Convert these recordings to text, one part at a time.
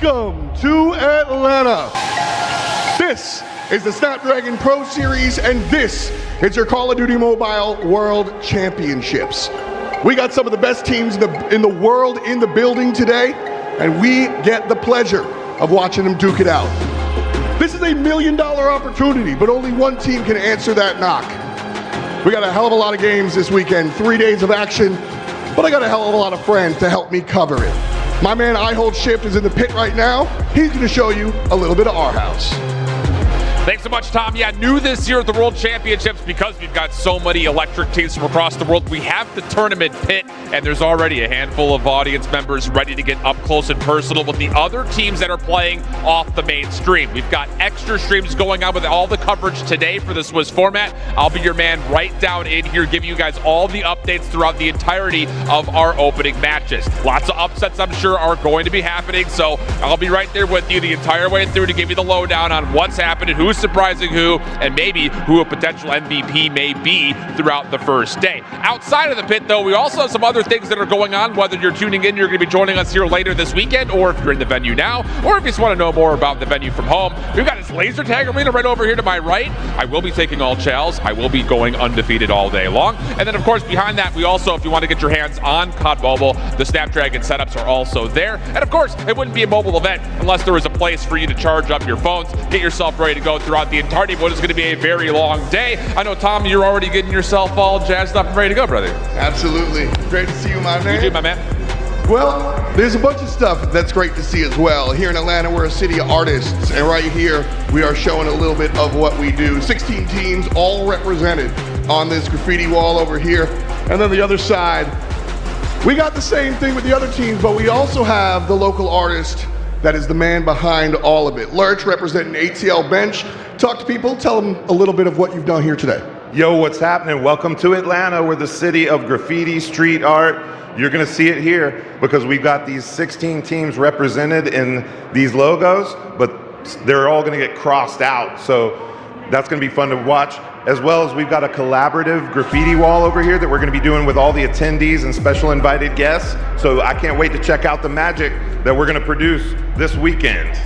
Welcome to Atlanta. This is the Snapdragon Pro Series, and this is your Call of Duty Mobile World Championships. We got some of the best teams in the world in the building today, and we get the pleasure of watching them duke it out. This is $1 million opportunity, but only one team can answer that knock. We got a hell of a lot of games this weekend, 3 days of action, but I got a hell of a lot of friends to help me cover it. My man I Hold Shift is in the pit right now. He's gonna show you a little bit of our house. Thanks so much, Tom. Yeah, new this year at the World Championships, because we've got so many electric teams from across the world, we have the tournament pit, and there's already a handful of audience members ready to get up close and personal with the other teams that are playing off the main stream. We've got extra streams going on with all the coverage today for the Swiss format. I'll be your man right down in here, giving you guys all the updates throughout the entirety of our opening matches. Lots of upsets, I'm sure, are going to be happening, so I'll be right there with you the entire way through to give you the lowdown on what's happening, who's surprising who, and maybe who a potential MVP may be throughout the first day. Outside of the pit, though, we also have some other things that are going on. Whether you're tuning in, you're going to be joining us here later this weekend, or if you're in the venue now, or if you just want to know more about the venue from home, we've got this laser tag arena right over here to my right. I will be taking all chows. I will be going undefeated all day long. And then, of course, behind that, we also, if you want to get your hands on COD Mobile, the Snapdragon setups are also there. And, of course, it wouldn't be a mobile event unless there was a place for you to charge up your phones, get yourself ready to go throughout the entirety of what is going to be a very long day. I know, Tom, you're already getting yourself all jazzed up and ready to go, brother. Absolutely. Great to see you, my man. You too, my man. Well, there's a bunch of stuff that's great to see as well. Here in Atlanta, we're a city of artists, and right here, we are showing a little bit of what we do. 16 teams, all represented on this graffiti wall over here. And then the other side, we got the same thing with the other teams, but we also have the local artist that is the man behind all of it. Lurch, representing ATL Bench. Talk to people, tell them a little bit of what you've done here today. Yo, what's happening? Welcome to Atlanta. We're the city of graffiti, street art. You're gonna see it here because we've got these 16 teams represented in these logos, but they're all gonna get crossed out. So that's gonna be fun to watch. As well as we've got a collaborative graffiti wall over here that we're gonna be doing with all the attendees and special invited guests. So I can't wait to check out the magic that we're gonna produce this weekend.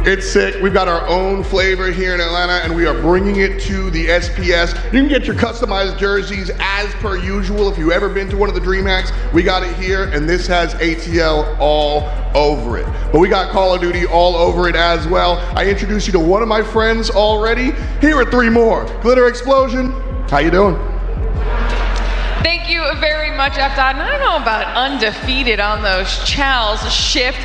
It's sick. We've got our own flavor here in Atlanta, and we are bringing it to the SPS. You can get your customized jerseys as per usual. If you've ever been to one of the DreamHacks, we got it here, and this has ATL all over it. But we got Call of Duty all over it as well. I introduced you to one of my friends already. Here are 3 more. Glitter Explosion, how you doing? Thank you very much, F-Dot. And I don't know about undefeated on those chows shift,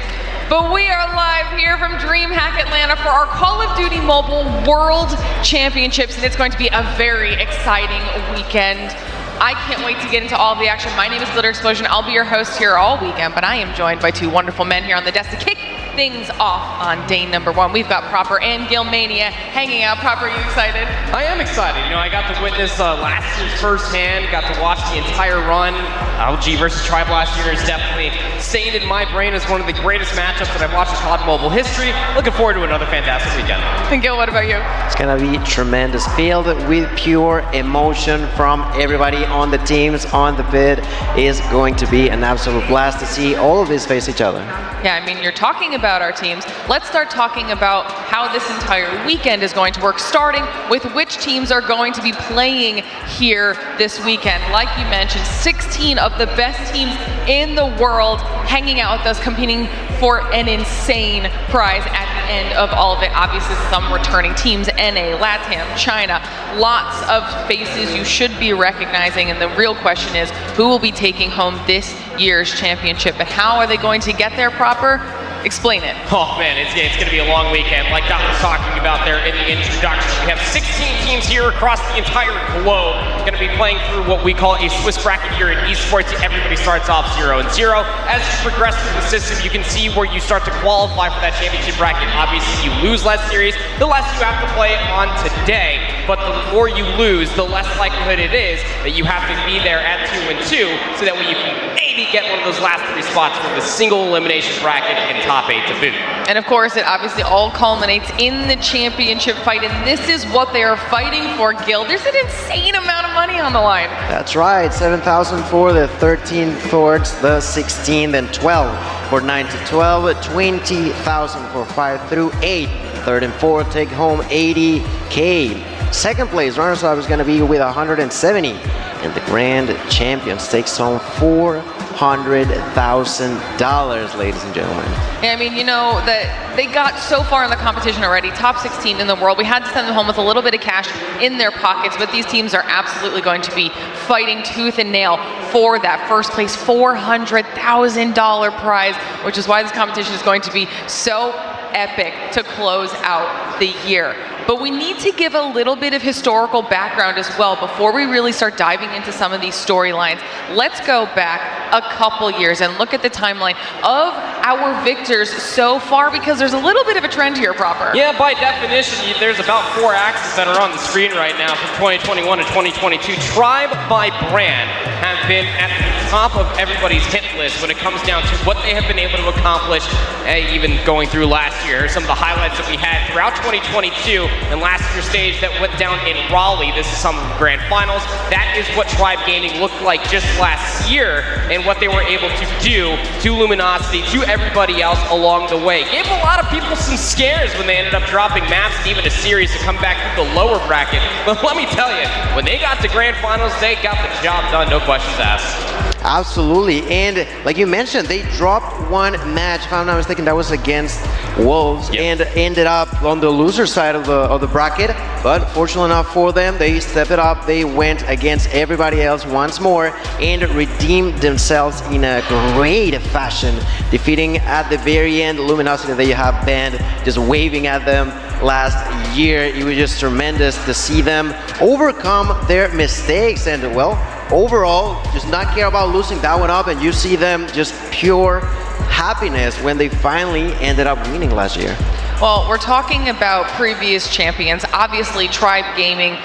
but we are live here from DreamHack Atlanta for our Call of Duty Mobile World Championships, and it's going to be a very exciting weekend. I can't wait to get into all of the action. My name is Glitter Explosion. I'll be your host here all weekend, but I am joined by 2 wonderful men here on the desk to kick things off on day number 1. We've got Proper and Gilmania hanging out. Proper, are you excited? I am excited. You know, I got to witness last year's firsthand, got to watch the entire run. LG versus Tribe last year is definitely stained in my brain as one of the greatest matchups that I've watched in COD Mobile history. Looking forward to another fantastic weekend. And Gil, what about you? It's gonna be tremendous, filled with pure emotion from everybody on the teams, on the pit. Is going to be an absolute blast to see all of these face each other. Yeah, I mean, you're talking about our teams. Let's start talking about how this entire weekend is going to work, starting with which teams are going to be playing here this weekend. Like you mentioned, 16 of the best teams in the world hanging out with us, competing for an insane prize at the end of all of it. Obviously, some returning teams, NA, LATAM, China, lots of faces you should be recognizing, and the real question is, who will be taking home this year's championship, and how are they going to get there proper? Explain it. Oh man, it's going to be a long weekend. Like Doc was talking about there in the introduction, we have 16 teams here across the entire globe going to be playing through what we call a Swiss bracket here in esports. Everybody starts off 0-0. As you progress through the system, you can see where you start to qualify for that championship bracket. Obviously, you lose less series, the less you have to play on today. But the more you lose, the less likelihood it is that you have to be there at 2-2, so that way you can maybe get one of those last 3 spots from the single elimination bracket and top 8 to boot. And of course, it obviously all culminates in the championship fight, and this is what they are fighting for, Gil. There's an insane amount of money on the line. That's right, 7,000 for the 13 towards the 16, then 12 for 9 to 12, 20,000 for 5 through 8. Third and fourth take home 80K. Second place runners-up is going to be with 170, and the grand champions takes home $400,000, ladies and gentlemen. Yeah, I mean, you know, that they got so far in the competition already, top 16 in the world. We had to send them home with a little bit of cash in their pockets, but these teams are absolutely going to be fighting tooth and nail for that first place $400,000 prize, which is why this competition is going to be so epic to close out the year. But we need to give a little bit of historical background as well before we really start diving into some of these storylines. Let's go back a couple years and look at the timeline of our victors so far, because there's a little bit of a trend here, Proper. Yeah, by definition, there's about 4 axes that are on the screen right now from 2021 to 2022. Tribe by brand have been at the top of everybody's hit list when it comes down to what they have been able to accomplish, even going through last year. Some of the highlights that we had throughout 2022 and last year's stage that went down in Raleigh. This is some of the grand finals. That is what Tribe Gaming looked like just last year and what they were able to do to Luminosity, to everybody else along the way. Gave a lot of people some scares when they ended up dropping maps and even a series to come back through the lower bracket. But let me tell you, when they got to grand finals, they got the job done, no questions asked. Absolutely, and like you mentioned, they dropped one match, if I'm not mistaken, that was against Wolves, and ended up on the loser side of the bracket. But fortunately enough for them, they stepped it up. They went against everybody else once more and redeemed themselves in a great fashion, defeating at the very end Luminosity that you have banned, just waving at them last year. It was just tremendous to see them overcome their mistakes, and well, overall, just not care about losing that one up, and you see them just pure happiness when they finally ended up winning last year. Well, we're talking about previous champions, obviously Tribe Gaming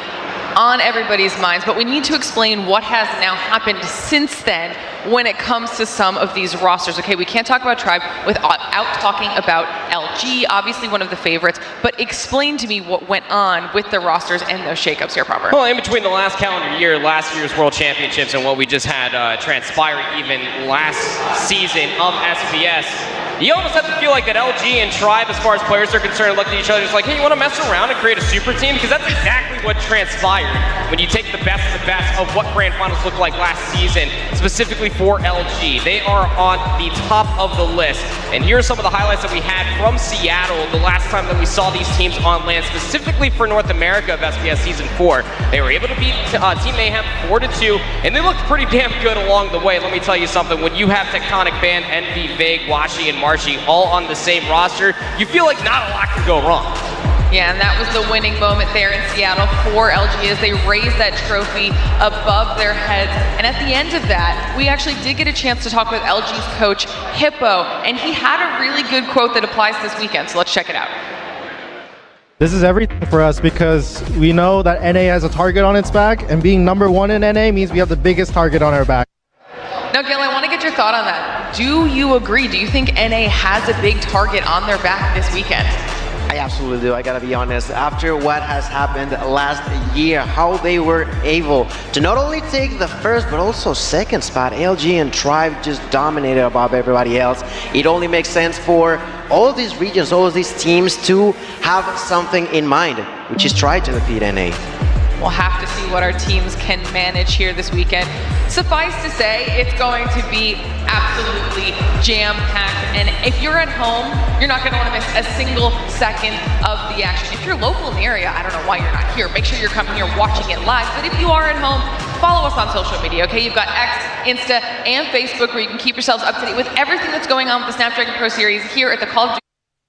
on everybody's minds, but we need to explain what has now happened since then when it comes to some of these rosters. Okay, we can't talk about Tribe without talking about LG, obviously one of the favorites, but explain to me what went on with the rosters and those shakeups here, Proper. Well, in between the last calendar year, last year's World Championships, and what we just had transpire even last season of SBS, you almost have to feel like that LG and Tribe, as far as players are concerned, look at each other just like, hey, you want to mess around and create a super team? Because that's exactly what transpired when you take the best of the best of what grand finals looked like last season, specifically for LG. They are on the top of the list. And here are some of the highlights that we had from Seattle the last time that we saw these teams on land, specifically for North America of SBS Season 4. They were able to beat Team Mayhem 4-2, and they looked pretty damn good along the way. Let me tell you something, when you have Tectonic Band, Envy, Vague, Washi, and Marshy all on the same roster, you feel like not a lot can go wrong. Yeah, and that was the winning moment there in Seattle for LG as they raised that trophy above their heads. And at the end of that, we actually did get a chance to talk with LG's coach, Hippo, and he had a really good quote that applies this weekend, so let's check it out. This is everything for us because we know that NA has a target on its back, and being number 1 in NA means we have the biggest target on our back. Now, Gil, I want to get your thought on that. Do you agree? Do you think NA has a big target on their back this weekend? I absolutely do, I gotta be honest. After what has happened last year, how they were able to not only take the first but also second spot, LG and Tribe just dominated above everybody else. It only makes sense for all of these regions, all of these teams to have something in mind, which is try to defeat NA. We'll have to see what our teams can manage here this weekend. Suffice to say, it's going to be absolutely jam-packed. And if you're at home, you're not going to want to miss a single second of the action. If you're local in the area, I don't know why you're not here. Make sure you're coming here watching it live. But if you are at home, follow us on social media, okay? You've got X, Insta, and Facebook where you can keep yourselves up to date with everything that's going on with the Snapdragon Pro Series here at the Call of Duty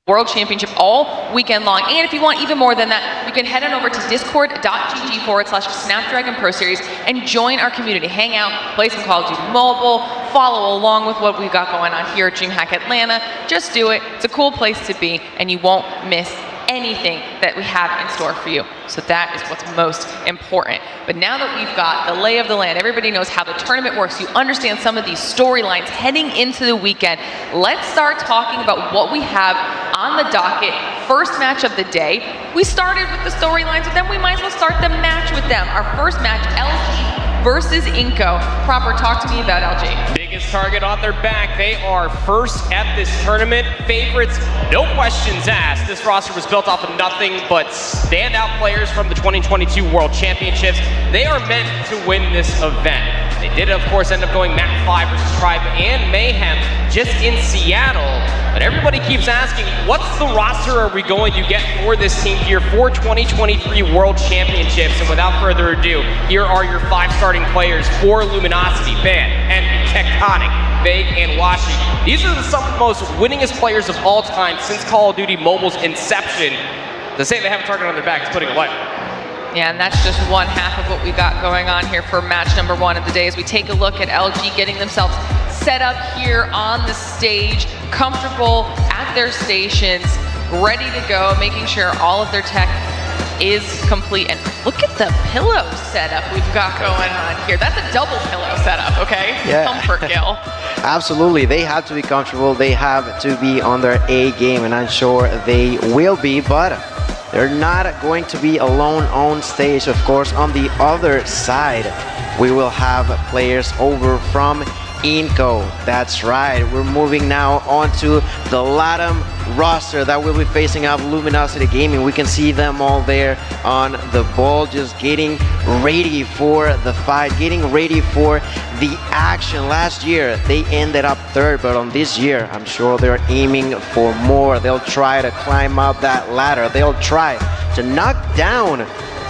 World Championship all weekend long. And if you want even more than that, you can head on over to discord.gg/Snapdragon Pro Series and join our community. Hang out, play some Call of Duty Mobile, follow along with what we've got going on here at DreamHack Atlanta. Just do it. It's a cool place to be, and you won't miss anything that we have in store for you. So that is what's most important. But now that we've got the lay of the land, everybody knows how the tournament works, you understand some of these storylines heading into the weekend, let's start talking about what we have on the docket. First match of the day. We started with the storylines, but then we might as well start the match with them. Our first match, LG versus Inco. Proper, talk to me about LG. Biggest target on their back. They are first at this tournament. Favorites, no questions asked. This roster was built off of nothing but standout players from the 2022 World Championships. They are meant to win this event. They did, of course, end up going map 5 versus Tribe and Mayhem just in Seattle. But everybody keeps asking, what's the roster are we going to get for this team here for 2023 World Championships? And without further ado, here are your 5 starting players for Luminosity, Ban, Envy, Tectonic, Vague, and Washi. These are some of the most winningest players of all time since Call of Duty Mobile's inception. To say they have a target on their back is putting it lightly. Yeah, and that's just one half of what we got going on here for match number 1 of the day as we take a look at LG getting themselves set up here on the stage, comfortable at their stations, ready to go, making sure all of their tech is complete. And look at the pillow setup we've got going on here. That's a double pillow setup, okay? Yeah. Comfort, Gil. Absolutely, they have to be comfortable, they have to be on their A game, and I'm sure they will be, but they're not going to be alone on stage. Of course, on the other side, we will have players over from Inco. That's right, we're moving now onto the LATAM roster that will be facing up Luminosity Gaming. We can see them all there on the ball, just getting ready for the fight, getting ready for the action. Last year, they ended up 3rd, but on this year, I'm sure they're aiming for more. They'll try to climb up that ladder. They'll try to knock down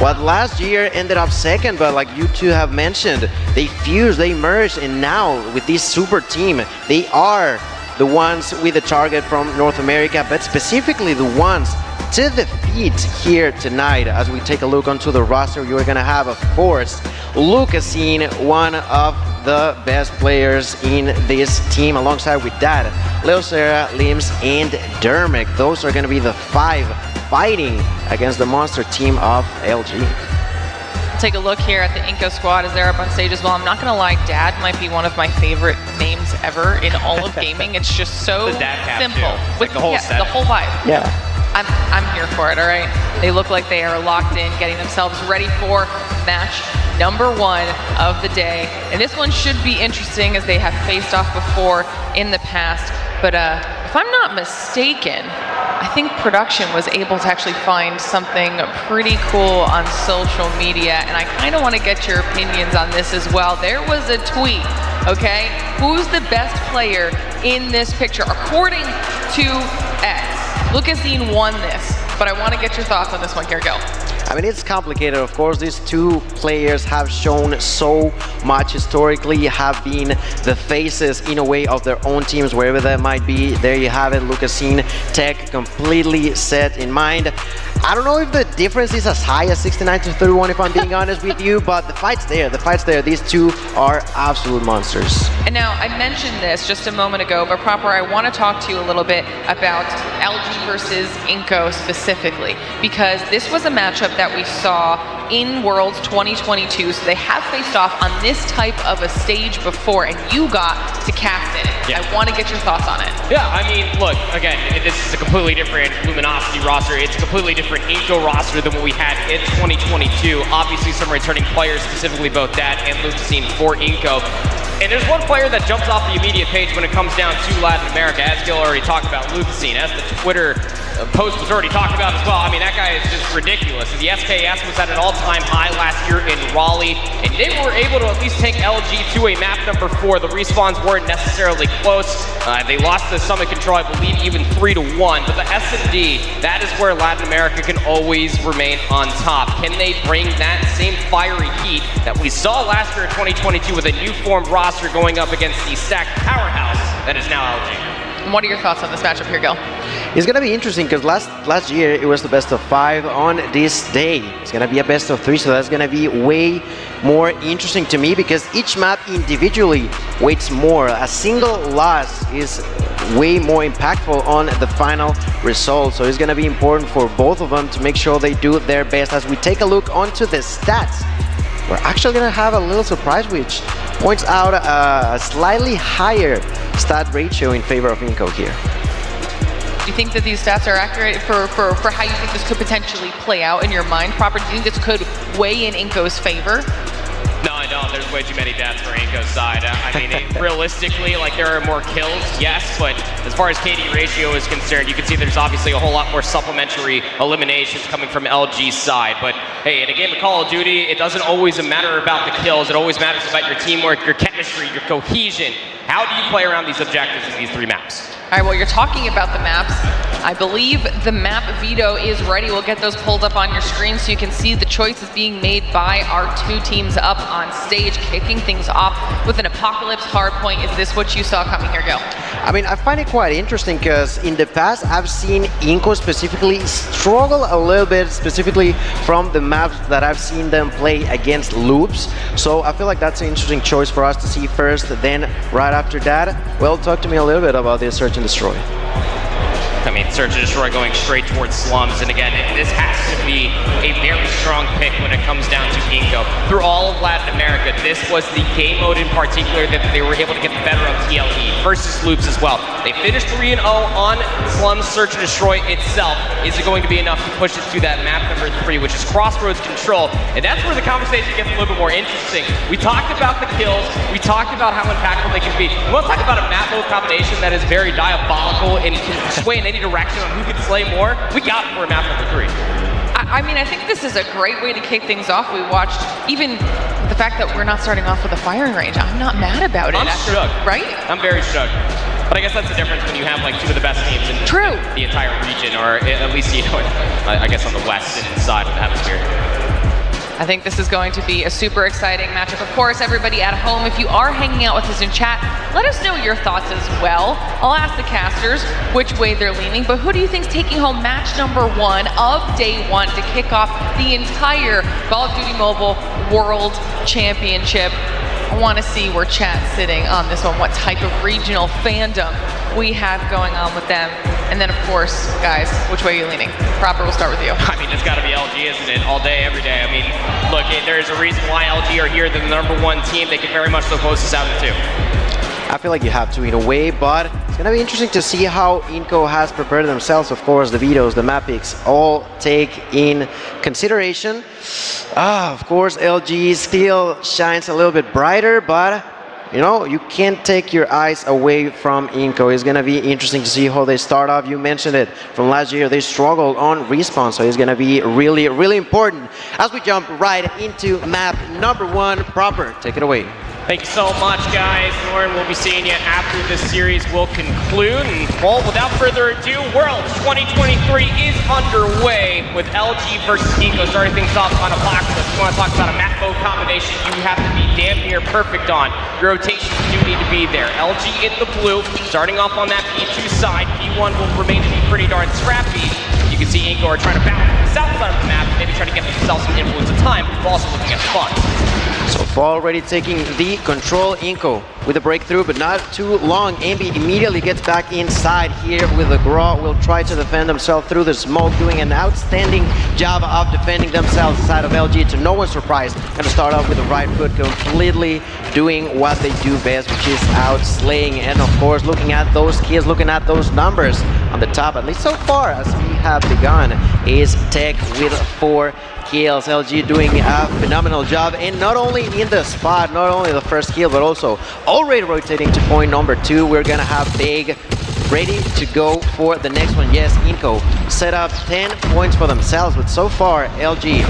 what last year ended up 2nd, but like you two have mentioned, they fused, they merged, and now with this super team, they are the ones with the target from North America, but specifically the ones to defeat here tonight. As we take a look onto the roster, you're gonna have, of course, Lucasine, one of the best players in this team. Alongside with that, Leocera, Lims, and Dermic. Those are gonna be the 5 fighting against the monster team of LG. Take a look here at the Inco squad as they're up on stage as well. I'm not gonna lie, Dad might be one of my favorite names ever in all of gaming. It's just so simple. With the whole set. The whole vibe. Yeah. I'm here for it, all right? They look like they are locked in, getting themselves ready for match number 1 of the day. And this one should be interesting as they have faced off before in the past. But if I'm not mistaken, I think production was able to actually find something pretty cool on social media, and I kind of want to get your opinions on this as well. There was a tweet, okay? Who's the best player in this picture? According to X, Lucasine won this, but I want to get your thoughts on this one here, Gil. I mean, it's complicated. Of course, these two players have shown so much historically, have been the faces in a way of their own teams, wherever that might be. There you have it, Lucasine Tech completely set in mind. I don't know if the difference is as high as 69-31, if I'm being honest with you, but the fight's there. The fight's there. These two are absolute monsters. And now, I mentioned this just a moment ago, but Proper, I want to talk to you a little bit about LG versus Inco specifically, because this was a matchup that we saw in Worlds 2022, so they have faced off on this type of a stage before, and you got to cast in it. Yeah. I want to get your thoughts on it. Yeah, I mean, look, again, this is a completely different Luminosity roster. It's a completely different Inco roster than what we had in 2022. Obviously, some returning players, specifically both that and Lucasine for Inco. And there's one player that jumps off the immediate page when it comes down to Latin America, as Gil already talked about, Lucasine, as the Twitter post was already talked about as well. I mean, that guy is just ridiculous. The SKS was at an all-time high last year in Raleigh, and they were able to at least take LG to a map number 4. The respawns weren't necessarily close. They lost the summit control, I believe, even 3-1. But the S&D, that is where Latin America can always remain on top. Can they bring that same fiery heat that we saw last year in 2022 with a new formed roster going up against the stacked powerhouse that is now LG? And what are your thoughts on this matchup here, Gil? It's gonna be interesting because last year it was the best of 5. On this day, it's gonna be a best of 3, so that's gonna be way more interesting to me because each map individually weighs more. A single loss is way more impactful on the final result. So it's going to be important for both of them to make sure they do their best. As we take a look onto the stats, we're actually going to have a little surprise which points out a slightly higher stat ratio in favor of Inco here. Do you think that these stats are accurate for how you think this could potentially play out in your mind proper? Do you think this could weigh in Inco's favor? No, I don't. There's way too many deaths for Inco's side. I mean, realistically, like, there are more kills, yes, but as far as KD ratio is concerned, you can see there's obviously a whole lot more supplementary eliminations coming from LG's side. But hey, in a game of Call of Duty, it doesn't always matter about the kills. It always matters about your teamwork, your chemistry, your cohesion. How do you play around these objectives in these 3 maps? All right, well, you're talking about the maps. I believe the map veto is ready. We'll get those pulled up on your screen so you can see the choices being made by our 2 teams up on stage, kicking things off with an Apocalypse hardpoint. Is this what you saw coming here, Gil? I mean, I find it quite interesting because in the past, I've seen Inco specifically struggle a little bit, specifically from the maps that I've seen them play against loops. So I feel like that's an interesting choice for us to see first. Then right after that, well, talk to me a little bit about this Search and Destroy. I mean, Search and Destroy going straight towards slums, and again, this has to be a very strong pick when it comes down to Inco. Through all of Latin America, this was the game mode in particular that they were able to get the better of TLE versus loops as well. They finished 3-0 on Slums Search and Destroy itself. Is it going to be enough to push it to that map number 3, which is Crossroads Control? And that's where the conversation gets a little bit more interesting. We talked about the kills, we talked about how impactful they can be. We want to talk about a map mode combination that is very diabolical and can sway in any direction on who can slay more. We got it for map number 3. I mean, I think this is a great way to kick things off. We watched, even the fact that we're not starting off with a firing range, I'm not mad about it. I'm shook. Right? I'm very shook. But I guess that's the difference when you have like 2 of the best teams in the entire region, or at least, you know, I guess on the west side of the hemisphere. I think this is going to be a super exciting matchup. Of course, everybody at home, if you are hanging out with us in chat, let us know your thoughts as well. I'll ask the casters which way they're leaning, but who do you think is taking home match number 1 of day 1 to kick off the entire Call of Duty Mobile World Championship? I want to see where chat's sitting on this one, what type of regional fandom we have going on with them. And then, of course, guys, which way are you leaning? Proper, we'll start with you. I mean, it's got to be LG, isn't it? All day, every day. I mean, look, there's a reason why LG are here. They're the number 1 team. They can very much so close this out in 2. I feel like you have to in a way, but it's going to be interesting to see how Inco has prepared themselves. Of course, the vetoes, the map picks, all take in consideration. Of course, LG still shines a little bit brighter, but you know, you can't take your eyes away from Inco. It's going to be interesting to see how they start off. You mentioned it from last year. They struggled on respawn, so it's going to be really, really important as we jump right into map number 1. Proper, take it away. Thank you so much, guys. Lauren, we'll be seeing you after this series will conclude. And, well, without further ado, Worlds 2023 is underway with LG versus Inco. Starting things off on Apocalypse. You want to talk about a map mode combination you have to be damn near perfect on. Your rotations do need to be there. LG in the blue, starting off on that P2 side. P1 will remain to be pretty darn scrappy. You can see Inco are trying to balance the south side of the map, maybe try to get themselves some influence of time, but also looking at fun. So far already taking the control. Inco with a breakthrough, but not too long. Ambi immediately gets back inside here with the Graw. Will try to defend themselves through the smoke, doing an outstanding job of defending themselves inside of LG. To no one's surprise, going to start off with the right foot, completely doing what they do best, which is outslaying. And of course, looking at those kills, looking at those numbers on the top, at least so far as we have begun, is Tech with 4 kills. LG doing a phenomenal job, and not only in the spot, not only the first kill, but also already rotating to point number 2. We're gonna have Big ready to go for the next one. Yes, Inco set up 10 points for themselves, but so far LG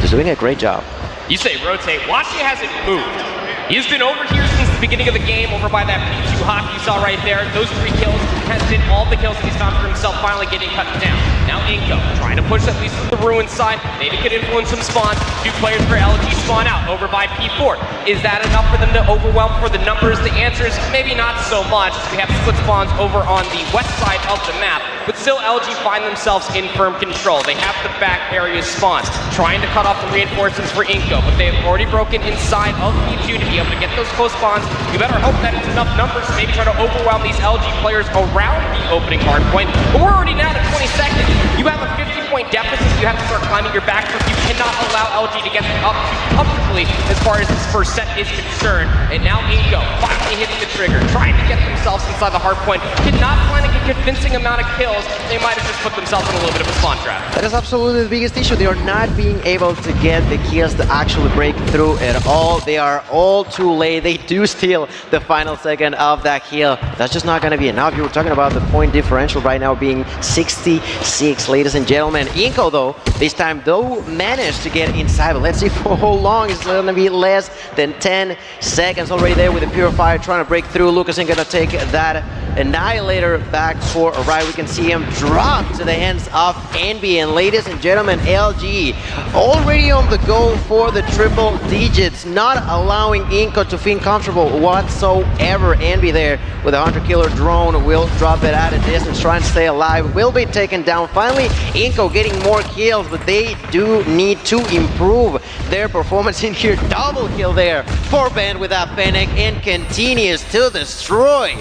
is doing a great job. You say rotate, Washi hasn't moved. He's been over here since the beginning of the game, over by that P2 hop you saw right there. Those 3 kills has been all the kills that he's found for himself, finally getting cut down. Now Inco trying to push at least to the ruin side. Maybe could influence some spawns. 2 players for LG spawn out over by P4. Is that enough for them to overwhelm for the numbers? The answer is maybe not so much. We have split spawns over on the west side of the map, but still LG find themselves in firm control. They have the back area spawns, trying to cut off the reinforcements for Inco, but they have already broken inside of P2 to be able to get those close spawns You better hope that it's enough numbers to maybe try to overwhelm these LG players around the opening hard point. But we're already now to 20 seconds. You have a 50-point deficit. You have to start climbing your back, but you cannot allow LG to get up too comfortably as far as this first set is concerned. And now Inko finally hitting the trigger, trying to get themselves inside the hard point. Cannot find a convincing amount of kills. They might have just put themselves in a little bit of a spawn trap. That is absolutely the biggest issue. They are not being able to get the kills to actually break through at all. They are all too late. They do steal the final second of that kill. That's just not going to be enough. You were talking about the point differential right now being 66, ladies and gentlemen. Inko, though, this time, though, managed to get inside. But let's see for how long. It's going to be less than 10 seconds already there with the Purifier trying to break through. Lucas ain't going to take that Annihilator back for a ride. We can see him drop to the hands of Envy. And ladies and gentlemen, LG already on the go for the triple digits, not allowing Inko to feel comfortable whatsoever. Envy there with a hunter killer drone will drop it at a distance, trying to stay alive, will be taken down. Finally, Inko getting more kills, but they do need to improve their performance in here. Double kill there for Ben with that Fennec, and continues to destroy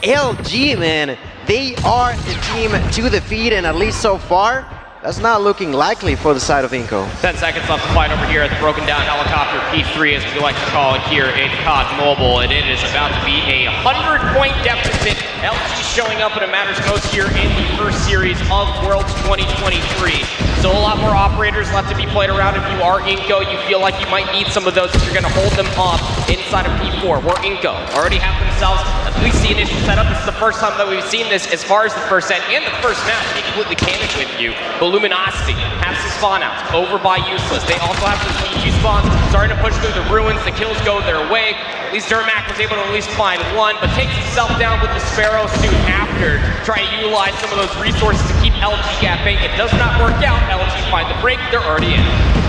LG, man. They are the team to defeat, and at least so far, that's not looking likely for the side of Inko. 10 seconds left to fight over here at the broken down helicopter P3, as we like to call it here in COD Mobile, and it is about to be a 100-point deficit. LG showing up when it matters most here in the first series of Worlds 2023. So a lot more operators left to be played around. If you are Inko, you feel like you might need some of those if you're going to hold them off inside of P4. Where Inko already have themselves at least the initial setup. This is the first time that we've seen this as far as the first set and the first match. To be completely candid with you, the Luminosity has the spawn outs over by Useless. They also have the CG spawns starting to push through the ruins. The kills go their way. At least Dermac was able to at least find one, but takes himself down with the Sparrow suit after trying to utilize some of those resources to keep LG at bay. It does not work out. LG find the break. They're already in.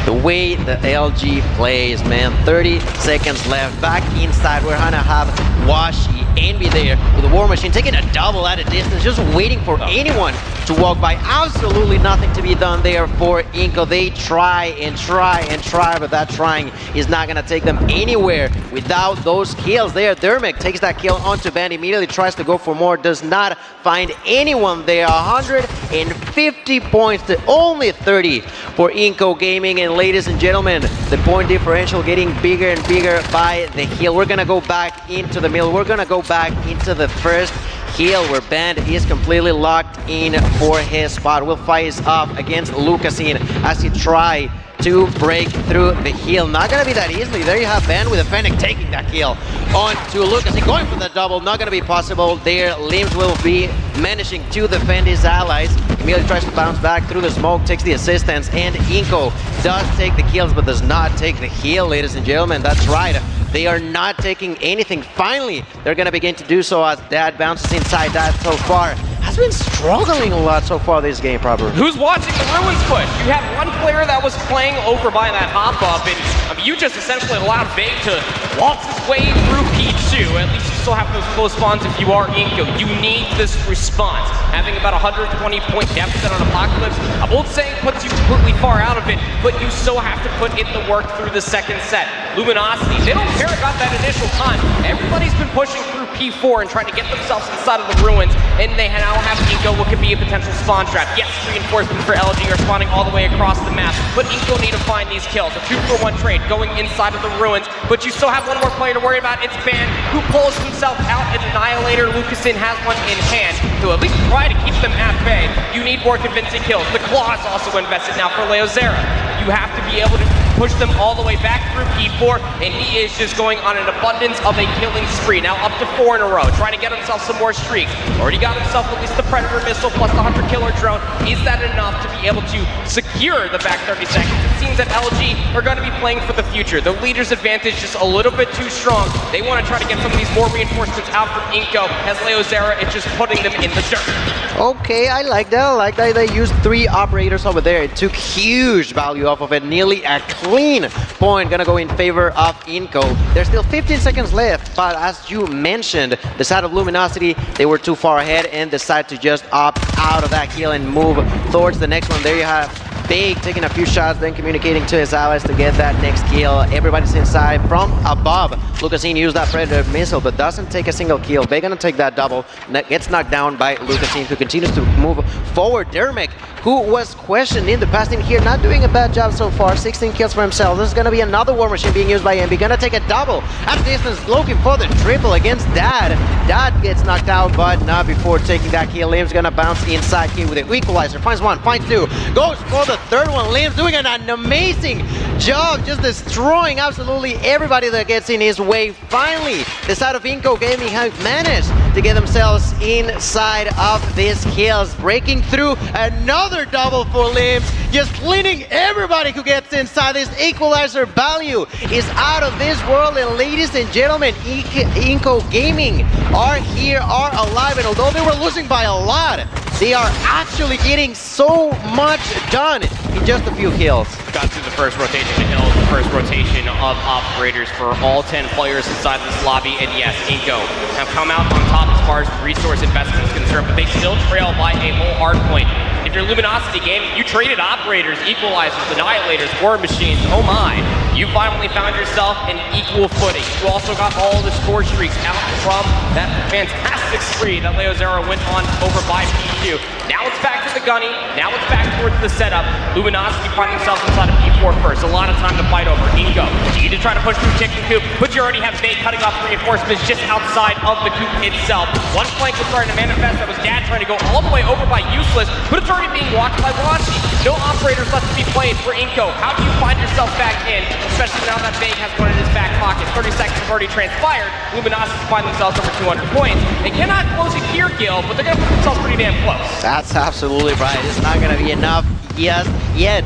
The way the LG plays, man. 30 seconds left. Back inside, we're gonna have Washi, Envy there with the War Machine, taking a double at a distance, just waiting for anyone to walk by. Absolutely nothing to be done there for Inko. They try and try and try, but that trying is not gonna take them anywhere without those kills there. Dermec takes that kill onto Ben, immediately tries to go for more, does not find anyone there. 150 points to only 30 for Inko Gaming. And ladies and gentlemen, the point differential getting bigger and bigger by the hill. We're gonna go back into the middle. We're gonna go back into the first hill where Band is completely locked in for his spot. Will face off against Lucasin as he tries to break through the hill. Not gonna be that easily. There you have Ben with a Fennec taking that kill on to Lucasin, going for the double. Not gonna be possible there. Limbs will be managing to defend his allies. Immediately tries to bounce back through the smoke, takes the assistance, and Inko does take the kills but does not take the heal, ladies and gentlemen. That's right. They are not taking anything. Finally, they're gonna begin to do so as Dad bounces inside that so far. Has been struggling a lot so far this game, probably. Who's watching the ruins push? You have one player that was playing over by that hop-up, and you just essentially allowed Vague to waltz his way through P2. At least you still have those close spawns if you are Inko. You need this response. Having about 120-point deficit on Apocalypse, I won't say it puts you completely far out of it, but you still have to put in the work through the second set. Luminosity, they don't care about that initial time. Everybody's been pushing through P4 and trying to get themselves inside of the ruins, and they now have Inko what could be a potential spawn trap. Yes, reinforcements for LG are spawning all the way across the map, but Inko need to find these kills. A 2-for-1 trade going inside of the ruins, but you still have one more player to worry about. It's Ban, who pulls himself out an Annihilator. Lucasin has one in hand to at least try to keep them at bay. You need more convincing kills. The Claw is also invested now for Leozera. You have to be able to push them all the way back through P4, and he is just going on an abundance of a killing spree. Now up to 4 in a row, trying to get himself some more streaks. Already got himself at least the Predator missile plus the Hunter Killer drone. Is that enough to be able to secure the back 30 seconds? It seems that LG are going to be playing for the future. The leader's advantage just a little bit too strong. They want to try to get some of these more reinforcements out from Inko, as Leozera is just putting them in the dirt. Okay, I like that. I like that they used 3 operators over there. It took huge value off of it. Nearly a clean point gonna go in favor of Inko. There's still 15 seconds left, but as you mentioned, the side of Luminosity, they were too far ahead and decided to just opt out of that kill and move towards the next one. There you have Big taking a few shots, then communicating to his allies to get that next kill. Everybody's inside from above. Lucasine used that Predator missile, but doesn't take a single kill. They're gonna take that double. Gets knocked down by Lucasine, who continues to move forward. Dermik, who was questioned in the past in here, not doing a bad job so far. 16 kills for himself. This is gonna be another War Machine being used by MB. Gonna take a double at distance, looking for the triple against Dad. Dad gets knocked out, but not before taking that kill. Liam's gonna bounce inside here with the equalizer. Finds one, finds two, goes for the third one. Liam's doing an amazing job, just destroying absolutely everybody that gets in his way. Finally, the side of Inco Gaming have managed to get themselves inside of these kills, breaking through another double for Liam, just cleaning everybody who gets inside. This equalizer value is out of this world, and ladies and gentlemen, Inco Gaming are here, are alive, and although they were losing by a lot, they are actually getting so much done in just a few kills. Got through the first rotation of Hills, the first rotation of operators for all 10 players inside this lobby, and yes, Inco have come out on top as far as the resource investment is concerned, but they still trail by a whole hard point. If you're Luminosity Gaming, you traded operators, equalizers, annihilators, war machines, oh my. You finally found yourself in equal footing. You also got all the score streaks out from that fantastic spree that Leo Zero went on over by P2. Now it's back to the gunny. Now it's back towards the setup. Luminosity find themselves inside of P4 first. A lot of time to fight over. Inco, you need to try to push through Chicken Coop, but you already have Bait cutting off reinforcements just outside of the coop itself. One flank was starting to manifest. That was Dad trying to go all the way over by Useless, but it's already being blocked by Washi. No operators left to be played for Inco. How do you find yourself back in? Especially now that Bait has one in his back pocket. 30 seconds have already transpired. Luminosity find themselves over 200 points. They cannot close it here, Gil, but they're going to put themselves pretty damn close. That's absolutely right. It's not going to be enough just yet.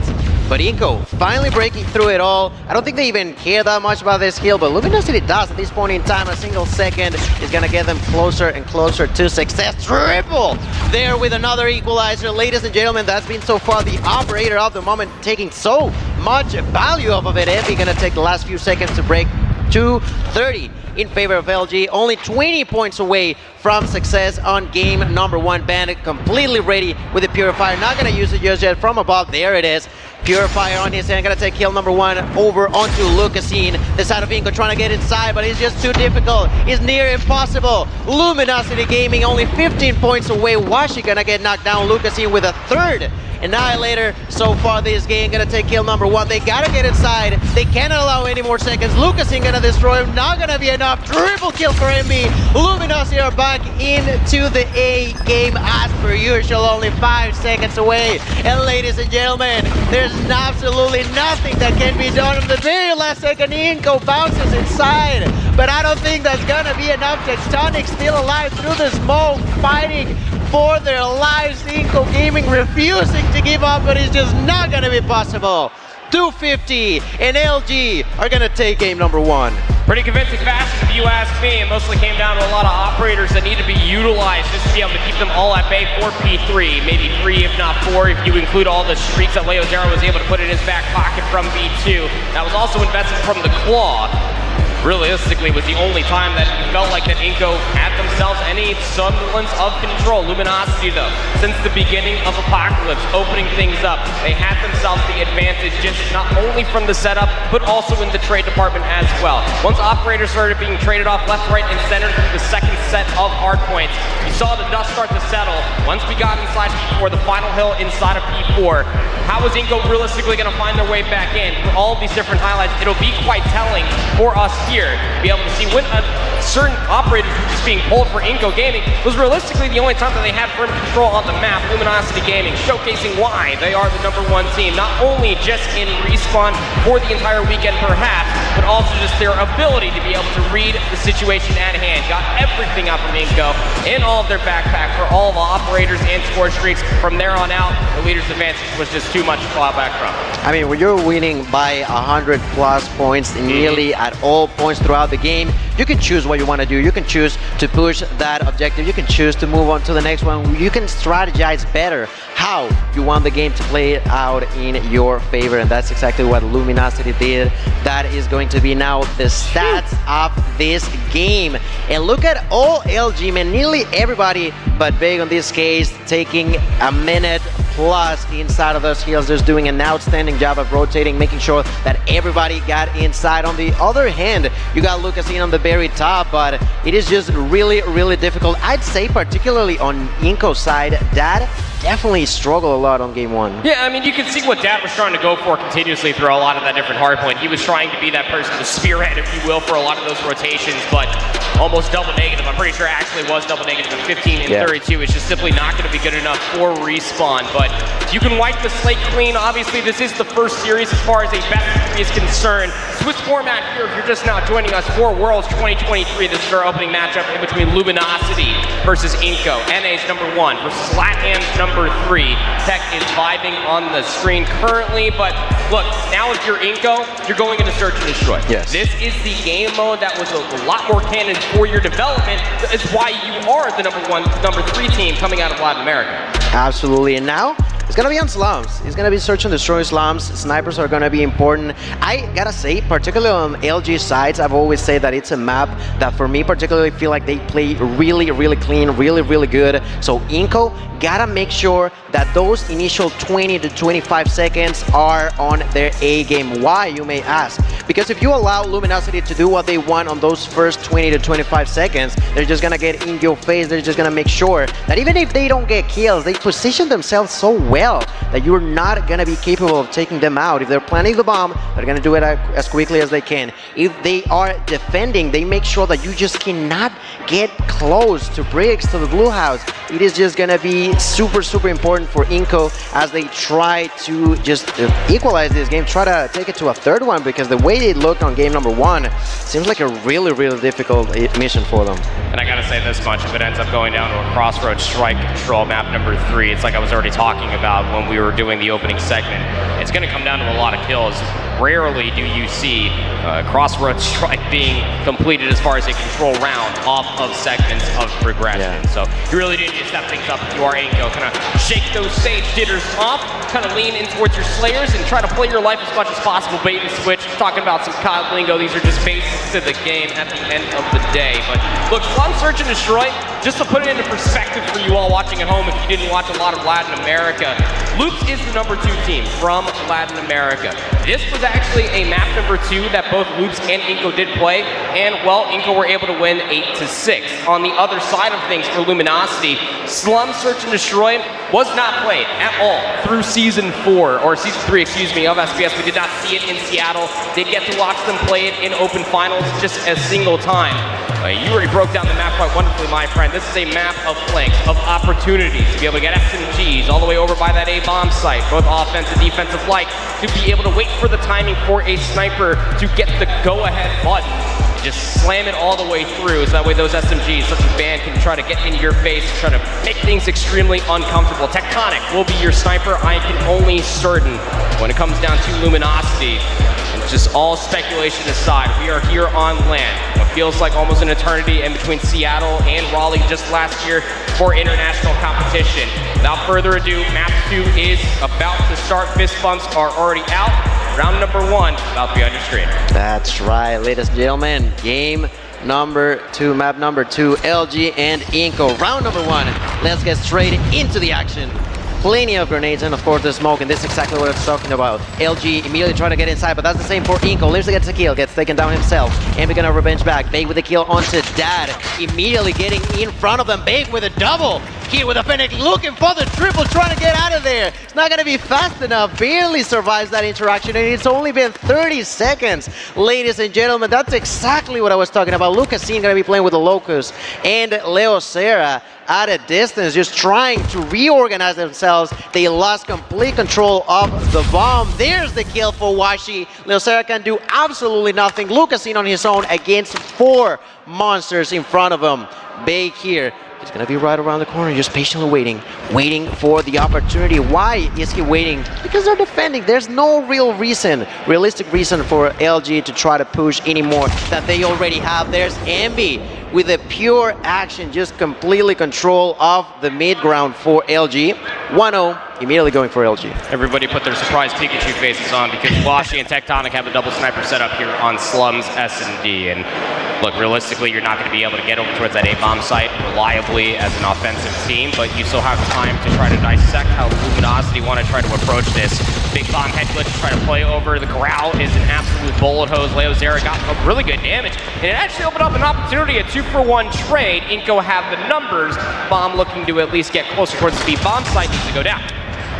But Inco finally breaking through it all. I don't think they even care that much about this kill, but Luminosity does at this point in time. A single second is going to get them closer and closer to success. Triple there with another equalizer. Ladies and gentlemen, that's been so far the operator of the moment, taking so much value off of it. Epi going to take the last few seconds to break 230 in favor of LG. Only 20 points away from success on game number one. Bandit completely ready with the Purifier. Not going to use it just yet. From above, there it is. Purifier on his hand, gonna take kill number one over onto Lucasine. The side of Inco trying to get inside, but it's just too difficult. It's near impossible. Luminosity Gaming only 15 points away. Washi gonna get knocked down. Lucasine with a third Annihilator so far this game, gonna take kill number one. They gotta get inside. They cannot allow any more seconds. Lucasine gonna destroy him. Not gonna be enough. Triple kill for MB. Luminosity are back into the A game as per usual. Only 5 seconds away. And ladies and gentlemen, there's absolutely nothing that can be done. On the very last second, Inco bounces inside. But I don't think that's gonna be enough. Tectonic still alive through the smoke, fighting for their lives. Inco Gaming refusing to give up, but it's just not gonna be possible. 250 and LG are gonna take game number one. Pretty convincing fashion if you ask me. It mostly came down to a lot of operators that need to be utilized just to be able to keep them all at bay for P3. Maybe 3 if not 4 if you include all the streaks that Leo Zero was able to put in his back pocket from B2. That was also invested from the Claw. Realistically, was the only time that it felt like that Inco had themselves any semblance of control. Luminosity, though, since the beginning of Apocalypse, opening things up, they had themselves the advantage just not only from the setup, but also in the trade department as well. Once operators started being traded off left, right, and center through the second set of hard points, you saw the dust start to settle. Once we got inside P4, the final hill inside of P4, how is Inco realistically going to find their way back in? For all of these different highlights, it'll be quite telling for us here, be able to see when certain operators were just being pulled for Inco Gaming was realistically the only time that they had firm control on the map. Luminosity Gaming showcasing why they are the #1 team, not only just in respawn for the entire weekend perhaps, but also just their ability to be able to read the situation at hand. Got everything out from Inco in all of their backpack for all of the operators and score streaks. From there on out, the leader's advantage was just too much to claw back from. I mean, when you're winning by 100+ points nearly at all points throughout the game, you can choose what you want to do. You can choose to push that objective. You can choose to move on to the next one. You can strategize better how you want the game to play out in your favor, and that's exactly what Luminosity did. That is going to be now the stats of this game. And look at all LG, man, nearly everybody but Big on this case taking a minute Plus, inside of those hills, just doing an outstanding job of rotating, making sure that everybody got inside. On the other hand, you got Lucas in on the very top, but it is just really, really difficult. I'd say particularly on Inco's side, that definitely struggled a lot on game one. Yeah, I mean, you can see what Dad was trying to go for continuously through a lot of that different hardpoint. He was trying to be that person, the spearhead, if you will, for a lot of those rotations, but almost double negative. I'm pretty sure it actually was double negative at 15 and 32. It's just simply not going to be good enough for respawn, but you can wipe the slate clean. Obviously, this is the first series as far as a best is concerned. Swiss format here, if you're just now joining us for Worlds 2023. This is our opening matchup in between Luminosity versus Inco. NA's number 1 versus Latam's number 3. Tech is vibing on the screen currently, but look, now if you're Inco, you're going into search and destroy. Yes. This is the game mode that was a lot more canon for your development. It's why you are the number 1, number 3 team coming out of Latin America. Absolutely, and now it's gonna be on slums. It's gonna be search and destroy slums. Snipers are gonna be important. I gotta say, particularly on LG sides, I've always said that it's a map that for me particularly feel like they play really, really clean, really, really good. So Inco gotta make sure that those initial 20 to 25 seconds are on their A game. Why, you may ask? Because if you allow Luminosity to do what they want on those first 20 to 25 seconds, they're just gonna get in your face. They're just gonna make sure that even if they don't get kills, they position themselves so well that you're not gonna be capable of taking them out. If they're planting the bomb, they're gonna do it as quickly as they can. If they are defending, they make sure that you just cannot get close to bricks, to the blue house. It is just gonna be super, super important for Inco as they try to just equalize this game, try to take it to a third one, because the way it looked on game number 1 seems like a really, really difficult mission for them. And I gotta say this much, if it ends up going down to a crossroads strike control map number 3, it's like I was already talking about when we were doing the opening segment. It's gonna come down to a lot of kills. Rarely do you see crossroads strike being completed as far as a control round off of segments of progression. Yeah. So you really do need to step things up if you are Inco. Kind of shake those stage jitters off, kind of lean in towards your slayers and try to play your life as much as possible. Bait and switch, talking about some COD lingo. These are just basics to the game at the end of the day. But look, Slum Search and Destroy, just to put it into perspective for you all watching at home if you didn't watch a lot of Latin America, Loops is the number 2 team from Latin America. This was actually a map number 2 that both Loops and Inco did play, and well, Inco were able to win 8-6. On the other side of things for Luminosity, Slum Search and Destroy was not played at all through season 4, or season 3, excuse me, of FPS. We did not see it in Seattle. Did get to watch them play it in open finals just a single time. You already broke down the map quite wonderfully, my friend. This is a map of flanks, of opportunities to be able to get SMGs all the way over by that A-bomb site, both offensive, defensive like, to be able to wait for the timing for a sniper to get the go-ahead button. Just slam it all the way through, so that way those SMGs, such as Band, can try to get in your face, try to make things extremely uncomfortable. Tectonic will be your sniper, I can only certain. When it comes down to Luminosity, and just all speculation aside, we are here on land. What feels like almost an eternity in between Seattle and Raleigh just last year for international competition. Without further ado, map 2 is about to start. Fist bumps are already out. Round number 1 about to be on your screen. That's right, ladies and gentlemen. Game number 2, map number 2, LG and Inco. Round number 1. Let's get straight into the action. Plenty of grenades and of course the smoke, and this is exactly what I was talking about. LG immediately trying to get inside, but that's the same for Inco. Lives gets a kill, gets taken down himself, and we're gonna revenge back. Bake with a kill onto Dad, immediately getting in front of them. Bake with a double. Here with a Fennec looking for the triple, trying to get out of there. It's not gonna be fast enough, barely survives that interaction, and it's only been 30 seconds. Ladies and gentlemen, that's exactly what I was talking about. Lucas gonna be playing with the Locust, and Leo Serra at a distance, just trying to reorganize themselves. They lost complete control of the bomb. There's the kill for Washi. Leo Serra can do absolutely nothing. Lucas on his own against 4 monsters in front of him. Bake here. He's gonna be right around the corner, just patiently waiting for the opportunity. Why is he waiting? Because they're defending. There's no realistic reason for LG to try to push anymore that they already have. There's Envy with a pure action, just completely control of the mid ground for LG. 1-0, immediately going for LG. Everybody put their surprise Pikachu faces on because Washi and Tectonic have a double sniper set up here on Slums S&D. And look, realistically, you're not going to be able to get over towards that A-bomb site reliably as an offensive team, but you still have time to try to dissect how Luminosity want to try to approach this. Big bomb head glitch to try to play over. The Growl is an absolute bullet hose. Leo Zera got really good damage, and it actually opened up an opportunity, a 2-for-1 trade. Inko have the numbers. Bomb looking to at least get closer towards the B-bomb site needs to go down.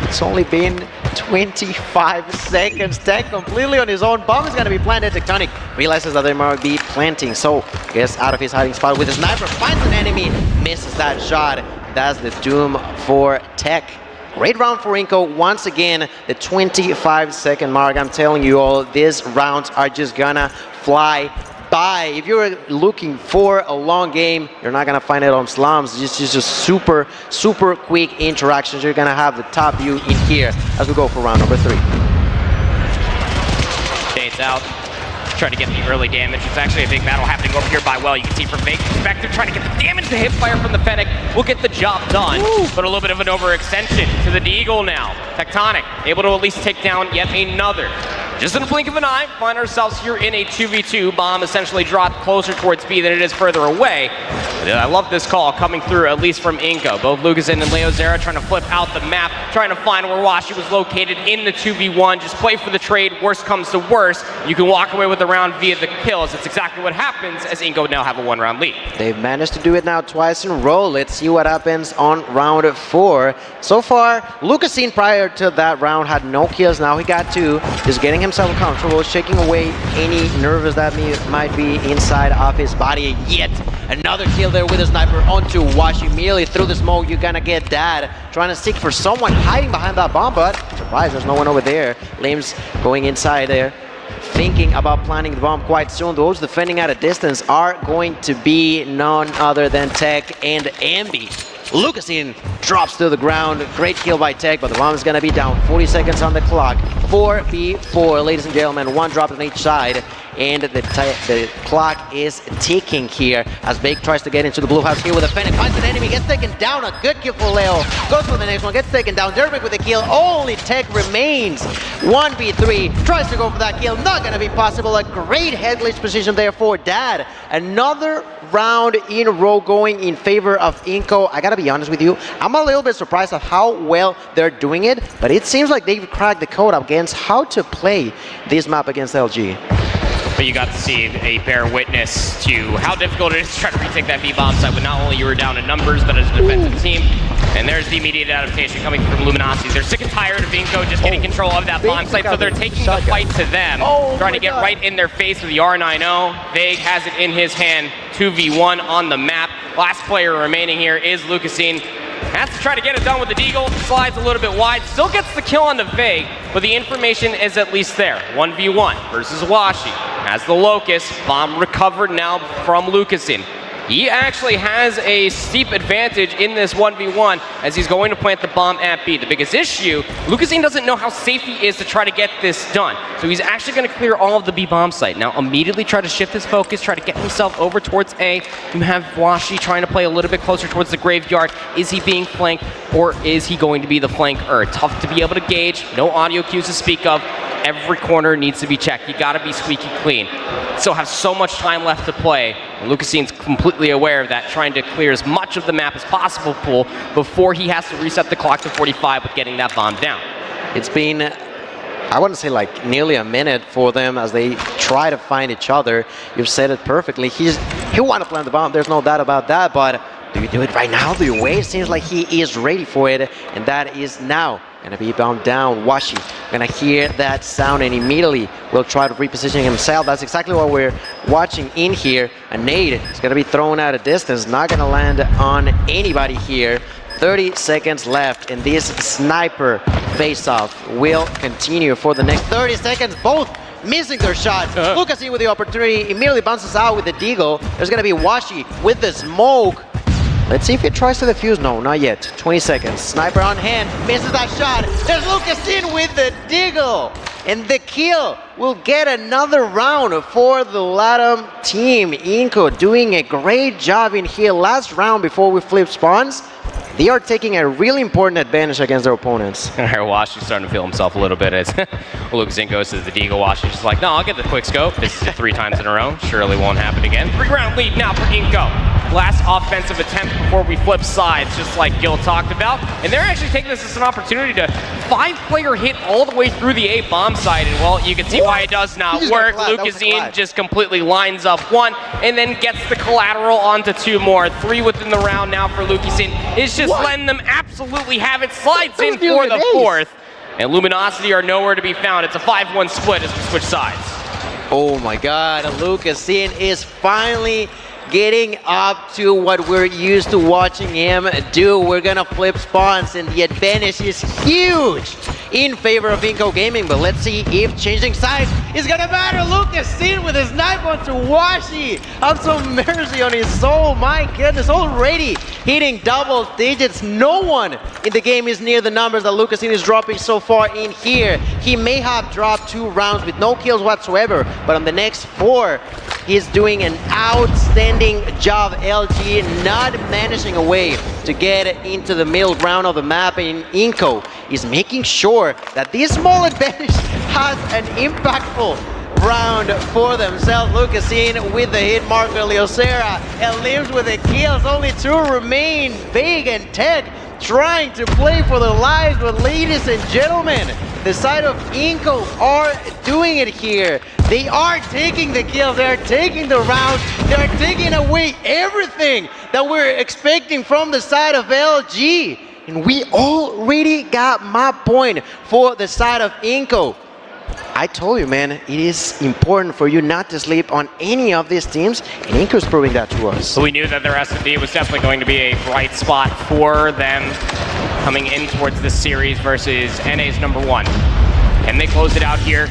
It's only been 25 seconds. Tech completely on his own. Bomb is going to be planted. Tectonic realizes that they might be planting, so gets out of his hiding spot with a sniper, finds an enemy, misses that shot. That's the doom for Tech. Great round for Inko. Once again, the 25-second mark. I'm telling you all, these rounds are just gonna fly by. If you're looking for a long game, you're not gonna find it on slums. It's just super quick interactions. You're gonna have the top view in here as we go for round number 3. Shades out, trying to get the early damage. It's actually a big battle happening over here by Well. You can see from Vake's perspective, trying to get the damage. The hip fire from the Fennec will get the job done. Woo. But a little bit of an overextension to the Deagle now. Tectonic able to at least take down yet another. Just in a blink of an eye, find ourselves here in a 2v2. Bomb essentially dropped closer towards B than it is further away. I love this call coming through, at least from Inko. Both Lucasen and Leo Zera trying to flip out the map, trying to find where Washi was located in the 2v1. Just play for the trade. Worst comes to worst, you can walk away with the round via the kills. That's exactly what happens as Inko now have a 1-round lead. They've managed to do it now twice in a row. Let's see what happens on round 4. So far, Lucasen prior to that round had no kills. Now he got 2. Just getting himself comfortable, shaking away any nerves that might be inside of his body. Yet another kill there with a sniper onto Washi. Immediately through the smoke, you're gonna get that. Trying to seek for someone hiding behind that bomb, but surprise, there's no one over there. Limbs going inside there, thinking about planting the bomb quite soon. Those defending at a distance are going to be none other than Tech and Ambi. Lucasen drops to the ground. Great kill by Tech, but the bomb is going to be down. 40 seconds on the clock. 4v4, ladies and gentlemen. 1 drop on each side. And the clock is ticking here as Bake tries to get into the blue house here with a Fennec. Finds an enemy, gets taken down. A good kill for Leo. Goes for the next one, gets taken down. Dervick with a kill. Only Tech remains. 1v3. Tries to go for that kill. Not going to be possible. A great head glitch position there for Dad. Another round in a row going in favor of Inko. I gotta be honest with you, I'm a little bit surprised at how well they're doing it, but it seems like they've cracked the code against how to play this map against LG. But you got to see a bear witness to how difficult it is to try to retake that B-bomb site when not only you were down in numbers, but as a defensive team. And there's the immediate adaptation coming from Luminosity. They're sick and tired of Inko just getting control of that bomb site, so they're taking the fight to them. Trying to get right in their face with the R90. Vague has it in his hand, 2v1 on the map. Last player remaining here is Lucasen. Has to try to get it done with the Deagle. Slides a little bit wide. Still gets the kill on the Vague, but the information is at least there. 1v1 versus Washi. Has the Locust. Bomb recovered now from Lucasen. He actually has a steep advantage in this 1v1 as he's going to plant the bomb at B. The biggest issue, Lucasen doesn't know how safe he is to try to get this done. So he's actually going to clear all of the B bomb site. Now immediately try to shift his focus, try to get himself over towards A. You have Washi trying to play a little bit closer towards the graveyard. Is he being flanked or is he going to be the flanker? Tough to be able to gauge. No audio cues to speak of. Every corner needs to be checked. You gotta be squeaky clean. Still have so much time left to play. And Lucasen's completely aware of that, trying to clear as much of the map as possible before he has to reset the clock to 45 with getting that bomb down. It's been, I wouldn't say like nearly a minute for them as they try to find each other. You've said it perfectly. He'll want to plant the bomb. There's no doubt about that, but do you do it right now? Do you wait? It seems like he is ready for it, and that is now. Gonna be bound down. Washi gonna hear that sound and immediately will try to reposition himself. That's exactly what we're watching in here. A nade is gonna be thrown at a distance, not gonna land on anybody here. 30 seconds left, and this sniper face-off will continue for the next 30 seconds. Both missing their shot. Lucasen with the opportunity immediately bounces out with the Deagle. There's gonna be Washi with the smoke. Let's see if he tries to defuse. No, not yet. 20 seconds. Sniper on hand. Misses that shot. There's Lucasen with the Deagle. And the kill will get another round for the LATAM team. Inko doing a great job in here. Last round before we flip spawns. they are taking a really important advantage against their opponents. Washi's starting to feel himself a little bit as Lucas Inko says the Deagle. Washi's just like, no, I'll get the quick scope. This is 3 times in a row. Surely won't happen again. 3-round lead now for Inko. Last offensive attempt before we flip sides, just like Gil talked about. And they're actually taking this as an opportunity to 5-player hit all the way through the A bomb site. And well, you can see why it does not work. Lucasine just completely lines up 1 and then gets the collateral onto 2 more. 3 within the round now for Lucasine. It's just letting them absolutely have it. Slides in for the 4th. And Luminosity are nowhere to be found. It's a 5-1 split as we switch sides. Oh my God, Lucasine is finally getting up to what we're used to watching him do. We're gonna flip spawns and the advantage is huge in favor of Inko Gaming, but let's see if changing sides is gonna matter. Lucasine with his knife onto Washi. Have some mercy on his soul, my goodness, already hitting double digits. No one in the game is near the numbers that Lucasine is dropping so far in here. He may have dropped 2 rounds with no kills whatsoever, but on the next 4, he's doing an outstanding job. LG not managing a way to get into the middle ground of the map, and Inko is making sure that this small advantage has an impactful round for themselves. Lucasine with the hit marker, Leocera, and Limbs with the kills. Only 2 remain. Big and Tech trying to play for their lives, but ladies and gentlemen, the side of Inko are doing it here. They are taking the kills, they are taking the rounds, they are taking away everything that we're expecting from the side of LG. And we already got my point for the side of Inko. I told you, man, it is important for you not to sleep on any of these teams, and Inko's proving that to us. So we knew that their S&D was definitely going to be a bright spot for them coming in towards this series versus NA's #1. And they closed it out here.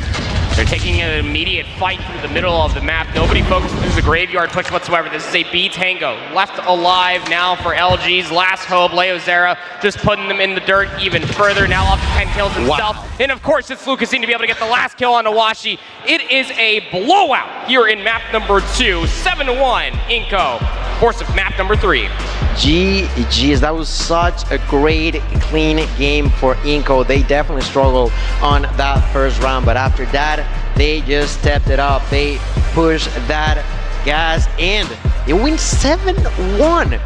They're taking an immediate fight through the middle of the map. Nobody focused through the graveyard push whatsoever. This is a B Tango. Left alive now for LG's last hope. Leozera just putting them in the dirt even further. Now up to 10 kills himself. Wow. And of course, it's Lucasine to be able to get the last kill on Awashi. It is a blowout here in map #2. 7-1, Inko. Of course, of map #3. GG's, that was such a great, clean game for Inko. They definitely struggled on that first round, but after that, they just stepped it up. They pushed that gas and they win 7-1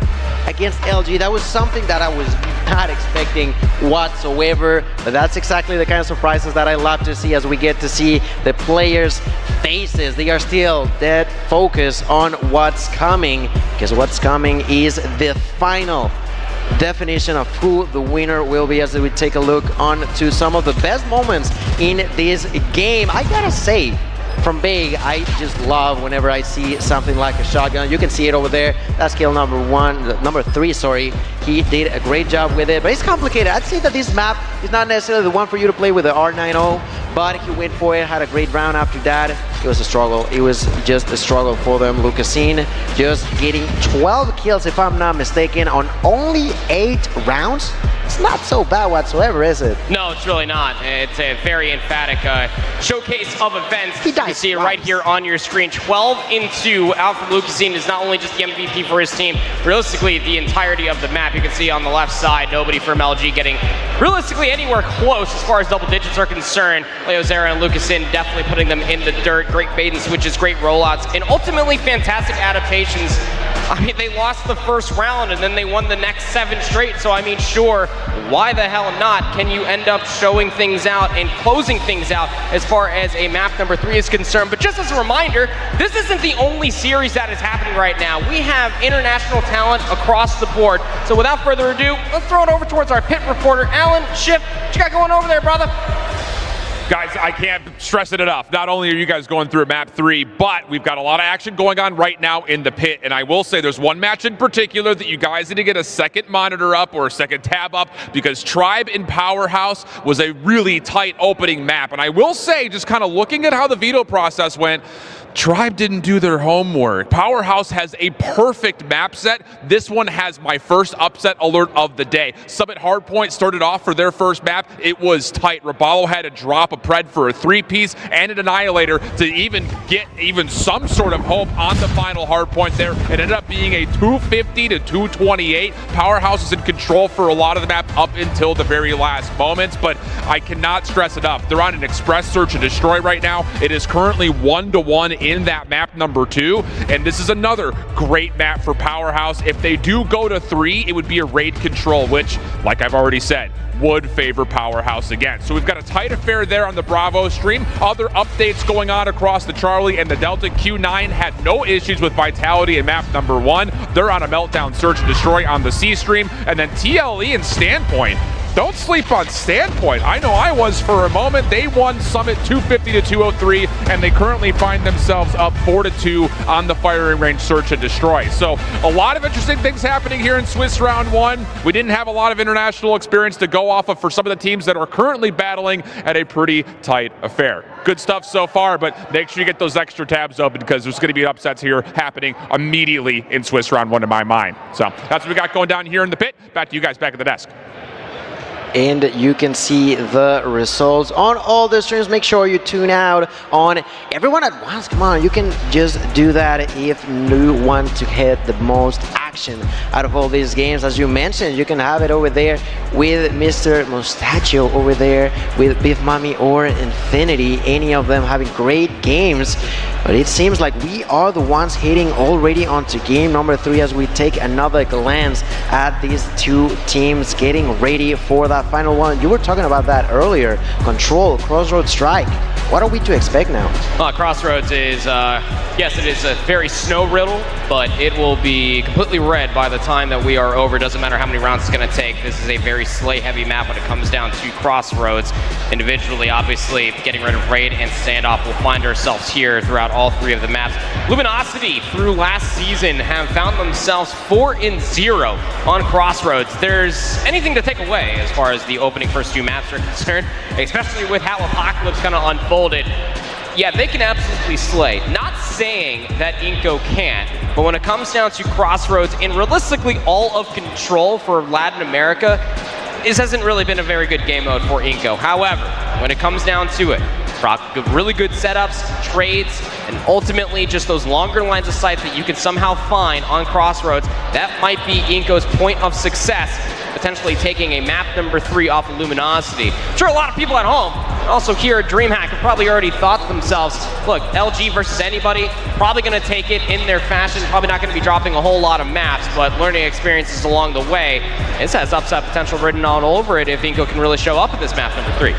against LG. That was something that I was not expecting whatsoever, but that's exactly the kind of surprises that I love to see as we get to see the players' faces. They are still dead focused on what's coming, because what's coming is the final definition of who the winner will be, as we take a look on to some of the best moments in this game. I gotta say, from Big, I just love whenever I see something like a shotgun. You can see it over there. That's kill number 3, sorry. He did a great job with it, but it's complicated. I'd say that this map is not necessarily the one for you to play with the R90, but he went for it, had a great round after that. It was a struggle. It was just a struggle for them. Lucasine just getting 12 kills, if I'm not mistaken, on only 8 rounds. It's not so bad whatsoever, is it? No, it's really not. It's a very emphatic showcase of events. You can see it right here on your screen. 12-2. Alfred Lucasine is not only just the MVP for his team, realistically the entirety of the map. You can see on the left side, nobody from LG getting realistically anywhere close as far as double digits are concerned. Leozera and Lucasine definitely putting them in the dirt. Great bait and switches, great rollouts, and ultimately fantastic adaptations. I mean, they lost the first round and then they won the next 7 straight. So I mean, sure, why the hell not? Can you end up showing things out and closing things out as far as a map #3 is concerned? But just as a reminder, this isn't the only series that is happening right now. We have international talent across the board. So without further ado, let's throw it over towards our pit reporter, Alan Schiff. What you got going over there, brother? Guys, I can't stress it enough. Not only are you guys going through map 3, but we've got a lot of action going on right now in the pit. And I will say there's one match in particular that you guys need to get a second monitor up or a second tab up, because Tribe in Powerhouse was a really tight opening map. And I will say, just kind of looking at how the veto process went, Tribe didn't do their homework. Powerhouse has a perfect map set. This one has my first upset alert of the day. Summit Hardpoint started off for their first map. It was tight. Rabalo had to drop a Pred for a 3-piece and an Annihilator to even get some sort of hope on the final hardpoint there. It ended up being a 250 to 228. Powerhouse is in control for a lot of the map up until the very last moments, but I cannot stress it up. They're on an express search and destroy right now. It is currently 1-1 in that map number 2, and this is another great map for Powerhouse. If they do go to 3, it would be a raid control, which, like I've already said, would favor Powerhouse again. So we've got a tight affair there on the Bravo stream. Other updates going on across the Charlie and the Delta. Q9 had no issues with Vitality in map number 1. They're on a meltdown search and destroy on the C stream. And then TLE and Standpoint. Don't sleep on Standpoint. I know I was for a moment. They won Summit 250 to 203, and they currently find themselves up 4-2 on the firing range search and destroy. So a lot of interesting things happening here in Swiss Round 1. We didn't have a lot of international experience to go off of for some of the teams that are currently battling at a pretty tight affair. Good stuff so far, but make sure you get those extra tabs open because there's going to be upsets here happening immediately in Swiss Round 1 in my mind. So that's what we got going down here in the pit. Back to you guys back at the desk. And you can see the results on all the streams. Make sure you tune out on everyone at once. Come on, you can just do that if you want to hit the most action out of all these games. As you mentioned, you can have it over there with Mr. Mustachio over there, with Beef Mommy or Infinity, any of them having great games. But it seems like we are the ones hitting already onto game number 3 as we take another glance at these two teams getting ready for that final one. You were talking about that earlier. Control, Crossroads Strike. What are we to expect now? Crossroads is, yes, it is a very snow-riddled, but it will be completely red by the time that we are over. Doesn't matter how many rounds it's going to take. This is a very sleigh-heavy map when it comes down to Crossroads. Individually, obviously, getting rid of Raid and Standoff, we'll find ourselves here throughout all 3 of the maps. Luminosity, through last season, have found themselves 4-0 on Crossroads. There's anything to take away as far as the opening first 2 maps are concerned, especially with how Apocalypse kind of unfolded. Yeah, they can absolutely slay. Not saying that Inco can't, but when it comes down to Crossroads and realistically all of Control for Latin America, this hasn't really been a very good game mode for Inco. However, when it comes down to it, really good setups, trades, and ultimately just those longer lines of sight that you can somehow find on Crossroads, that might be Inco's point of success, potentially taking a map number 3 off of Luminosity. I'm sure a lot of people at home, also here at DreamHack, have probably already thought to themselves, look, LG versus anybody, probably going to take it in their fashion, probably not going to be dropping a whole lot of maps, but learning experiences along the way. This has upside potential written all over it if Inco can really show up at this map number 3.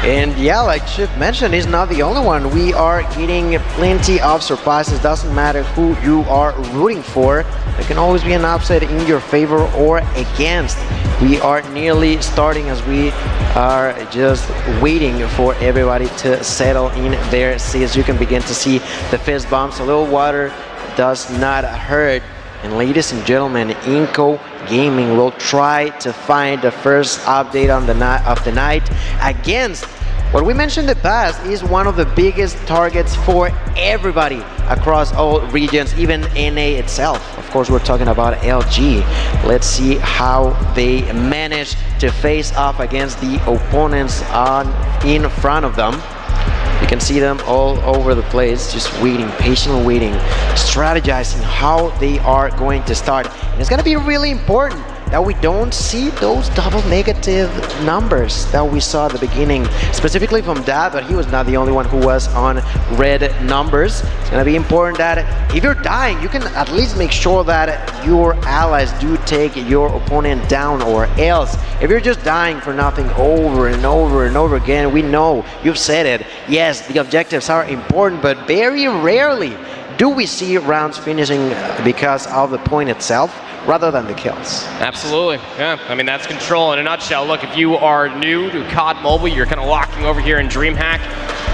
And yeah, like Chip mentioned, he's not the only one. We are getting plenty of surprises. Doesn't matter who you are rooting for. There can always be an upset in your favor or against. We are nearly starting as we are just waiting for everybody to settle in their seats. You can begin to see the fist bumps. A little water does not hurt. And ladies and gentlemen, Inco Gaming will try to find the first update on the night against what we mentioned in the past is one of the biggest targets for everybody across all regions, even NA itself. Of course, we're talking about LG. Let's see how they manage to face off against the opponents in front of them. You can see them all over the place, just waiting, patiently waiting, strategizing how they are going to start. And it's going to be really important that we don't see those double negative numbers that we saw at the beginning, specifically from Dad, but he was not the only one who was on red numbers. It's going to be important that if you're dying, you can at least make sure that your allies do take your opponent down, or else if you're just dying for nothing over and over and over again, we know, you've said it, yes, the objectives are important, but very rarely do we see rounds finishing because of the point itself rather than the kills. Absolutely, yeah. I mean, that's Control in a nutshell. Look, if you are new to COD Mobile, you're kind of walking over here in DreamHack,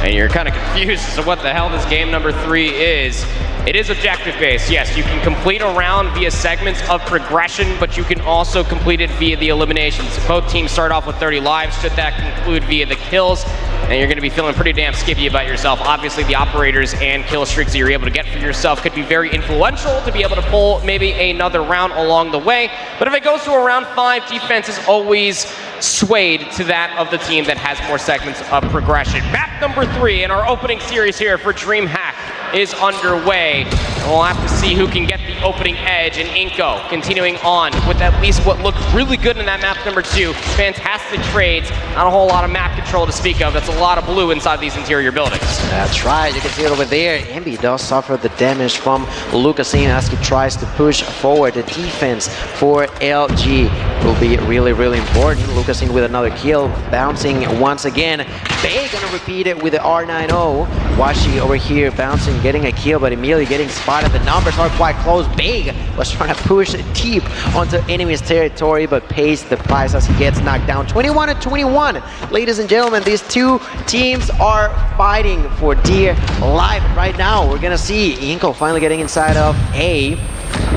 and you're kind of confused as to what the hell this game number 3 is. It is objective-based. Yes, you can complete a round via segments of progression, but you can also complete it via the eliminations. Both teams start off with 30 lives. Should that conclude via the kills, and you're going to be feeling pretty damn skippy about yourself. Obviously, the operators and kill streaks that you're able to get for yourself could be very influential to be able to pull maybe another round along the way. But if it goes to a round 5, defense is always swayed to that of the team that has more segments of progression. Map number 3 in our opening series here for DreamHack is underway. We'll have to see who can get the opening edge, and Inko continuing on with at least what looked really good in that map number 2. Fantastic trades, not a whole lot of map control to speak of. That's a lot of blue inside these interior buildings. That's right, you can see it over there. Envy does suffer the damage from Lucasin as he tries to push forward. The defense for LG will be really, really important. Lucasin with another kill, bouncing once again. Bay gonna repeat it with the R90. Washi over here bouncing, getting a kill, but immediately getting spotted. The numbers are quite close. Big was trying to push deep onto enemy's territory, but pays the price as he gets knocked down. 21-21. Ladies and gentlemen, these two teams are fighting for dear life right now. We're gonna see Inko finally getting inside of A.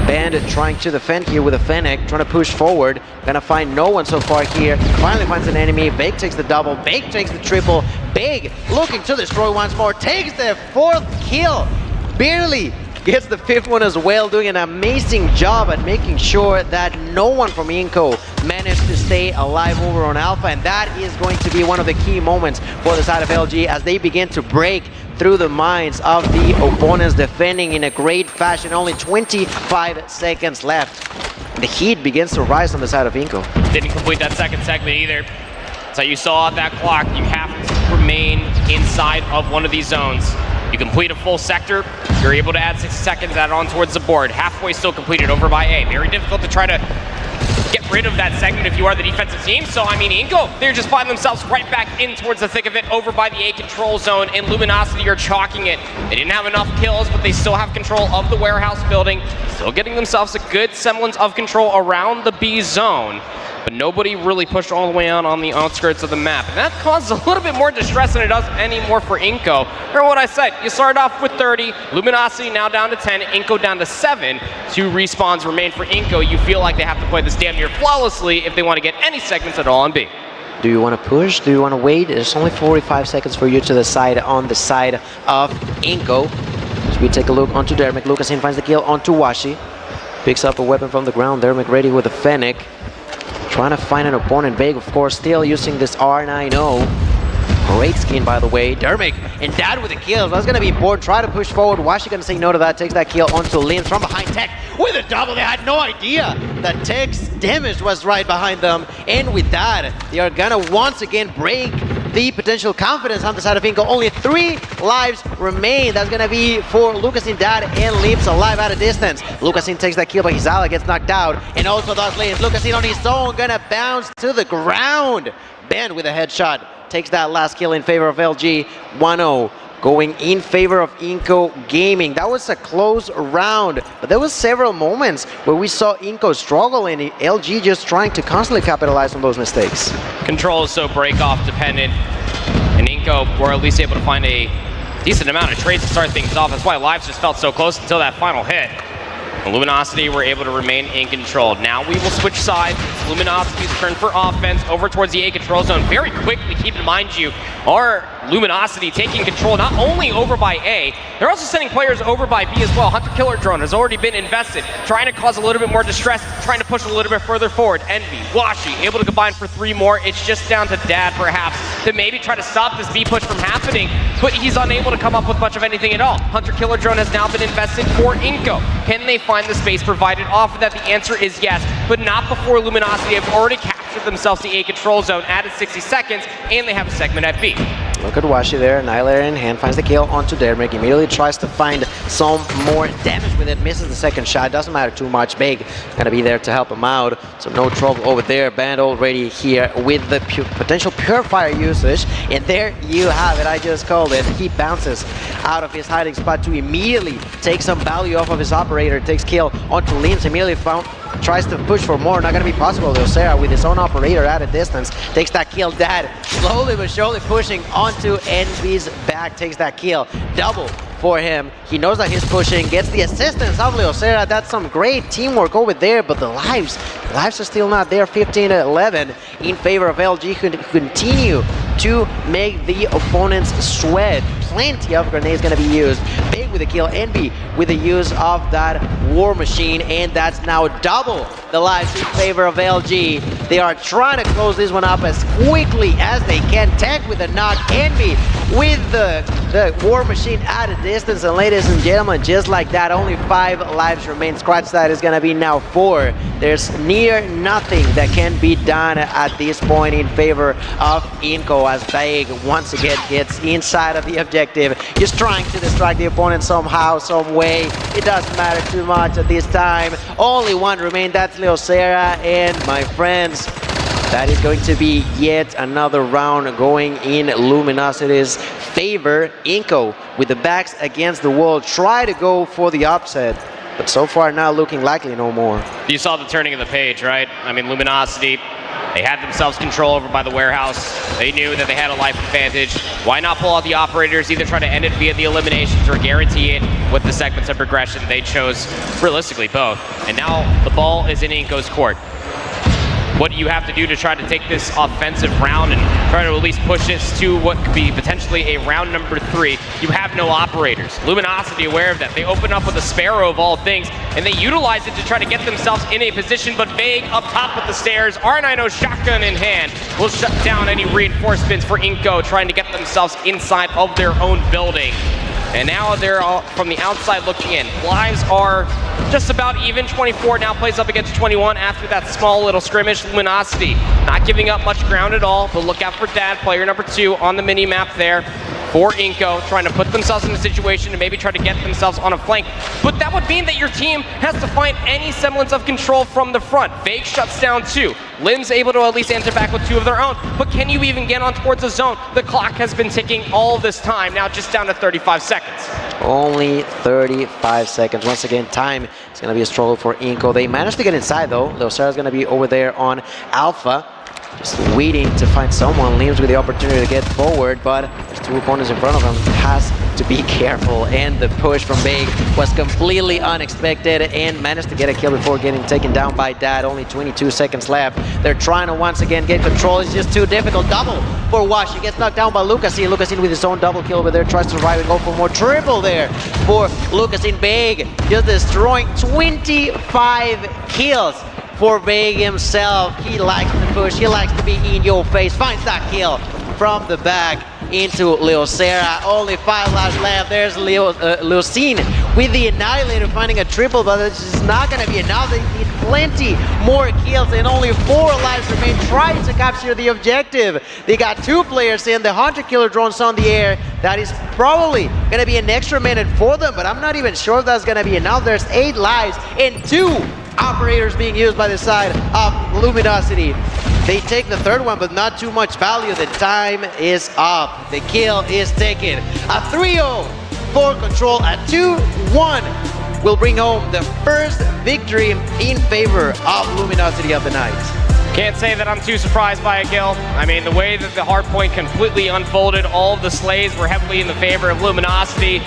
Bandit trying to defend here with a Fennec, trying to push forward. Gonna find no one so far here. Finally finds an enemy. Big takes the double. Big takes the triple. Big looking to destroy once more. Takes the 4th kill. Barely gets the 5th one as well. Doing an amazing job at making sure that no one from Inko managed to stay alive over on Alpha. And that is going to be one of the key moments for the side of LG as they begin to break through the minds of the opponents, defending in a great fashion. Only 25 seconds left. The heat begins to rise on the side of Inko. Didn't complete that second segment either. So you saw that clock. You have to remain inside of one of these zones. You complete a full sector, you're able to add 60 seconds, add on towards the board. Halfway still completed over by A. Very difficult to try to get rid of that segment if you are the defensive team. So, I mean, Inko, they're just finding themselves right back in towards the thick of it, over by the A control zone, and Luminosity are chalking it. They didn't have enough kills, but they still have control of the warehouse building, still getting themselves a good semblance of control around the B zone. But nobody really pushed all the way out on the outskirts of the map. And that causes a little bit more distress than it does anymore for Inko. Remember what I said, you started off with 30, Luminosity now down to 10, Inko down to 7. 2 respawns remain for Inko. You feel like they have to play this damn near flawlessly if they want to get any segments at all on B. Do you want to push? Do you want to wait? There's only 45 seconds for you to decide on the side of Inko. As we take a look onto Dermik, Lucasin finds the kill onto Washi. Picks up a weapon from the ground, Dermik ready with a Fennec. Trying to find an opponent. Big, of course, still using this R90. Great skin, by the way. Dermik and Dad with the kills. That's going to be important. Try to push forward. Washi going to say no to that. Takes that kill onto Limbs from behind Tech with a double. They had no idea that Tech's damage was right behind them. And with that, they are going to once again break the potential confidence on the side of Inko. Only 3 lives remain. That's going to be for Lucasin, Dad, and Limbs alive at a distance. Lucasin takes that kill, but Hizala gets knocked out. And also does Limbs. Lucasin on his own, going to bounce to the ground. Ben with a headshot takes that last kill in favor of LG. 1-0 going in favor of Inko Gaming. That was a close round, but there was several moments where we saw Inko struggle and LG just trying to constantly capitalize on those mistakes. Control is so break-off dependent, and Inko were at least able to find a decent amount of trades to start things off. That's why lives just felt so close until that final hit. And Luminosity were able to remain in control. Now we will switch sides. It's Luminosity's turn for offense over towards the A control zone. Very quickly, keep in mind you are Luminosity taking control not only over by A, they're also sending players over by B as well. Hunter Killer Drone has already been invested, trying to cause a little bit more distress, trying to push a little bit further forward. Envy, Washi, able to combine for 3 more. It's just down to Dad, perhaps, to maybe try to stop this B push from happening, but he's unable to come up with much of anything at all. Hunter Killer Drone has now been invested for Inko. Can they find the space provided off of that? The answer is yes, but not before Luminosity have already captured themselves the A control zone, added 60 seconds, and they have a segment at B. Look at Washi there, Annihilator in hand, finds the kill onto Dermik, immediately tries to find some more damage with it, misses the second shot, doesn't matter too much. Big gonna be there to help him out, so no trouble over there. Band already here with the potential Purifier usage, and there you have it, I just called it. He bounces out of his hiding spot to immediately take some value off of his operator, takes kill onto Limbs, immediately tries to push for more, not gonna be possible. Osera with his own operator at a distance takes that kill. Dad slowly but surely pushing onto Envy's back, takes that kill. Double for him. He knows that he's pushing, gets the assistance of Leosera. That's some great teamwork over there, but the lives are still not there. 15-11 in favor of LG, who continue to make the opponents sweat. Plenty of grenades gonna be used. Big with the kill, Envy with the use of that war machine, and that's now double the lives in favor of LG. They are trying to close this one up as quickly as they can. Tech with the knock, Envy with the war machine at a distance, and ladies and gentlemen, just like that, only 5 lives remain. Scratch that is gonna be now 4. There's near nothing that can be done at this point in favor of Inco, as Vague once again gets inside of the objective, just trying to distract the opponent somehow, some way. It doesn't matter too much at this time. Only one remained, that's Leocera, and my friends, that is going to be yet another round going in Luminosity's favor. Inco with the backs against the wall, try to go for the upset, but so far not looking likely no more. You saw the turning of the page, right? I mean, Luminosity, they had themselves control over by the warehouse. They knew that they had a life advantage. Why not pull out the operators, either try to end it via the eliminations or guarantee it with the segments of progression? They chose, realistically, both. And now the ball is in Inco's court. What do you have to do to try to take this offensive round and try to at least push this to what could be potentially a round number 3? You have no operators. Luminosity aware of that. They open up with a Sparrow of all things, and they utilize it to try to get themselves in a position, but Vague up top of the stairs, R90 shotgun in hand, will shut down any reinforcements for Inco, trying to get themselves inside of their own building. And now they're all from the outside looking in. Lives are just about even. 24 now plays up against 21 after that small little skirmish. Luminosity not giving up much ground at all, but look out for Dad, player number 2 on the mini-map there for Inco, trying to put themselves in a situation to maybe try to get themselves on a flank. But that would mean that your team has to find any semblance of control from the front. Vague shuts down 2. Lim's able to at least enter back with 2 of their own, but can you even get on towards the zone? The clock has been ticking all this time, now just down to 35 seconds. Only 35 seconds. Once again, time is going to be a struggle for Inco. They managed to get inside though. Leocera's going to be over there on Alpha, just waiting to find someone. Liam's with the opportunity to get forward, but there's 2 opponents in front of him. Has to be careful, and the push from Big was completely unexpected and managed to get a kill before getting taken down by Dad. Only 22 seconds left. They're trying to once again get control. It's just too difficult. Double for Wash. He gets knocked down by Lucasin. Lucasin with his own double kill over there, tries to survive and go for more. Triple there for Lucasin. Big just destroying 25 kills for Vague himself. He likes to push, he likes to be in your face. Finds that kill from the back into Leocera. Only 5 lives left. There's Leocine with the Annihilator finding a triple, but it's just not going to be enough. They need plenty more kills, and only 4 lives remain trying to capture the objective. They got 2 players in. The Hunter Killer drones on the air. That is probably going to be an extra minute for them, but I'm not even sure if that's going to be enough. There's 8 lives and 2 operators being used by the side of Luminosity. They take the 3rd one, but not too much value. The time is up. The kill is taken. A 3-0 for Control. A 2-1 will bring home the first victory in favor of Luminosity of the night. Can't say that I'm too surprised by a kill. I mean, the way that the hardpoint completely unfolded, all of the slays were heavily in the favor of Luminosity.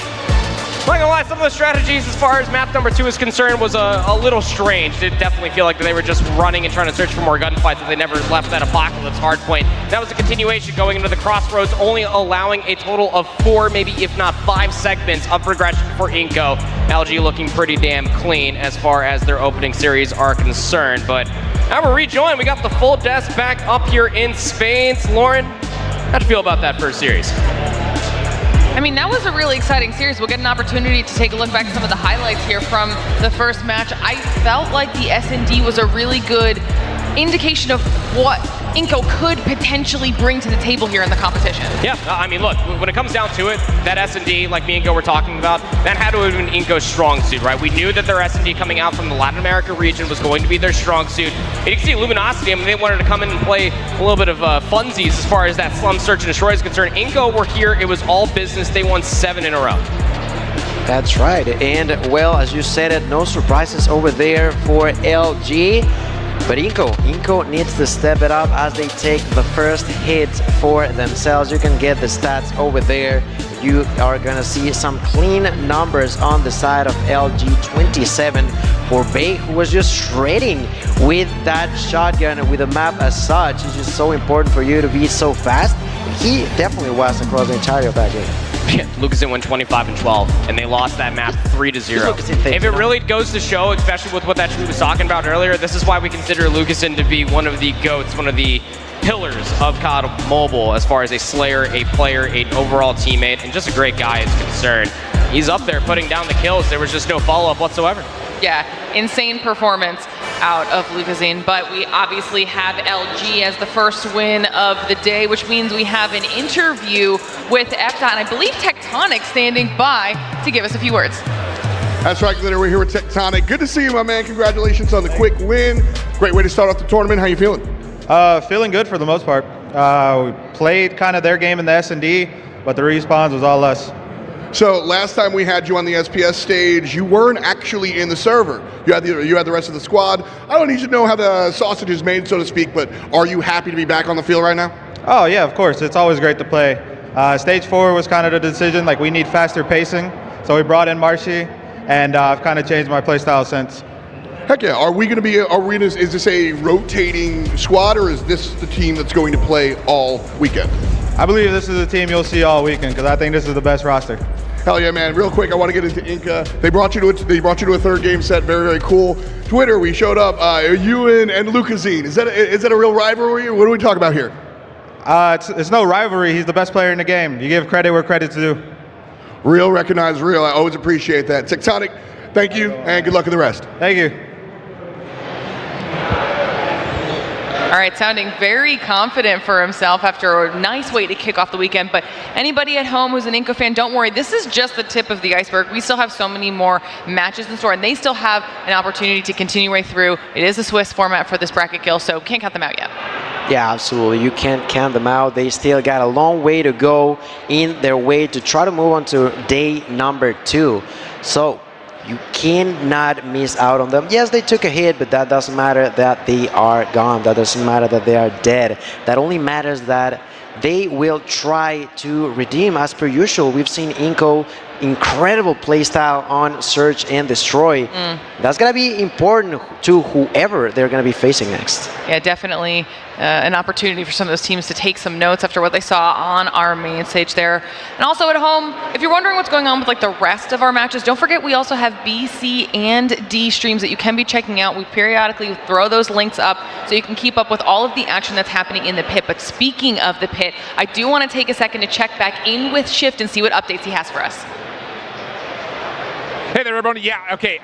Not gonna lie, some of the strategies as far as map number 2 is concerned was a little strange. Did definitely feel like they were just running and trying to search for more gunfights, that they never left that Apocalypse hardpoint. That was a continuation going into the Crossroads, only allowing a total of 4, maybe if not 5 segments of progression for Inco. LG looking pretty damn clean as far as their opening series are concerned. But now we're rejoined. We got the full desk back up here in Spain. Lauren, how'd you feel about that first series? I mean, that was a really exciting series. We'll get an opportunity to take a look back at some of the highlights here from the first match. I felt like the S&D was a really good indication of what Inco could potentially bring to the table here in the competition. Yeah, I mean, look, when it comes down to it, that S&D, like me and Go were talking about, that had to have been Inco's strong suit, right? We knew that their S&D coming out from the Latin America region was going to be their strong suit. And you can see Luminosity, I mean, they wanted to come in and play a little bit of funsies as far as that slum search and destroy is concerned. Inco were here, it was all business. They won 7 in a row. That's right, and well, as you said it, no surprises over there for LG. But Inco needs to step it up as they take the first hit for themselves. You can get the stats over there. You are gonna see some clean numbers on the side of LG. 27 for Bay, who was just shredding with that shotgun and with the map as such. It's just so important for you to be so fast. he definitely was across the entirety of that game. Lucasen went 25-12, and they lost that map 3-0. If it really goes to show, especially with what that tweet was talking about earlier, this is why we consider Lucasen to be one of the GOATs, one of the pillars of COD Mobile as far as a slayer, a player, an overall teammate, and just a great guy is concerned. He's up there putting down the kills. There was just no follow-up whatsoever. Yeah, insane performance out of Lucasen, but we obviously have LG as the first win of the day, which means we have an interview with Epta, and I believe Tectonic standing by to give us a few words. That's right, Glitter. We're here with Tectonic. Good to see you, my man. Congratulations on the quick win. Great way to start off the tournament. How you feeling? Feeling good for the most part. We played kind of their game in the S&D, but the respawns was all us. So last time we had you on the SPS stage, you weren't actually in the server. You had the rest of the squad. I don't need to know how the sausage is made, so to speak, but are you happy to be back on the field right now? Oh yeah, of course. It's always great to play. Stage 4 was kind of the decision, like we need faster pacing, so we brought in Marshy, and I've kind of changed my play style since. Heck yeah, is this a rotating squad, or is this the team that's going to play all weekend? I believe this is the team you'll see all weekend, because I think this is the best roster. Hell yeah, man. Real quick, I want to get into Inca. They brought you to a third game set. Very, very cool. Twitter, we showed up. You and Lucasen. Is that a real rivalry? What are we talking about here? It's no rivalry. He's the best player in the game. You give credit where credit's due. Real, recognize real. I always appreciate that. Tectonic, thank you, and good luck with the rest. Thank you. All right, sounding very confident for himself after a nice way to kick off the weekend. But anybody at home who's an Inca fan, don't worry. This is just the tip of the iceberg. We still have so many more matches in store, and they still have an opportunity to continue right through. It is a Swiss format for this bracket kill, so can't count them out yet. Yeah, absolutely. You can't count them out. They still got a long way to go in their way to try to move on to day number 2. So you cannot miss out on them. Yes, they took a hit, but that doesn't matter that they are gone. That doesn't matter that they are dead. That only matters that they will try to redeem as per usual. We've seen Inco incredible playstyle on Search and Destroy. That's going to be important to whoever they're going to be facing next. Yeah, definitely an opportunity for some of those teams to take some notes after what they saw on our main stage there. And also at home, if you're wondering what's going on with like the rest of our matches, don't forget we also have B, C, and D streams that you can be checking out. We periodically throw those links up so you can keep up with all of the action that's happening in the pit. But speaking of the pit, I do want to take a second to check back in with Shift and see what updates he has for us. Hey there, everyone. Yeah, okay,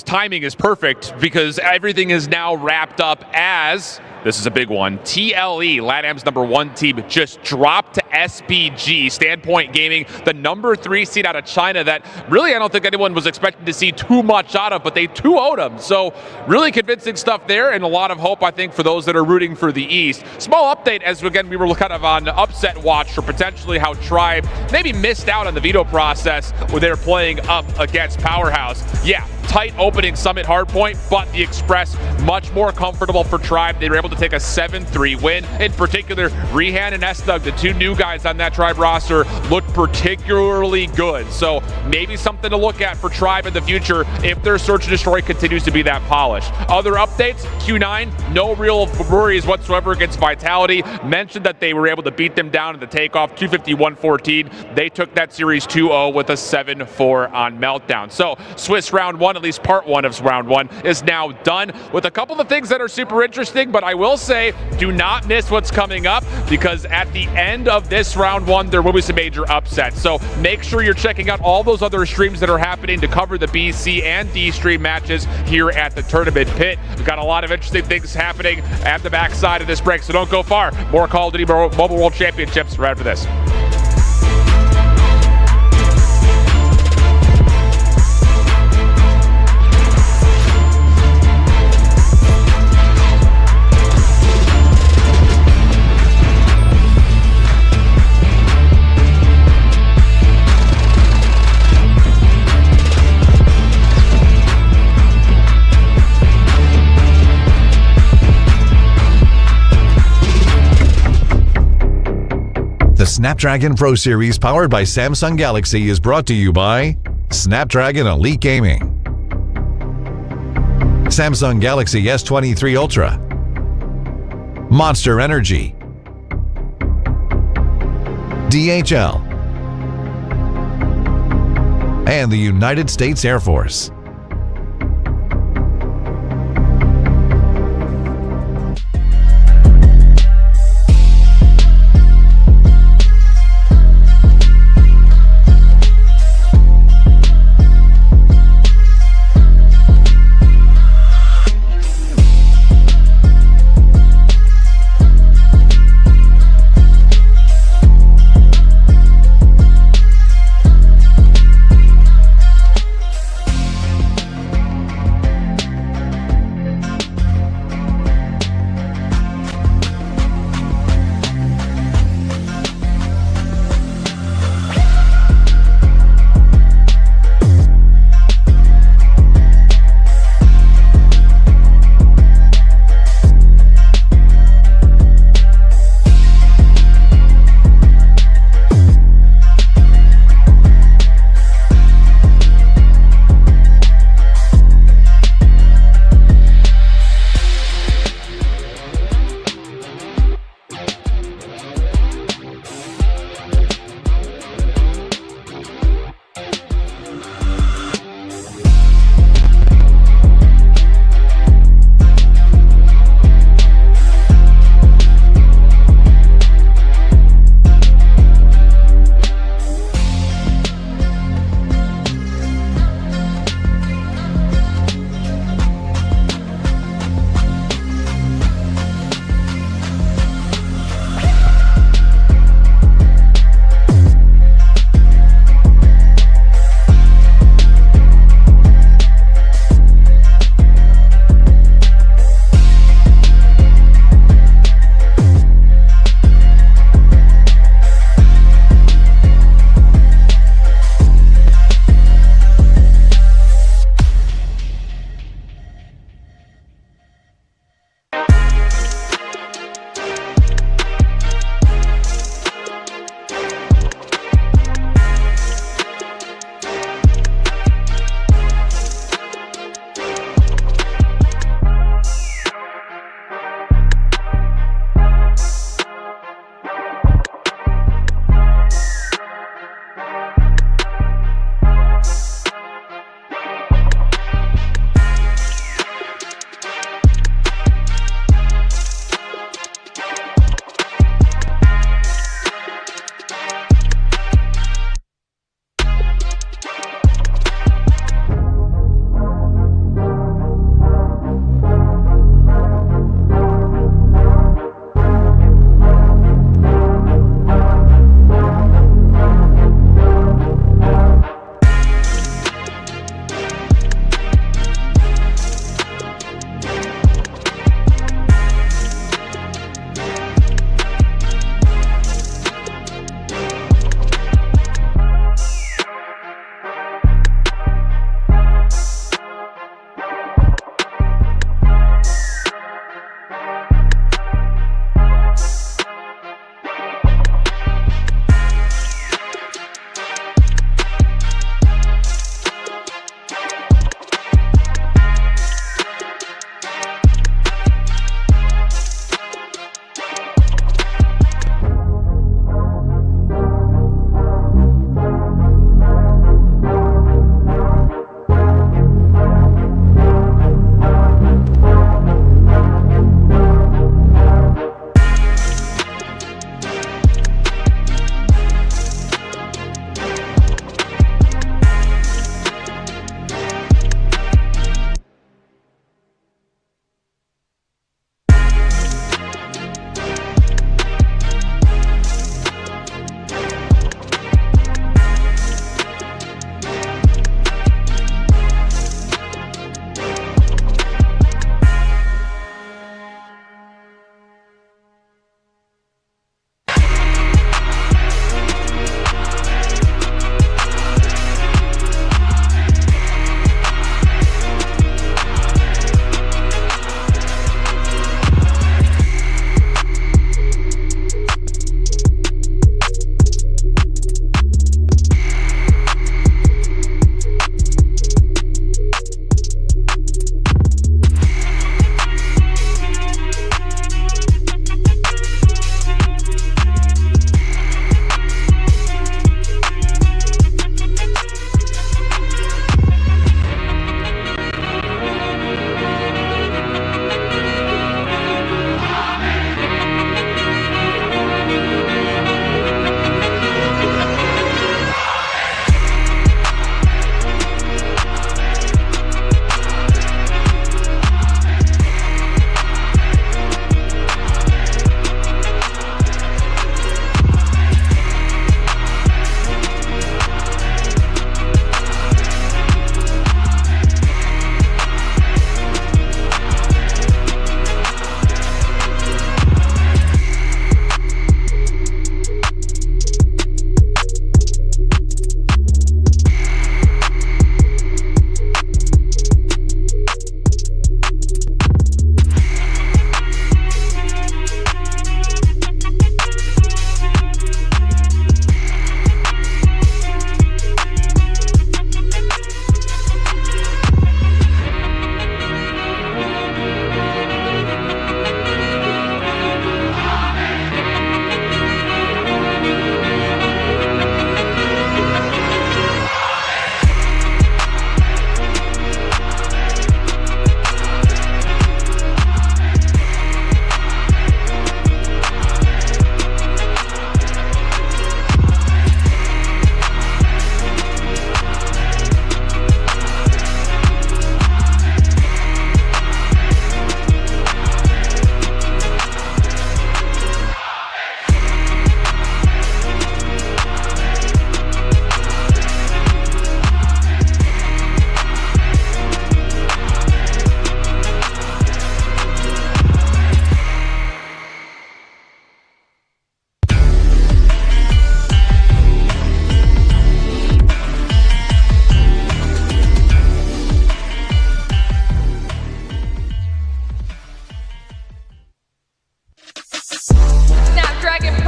timing is perfect because everything is now wrapped up as, this is a big one, TLE, LATAM's #1 team, just dropped to SBG, Standpoint Gaming, the #3 seed out of China that really I don't think anyone was expecting to see too much out of, but they 2-0'd them. So really convincing stuff there and a lot of hope, I think, for those that are rooting for the East. Small update as, again, we were kind of on upset watch for potentially how Tribe maybe missed out on the veto process when they were playing up against Powerhouse. Yeah, tight opening Summit hardpoint, but the Express much more comfortable for Tribe. They were able to take a 7-3 win. In particular, Rehan and Estug, the 2 new guys on that Tribe roster, looked particularly good. So maybe something to look at for Tribe in the future if their Search and Destroy continues to be that polished. Other updates, Q9, no real worries whatsoever against Vitality. Mentioned that they were able to beat them down in the takeoff, 250-114. They took that series 2-0 with a 7-4 on Meltdown. So Swiss round 1, at least part 1 of round 1, is now done with a couple of things that are super interesting, but I will say do not miss what's coming up because at the end of this round 1 there will be some major upsets. So make sure you're checking out all those other streams that are happening to cover the B, C, and D stream matches here at the tournament pit. We've got a lot of interesting things happening at the backside of this break, so don't go far. More Call of Duty Mobile World Championships right after this. The Snapdragon Pro Series powered by Samsung Galaxy is brought to you by Snapdragon Elite Gaming, Samsung Galaxy S23 Ultra, Monster Energy, DHL, and the United States Air Force.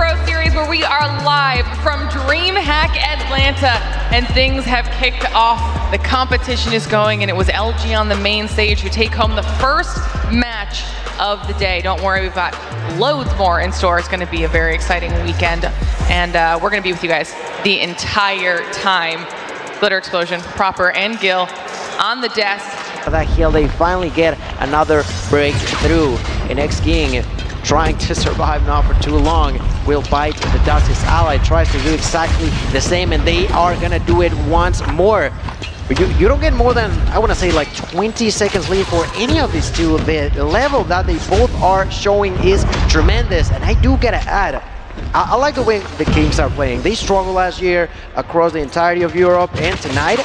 Pro Series, where we are live from DreamHack Atlanta, and things have kicked off. The competition is going, and it was LG on the main stage who take home the first match of the day. Don't worry, we've got loads more in store. It's going to be a very exciting weekend, and we're going to be with you guys the entire time. Glitter Explosion, Proper, and Gil on the desk. That heal, they finally get another breakthrough. And X-King trying to survive now for too long will bite the dust. His ally tries to do exactly the same, and they are gonna do it once more. But you don't get more than, I want to say, like 20 seconds lead for any of these two. The level that they both are showing is tremendous, and I do gotta add, I like the way the Kings are playing. They struggled last year across the entirety of Europe, and tonight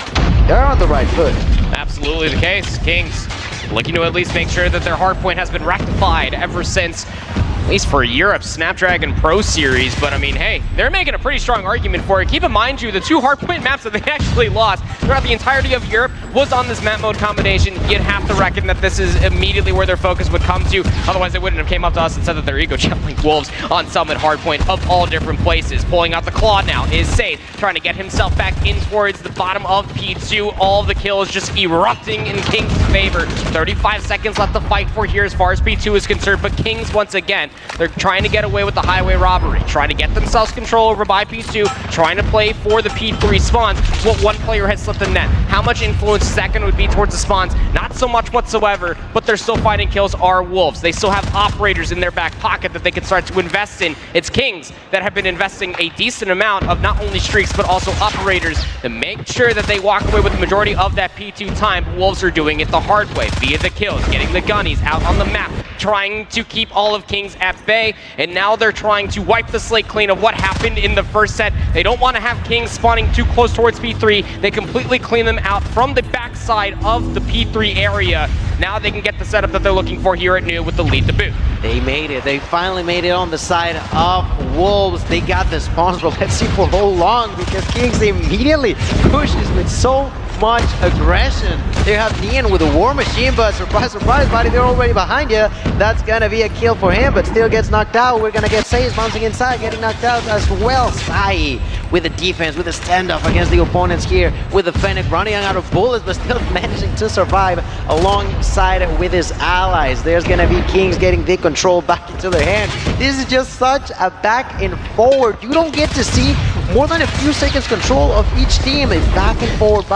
they're on the right foot. Absolutely the case. Kings looking to at least make sure that their hardpoint has been rectified ever since, at least for Europe's Snapdragon Pro Series. But I mean, hey, they're making a pretty strong argument for it. Keep in mind, the two hardpoint maps that they actually lost throughout the entirety of Europe was on this map mode combination. You'd have to reckon that this is immediately where their focus would come to. Otherwise, they wouldn't have came up to us and said that they're eco-channeling Wolves on Summit hardpoint of all different places. Pulling out the Claw now is safe, trying to get himself back in towards the bottom of P2. All of the kills just erupting in Kings' favor. 35 seconds left to fight for here as far as P2 is concerned, but Kings, once again, they're trying to get away with the highway robbery, trying to get themselves control over by P2, trying to play for the P3 spawns. What one player has slipped in net. How much influence second would be towards the spawns? Not so much whatsoever, but they're still finding kills are Wolves. They still have operators in their back pocket that they can start to invest in. It's Kings that have been investing a decent amount of not only streaks, but also operators to make sure that they walk away with the majority of that P2 time. Wolves are doing it the hard way, via the kills, getting the gunnies out on the map, trying to keep all of Kings at bay, and now they're trying to wipe the slate clean of what happened in the first set. They don't want to have Kings spawning too close towards P3. They completely clean them out from the backside of the P3 area. Now they can get the setup that they're looking for here at New with the lead to boot. They made it. They finally made it on the side of Wolves. They got the spawns, but let's see for how long, because Kings immediately pushes with so much aggression. They have Nian with a war machine, but surprise, surprise, buddy, they're already behind you. That's gonna be a kill for him, but still gets knocked out. We're gonna get Sayes bouncing inside, getting knocked out as well. Sai with the defense, with the standoff against the opponents here, with the Fennec running out of bullets, but still managing to survive alongside with his allies. There's gonna be Kings getting the control back into their hands. This is just such a back and forward. You don't get to see more than a few seconds control of each team. It's back and forward,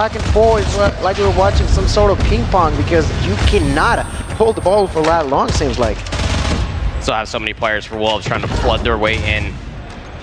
it's like we're watching some sort of ping pong, because you cannot hold the ball for that long, seems like. Still have so many players for Wolves trying to flood their way in.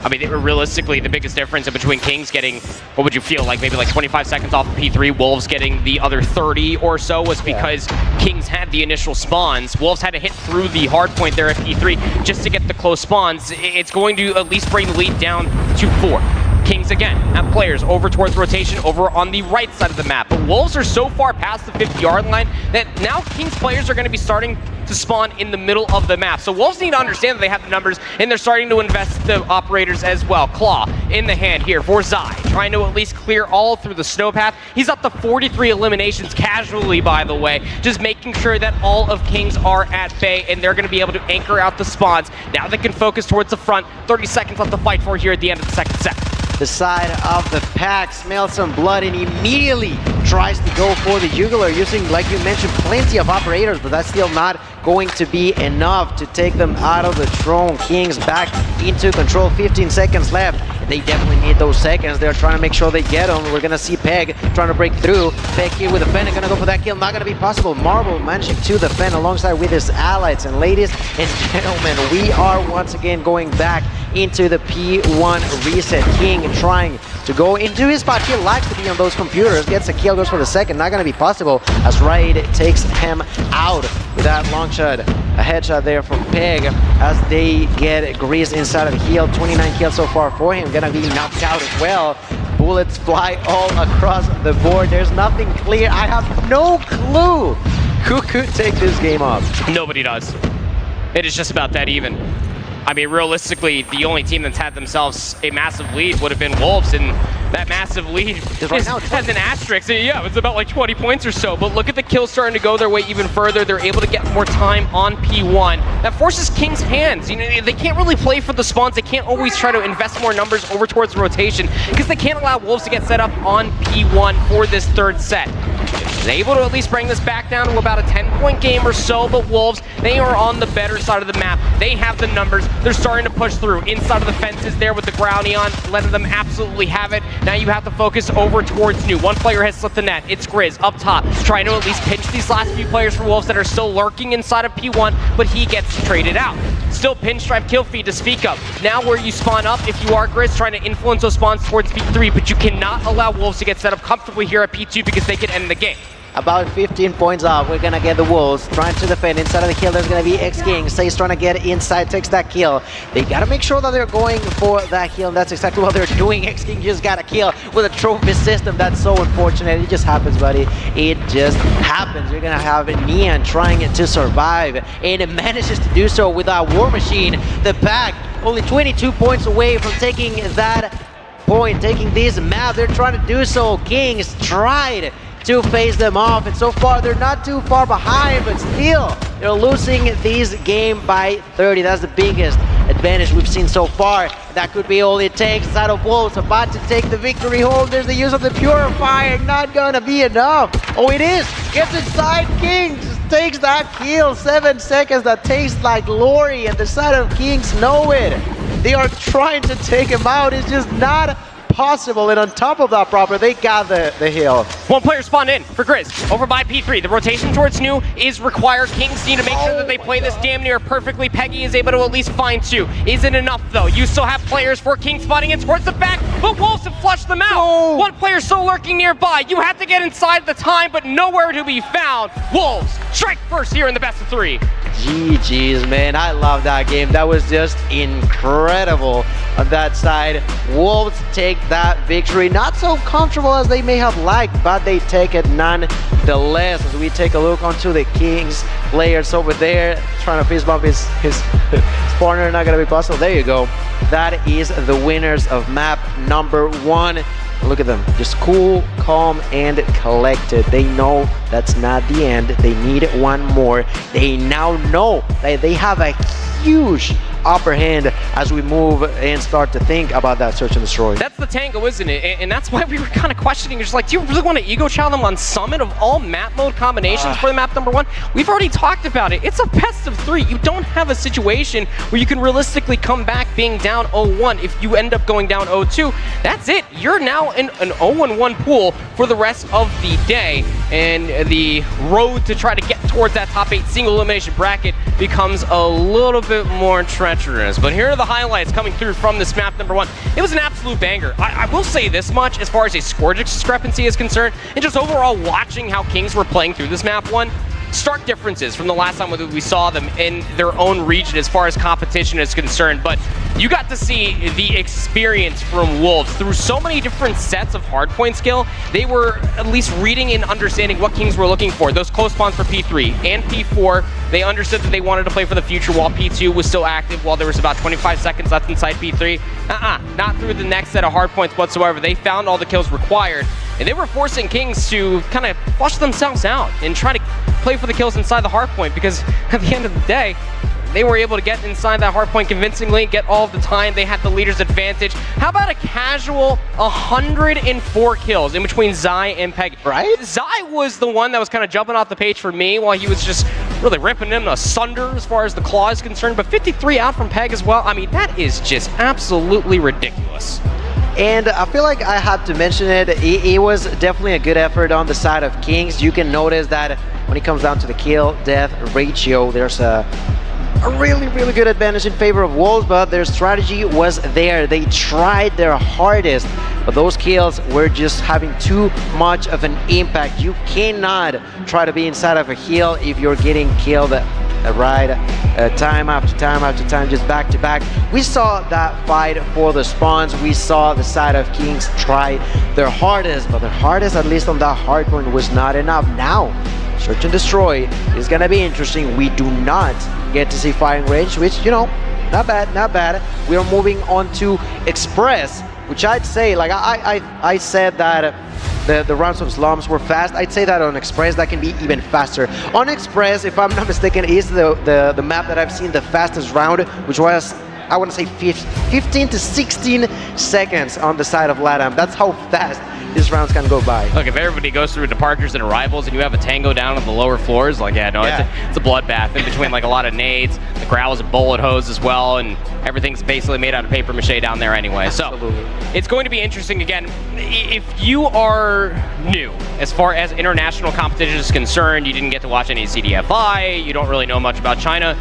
I mean, realistically, the biggest difference in between Kings getting, what would you feel like, maybe like 25 seconds off of P3, Wolves getting the other 30 or so, was because Kings had the initial spawns. Wolves had to hit through the hard point there at P3 just to get the close spawns. It's going to at least bring the lead down to 4. Kings again have players over towards rotation over on the right side of the map, but Wolves are so far past the 50-yard line that now Kings players are going to be starting to spawn in the middle of the map. So Wolves need to understand that they have the numbers, and they're starting to invest the operators as well. Claw in the hand here for Zai, trying to at least clear all through the snow path. He's up to 43 eliminations casually, by the way, just making sure that all of Kings are at bay, and they're going to be able to anchor out the spawns. Now they can focus towards the front. 30 seconds left to fight for here at the end of the second set. The side of the pack smells some blood and immediately tries to go for the jugular, using, like you mentioned, plenty of operators, but that's still not going to be enough to take them out of the throne. Kings back into control, 15 seconds left. They definitely need those seconds. They're trying to make sure they get them. We're gonna see Peg trying to break through. Peg here with the Fennec, gonna go for that kill. Not gonna be possible. Marble managing to defend alongside with his allies. And ladies and gentlemen, we are once again going back into the P1 reset. King trying to go into his spot. He likes to be on those computers. Gets a kill, goes for the second. Not gonna be possible as Raid takes him out with that long shot. A headshot there from Peg as they get greased inside of the heel. 29 kills so far for him. Gonna be knocked out as well. Bullets fly all across the board. There's nothing clear. I have no clue who could take this game off. Nobody does. It is just about that even. I mean, realistically, the only team that's had themselves a massive lead would have been Wolves, and that massive lead has an asterisk. Yeah, it's about like 20 points or so, but look at the kills starting to go their way even further. They're able to get more time on P1. That forces King's hands. You know, they can't really play for the spawns. They can't always try to invest more numbers over towards the rotation because they can't allow Wolves to get set up on P1 for this third set. They're able to at least bring this back down to about a 10-point game or so, but Wolves, they are on the better side of the map. They have the numbers. They're starting to push through inside of the fences there with the ground neon, letting them absolutely have it. Now you have to focus over towards New. One player has slipped the net. It's Grizz up top, trying to at least pinch these last few players for Wolves that are still lurking inside of P1, but he gets traded out. Still pinstripe kill feed to speak of. Now where you spawn up, if you are Grizz, trying to influence those spawns towards P3, but you cannot allow Wolves to get set up comfortably here at P2 because they could end the game. About 15 points off, we're gonna get the Wolves trying to defend. Inside of the kill, there's gonna be X-King. Say's trying to get inside, takes that kill. They gotta make sure that they're going for that kill, and that's exactly what they're doing. X-King just got a kill with a trophy system. That's so unfortunate. It just happens, buddy. It just happens. You're gonna have Neon trying to survive, and it manages to do so without War Machine. The pack only 22 points away from taking that point, taking this map. They're trying to do so. Kings tried to face them off, and so far they're not too far behind, but still they're losing this game by 30. That's the biggest advantage we've seen so far. That could be all it takes. Side of Wolves about to take the victory home. There's the use of the Purifier, not gonna be enough. Oh, it is. Gets inside. King just takes that kill. 7 seconds. That tastes like glory, and the side of Kings know it. They are trying to take him out. It's just not possible, and on top of that proper, they got the hill. One player spawned in for Grizz over by P3. The rotation towards New is required. Kings need to make sure that they play this damn near perfectly. Peggy is able to at least find 2. Isn't enough though. You still have players for King spawning in towards the back, but Wolves have flushed them out. No. One player still lurking nearby. You have to get inside the time, but nowhere to be found. Wolves strike first here in the best of 3. GG's, man. I love that game. That was just incredible on that side. Wolves take that victory. Not so comfortable as they may have liked, but they take it nonetheless. As we take a look onto the Kings players over there, trying to fist bump his spawner, not gonna be possible. There you go. That is the winners of map number 1. Look at them, just cool, calm, and collected. They know that's not the end. They need one more. They now know that they have a huge upper hand as we move and start to think about that search and destroy. That's the tango, isn't it? And that's why we were kind of questioning. Just like, do you really want to ego chow them on Summit of all map mode combinations for the map number 1? We've already talked about it. It's a best of 3. You don't have a situation where you can realistically come back being down 0-1. If you end up going down 0-2, that's it. You're now in an 0-1 pool for the rest of the day, and the road to try to get towards that top 8 single elimination bracket becomes a little bit more treacherous. But here are the highlights coming through from this map number 1. It was an absolute banger. I will say this much as far as a score discrepancy is concerned, and just overall watching how Kings were playing through this map 1. Stark differences from the last time we saw them in their own region as far as competition is concerned, but you got to see the experience from Wolves through so many different sets of hardpoint skill. They were at least reading and understanding what Kings were looking for. Those close spawns for P3 and P4, they understood that they wanted to play for the future while P2 was still active, while there was about 25 seconds left inside P3. Not through the next set of hardpoints whatsoever. They found all the kills required, and they were forcing Kings to kind of flush themselves out and try to play for the kills inside the hardpoint, because at the end of the day, they were able to get inside that hardpoint convincingly, get all of the time. They had the leader's advantage. How about a casual 104 kills in between Zai and Peg? Right? Zai was the one that was kind of jumping off the page for me, while he was just really ripping them asunder as far as the claw is concerned. But 53 out from Peg as well. I mean, that is just absolutely ridiculous. And I feel like I had to mention it. It was definitely a good effort on the side of Kings. You can notice that when it comes down to the kill-death ratio, there's a really, really good advantage in favor of Wolves, but their strategy was there. They tried their hardest, but those kills were just having too much of an impact. You cannot try to be inside of a hill if you're getting killed time after time after time, just back to back. We saw that fight for the spawns. We saw the side of Kings try their hardest, but their hardest, at least on that hard point, was not enough. Now, search and destroy is gonna be interesting. We do not get to see firing range, which, you know, not bad, not bad. We are moving on to Express, which I'd say, like I said that the rounds of slums were fast. I'd say that on Express that can be even faster. On Express, if I'm not mistaken, is the map that I've seen the fastest round, which was, I want to say 15 to 16 seconds on the side of LATAM. That's how fast these rounds can go by. Look, if everybody goes through departures and arrivals and you have a tango down on the lower floors, like, yeah, no, it's a bloodbath in between like a lot of nades. The growl is a bullet hose as well, and everything's basically made out of paper mache down there anyway. Absolutely. So it's going to be interesting again. If you are new as far as international competition is concerned, you didn't get to watch any CDFI, you don't really know much about China,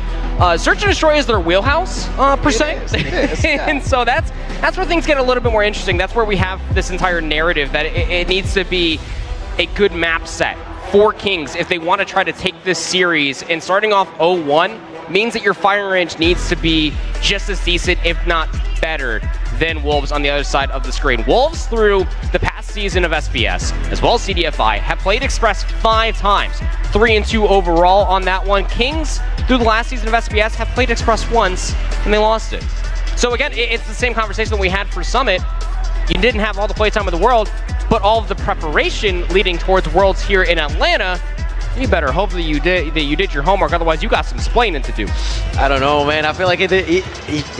Search and Destroy is their wheelhouse, per se. It is, yeah. And so that's where things get a little bit more interesting. That's where we have this entire narrative that it needs to be a good map set for Kings if they want to try to take this series. And starting off 0-1 means that your firing range needs to be just as decent, if not better, than Wolves on the other side of the screen. Wolves, through the past season of SPS, as well as CDFI, have played Express 5 times. 3-2 overall on that one. Kings, through the last season of SPS, have played Express once, and they lost it. So again, it's the same conversation that we had for Summit. You didn't have all the playtime in the world, but all of the preparation leading towards Worlds here in Atlanta. You better hope that you did your homework, otherwise you got some explaining to do. I don't know, man. I feel like he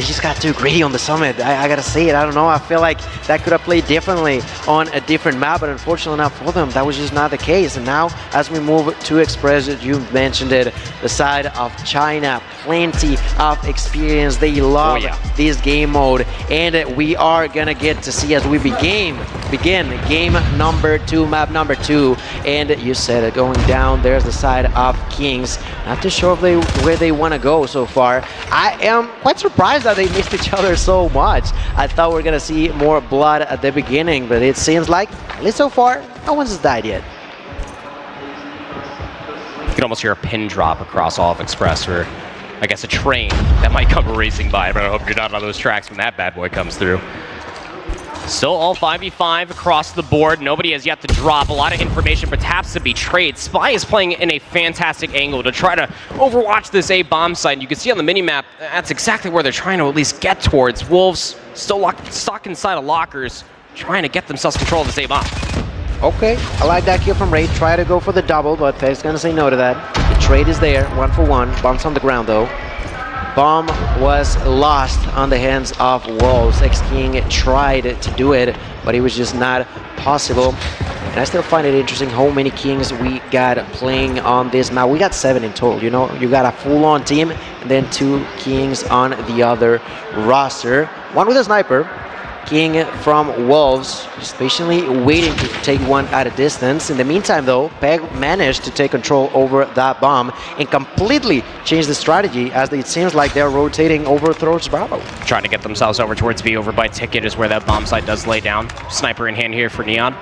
just got too greedy on the Summit. I gotta say it. I don't know. I feel like that could have played differently on a different map, but unfortunately not for them. That was just not the case. And now, as we move to Express, you mentioned it, the side of China, plenty of experience. They love this game mode, and we are gonna get to see as we begin game number 2, map number 2. And you said it, going down. There's the side of Kings. Not too sure where they want to go so far. I am quite surprised that they missed each other so much. I thought we were going to see more blood at the beginning, but it seems like, at least so far, no one's died yet. You can almost hear a pin drop across all of Express, or I guess a train that might come racing by, but I hope you're not on those tracks when that bad boy comes through. Still all 5v5 across the board. Nobody has yet to drop. A lot of information, but taps to be traded. Spy is playing in a fantastic angle to try to overwatch this A bomb site. And you can see on the minimap, that's exactly where they're trying to at least get towards. Wolves still stuck inside of lockers, trying to get themselves control of this A bomb. Okay, I like that kill from Raid. Try to go for the double, but Faye's gonna say no to that. The trade is there, 1 for 1. Bombs on the ground though. Bomb was lost on the hands of Wolves. X-King tried to do it, but it was just not possible. And I still find it interesting how many Kings we got playing on this map. We got 7 in total, you know? You got a full-on team, and then 2 Kings on the other roster. One with a sniper. King from Wolves, just patiently waiting to take one at a distance. In the meantime, though, Peg managed to take control over that bomb and completely change the strategy, as it seems like they're rotating over towards Bravo. Trying to get themselves over towards B. Over by Ticket is where that bomb site does lay down. Sniper in hand here for Neon.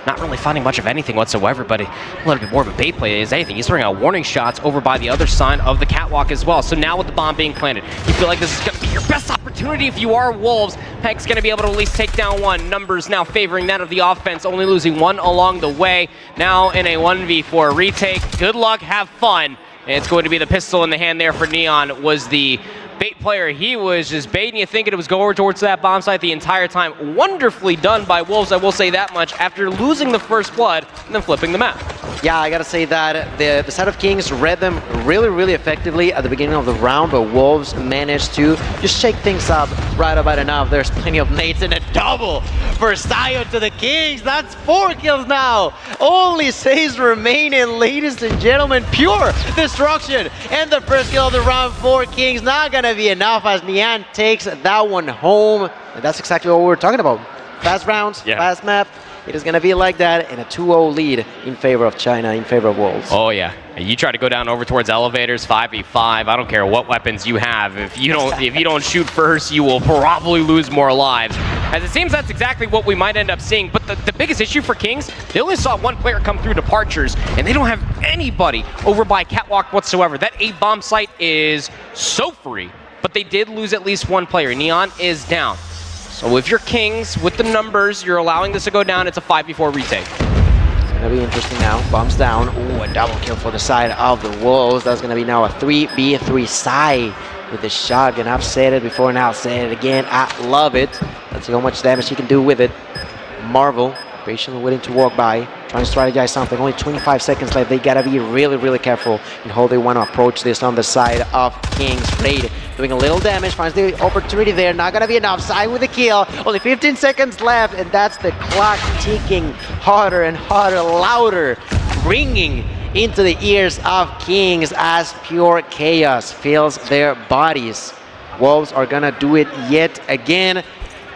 Not really finding much of anything whatsoever, but a little bit more of a bait play is anything. He's throwing out warning shots over by the other side of the catwalk as well. So now with the bomb being planted, you feel like this is going to be your best opportunity if you are Wolves. Peg's going to be able to at least take down one. Numbers now favoring that of the offense, only losing 1 along the way. Now in a 1v4 retake. Good luck, have fun. And it's going to be the pistol in the hand there for Neon. Was the bait player. He was just baiting you, thinking it was going towards that bomb site the entire time. Wonderfully done by Wolves, I will say that much, after losing the first blood and then flipping the map. Yeah, I gotta say that the side of Kings read them really effectively at the beginning of the round, but Wolves managed to just shake things up right about enough. There's plenty of nades and a double for Sayo to the Kings. That's 4 kills now. Only 6 remaining, ladies and gentlemen. Pure destruction. And the first kill of the round for Kings. Not gonna be enough as Nian takes that one home. And that's exactly what we were talking about. Fast rounds, fast map. It is going to be like that, and a 2-0 lead in favor of China, in favor of Wolves. Oh, yeah. You try to go down over towards elevators, 5v5. I don't care what weapons you have. If you don't shoot first, you will probably lose more lives. As it seems that's exactly what we might end up seeing. But the biggest issue for Kings, they only saw 1 player come through departures, and they don't have anybody over by catwalk whatsoever. That A-bomb site is so free, but they did lose at least 1 player. Neon is down. So if you're Kings, with the numbers, you're allowing this to go down, it's a 5v4 retake. It's going to be interesting now. Bombs down. Ooh, a double kill for the side of the Wolves. That's going to be now a 3v3 side. with the shotgun. I've said it before and I'll say it again. I love it. Let's see how much damage he can do with it. Marvel, patiently willing to walk by, trying to strategize something. Only 25 seconds left. They gotta be really, really careful in how they want to approach this on the side of King's Raid. Doing a little damage, finds the opportunity there. Not gonna be enough. Side with the kill. Only 15 seconds left, and that's the clock ticking harder and harder, louder, ringing into the ears of Kings as pure chaos fills their bodies. Wolves are gonna do it yet again.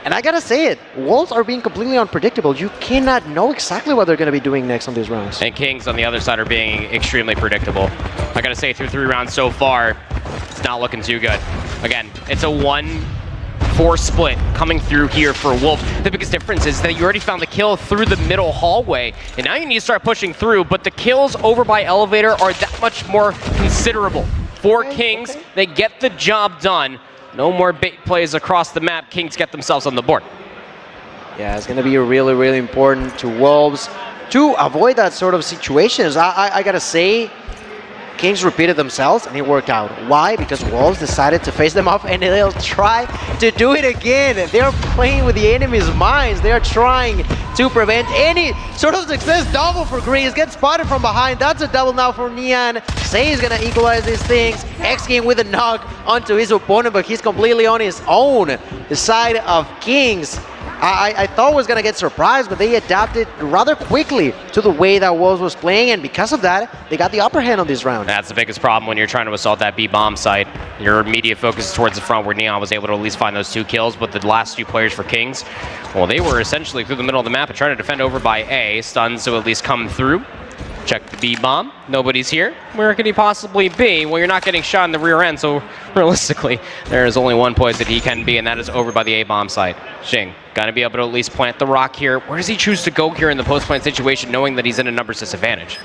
And I gotta say it, Wolves are being completely unpredictable. You cannot know exactly what they're gonna be doing next on these rounds. And Kings on the other side are being extremely predictable. I gotta say, through 3 rounds so far, it's not looking too good. Again, it's a 1-4 split coming through here for Wolves. The biggest difference is that you already found the kill through the middle hallway, and now you need to start pushing through, but the kills over by Elevator are that much more considerable. For Kings, they get the job done. No more bait plays across the map. Kings get themselves on the board. Yeah, it's going to be really, really important to Wolves to avoid that sort of situations. I got to say, Kings repeated themselves and it worked out. Why? Because Wolves decided to face them off and they'll try to do it again. They're playing with the enemy's minds. They're trying to prevent any sort of success. Double for Grease, gets spotted from behind. That's a double now for Neon. Say he's gonna equalize these things. X-King with a knock onto his opponent, but he's completely on his own. The side of Kings, I thought was going to get surprised, but they adapted rather quickly to the way that Wolves was playing, and because of that, they got the upper hand on this round. That's the biggest problem when you're trying to assault that B-bomb site. Your immediate focus is towards the front, where Neon was able to at least find those 2 kills, but the last 2 players for Kings, well, they were essentially through the middle of the map and trying to defend over by A. Stuns to at least come through. Check the B-bomb. Nobody's here. Where could he possibly be? Well, you're not getting shot in the rear end, so realistically, there is only one place that he can be, and that is over by the A-bomb site. Xing, gotta be able to at least plant the rock here. Where does he choose to go here in the post-plant situation, knowing that he's in a numbers disadvantage?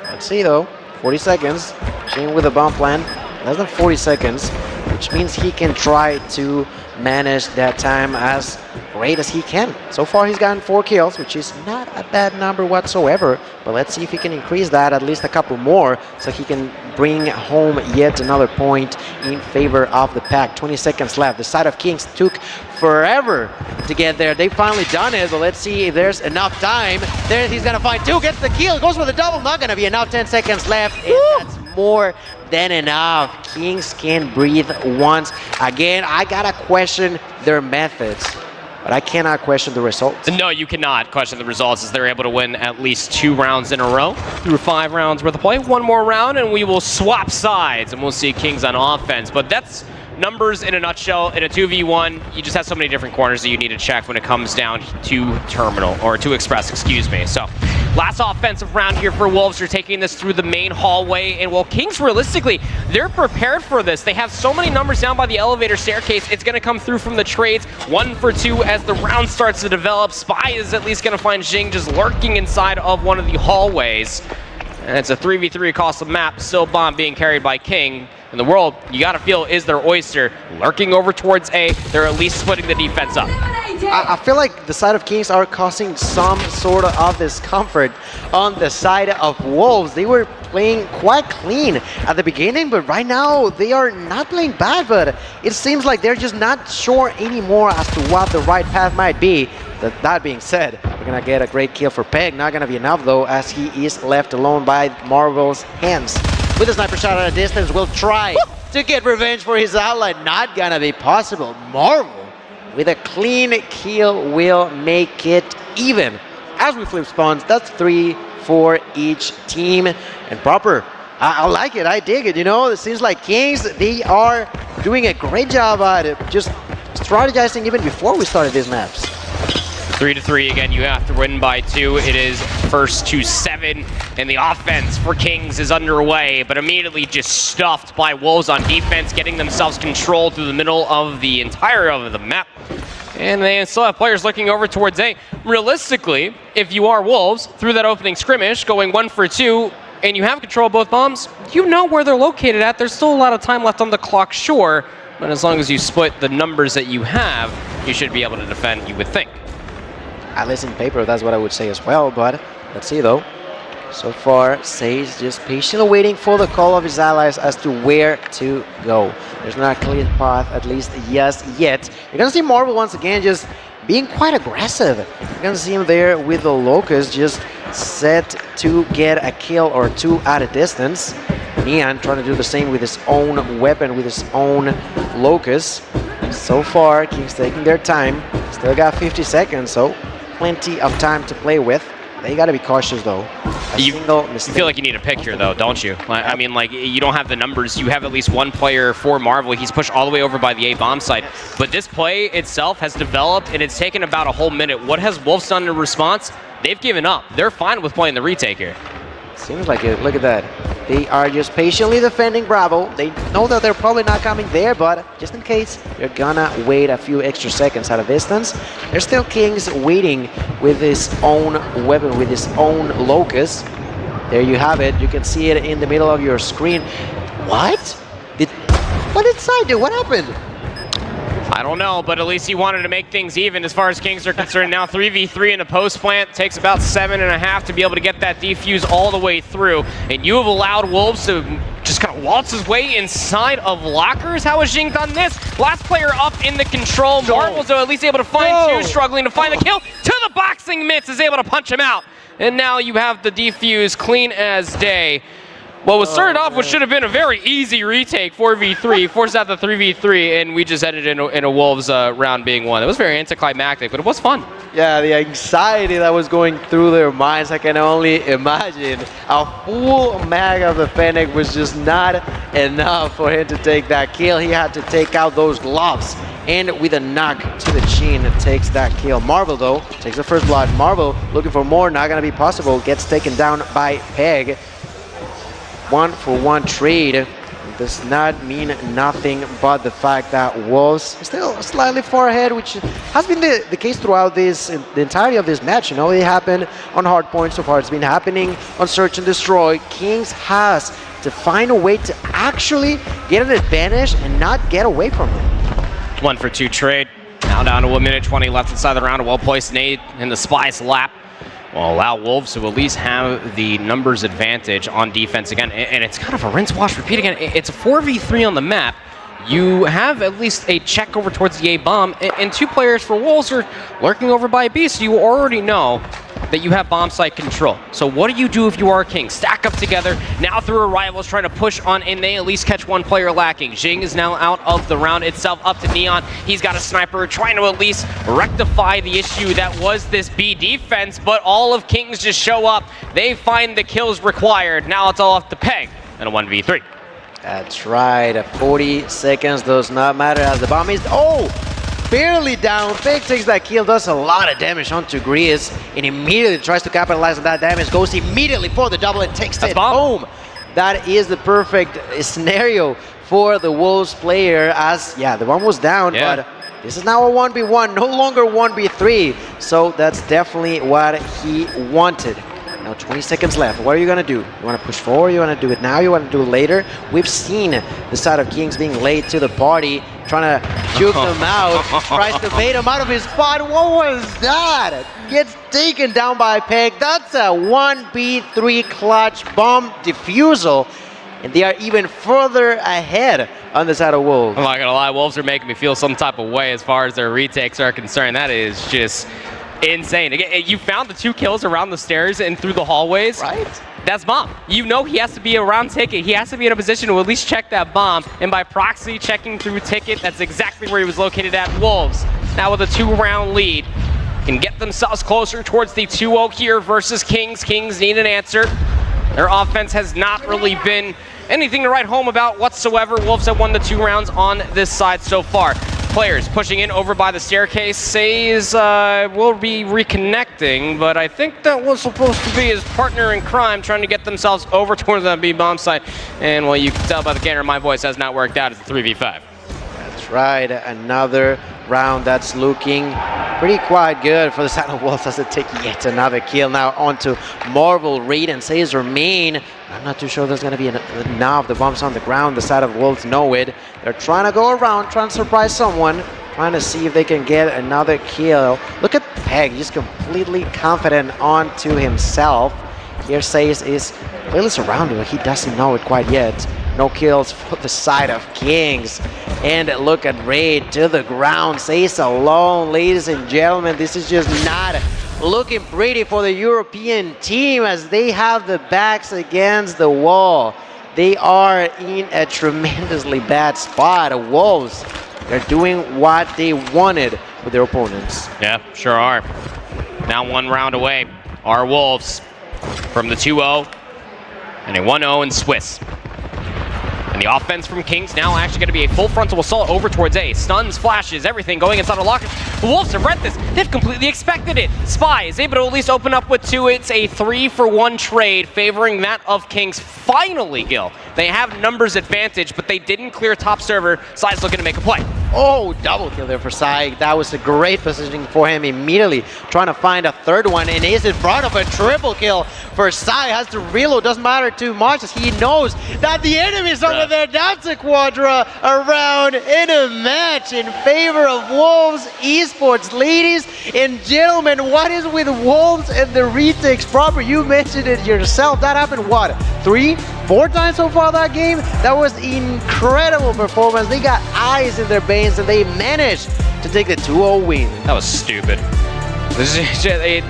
Let's see, though. 40 seconds. Xing with a bomb plan. Less than 40 seconds, which means he can try to manage that time as great as he can. So far he's gotten 4 kills, which is not a bad number whatsoever, but let's see if he can increase that at least a couple more so he can bring home yet another point in favor of the pack. 20 seconds left. The side of Kings took forever to get there. They finally done it, but let's see if there's enough time. There he's gonna find 2, gets the kill, goes for the double, not gonna be enough. 10 seconds left, and that's more than enough. Kings can breathe once again. I gotta question their methods, but I cannot question the results. No, you cannot question the results, as they're able to win at least 2 rounds in a row through 5 rounds worth of play. 1 more round and we will swap sides and we'll see Kings on offense, but that's numbers in a nutshell. In a 2v1, you just have so many different corners that you need to check when it comes down to terminal, or to express, excuse me. So last offensive round here for Wolves. You're taking this through the main hallway, and while Kings, realistically, they're prepared for this. They have so many numbers down by the elevator staircase. It's going to come through from the trades. 1 for 2 as the round starts to develop. Spy is at least going to find Xing just lurking inside of one of the hallways. And it's a 3v3 across the map. Still bomb being carried by King. In the world, you got to feel, is their oyster lurking over towards A. They're at least splitting the defense up. I feel like the side of Kings are causing some sort of discomfort on the side of Wolves. They were playing quite clean at the beginning, but right now they are not playing bad, but it seems like they're just not sure anymore as to what the right path might be. That being said, we're gonna get a great kill for Peg. Not gonna be enough though, as he is left alone by Marvel's hands. With a sniper shot at a distance, will try to get revenge for his ally. Not gonna be possible. Marvel with a clean kill will make it even. As we flip spawns, that's 3 for each team. And proper, I like it, I dig it, you know. It seems like Kings, they are doing a great job at it, just strategizing even before we started these maps. 3-3 again, you have to win by 2. It is first to 7, and the offense for Kings is underway, but immediately just stuffed by Wolves on defense, getting themselves control through the middle of the entire of the map. And they still have players looking over towards A. Realistically, if you are Wolves, through that opening skirmish, going 1 for 2, and you have control of both bombs, you know where they're located at. There's still a lot of time left on the clock, sure, but as long as you split the numbers that you have, you should be able to defend, you would think. At least in paper, that's what I would say as well, but let's see though. So far, Say's just patiently waiting for the call of his allies as to where to go. There's not a clear path, at least yet. You're gonna see Marvel once again just being quite aggressive. You're gonna see him there with the Locust just set to get a kill or two at a distance. Neon trying to do the same with his own weapon, with his own Locust. So far, Kings taking their time. Still got 50 seconds, so plenty of time to play with. They got to be cautious, though. You feel like you need a pick here, though, don't you? I mean, like, you don't have the numbers. You have at least one player for Marvel. He's pushed all the way over by the A-bomb side. But this play itself has developed, and it's taken about a whole minute. What has Wolves done in response? They've given up. They're fine with playing the retake here. Seems like it. Look at that. They are just patiently defending Bravo. They know that they're probably not coming there, but just in case, they're gonna wait a few extra seconds at a distance. There's still Kings waiting with his own weapon, with his own Locust. There you have it. You can see it in the middle of your screen. What did Sai do? What happened? I don't know, but at least he wanted to make things even as far as Kings are concerned. Now 3v3 in a post plant. Takes about 7.5 to be able to get that defuse all the way through. And you have allowed Wolves to just kind of waltz his way inside of lockers. How has Jing done this? Last player up in the control. Marvel's at least able to find two, struggling to find the kill. To the boxing mitts, is able to punch him out. And now you have the defuse clean as day. Well, it started off what should have been a very easy retake, 4v3, forced out the 3v3, and we just ended in a Wolves round being won. It was very anticlimactic, but it was fun. Yeah, the anxiety that was going through their minds, I can only imagine. A full mag of the Fennec was just not enough for him to take that kill. He had to take out those gloves, and with a knock to the chin, takes that kill. Marvel, though, takes the first blood. Marvel looking for more, not going to be possible. Gets taken down by Peg. 1-for-1 trade does not mean nothing but the fact that Wolves is still slightly far ahead, which has been the case throughout the entirety of this match. You know, it happened on hard points so far. It's been happening on search and destroy. Kings has to find a way to actually get an advantage and not get away from it. 1-for-2 trade. Now down to 1 minute 20 left inside the round. A well-placed nade in the Spy's lap will allow Wolves to at least have the numbers advantage on defense again. And it's kind of a rinse, wash, repeat again. It's a 4v3 on the map. You have at least a check over towards the A-bomb, and two players for Wolves are lurking over by B, so you already know that you have bomb site control. So what do you do if you are a King? Stack up together. Now through arrivals, trying to push on, and they at least catch one player lacking. Jing is now out of the round itself, up to Neon. He's got a sniper, trying to at least rectify the issue that was this B defense, but all of Kings just show up. They find the kills required. Now it's all off to Peg and a 1v3. That's right, 40 seconds does not matter as the bomb is, barely down. Peg takes that kill, does a lot of damage onto Grease, and immediately tries to capitalize on that damage, goes immediately for the double and takes it home. That is the perfect scenario for the Wolves player as, the bomb was down, but this is now a 1v1, no longer 1v3, so that's definitely what he wanted. Now 20 seconds left. What are you going to do? You want to push forward? You want to do it now? You want to do it later? We've seen the side of Kings being late to the party, trying to juke them out, tries to bait him out of his spot. What was that? Gets taken down by Peg. That's a 1v3 clutch bomb defusal. And they are even further ahead on the side of Wolves. I'm not going to lie, Wolves are making me feel some type of way as far as their retakes are concerned. That is just insane. Again, you found the two kills around the stairs and through the hallways. Right. That's bomb. You know he has to be around ticket. He has to be in a position to at least check that bomb. And by proxy, checking through ticket, that's exactly where he was located at. Wolves, now with a 2-round lead, can get themselves closer towards the 2-0 here versus Kings. Kings need an answer. Their offense has not really been anything to write home about whatsoever. Wolves have won the 2 rounds on this side so far. Players pushing in over by the staircase. Says will be reconnecting, but I think that was supposed to be his partner in crime trying to get themselves over towards the B-bomb site. And well, you can tell by the camera, my voice has not worked out. It's a 3v5. That's right, another round that's looking pretty quite good for the side of Wolves as they take yet another kill. Now onto Marvel. Raid and Says remain. I'm not too sure there's going to be enough. The bombs on the ground. The side of Wolves know it. They're trying to go around, trying to surprise someone, trying to see if they can get another kill. Look at Peg, just completely confident onto himself. Here Says is clearly surrounded, but he doesn't know it quite yet. No kills for the side of Kings. And look at Raid to the ground. Says alone, ladies and gentlemen. This is just not looking pretty for the European team as they have the backs against the wall. They are in a tremendously bad spot. Wolves, they're doing what they wanted with their opponents. Yeah, sure are. Now 1 round away are Wolves from the 2-0 and a 1-0 in Swiss. And the offense from Kings now actually going to be a full frontal assault over towards A. Stuns, flashes, everything going inside of lockers. The Wolves have read this. They've completely expected it. Spy is able to at least open up with 2. It's a 3-for-1 trade favoring that of Kings. Finally, Gil. They have numbers advantage, but they didn't clear top server. Sai's looking to make a play. Oh, double kill there for Sai. That was a great positioning for him immediately. Trying to find a third one, and is in front of a triple kill for Sai. Has to reload, doesn't matter too much as he knows that the enemy is over there. That's a quadra around in a match in favor of Wolves Esports. Ladies and gentlemen, what is with Wolves and the retakes proper? You mentioned it yourself. That happened, what, 3-4 times so far that game? That was incredible performance. They got eyes in their veins and they managed to take the 2-0 win. That was stupid.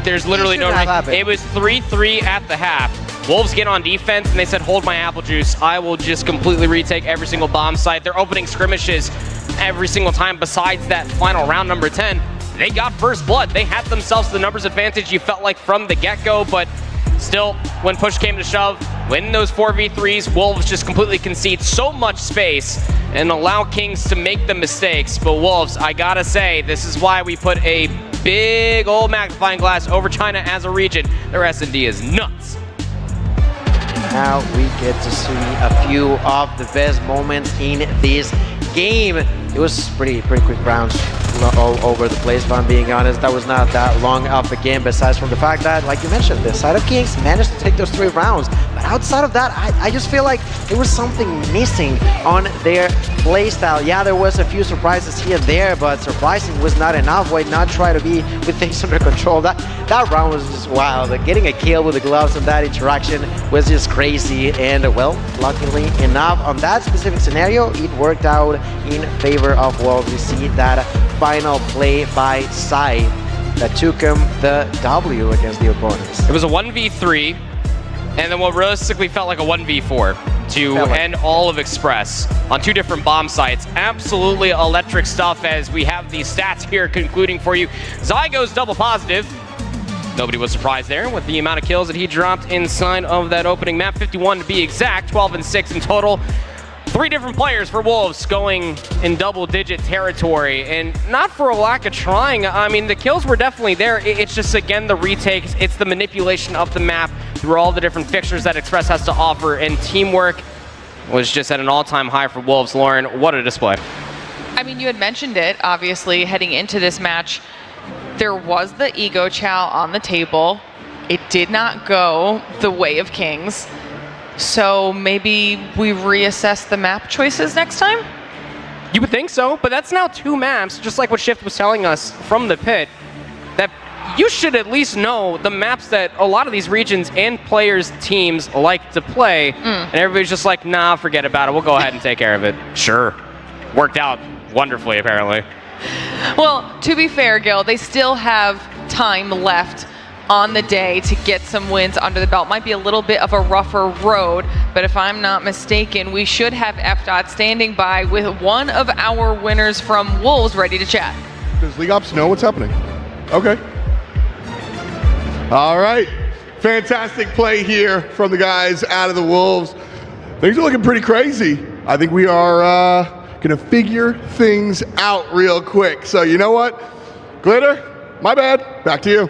There's literally no reason. It was 3-3 at the half. Wolves get on defense and they said, hold my apple juice. I will just completely retake every single bomb site. They're opening skirmishes every single time besides that final round number 10. They got first blood. They had themselves the numbers advantage you felt like from the get-go, but still, when push came to shove, when those 4v3s, Wolves just completely concede so much space and allow Kings to make the mistakes. But Wolves, I gotta say, this is why we put a big old magnifying glass over China as a region. Their S&D is nuts. Now we get to see a few of the best moments in this game. It was pretty quick rounds all over the place, if I'm being honest. That was not that long of a game, besides from the fact that, like you mentioned, the side of Kings managed to take those 3 rounds. But outside of that, I just feel like there was something missing on their playstyle. Yeah, there was a few surprises here and there, but surprising was not enough. Why not try to be with things under control? That round was just wild. Getting a kill with the gloves and that interaction was just crazy. And well, luckily enough, on that specific scenario, it worked out in favor of Wolves. We see that final play by Sai that took him the W against the opponents. It was a 1v3, and then what realistically felt like a 1v4 to end all of Express on 2 different bomb sites. Absolutely electric stuff as we have these stats here concluding for you. Zai goes double positive. Nobody was surprised there with the amount of kills that he dropped inside of that opening map. 51 to be exact, 12 and 6 in total. 3 different players for Wolves going in double-digit territory, and not for a lack of trying. I mean, the kills were definitely there. It's just, again, the retakes. It's the manipulation of the map through all the different fixtures that Express has to offer, and teamwork was just at an all-time high for Wolves. Lauren, what a display. I mean, you had mentioned it, obviously, heading into this match. There was the ego chow on the table. It did not go the way of Kings. So maybe we reassess the map choices next time? You would think so, but that's now 2 maps, just like what Shift was telling us from the pit, that you should at least know the maps that a lot of these regions and players' teams like to play, and everybody's just like, nah, forget about it, we'll go ahead and take care of it. Sure. Worked out wonderfully, apparently. Well, to be fair, Gil, they still have time left on the day to get some wins under the belt. Might be a little bit of a rougher road, but if I'm not mistaken, we should have FDOT standing by with one of our winners from Wolves ready to chat. Does League Ops know what's happening? Okay. All right. Fantastic play here from the guys out of the Wolves. Things are looking pretty crazy. I think we are going to figure things out real quick. So you know what? Glitter, my bad. Back to you.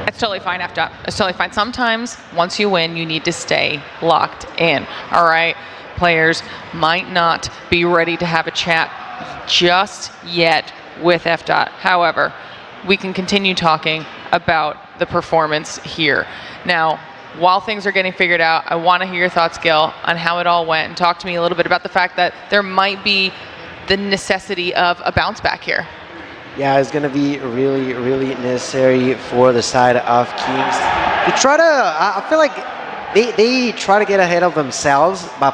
It's totally fine, FDOT. It's totally fine. Sometimes, once you win, you need to stay locked in, all right? Players might not be ready to have a chat just yet with FDOT. However, we can continue talking about the performance here. Now, while things are getting figured out, I want to hear your thoughts, Gil, on how it all went, and talk to me a little bit about the fact that there might be the necessity of a bounce back here. Yeah, it's going to be really, really necessary for the side of Kings to try to, I feel like they try to get ahead of themselves by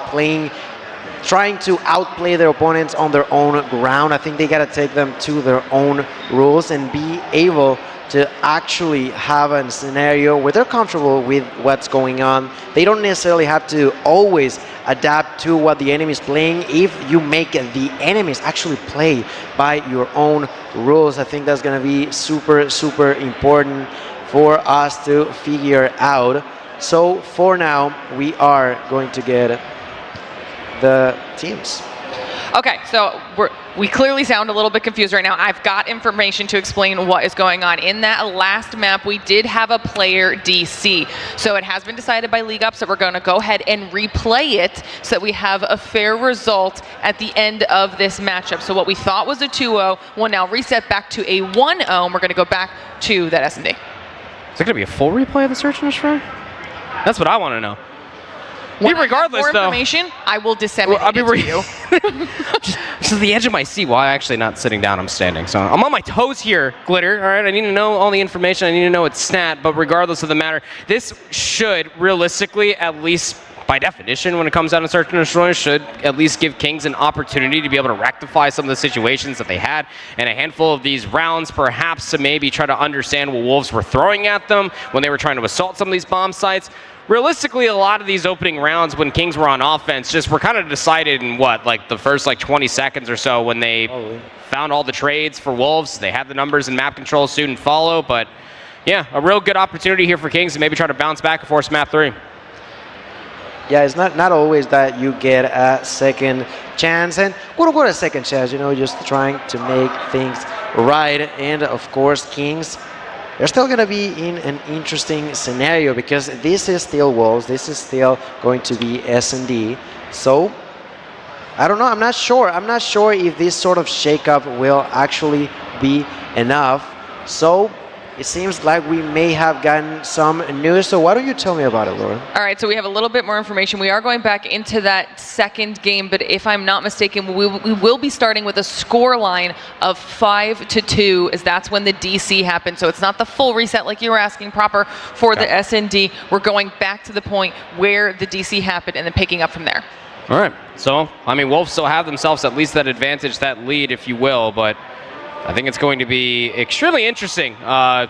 trying to outplay their opponents on their own ground. I think they got to take them to their own rules and be able to actually have a scenario where they're comfortable with what's going on. They don't necessarily have to always adapt to what the enemy is playing. If you make the enemies actually play by your own rules, I think that's going to be super, super important for us to figure out. So for now, we are going to get the teams. Okay, so we clearly sound a little bit confused right now. I've got information to explain what is going on. In that last map, we did have a player DC. So it has been decided by League Ups that we're going to go ahead and replay it so that we have a fair result at the end of this matchup. So what we thought was a 2-0 will now reset back to a 1-0. We're going to go back to that S&D. Is it going to be a full replay of the search and destroy? That's what I want to know. When regardless, I have more though, information, I will disseminate it to you. Just at the edge of my seat while I'm actually not sitting down, I'm standing. So I'm on my toes here, Glitter. All right, I need to know all the information. I need to know it's stat. But regardless of the matter, this should realistically, at least by definition, when it comes down to search and destroy, should at least give Kings an opportunity to be able to rectify some of the situations that they had in a handful of these rounds, perhaps to maybe try to understand what Wolves were throwing at them when they were trying to assault some of these bomb sites. Realistically, a lot of these opening rounds when Kings were on offense just were kind of decided in the first 20 seconds or so when they found all the trades for Wolves. They had the numbers and map control soon follow, but yeah, a real good opportunity here for Kings to maybe try to bounce back and force map 3. Yeah, it's not always that you get a second chance, and quote-unquote a second chance, just trying to make things right. And of course, Kings, they're still going to be in an interesting scenario because this is still Wolves. This is still going to be S&D. So, I don't know. I'm not sure. I'm not sure if this sort of shakeup will actually be enough. So, it seems like we may have gotten some news. So why don't you tell me about it, Laura? All right, so we have a little bit more information. We are going back into that second game, but if I'm not mistaken, we will be starting with a score line of 5-2, as that's when the DC happened. So it's not the full reset like you were asking proper for the S&D. We're going back to the point where the DC happened and then picking up from there. All right, so, Wolves still have themselves at least that advantage, that lead, if you will, but I think it's going to be extremely interesting to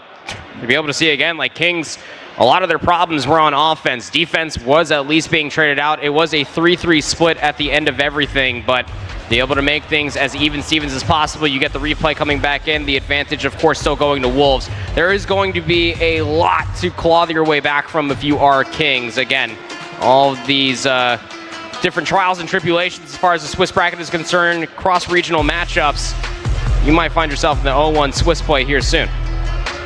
be able to see again, Kings, a lot of their problems were on offense. Defense was at least being traded out. It was a 3-3 split at the end of everything, but be able to make things as even-stevens as possible. You get the replay coming back in. The advantage, of course, still going to Wolves. There is going to be a lot to claw your way back from if you are Kings. Again, all of these different trials and tribulations as far as the Swiss bracket is concerned, cross-regional matchups. You might find yourself in the 0-1 Swiss play here soon.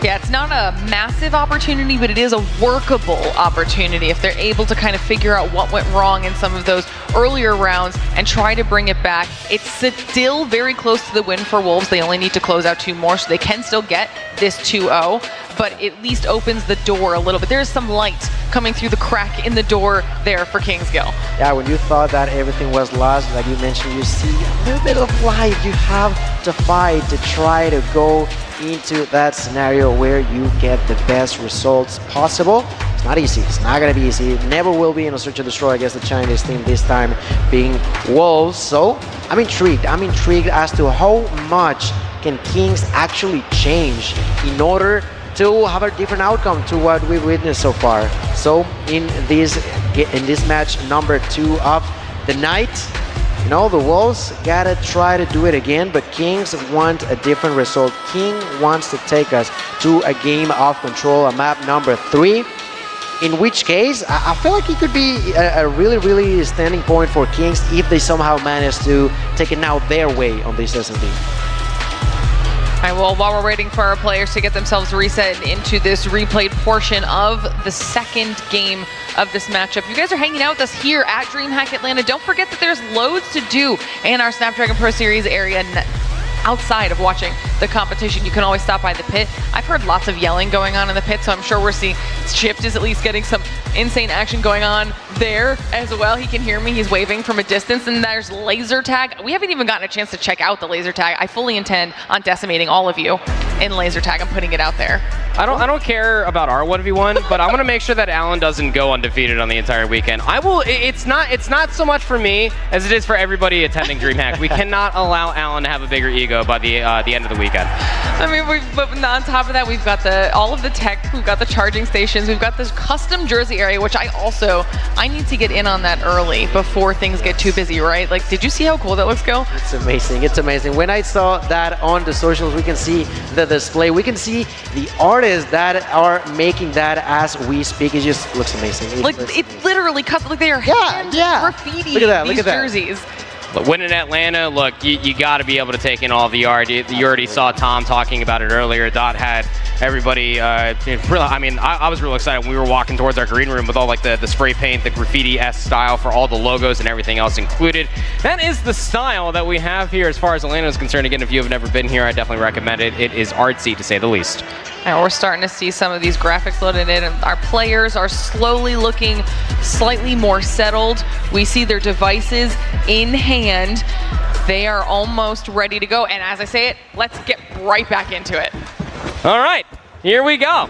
Yeah, it's not a massive opportunity, but it is a workable opportunity if they're able to kind of figure out what went wrong in some of those earlier rounds and try to bring it back. It's still very close to the win for Wolves. They only need to close out 2 more, so they can still get this 2-0, but it at least opens the door a little bit. There's some light coming through the crack in the door there for Kingsgill. Yeah, when you thought that everything was lost, like you mentioned, you see a little bit of light. You have to fight to try to go into that scenario where you get the best results possible. It's not easy. It's not going to be easy. It never will be in a search and destroy against the Chinese team, this time being Wolves. So I'm intrigued. I'm intrigued as to how much can Kings actually change in order to have a different outcome to what we've witnessed so far. So in this match number 2 of the night, the Wolves gotta try to do it again, but Kings want a different result. King wants to take us to a game of control, a map number 3, in which case I feel like it could be a really, really standing point for Kings if they somehow manage to take it now their way on this S&D. All right, well, while we're waiting for our players to get themselves reset into this replayed portion of the second game of this matchup, you guys are hanging out with us here at DreamHack Atlanta. Don't forget that there's loads to do in our Snapdragon Pro Series area outside of watching the competition, you can always stop by the pit. I've heard lots of yelling going on in the pit, so I'm sure we're seeing Chipped is at least getting some insane action going on there as well. He can hear me, he's waving from a distance, and there's laser tag. We haven't even gotten a chance to check out the laser tag. I fully intend on decimating all of you in laser tag. I'm putting it out there. I don't care about our 1v1, but I want to make sure that Alan doesn't go undefeated on the entire weekend. I will. It's not so much for me as it is for everybody attending DreamHack. We cannot allow Alan to have a bigger ego by the end of the weekend. I mean, but on top of that, we've got all of the tech, we've got the charging stations, we've got this custom jersey area, which I need to get in on that early before things get too busy, right? Like, did you see how cool that looks, Gil? It's amazing. It's amazing. When I saw that on the socials, we can see the display. We can see the artists that are making that as we speak. It just looks amazing. It literally cuts like they are graffiti these jerseys. But winning Atlanta, look, you got to be able to take in all the art. You already saw Tom talking about it earlier. Dot had everybody, I was real excited when we were walking towards our green room with all like the spray paint, the graffiti-esque style for all the logos and everything else included. That is the style that we have here as far as Atlanta is concerned. Again, if you have never been here, I definitely recommend it. It is artsy, to say the least. And we're starting to see some of these graphics loaded in, and our players are slowly looking slightly more settled. We see their devices in hand. They are almost ready to go. And as I say it, let's get right back into it. All right, here we go.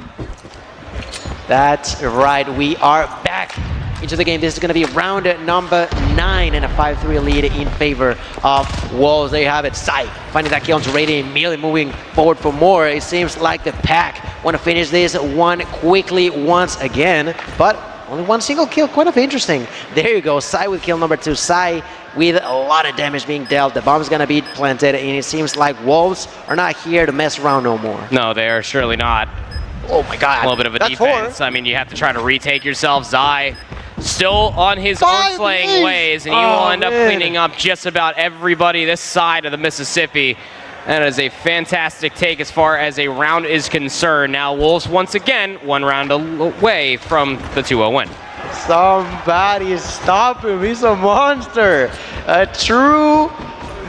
That's right, we are back into the game. This is going to be round number 9 and a 5-3 lead in favor of Wolves. There you have it. Sai finding that kill on rating, immediately moving forward for more. It seems like the pack want to finish this one quickly once again, but only one single kill. Quite of interesting. There you go. Sai with kill number 2. Sai with a lot of damage being dealt. The bomb's going to be planted, and it seems like Wolves are not here to mess around no more. No, they are surely not. Oh my god. A little bit of a defense. 4. I mean, you have to try to retake yourself. Zai still on his own slaying ways, and he will end up cleaning up just about everybody this side of the Mississippi. That is a fantastic take as far as a round is concerned. Now Wolves once again 1 round away from the 2-0 win. Somebody stop him. He's a monster. A true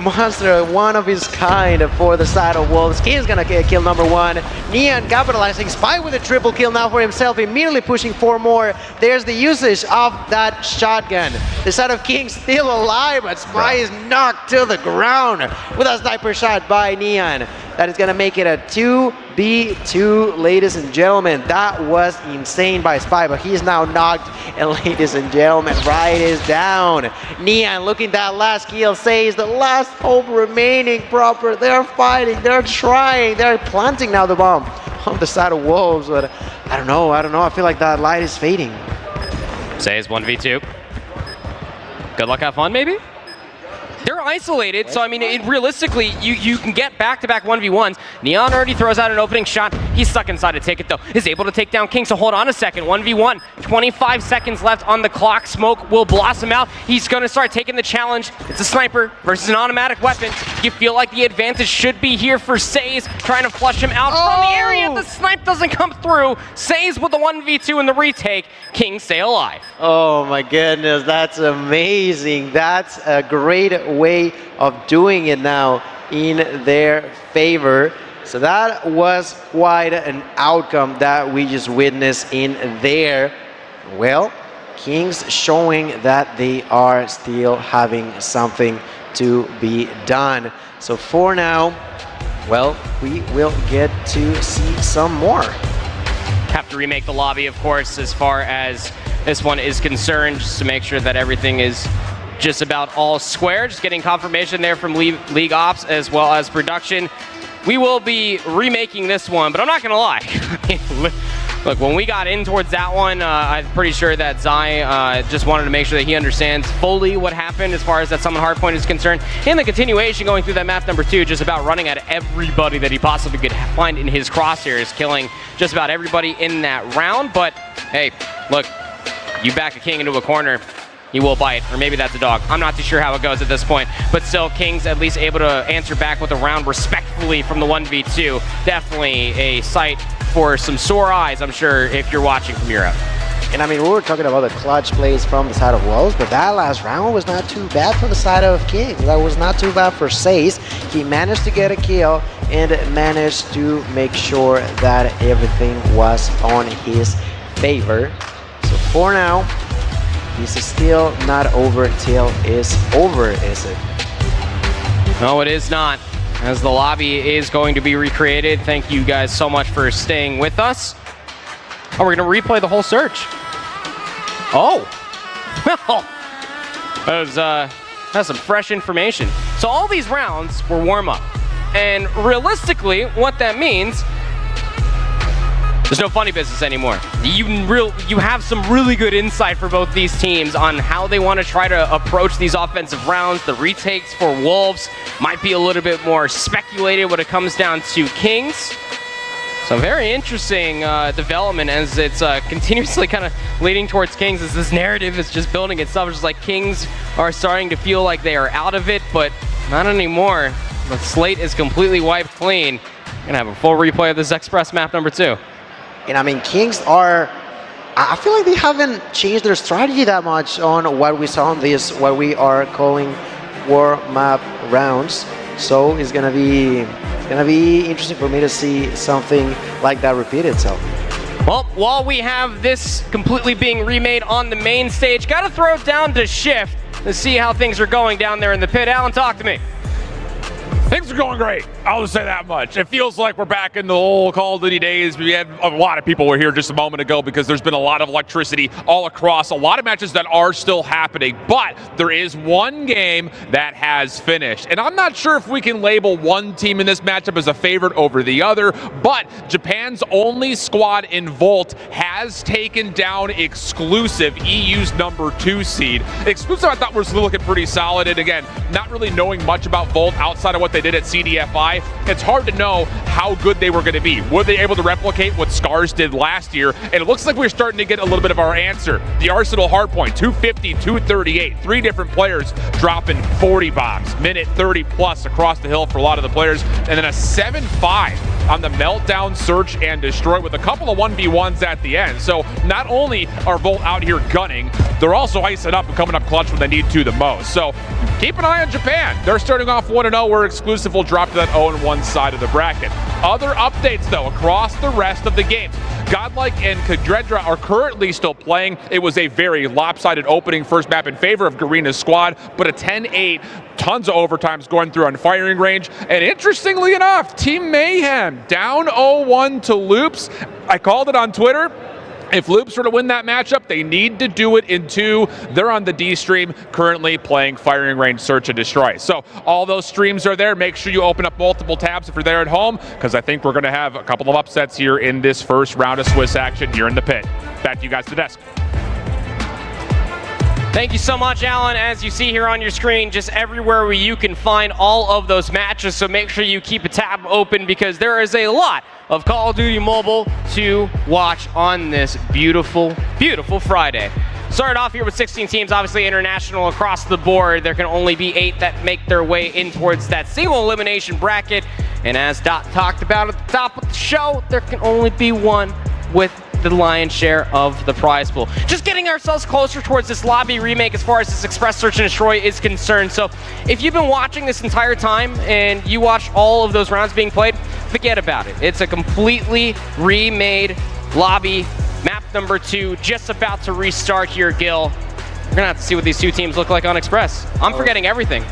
monster, one of his kind for the side of Wolves. He's gonna get kill number 1. Neon capitalizing. Spy with a triple kill now for himself, immediately pushing 4 more. There's the usage of that shotgun. The side of King still alive, but Spy is knocked to the ground with a sniper shot by Neon. That is gonna make it a 2v2, ladies and gentlemen. That was insane by Spy, but he's now knocked. And ladies and gentlemen, right is down. Neon looking that last kill, says the last hope remaining proper. They're fighting, they're trying, they're planting now the bomb on the side of Wolves, but I don't know. I feel like that light is fading. Says 1v2. Good luck, have fun, maybe? They're isolated, so I mean, realistically, you can get back-to-back 1v1s. Neon already throws out an opening shot. He's stuck inside to take it, though. Is able to take down King, so hold on a second. 1v1, 25 seconds left on the clock. Smoke will blossom out. He's going to start taking the challenge. It's a sniper versus an automatic weapon. You feel like the advantage should be here for Says, trying to flush him out from the area. The snipe doesn't come through. Says with the 1v2 in the retake. King stay alive. Oh my goodness, that's amazing. That's a great way of doing it now in their favor. So that was quite an outcome that we just witnessed in there. Well, Kings showing that they are still having something to be done. So for now, well, we will get to see some more. Have to remake the lobby, of course, as far as this one is concerned, just to make sure that everything is just about all square. Just getting confirmation there from League Ops as well as production. We will be remaking this one, but I'm not gonna lie. Look, when we got in towards that one, I'm pretty sure that Zai just wanted to make sure that he understands fully what happened as far as that summon hardpoint is concerned. In the continuation, going through that map number 2, just about running at everybody that he possibly could find in his crosshairs, killing just about everybody in that round. But hey, look, you back a King into a corner, he will bite, or maybe that's a dog. I'm not too sure how it goes at this point, but still, King's at least able to answer back with a round respectfully from the 1v2. Definitely a sight for some sore eyes, I'm sure, if you're watching from Europe. And I mean, we were talking about the clutch plays from the side of Wolves, but that last round was not too bad from the side of Kings. That was not too bad for Sace. He managed to get a kill and managed to make sure that everything was on his favor. So for now, this is still not over till it's over, is it? No, it is not, as the lobby is going to be recreated. Thank you guys so much for staying with us. Oh, we're going to replay the whole search. Oh, well, that's some fresh information. So all these rounds were warm-up. And realistically, what that means, there's no funny business anymore. You have some really good insight for both these teams on how they want to try to approach these offensive rounds. The retakes for Wolves might be a little bit more speculated when it comes down to Kings. So very interesting development as it's continuously kind of leading towards Kings, as this narrative is just building itself. It's just like Kings are starting to feel like they are out of it, but not anymore. The slate is completely wiped clean. We're gonna have a full replay of this Express map number 2. And I mean, Kings are, I feel like they haven't changed their strategy that much on what we saw on this, what we are calling war map rounds. So it's gonna be interesting for me to see something like that repeat itself. Well, while we have this completely being remade on the main stage, gotta throw it down to Shift to see how things are going down there in the pit. Alan, talk to me. Things are going great. I'll just say that much. It feels like we're back in the old Call of Duty days. We had a lot of people were here just a moment ago because there's been a lot of electricity all across, a lot of matches that are still happening, but there is one game that has finished. And I'm not sure if we can label one team in this matchup as a favorite over the other, but Japan's only squad in Volt has taken down Exclusive, EU's number 2 seed. Exclusive I thought was looking pretty solid, and again, not really knowing much about Volt outside of what they did at CDFI, it's hard to know how good they were going to be. Were they able to replicate what Scars did last year? And it looks like we're starting to get a little bit of our answer. The Arsenal hardpoint, 250, 238, 3 different players dropping 40 bombs, minute 30 plus across the hill for a lot of the players, and then a 7-5 on the Meltdown, Search, and Destroy with a couple of 1v1s at the end. So not only are Volt out here gunning, they're also icing up and coming up clutch when they need to the most. So keep an eye on Japan. They're starting off 1-0, where Exclusive will drop to that 0-1 side of the bracket. Other updates, though, across the rest of the games. Godlike and Kadredra are currently still playing. It was a very lopsided opening first map in favor of Garena's squad, but a 10-8, tons of overtimes going through on firing range. And interestingly enough, Team Mayhem down 0-1 to Loops. I called it on Twitter. If Loops were to win that matchup, they need to do it in 2. They're on the D stream, currently playing Firing Range, Search, and Destroy. So all those streams are there. Make sure you open up multiple tabs if you're there at home, because I think we're going to have a couple of upsets here in this first round of Swiss action here in the pit. Back to you guys to the desk. Thank you so much, Alan. As you see here on your screen, just everywhere where you can find all of those matches, so make sure you keep a tab open because there is a lot of Call of Duty Mobile to watch on this beautiful, beautiful Friday. Started off here with 16 teams, obviously international across the board. There can only be 8 that make their way in towards that single elimination bracket. And as Dot talked about at the top of the show, there can only be 1 with the lion's share of the prize pool. Just getting ourselves closer towards this lobby remake as far as this Express Search and Destroy is concerned. So if you've been watching this entire time and you watched all of those rounds being played, forget about it. It's a completely remade lobby, map number 2, just about to restart here, Gil. We're gonna have to see what these 2 teams look like on Express. I'm forgetting everything.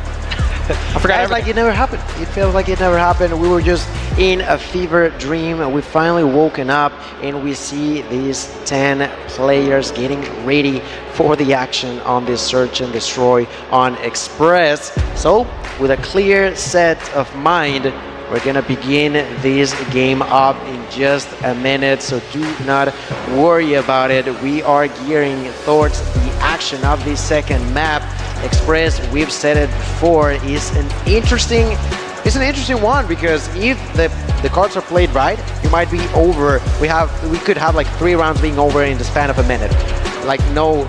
I forgot everything. Like it never happened. It feels like it never happened. We were just in a fever dream. We finally woken up and we see these 10 players getting ready for the action on this Search and Destroy on Express. So with a clear set of mind, we're gonna begin this game up in just a minute, so do not worry about it. We are gearing towards the action of the second map. Express, we've said it before, is an interesting one, because if the cards are played right, it might be over. We could have like 3 rounds being over in the span of a minute. Like no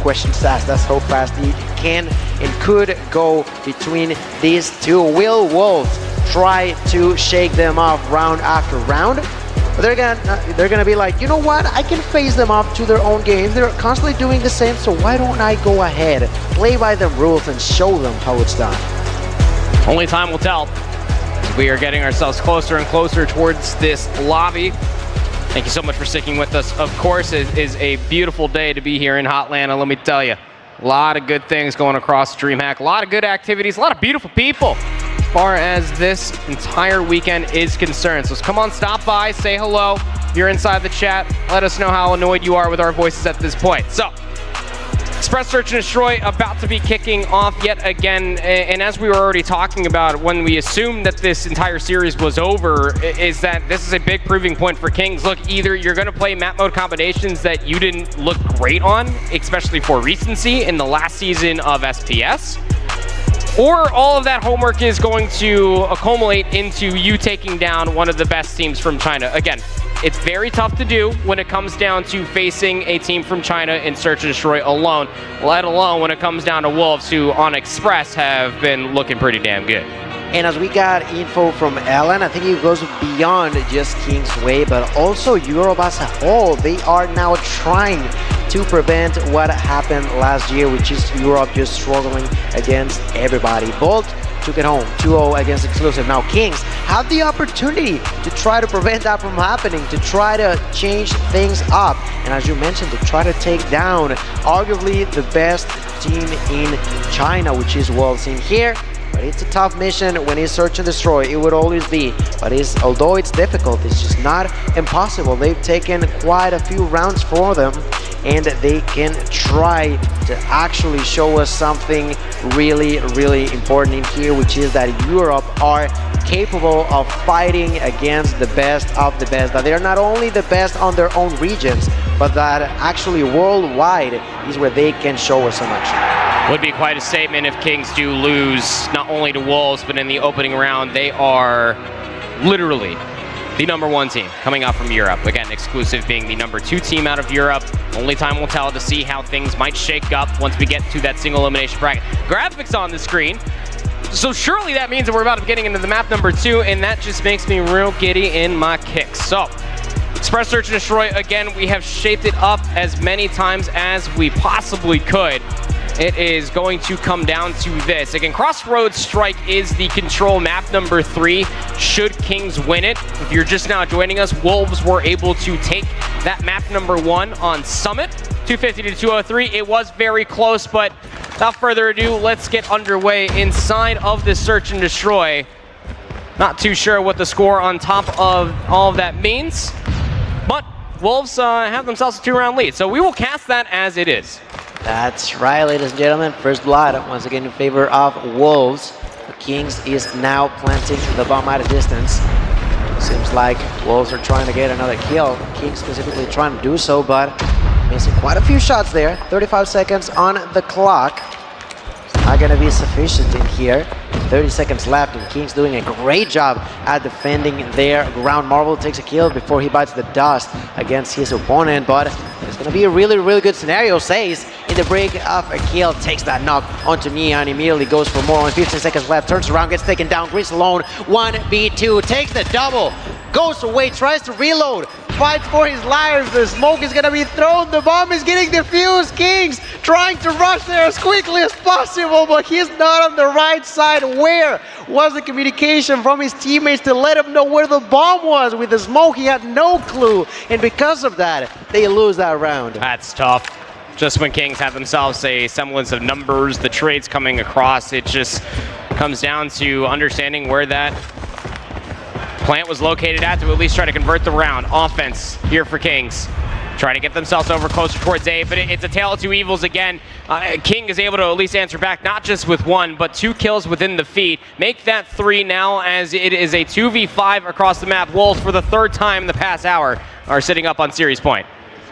questions asked. That's how fast it can and could go between these 2. Will Wolves try to shake them off round after round? But they're gonna be like, you know what? I can face them up to their own game. They're constantly doing the same, so why don't I go ahead, play by the rules, and show them how it's done? Only time will tell. We are getting ourselves closer and closer towards this lobby. Thank you so much for sticking with us. Of course, it is a beautiful day to be here in Hotlanta, let me tell you. A lot of good things going across DreamHack, a lot of good activities, a lot of beautiful people as far as this entire weekend is concerned. So come on, stop by, say hello. If you're inside the chat, let us know how annoyed you are with our voices at this point. So, Express Search and Destroy about to be kicking off yet again, and as we were already talking about when we assumed that this entire series was over, is that this is a big proving point for Kings. Look, either you're going to play map mode combinations that you didn't look great on, especially for recency in the last season of FPS, or all of that homework is going to accumulate into you taking down one of the best teams from China. Again, it's very tough to do when it comes down to facing a team from China in Search and Destroy alone, let alone when it comes down to Wolves, who on Express have been looking pretty damn good. And as we got info from Ellen, I think it goes beyond just King's Way, but also Europe as a whole. They are now trying to prevent what happened last year, which is Europe just struggling against everybody. Bolt took it home 2-0 against Exclusive. Now Kings have the opportunity to try to prevent that from happening, to try to change things up, and as you mentioned, to try to take down arguably the best team in China, which is Wolves in here. But it's a tough mission when it's Search and Destroy. It would always be. But although it's difficult, it's just not impossible. They've taken quite a few rounds for them, and they can try to actually show us something really, really important in here, which is that Europe are capable of fighting against the best of the best. That they're not only the best on their own regions, but that actually worldwide is where they can show us so much. Would be quite a statement if Kings do lose not only to Wolves, but in the opening round, they are literally the #1 team coming out from Europe. Again, Exclusive being the #2 team out of Europe. Only time will tell to see how things might shake up once we get to that single elimination bracket. Graphics on the screen. So surely that means that we're about to be getting into the map #2, and that just makes me real giddy in my kicks. So, Express Search and Destroy, again, we have shaped it up as many times as we possibly could. It is going to come down to this. Again, Crossroads Strike is the control map #3, should Kings win it. If you're just now joining us, Wolves were able to take that map #1 on Summit, 250 to 203. It was very close, but without further ado, let's get underway inside of this Search and Destroy. Not too sure what the score on top of all of that means, but Wolves have themselves a 2-round lead, so we will cast that as it is. That's right, ladies and gentlemen. First blood, once again in favor of Wolves. The Kings is now planting the bomb at a distance. Seems like Wolves are trying to get another kill. Kings specifically trying to do so, but missing quite a few shots there. 35 seconds on the clock. Not going to be sufficient in here. 30 seconds left, and Kings doing a great job at defending their ground. Marvel takes a kill before he bites the dust against his opponent, but it's going to be a really, really good scenario. Says in the break of a kill, takes that knock onto Neon, immediately goes for more. Only 15 seconds left, turns around, gets taken down. Grease alone, 1v2, takes the double, goes away, tries to reload, fights for his life. The smoke is gonna be thrown, the bomb is getting defused. Kings trying to rush there as quickly as possible, but he's not on the right side. Where was the communication from his teammates to let him know where the bomb was? With the smoke, he had no clue, and because of that, they lose that round. That's tough. Just when Kings have themselves a semblance of numbers, the trades coming across, it just comes down to understanding where that plant was located at to least try to convert the round. Offense here for Kings. Trying to get themselves over closer towards A, but it's a tale of two evils again. King is able to at least answer back, not just with 1, but 2 kills within the feed. Make that 3 now, as it is a 2v5 across the map. Wolves, for the 3rd time in the past hour, are sitting up on series point.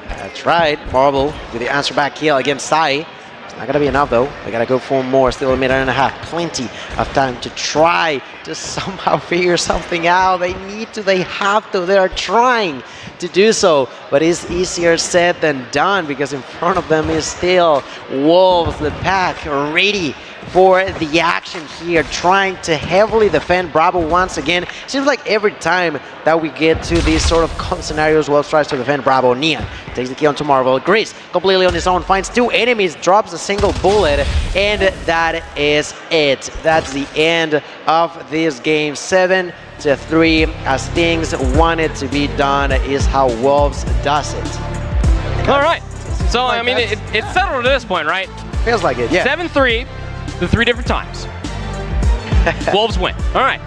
That's right. Marvel with the answer back kill against Sai. It's not going to be enough, though. They got to go for more. Still a minute and a half. Plenty of time to try to somehow figure something out. They need to. They have to. They are trying to do so. But it's easier said than done, because in front of them is still Wolves, the pack, ready for the action here, trying to heavily defend Bravo once again. Seems like every time that we get to these sort of scenarios, Wolves tries to defend Bravo. Neon takes the key onto Marvel. Grease completely on his own, finds 2 enemies, drops a single bullet, and that is it. That's the end of this game. 7-3, as things wanted to be done is how Wolves does it. All right. So, I mean, it's settled at this point, right? Feels like it, yeah. 7-3, the 3 different times. Wolves win. All right.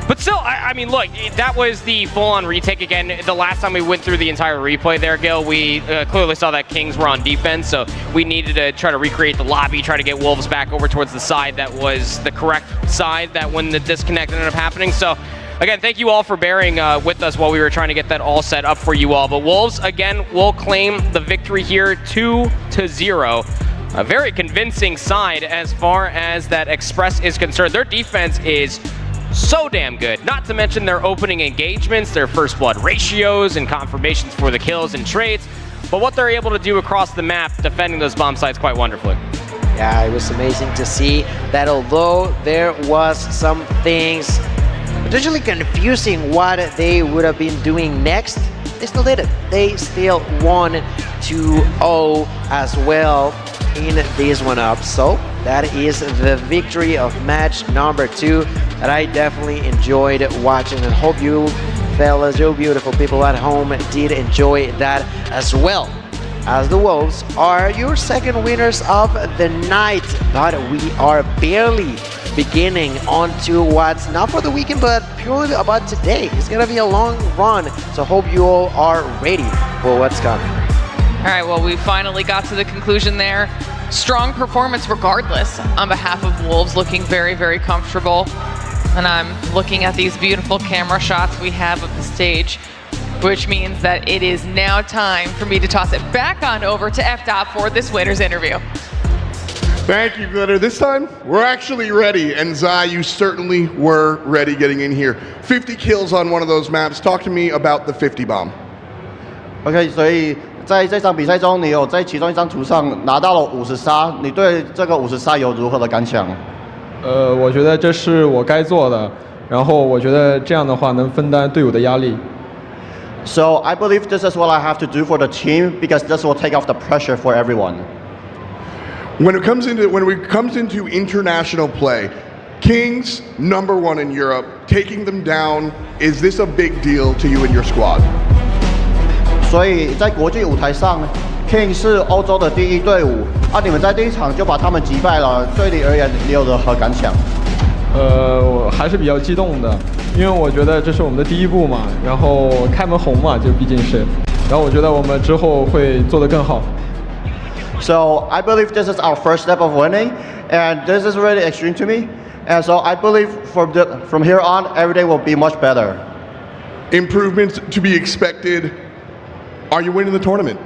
But still, I mean, look, that was the full-on retake again. The last time we went through the entire replay there, Gil, we clearly saw that Kings were on defense, so we needed to try to recreate the lobby, try to get Wolves back over towards the side that was the correct side that when the disconnect ended up happening. So, again, thank you all for bearing with us while we were trying to get that all set up for you all. But Wolves, again, will claim the victory here, 2-0. A very convincing side as far as that Express is concerned. Their defense is so damn good. Not to mention their opening engagements, their first blood ratios, and confirmations for the kills and trades. But what they're able to do across the map, defending those bomb sites quite wonderfully. Yeah, it was amazing to see that although there was some things potentially confusing what they would have been doing next, they still did it. They still won 2-0 as well in this one up. So that is the victory of match number 2 that I definitely enjoyed watching, and hope you fellas, you beautiful people at home, did enjoy that as well, as the Wolves are your second winners of the night. But we are barely beginning on to what's not for the weekend but purely about today. It's gonna be a long run, so hope you all are ready for what's coming. All right, well, we finally got to the conclusion there. Strong performance regardless on behalf of Wolves, looking very, very comfortable. And I'm looking at these beautiful camera shots we have of the stage, which means that it is now time for me to toss it back on over to F-Dot for this winner's interview. Thank you, Glitter. This time, we're actually ready. And Zai, you certainly were ready getting in here. 50 kills on one of those maps. Talk to me about the 50 bomb. OK， 所以在这场比赛中，你有在其中一张图上拿到了50杀，你对这个50杀有如何的感想？我觉得这是我该做的，然后我觉得这样的话能分担队友的压力。So I believe this is what I have to do for the team because this will take off the pressure for everyone. When it comes into international play, Kings #1 in Europe, taking them down, is this a big deal to you and your squad? 所以在国际舞台上 ，King 是欧洲的第1队伍，你们在第一场就把他们击败了，对你而言你有何感想？我还是比较激动的，因为我觉得这是我们的第一步嘛，然后开门红嘛，就毕竟是，然后我觉得我们之后会做得更好。So I believe this is our first step of winning, and this is really extreme to me. And so I believe from here on, every day will be much better. Improvements to be expected. Are you winning the tournament?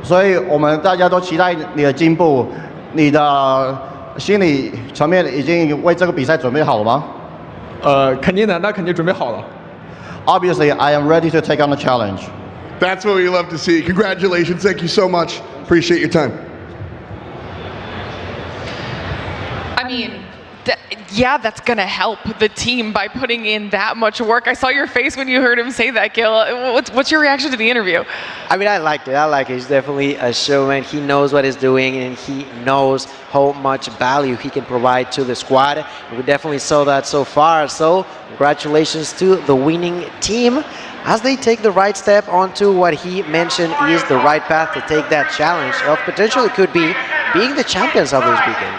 所以我们大家都期待你的进步，你的心理层面已经为这个比赛准备好了吗？肯定的，那肯定准备好了。Obviously, I am ready to take on the challenge. That's what we love to see. Congratulations. Thank you so much. Appreciate your time. I mean, yeah, that's going to help the team by putting in that much work. I saw your face when you heard him say that, Gil. What's your reaction to the interview? I mean, I liked it. He's definitely a showman. He knows what he's doing, and he knows how much value he can provide to the squad. We definitely saw that so far. So congratulations to the winning team as they take the right step onto what he mentioned is the right path to take that challenge of potentially could be being the champions of this weekend.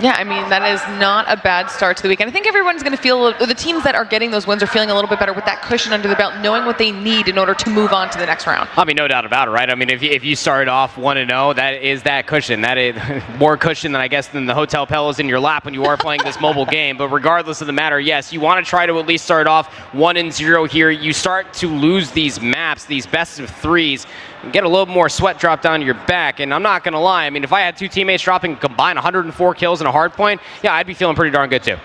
Yeah, I mean, that is not a bad start to the weekend. I think everyone's going to feel, the teams that are getting those wins are feeling a little bit better with that cushion under the belt, knowing what they need in order to move on to the next round. I mean, no doubt about it, right? I mean, if you started off 1-0, that is that cushion. That is more cushion than, I guess, than the hotel pillows in your lap when you are playing this mobile game. But regardless of the matter, yes, you want to try to at least start off 1-0 here. You start to lose these maps, these best of threes, and get a little more sweat dropped down your back. And I'm not going to lie, I mean, if I had two teammates dropping combined 104 kills in a hard point, yeah, I'd be feeling pretty darn good too.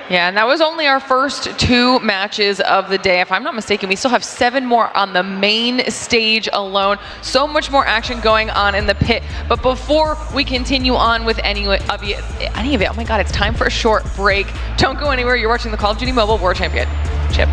Yeah, and that was only our first 2 matches of the day. If I'm not mistaken, we still have 7 more on the main stage alone. So much more action going on in the pit. But before we continue on with any of it, oh my God, it's time for a short break. Don't go anywhere. You're watching the Call of Duty Mobile World Championship.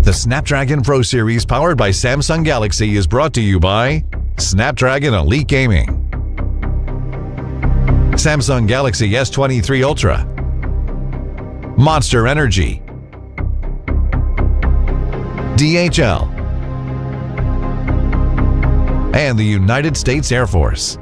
The Snapdragon Pro Series powered by Samsung Galaxy is brought to you by Snapdragon Elite Gaming, Samsung Galaxy S23 Ultra, Monster Energy, DHL, and the United States Air Force.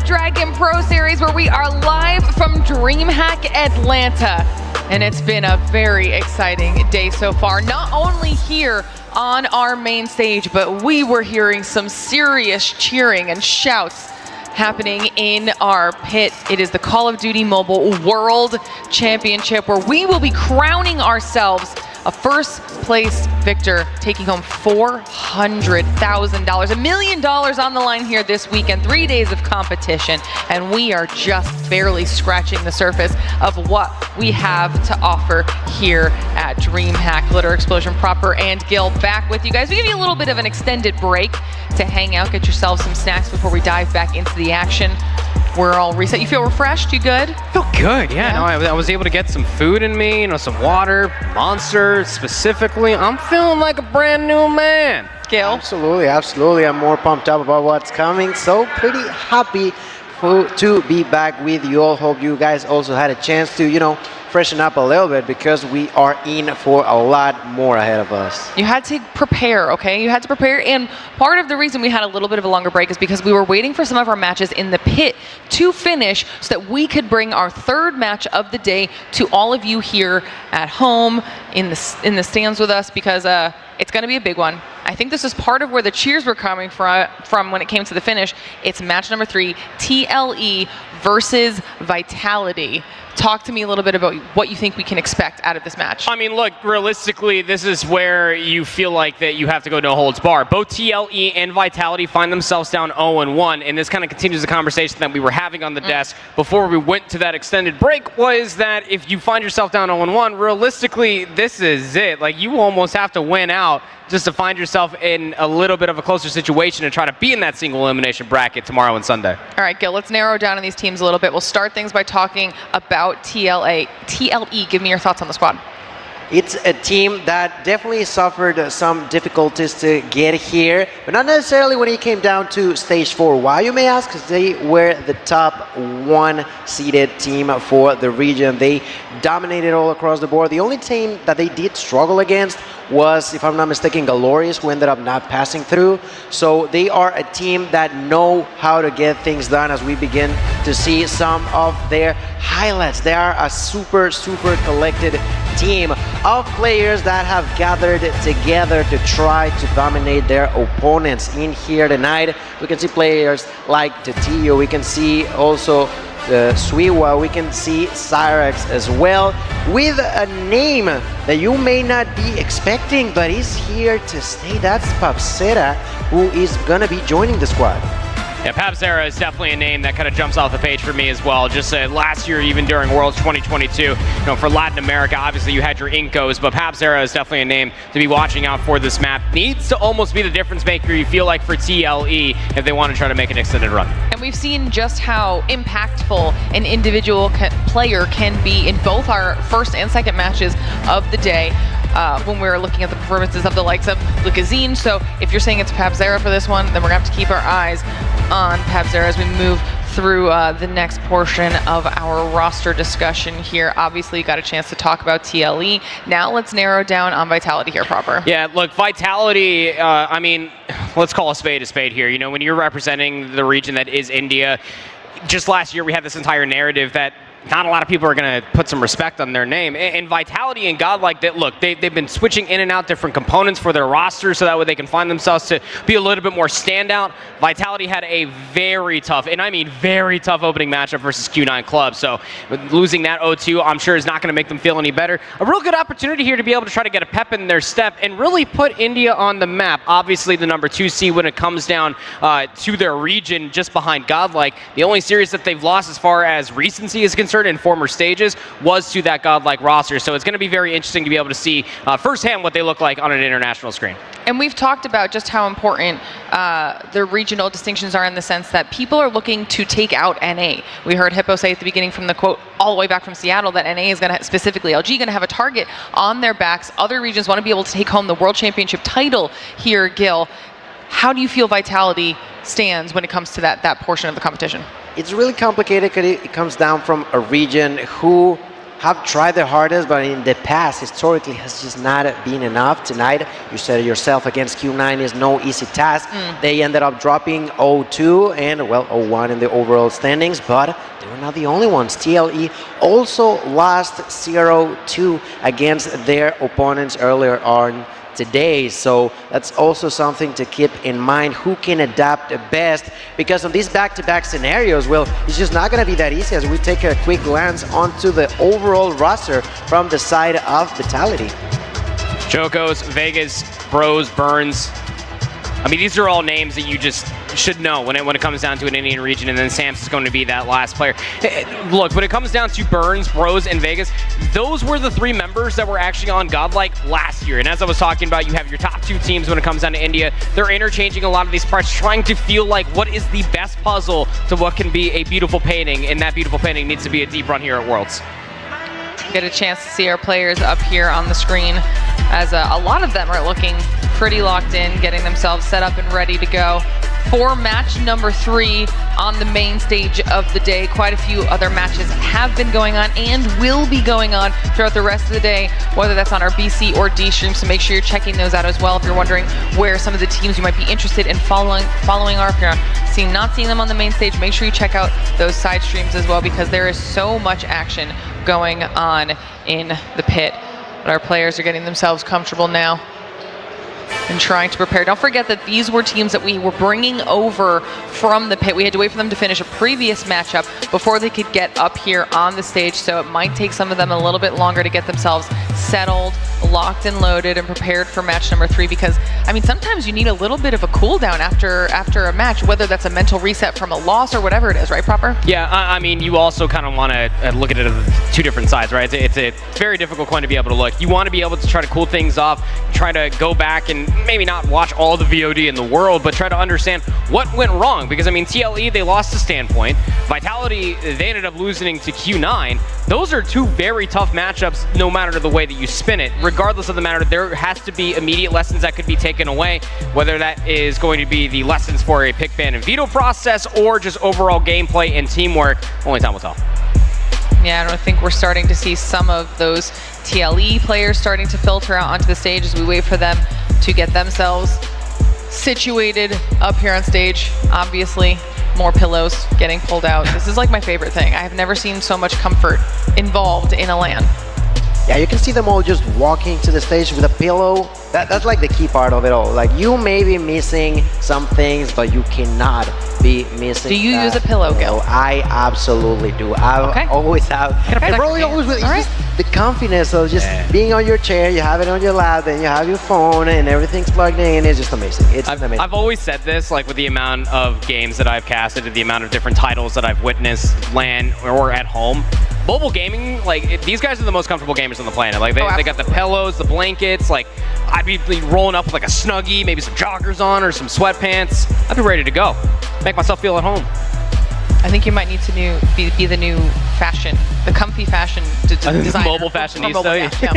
Snapdragon Pro Series, where we are live from DreamHack Atlanta. And it's been a very exciting day so far, not only here on our main stage, but we were hearing some serious cheering and shouts happening in our pit. It is the Call of Duty Mobile World Championship, where we will be crowning ourselves a first place victor, taking home $400,000, $1 million on the line here this weekend, 3 days of competition, and we are just barely scratching the surface of what we have to offer here at DreamHack. Glitter Explosion Proper and Gil back with you guys. We give you a little bit of an extended break to hang out, get yourselves some snacks before we dive back into the action. We're all reset. You feel refreshed? You good? Feel good, yeah. No, I was able to get some food in me, some water, Monster specifically. I'm feeling like a brand new man. Gil? Absolutely. I'm more pumped up about what's coming. So pretty happy to be back with you all. Hope you guys also had a chance to, freshen up a little bit, because we are in for a lot more ahead of us. You had to prepare, okay? You had to prepare, and part of the reason we had a little bit of a longer break is because we were waiting for some of our matches in the pit to finish so that we could bring our third match of the day to all of you here at home in the stands with us, because it's going to be a big one. I think this is part of where the cheers were coming from when it came to the finish. It's match number 3, TLE versus Vitality. Talk to me a little bit about what you think we can expect out of this match. I mean, look, realistically, this is where you feel like that you have to go no holds bar. Both TLE and Vitality find themselves down 0-1, and this kind of continues the conversation that we were having on the desk before we went to that extended break, was that if you find yourself down 0-1, realistically, this is it. Like, you almost have to win out just to find yourself in a little bit of a closer situation and try to be in that single elimination bracket tomorrow and Sunday. All right, Gil, let's narrow down on these teams a little bit. We'll start things by talking about TLE. Give me your thoughts on the squad. It's a team that definitely suffered some difficulties to get here, but not necessarily when it came down to stage 4. Why, you may ask? Because they were the top 1 seeded team for the region. They dominated all across the board. The only team that they did struggle against was, if I'm not mistaken, Glorious, who ended up not passing through. So they are a team that know how to get things done, as we begin to see some of their highlights. They are a super collected team of players that have gathered together to try to dominate their opponents. In here tonight, we can see players like Tatillo, we can see also Swiwa, we can see Cyrex as well, with a name that you may not be expecting, but is here to stay. That's Papsera, who is gonna be joining the squad. Yeah, Papsera is definitely a name that kind of jumps off the page for me as well. Just last year, even during Worlds 2022, for Latin America, obviously you had your Incos, but Papsera is definitely a name to be watching out for this map. Needs to almost be the difference maker, you feel like, for TLE if they want to try to make an extended run. And we've seen just how impactful an individual player can be in both our first and second matches of the day. When we're looking at the performances of the likes of Lucazine. So if you're saying it's Papsera for this one, then we're going to have to keep our eyes on Papsera as we move through the next portion of our roster discussion here. Obviously, you got a chance to talk about TLE. Now let's narrow down on Vitality here proper. Yeah, look, Vitality, I mean, let's call a spade here. When you're representing the region that is India, just last year we had this entire narrative that not a lot of people are going to put some respect on their name. And Vitality and Godlike, they've been switching in and out different components for their roster so that way they can find themselves to be a little bit more standout. Vitality had a very tough, and I mean very tough, opening matchup versus Q9 Club. So losing that 0-2, I'm sure, is not going to make them feel any better. A real good opportunity here to be able to try to get a pep in their step and really put India on the map. Obviously, the number 2 seed when it comes down to their region, just behind Godlike. The only series that they've lost as far as recency is concerned in former stages was to that Godlike roster. So it's going to be very interesting to be able to see firsthand what they look like on an international screen. And we've talked about just how important the regional distinctions are, in the sense that people are looking to take out NA. We heard Hippo say at the beginning from the quote all the way back from Seattle that NA is going to, specifically LG, going to have a target on their backs. Other regions want to be able to take home the World Championship title here, Gil. How do you feel Vitality stands when it comes to that portion of the competition? It's really complicated because it comes down from a region who have tried their hardest, but in the past, historically, has just not been enough. Tonight, you said it yourself, against Q9 is no easy task. They ended up dropping 0-2 and, well, 0-1 in the overall standings, but they were not the only ones. TLE also lost 0-2 against their opponents earlier on today, so that's also something to keep in mind. Who can adapt best? Because on these back-to-back scenarios, well, it's just not going to be that easy. As we take a quick glance onto the overall roster from the side of Vitality. Jokos, Vegas, Bros, Burns. I mean, these are all names that you just should know when it comes down to an Indian region, and then Sam's is going to be that last player. Look, when it comes down to Burns, Bros, and Vegas, those were the 3 members that were actually on Godlike last year. And as I was talking about, you have your top 2 teams when it comes down to India. They're interchanging a lot of these parts, trying to feel like what is the best puzzle to what can be a beautiful painting, and that beautiful painting needs to be a deep run here at Worlds. Get a chance to see our players up here on the screen, as a lot of them are looking pretty locked in, getting themselves set up and ready to go for match number 3 on the main stage of the day. Quite a few other matches have been going on and will be going on throughout the rest of the day, whether that's on our BC or D stream, so make sure you're checking those out as well if you're wondering where some of the teams you might be interested in following are. If you're not seeing them on the main stage, make sure you check out those side streams as well, because there is so much action going on in the pit. But our players are getting themselves comfortable now and trying to prepare. Don't forget that these were teams that we were bringing over from the pit. We had to wait for them to finish a previous matchup before they could get up here on the stage, so it might take some of them a little bit longer to get themselves settled, locked and loaded, and prepared for match number 3, because, I mean, sometimes you need a little bit of a cooldown after a match, whether that's a mental reset from a loss or whatever it is, right, Proper? Yeah, I mean, you also kind of want to look at it as 2 different sides, right? It's a very difficult coin to be able to look. You want to be able to try to cool things off, try to go back and maybe not watch all the VOD in the world, but try to understand what went wrong. Because, I mean, TLE, they lost to Standpoint. Vitality, they ended up losing to Q9. Those are 2 very tough matchups, no matter the way that you spin it. Regardless of the matter, there has to be immediate lessons that could be taken away, whether that is going to be the lessons for a pick, ban, and veto process, or just overall gameplay and teamwork. Only time will tell. Yeah, I think we're starting to see some of those TLE players starting to filter out onto the stage as we wait for them to get themselves situated up here on stage. Obviously, more pillows getting pulled out. This is like my favorite thing. I have never seen so much comfort involved in a LAN. Yeah, you can see them all just walking to the stage with a pillow. That's like the key part of it all. Like, you may be missing some things, but you cannot be missing. Do you use a pillow, Gil? I absolutely do. I always have. Okay. And probably always with the comfiness of just being on your chair, you have it on your lap, then you have your phone, and everything's plugged in. It's just amazing. It's amazing. I've always said this, like, with the amount of games that I've casted, the amount of different titles that I've witnessed, LAN or at home. Mobile gaming, like, these guys are the most comfortable gamers on the planet. Like, they got the pillows, the blankets. Like, I'd be rolling up with like a Snuggie, maybe some joggers on or some sweatpants. I'd be ready to go. Make myself feel at home. I think you might need to be the new fashion, the comfy fashion designer. Mobile fashionista. Yeah.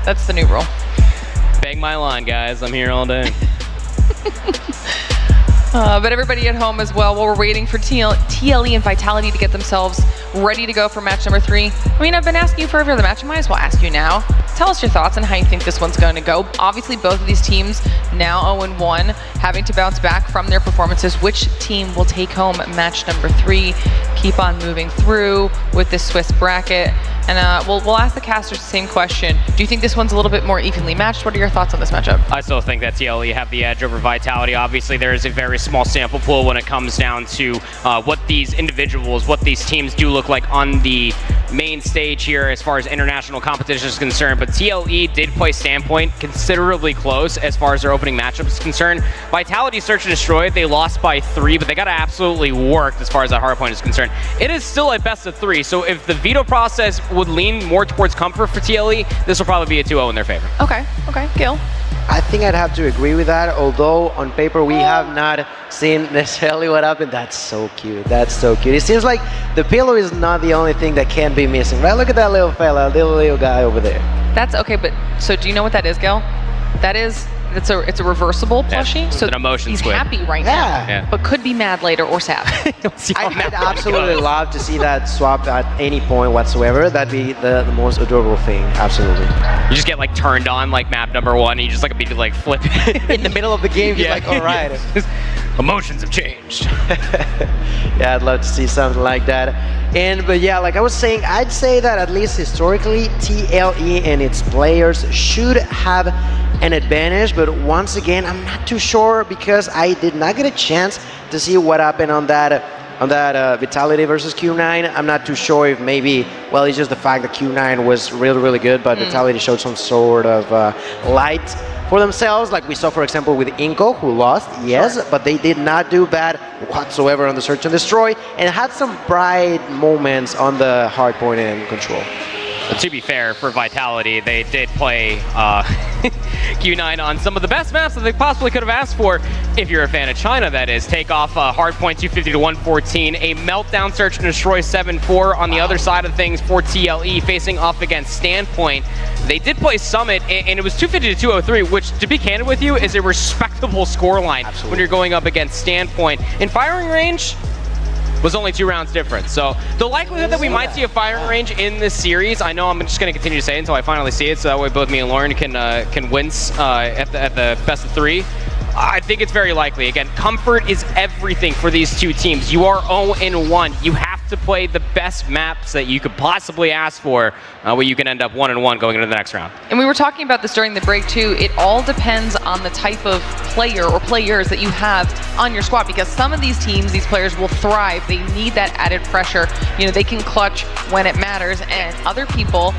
That's the new rule. Bang my line, guys. I'm here all day. But everybody at home as well, while we're waiting for TLE and Vitality to get themselves ready to go for match number 3. I mean, I've been asking you for every other match. I might as well ask you now. Tell us your thoughts on how you think this one's going to go. Obviously, both of these teams now 0-1, having to bounce back from their performances. Which team will take home match number 3? Keep on moving through with this Swiss bracket. And we'll ask the casters the same question. Do you think this one's a little bit more evenly matched? What are your thoughts on this matchup? I still think that TLE have the edge over Vitality. Obviously, there is a very small sample pool when it comes down to what these individuals, what these teams do look like on the main stage here as far as international competition is concerned. But TLE did play Standpoint considerably close as far as their opening matchup is concerned. Vitality Search and Destroy, they lost by 3, but they got absolutely worked as far as that hardpoint is concerned. It is still a best of 3, so if the veto process would lean more towards comfort for TLE, this will probably be a 2-0 in their favor. Okay, Gil? I think I'd have to agree with that, although on paper we have not seen necessarily what happened. That's so cute. That's so cute. It seems like the pillow is not the only thing that can be missing, right? Look at that little fella, little guy over there. That's okay, but so do you know what that is, Gil? That is it's a reversible plushie, it's so an emotion he's squid. happy right now, but could be mad later or sad. I'd absolutely love to see that swap at any point whatsoever. That'd be the most adorable thing. Absolutely. You just get like turned on like map number 1, and you just like immediately like flip In the middle of the game, he's like, all right. Emotions have changed. Yeah, I'd love to see something like that. But yeah, like I was saying, I'd say that at least historically, TLE and its players should have an advantage. But once again, I'm not too sure because I did not get a chance to see what happened on that Vitality versus Q9. I'm not too sure if maybe, well, it's just the fact that Q9 was really, really good, but Vitality showed some sort of light for themselves, like we saw, for example, with Inco, who lost, yes, but they did not do bad whatsoever on the search and destroy, and had some bright moments on the hard point and control. But to be fair, for Vitality, they did play Q9 on some of the best maps that they possibly could have asked for, if you're a fan of China, that is. Take off Hardpoint 250 to 114, a meltdown search and destroy 7-4 on the other side of things for TLE, facing off against Standpoint. They did play Summit, and it was 250 to 203, which, to be candid with you, is a respectable scoreline when you're going up against Standpoint. In firing range, was only 2 rounds different. So the likelihood that we might see a firing range in this series, I know I'm just going to continue to say it until I finally see it, so that way both me and Lauren can wince at the best of 3. I think it's very likely. Again, comfort is everything for these two teams. You are 0-1. You have to play the best maps that you could possibly ask for, where you can end up 1-1 going into the next round. And we were talking about this during the break too. It all depends on the type of player or players that you have on your squad, because some of these teams, these players will thrive. They need that added pressure. You know, they can clutch when it matters, and other people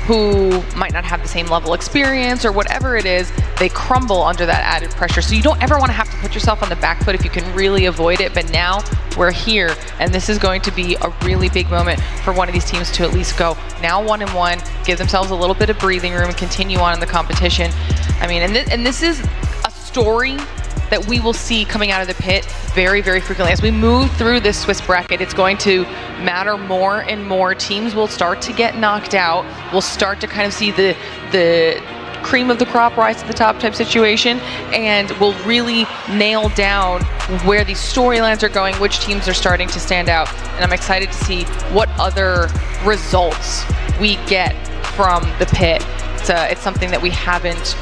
who might not have the same level of experience or whatever it is, they crumble under that added pressure. So you don't ever want to have to put yourself on the back foot if you can really avoid it. But now we're here, and this is going to be a really big moment for one of these teams to at least go now 1-1, give themselves a little bit of breathing room and continue on in the competition. I mean, and this is a story that we will see coming out of the pit very, very frequently. As we move through this Swiss bracket, it's going to matter more and more. Teams will start to get knocked out. We'll start to kind of see the cream of the crop rise to the top type situation, and we'll really nail down where these storylines are going, which teams are starting to stand out. And I'm excited to see what other results we get from the pit. It's something that we haven't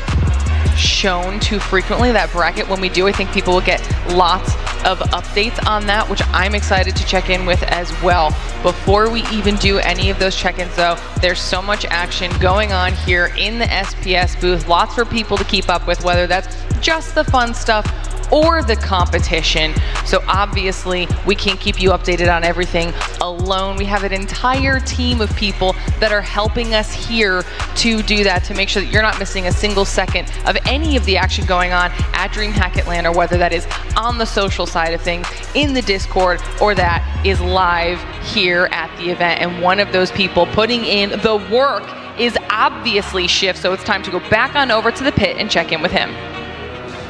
shown too frequently, that bracket. When we do, I think people will get lots of updates on that, which I'm excited to check in with as well. Before we even do any of those check-ins though, there's so much action going on here in the SPS booth, lots for people to keep up with, whether that's just the fun stuff or the competition. So obviously we can't keep you updated on everything alone. We have an entire team of people that are helping us here to do that, to make sure that you're not missing a single second of any of the action going on at DreamHack Atlanta, or whether that is on the social side of things, in the Discord, or that is live here at the event. And one of those people putting in the work is obviously Shift, so it's time to go back on over to the pit and check in with him.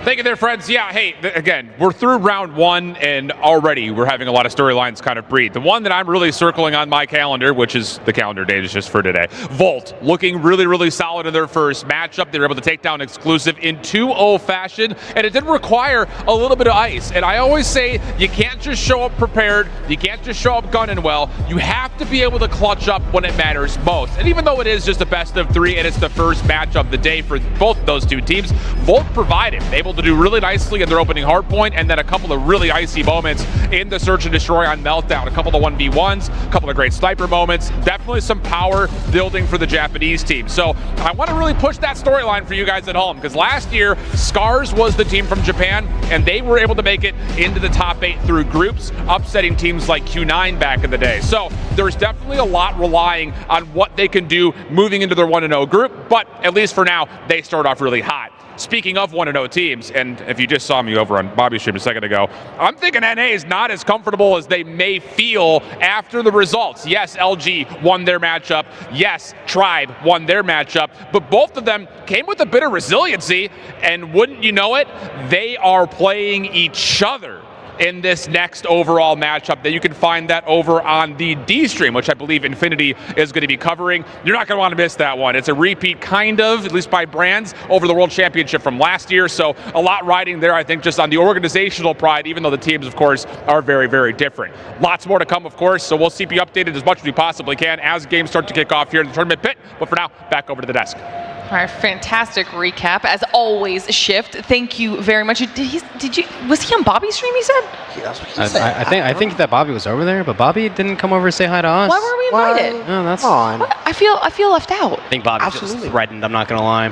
Thank you there, friends. Yeah, hey, again, we're through round 1, and already we're having a lot of storylines kind of breed. The one that I'm really circling on my calendar, which is the calendar date is just for today, Volt, looking really, really solid in their first matchup. They were able to take down Exclusive in 2-0 fashion, and it did require a little bit of ice. And I always say, you can't just show up prepared, you can't just show up gunning well, you have to be able to clutch up when it matters most. And even though it is just a best of 3, and it's the first match of the day for both of those two teams, Volt provided, able to do really nicely in their opening hardpoint, and then a couple of really icy moments in the search and destroy on Meltdown. A couple of 1v1s, a couple of great sniper moments, definitely some power building for the Japanese team. So I want to really push that storyline for you guys at home, because last year Scars was the team from Japan, and they were able to make it into the top 8 through groups, upsetting teams like Q9 back in the day. So there's definitely a lot relying on what they can do moving into their 1-0 group, but at least for now, they start off really hot. Speaking of 1-0 teams, and if you just saw me over on Bobby's stream a second ago, I'm thinking NA is not as comfortable as they may feel after the results. Yes, LG won their matchup. Yes, Tribe won their matchup. But both of them came with a bit of resiliency, and wouldn't you know it, they are playing each other in this next overall matchup. That you can find that over on the D stream, which I believe Infinity is going to be covering. You're not going to want to miss that one. It's a repeat, kind of, at least by brands, over the World Championship from last year. So a lot riding there, I think, just on the organizational pride, even though the teams, of course, are very, very different. Lots more to come, of course, so we'll keep you updated as much as we possibly can as games start to kick off here in the tournament pit. But for now, back over to the desk. All right, fantastic recap. As always, Shift, thank you very much. Was he on Bobby's stream, he said? Yeah, that's what he said. I think that Bobby was over there, but Bobby didn't come over to say hi to us. Why were we invited? Oh, that's on. What? I feel left out. I think Bobby just threatened, I'm not gonna lie.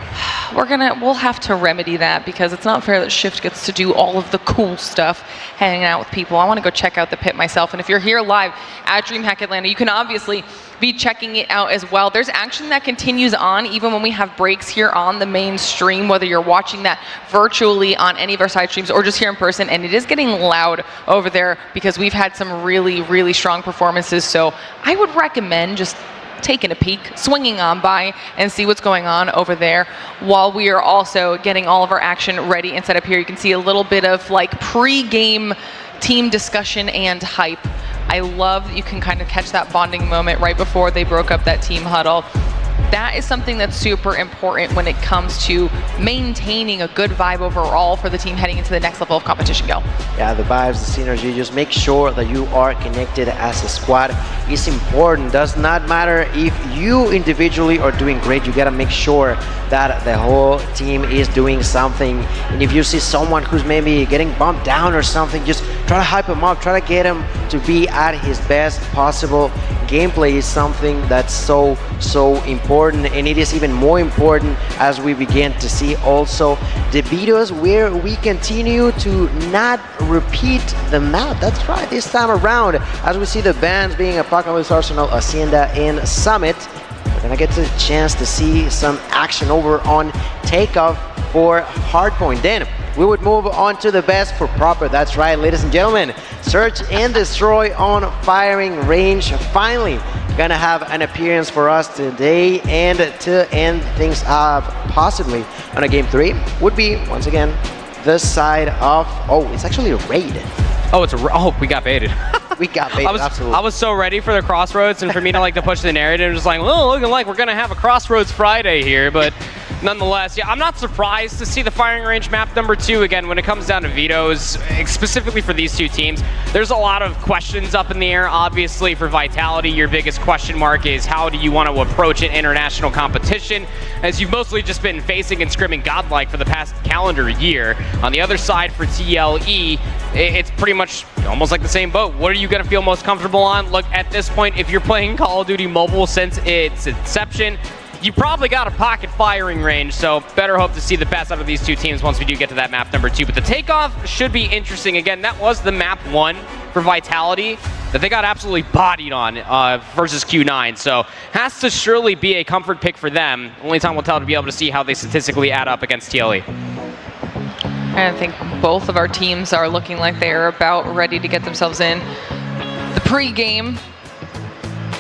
We'll have to remedy that because it's not fair that Shift gets to do all of the cool stuff, hanging out with people. I want to go check out the pit myself. And if you're here live at DreamHack Atlanta, you can obviously be checking it out as well. There's action that continues on even when we have breaks here on the main stream, whether you're watching that virtually on any of our side streams or just here in person. And it is getting loud over there because we've had some really, really strong performances. So I would recommend just taking a peek, swinging on by, and see what's going on over there while we are also getting all of our action ready and set up here. You can see a little bit of like pre-game team discussion and hype. I love that you can kind of catch that bonding moment right before they broke up that team huddle. That is something that's super important when it comes to maintaining a good vibe overall for the team heading into the next level of competition. Go. Yeah, the vibes, the synergy, just make sure that you are connected as a squad. It's important. Does not matter if you individually are doing great. You gotta make sure that the whole team is doing something. And if you see someone who's maybe getting bumped down or something, just try to hype him up, try to get him to be at his best possible. Gameplay is something that's so important, and it is even more important as we begin to see also the videos where we continue to not repeat the map. That's right, this time around, as we see the bands being Apocalypse Arsenal, Hacienda, and Summit, we're gonna get the chance to see some action over on Takeoff for Hardpoint. Then we would move on to the best for proper. That's right, ladies and gentlemen. Search and Destroy on Firing Range. Finally gonna have an appearance for us today, and to end things up possibly on a game 3 would be once again this side of, it's actually a raid. We got baited. We got baited, absolutely. I was so ready for the Crossroads, and for me to push the narrative, just like, well, looking like we're gonna have a Crossroads Friday here, but nonetheless, yeah, I'm not surprised to see the Firing Range map number 2 again when it comes down to vetoes, specifically for these two teams. There's a lot of questions up in the air. Obviously, for Vitality, your biggest question mark is how do you want to approach an international competition, as you've mostly just been facing and scrimming godlike for the past calendar year. On the other side, for TLE, it's pretty much almost like the same boat. What are you going to feel most comfortable on? Look, at this point, if you're playing Call of Duty Mobile since its inception, you probably got a pocket firing range, so better hope to see the best out of these two teams once we do get to that map number 2. But the Takeoff should be interesting. Again, that was the map 1 for Vitality that they got absolutely bodied on versus Q9, so has to surely be a comfort pick for them. Only time will tell to be able to see how they statistically add up against TLE. I think both of our teams are looking like they are about ready to get themselves in. The pre-game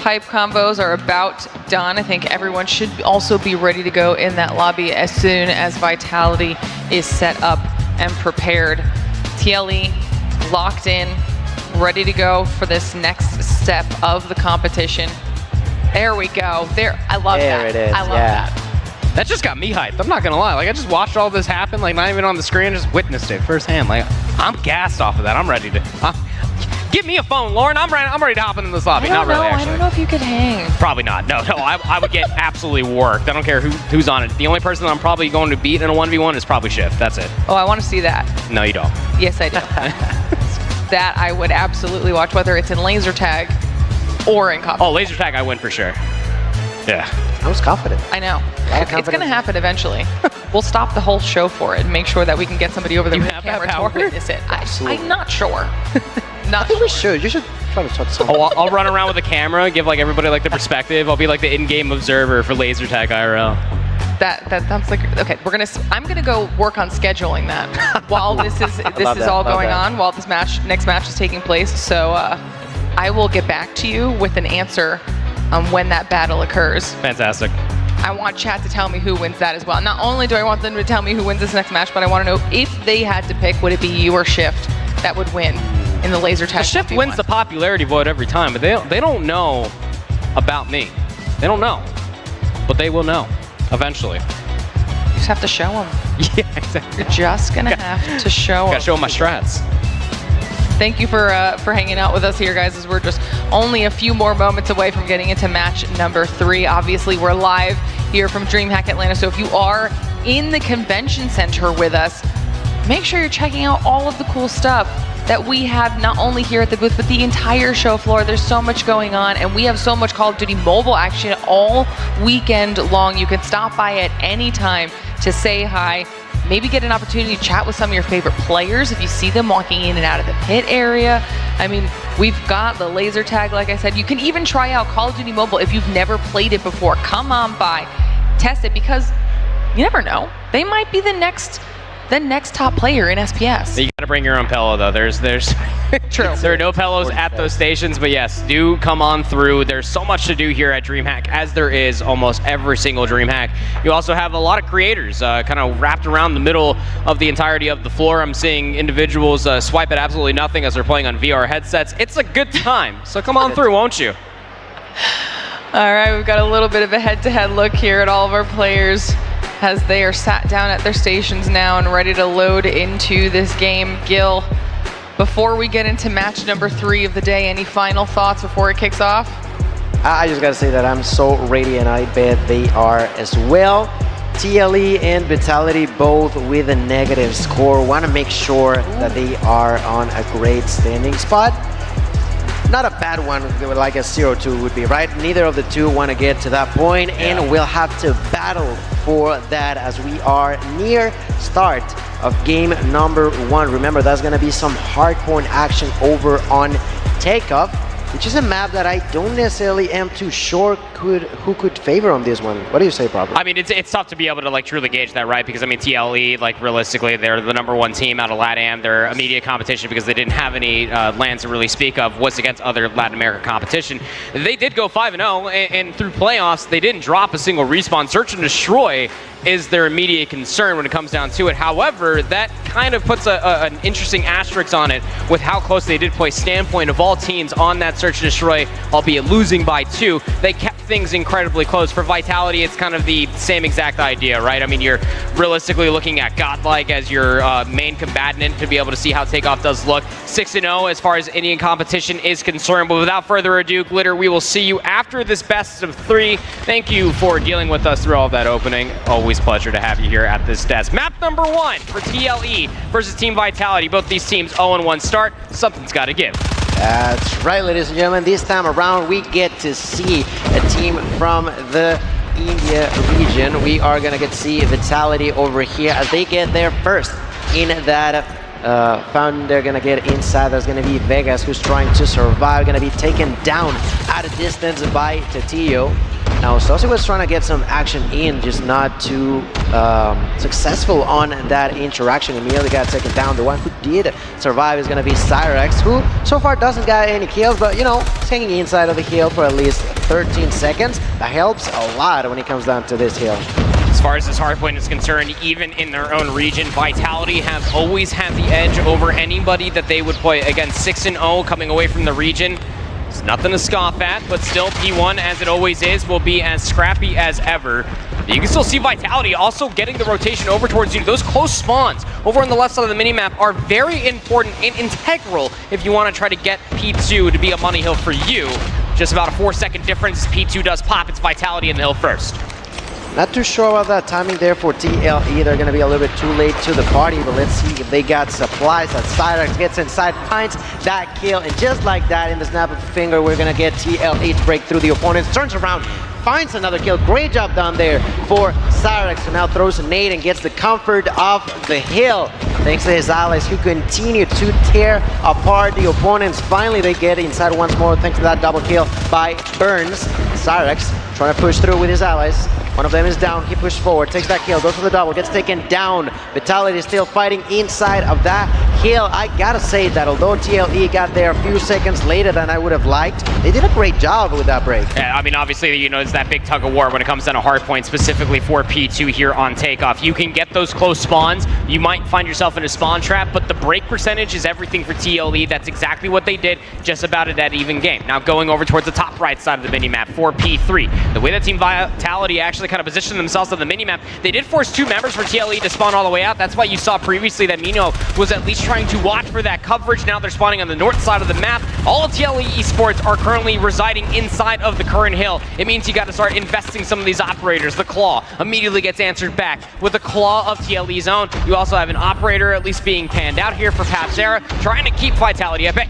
hype combos are about done. I think everyone should also be ready to go in that lobby as soon as Vitality is set up and prepared. TLE locked in, ready to go for this next step of the competition. There we go. I love that. There it is. I love that. That just got me hyped. I'm not gonna lie. I just watched all this happen, not even on the screen, just witnessed it firsthand. I'm gassed off of that. I'm ready to. Give me a phone, Lauren. I'm ready to hop into this lobby. Not really, actually. I don't know if you could hang. Probably not. No. I would get absolutely worked. I don't care who's on it. The only person that I'm probably going to beat in a 1v1 is probably Shift. That's it. Oh, I want to see that. No, you don't. Yes, I do. That I would absolutely watch, whether it's in laser tag or in combat. Oh, laser tag, I win for sure. Yeah. I was confident. I know. It's going to happen eventually. We'll stop the whole show for it and make sure that we can get somebody over there with a camera to witness it. I'm not sure. I think we should. You should try to talk to someone. I'll run around with a camera, give everybody the perspective. I'll be the in-game observer for laser tag IRL. That sounds like okay. I'm gonna go work on scheduling that while this is all going on, while this next match is taking place. So I will get back to you with an answer on when that battle occurs. Fantastic. I want chat to tell me who wins that as well. Not only do I want them to tell me who wins this next match, but I want to know if they had to pick, would it be you or Shift that would win in the laser tag. The shift wins the popularity vote every time, but they don't know about me. They don't know, but they will know eventually. You just have to show them. Yeah, exactly. You're just gonna have to show them. Gotta show them my strats. Thank you for hanging out with us here, guys, as we're just only a few more moments away from getting into match number 3. Obviously, we're live here from DreamHack Atlanta, so if you are in the convention center with us, make sure you're checking out all of the cool stuff that we have not only here at the booth, but the entire show floor. There's so much going on, and we have so much Call of Duty Mobile action all weekend long. You can stop by at any time to say hi, maybe get an opportunity to chat with some of your favorite players if you see them walking in and out of the pit area. I mean, we've got the laser tag, like I said. You can even try out Call of Duty Mobile if you've never played it before. Come on by, test it, because you never know. They might be the next top player in SPS. You gotta bring your own pillow though. There's True. There are no pillows at those stations, but yes, do come on through. There's so much to do here at DreamHack, as there is almost every single DreamHack. You also have a lot of creators kind of wrapped around the middle of the entirety of the floor. I'm seeing individuals swipe at absolutely nothing as they're playing on VR headsets. It's a good time, so come on through, won't you? All right, we've got a little bit of a head-to-head look here at all of our players as they are sat down at their stations now and ready to load into this game. Gil, before we get into match number 3 of the day, any final thoughts before it kicks off? I just gotta say that I'm so ready, and I bet they are as well. TLE and Vitality both with a negative score. Want to make sure that they are on a great standing spot. Not a bad one, like a 0-2 would be, right? Neither of the two want to get to that point, and we'll have to battle for that as we are near start of game number 1. Remember, that's going to be some hardcore action over on Takeoff, which is a map that I don't necessarily am too sure who could favor on this one. What do you say, Pablo? I mean, it's tough to be able to like truly gauge that, right? Because I mean, TLE, like realistically, they're the #1 team out of LATAM. Their immediate competition, because they didn't have any lands to really speak of, was against other Latin American competition. They did go 5-0, and through playoffs, they didn't drop a single respawn. Search and destroy is their immediate concern when it comes down to it. However, that kind of puts an interesting asterisk on it with how close they did play. Standpoint of all teams on that search and destroy, albeit losing by 2, they kept things incredibly close. For Vitality, it's kind of the same exact idea, right? I mean, you're realistically looking at Godlike as your main combatant to be able to see how Takeoff does look. 6-0 as far as Indian competition is concerned. But without further ado, Glitter, we will see you after this best of 3. Thank you for dealing with us through all of that opening. Always pleasure to have you here at this desk. Map number 1 for TLE versus Team Vitality. Both these teams 0-1 start. Something's got to give. That's right, ladies and gentlemen. This time around, we get to see a team from the India region. We are going to get to see Vitality over here as they get there first in that fountain. They're going to get inside. There's going to be Vegas, who's trying to survive, going to be taken down at a distance by Tatillo. Now, Sosi was trying to get some action in, just not too successful on that interaction. Immediately got taken down. The one who did survive is going to be Cyrex, who so far doesn't got any kills, but, you know, he's hanging inside of the hill for at least 13 seconds. That helps a lot when it comes down to this hill. As far as this hardpoint is concerned, even in their own region, Vitality have always had the edge over anybody that they would play. Again, 6-0 coming away from the region. It's nothing to scoff at, but still P1, as it always is, will be as scrappy as ever. You can still see Vitality also getting the rotation over towards you. Those close spawns over on the left side of the minimap are very important and integral if you want to try to get P2 to be a money hill for you. Just about a 4-second difference. P2 does pop. It's Vitality in the hill first. Not too sure about that timing there for TLE. They're going to be a little bit too late to the party, but let's see if they got supplies. That Cyrex gets inside, finds that kill, and just like that, in the snap of a finger, we're going to get TLE to break through the opponents, turns around, finds another kill. Great job done there for Cyrex, who now throws a nade and gets the comfort of the hill. Thanks to his allies who continue to tear apart the opponents. Finally, they get inside once more thanks to that double kill by Burns. Cyrex trying to push through with his allies. One of them is down, he pushed forward, takes that kill, goes for the double, gets taken down. Vitality is still fighting inside of that hill, I gotta say that although TLE got there a few seconds later than I would have liked, they did a great job with that break. Yeah, I mean, obviously, you know, it's that big tug of war when it comes down to hard points, specifically for P2 here on takeoff. You can get those close spawns, you might find yourself in a spawn trap, but the break percentage is everything for TLE. That's exactly what they did, just about at that even game. Now going over towards the top right side of the minimap for P3. The way that Team Vitality actually kind of positioned themselves on the minimap, they did force 2 members for TLE to spawn all the way out. That's why you saw previously that Mino was at least trying to watch for that coverage. Now they're spawning on the north side of the map. All of TLE esports are currently residing inside of the current hill. It means you got to start investing some of these operators. The Claw immediately gets answered back with the Claw of TLE's own. You also have an operator at least being panned out here for Papzera, trying to keep Vitality at bay.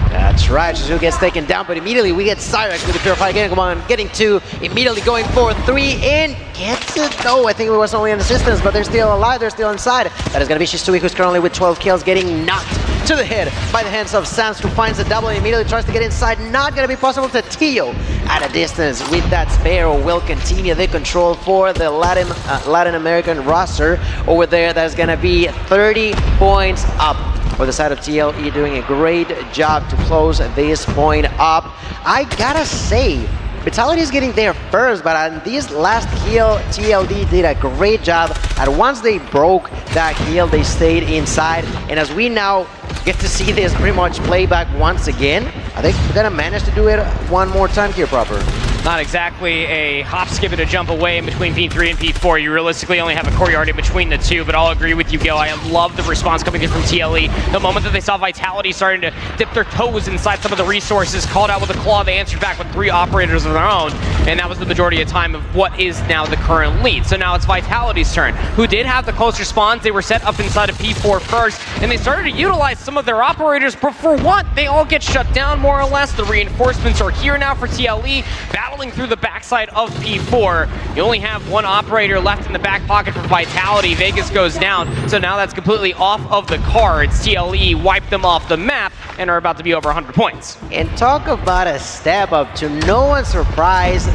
That's right, Shizu gets taken down, but immediately we get Cyrex with the Purify getting 2, immediately going for 3, and gets it. No, I think it was only an assistance, but they're still alive, they're still inside. That is going to be Shisui, who's currently with 12 kills, getting knocked to the head by the hands of Sans, who finds the double and immediately tries to get inside. Not going to be possible to Tio at a distance with that Sparrow. Will continue the control for the Latin American roster over there. That's going to be 30 points up. For the side of TLE, doing a great job to close this point up. I gotta say, Vitality is getting there first, but on this last heal, TLD did a great job. And once they broke that heal, they stayed inside. And as we now get to see this pretty much playback once again, I think we're gonna manage to do it one more time here proper. Not exactly a hop, skip, and a jump away in between P3 and P4. You realistically only have a courtyard in between the two, but I'll agree with you, Gil. I love the response coming in from TLE. The moment that they saw Vitality starting to dip their toes inside some of the resources, called out with a Claw, they answered back with 3 operators of their own, and that was the majority of time of what is now the current lead. So now it's Vitality's turn, who did have the closer spawns. They were set up inside of P4 first, and they started to utilize some of their operators, but for what? They all get shut down, more or less. The reinforcements are here now for TLE, battling through the backside of P4. You only have 1 operator left in the back pocket for Vitality. Vegas goes down, so now that's completely off of the cards. TLE wiped them off the map and are about to be over 100 points. And talk about a step up to no one's surprise.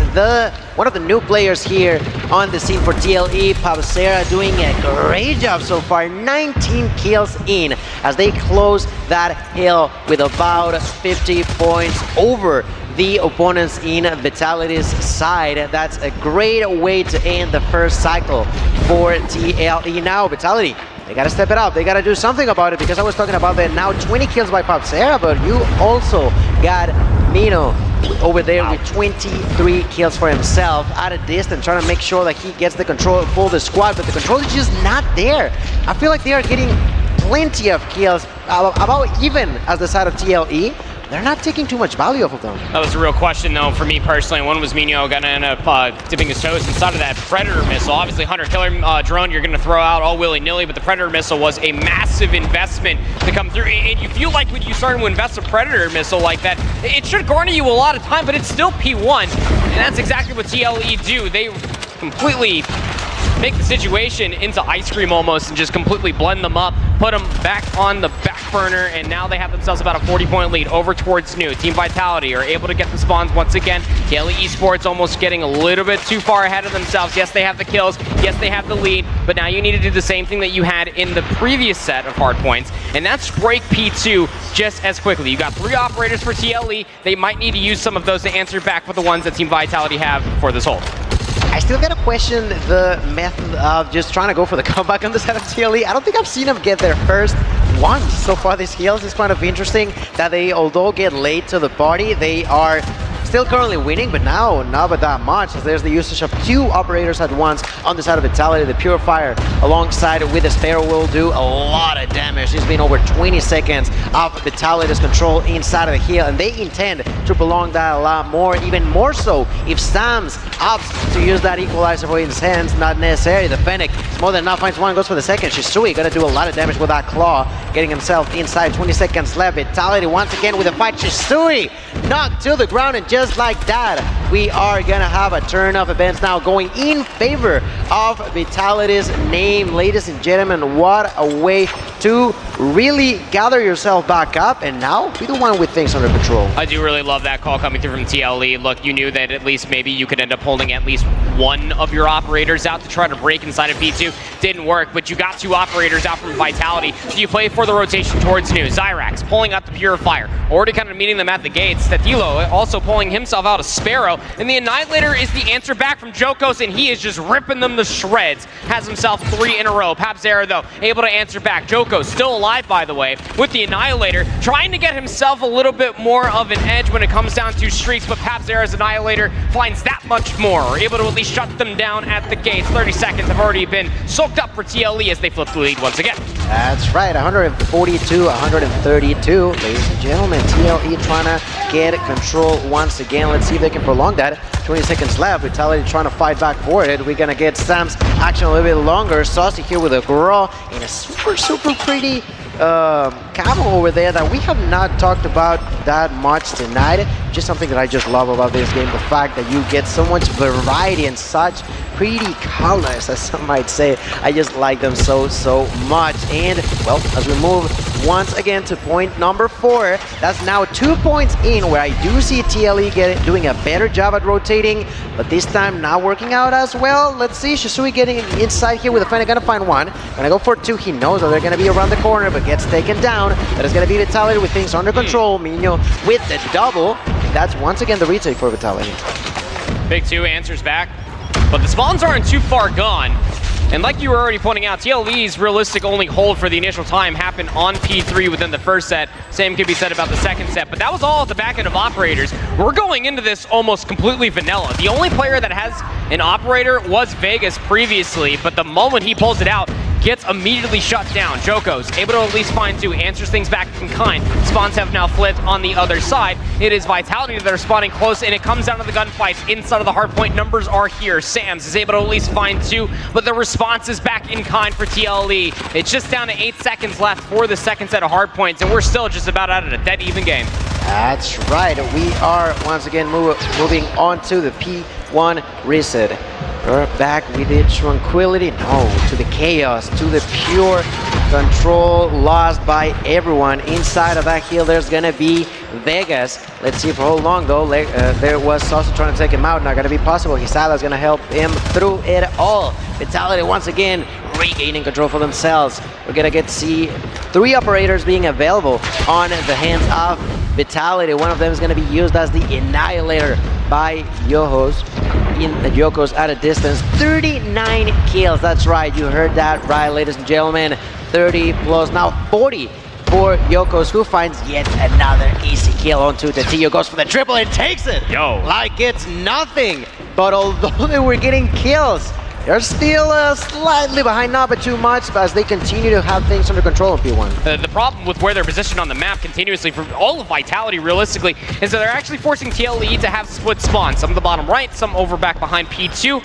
One of the new players here on the scene for TLE, Papzera, doing a great job so far. 19 kills in as they close that hill with about 50 points over the opponents in Vitality's side. That's a great way to end the first cycle for TLE. Now Vitality, they gotta step it up, they gotta do something about it, because I was talking about the now 20 kills by Papzera, but you also got Mino over there with 23 kills for himself at a distance, trying to make sure that he gets the control for the squad, but the control is just not there. I feel like they are getting plenty of kills, about even as the side of TLE. They're not taking too much value off of them. That was a real question, though, for me personally. One was Mino gonna end up dipping his toes inside of that Predator missile. Obviously, Hunter Killer drone you're gonna throw out all willy-nilly, but the Predator missile was a massive investment to come through. And you feel like when you start to invest a Predator missile like that, it should garner you a lot of time, but it's still P1. And that's exactly what TLE do. They completely make the situation into ice cream almost and just completely blend them up, put them back on the back burner, and now they have themselves about a 40-point lead over towards New. Team Vitality are able to get the spawns once again. TLE Esports almost getting a little bit too far ahead of themselves. Yes, they have the kills. Yes, they have the lead, but now you need to do the same thing that you had in the previous set of hard points, and that's break P2 just as quickly. You got 3 operators for TLE. They might need to use some of those to answer back with the ones that Team Vitality have for this hold. I still gotta question the method of just trying to go for the comeback on the side of TLE. I don't think I've seen them get there first once so far this heals. It's kind of interesting that they, although get late to the party, they are still currently winning, but now not by that much, as there's the usage of 2 operators at once on the side of Vitality. The Purifier alongside with the Sparrow will do a lot of damage. It's been over 20 seconds of Vitality's control inside of the hill, and they intend to prolong that a lot more, even more so if Sam's opts to use that equalizer for his hands. Not necessary. The Fennec is more than enough, finds one, goes for the second. Shisui gonna do a lot of damage with that Claw, getting himself inside. 20 seconds left. Vitality once again with a fight. Shisui knocked to the ground, and just like that, we are gonna have a turn of events now going in favor of Vitality's name. Ladies and gentlemen, what a way to really gather yourself back up and now be the one with things under control. I do really love that call coming through from TLE. Look, you knew that at least maybe you could end up holding at least one of your operators out to try to break inside of P2. Didn't work, but you got 2 operators out from Vitality. So you play for the rotation towards new. Zyrax pulling out the Purifier, already kind of meeting them at the gates. Statilo also pulling himself out of Sparrow. And the Annihilator is the answer back from Jokos, and he is just ripping them to shreds. Has himself 3 in a row. Papzera, though, able to answer back. Jokos still alive, by the way, with the Annihilator, trying to get himself a little bit more of an edge when it comes down to streaks, but Papzera's Annihilator finds that much more. Able to at least shut them down at the gates. 30 seconds have already been soaked up for TLE as they flip the lead once again. That's right, 142, 132. Ladies and gentlemen, TLE trying to get control once again. Let's see if they can prolong that. 20 seconds left. Vitality trying to fight back for it. We're going to get Sam's action a little bit longer. Saucy here with a Graw and a super pretty camo over there that we have not talked about that much tonight. Just something that I just love about this game, the fact that you get so much variety and such pretty colors, as some might say. I just like them so much. And well, as we move once again to point number 4, that's now 2 points in, where I do see TLE doing a better job at rotating, but this time not working out as well. Let's see, Shisui getting inside here with a friend. Gonna find one, gonna go for 2. He knows that they're gonna be around the corner, but gets taken down. That is gonna be Vitality with things under control. Mino with the double. That's once again the retake for Vitality. Big 2 answers back, but the spawns aren't too far gone. And like you were already pointing out, TLE's realistic only hold for the initial time happened on P3 within the first set. Same could be said about the second set, but that was all at the back end of operators. We're going into this almost completely vanilla. The only player that has an operator was Vegas previously, but the moment he pulls it out, gets immediately shut down. Jokos able to at least find 2, answers things back in kind. Spawns have now flipped on the other side. It is Vitality that are spawning close, and it comes down to the gunfights inside of the hardpoint. Numbers are here. Sams is able to at least find 2, but the response is back in kind for TLE. It's just down to 8 seconds left for the second set of hardpoints, and we're still just about out of a dead even game. That's right. We are once again moving on to the P1 reset. We're back with the tranquility, no, to the chaos, to the pure control lost by everyone. Inside of that hill, there's gonna be Vegas. Let's see for how long though. There was Saucy trying to take him out, not gonna be possible. Hisada's gonna help him through it all. Vitality once again regaining control for themselves. We're gonna get to see 3 operators being available on the hands of Vitality. One of them is gonna be used as the Annihilator by Yokos at a distance. 39 kills, that's right, you heard that right, ladies and gentlemen. 30 plus, now 40 for Yokos, who finds yet another easy kill onto the Tio. Goes for the triple and takes it like it's nothing. But although they were getting kills, they're still slightly behind, not but too much, as they continue to have things under control in P1. The problem with where they're positioned on the map continuously for all of Vitality, realistically, is that they're actually forcing TLE to have split spawns. Some of the bottom right, some over back behind P2.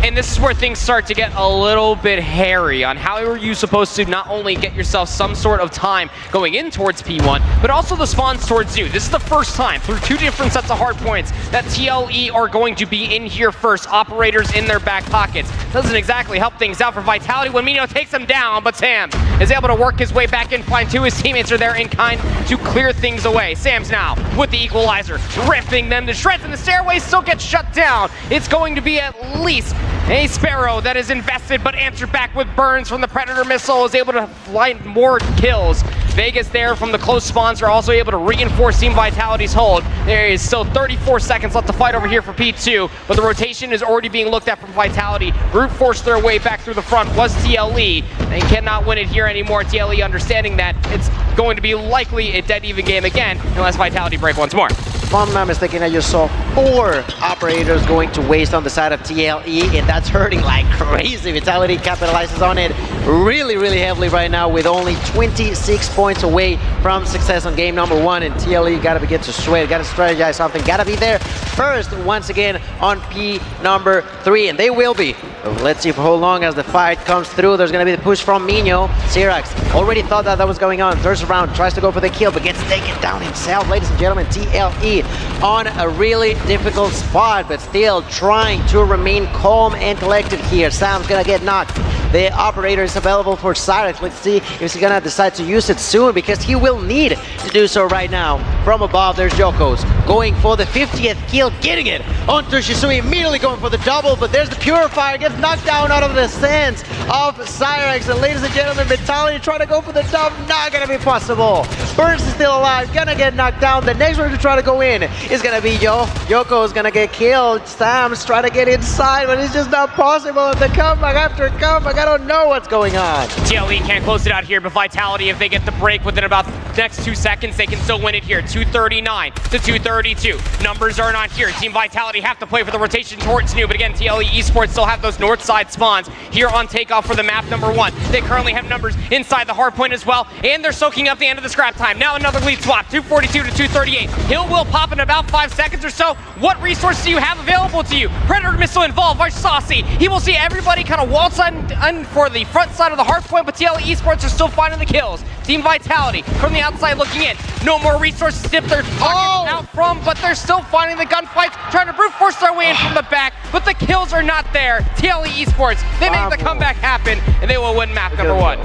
And this is where things start to get a little bit hairy on how are you supposed to not only get yourself some sort of time going in towards P1, but also the spawns towards you. This is the first time through 2 different sets of hard points that TLE are going to be in here first. Operators in their back pockets. Doesn't exactly help things out for Vitality when Mino takes them down, but Sam is able to work his way back in, find 2. His teammates are there in kind to clear things away. Sam's now with the equalizer, ripping them to shreds, and the stairway still gets shut down. It's going to be at least a Sparrow that is invested, but answered back with burns from the Predator missile, is able to find more kills. Vegas there from the close spawns are also able to reinforce Team Vitality's hold. There is still 34 seconds left to fight over here for P2, but the rotation is already being looked at from Vitality. Brute forced their way back through the front was TLE. They cannot win it here anymore. TLE understanding that it's going to be likely a dead even game again, unless Vitality break once more. If I'm not mistaken, I just saw 4 operators going to waste on the side of TLE, and that's hurting like crazy. Vitality capitalizes on it really heavily right now, with only 26 points away from success on game number 1, and TLE gotta begin to sweat, gotta strategize something, gotta be there first once again on P number 3, and they will be. Let's see for how long as the fight comes through. There's gonna be the push from Mino. Syrax already thought that was going on. Turns around, tries to go for the kill, but gets taken down himself. Ladies and gentlemen, TLE on a really difficult spot, but still trying to remain calm and collected here. Sam's gonna get knocked The operator is available for Cyrix. Let's see if he's gonna decide to use it soon, because he will need to do so right now. From above, there's Jokos going for the 50th kill, getting it onto Shisui, immediately going for the double, but there's the Purifier, gets knocked down out of the sands of Cyrix. And ladies and gentlemen, Vitality trying to go for the dub, not gonna be possible. Burns is still alive, gonna get knocked down. The next one to try to go in is gonna be Yoko is gonna get killed. Sam's trying to get inside, but it's just not possible. The comeback after comeback, I don't know what's going on. TLE can't close it out here, but Vitality, if they get the break within about the next 2 seconds, they can still win it here. 239 to 232. Numbers are not here. Team Vitality have to play for the rotation towards New, but again, TLE Esports still have those north side spawns here on takeoff for the map number 1. They currently have numbers inside the hard point as well, and they're soaking up the end of the scrap time. Now another lead swap, 242 to 238. Hill will pop in about 5 seconds or so. What resources do you have available to you? Predator missile involved by Saucy. He will see everybody kind of waltz on for the front side of the hard point, but TLE Esports are still finding the kills. Team Vitality from the outside looking in. No more resources to dip their pockets out from, but they're still finding the gunfights, trying to brute force their way in from the back, but the kills are not there. TLE Esports, they make the comeback happen, and they will win map number 1.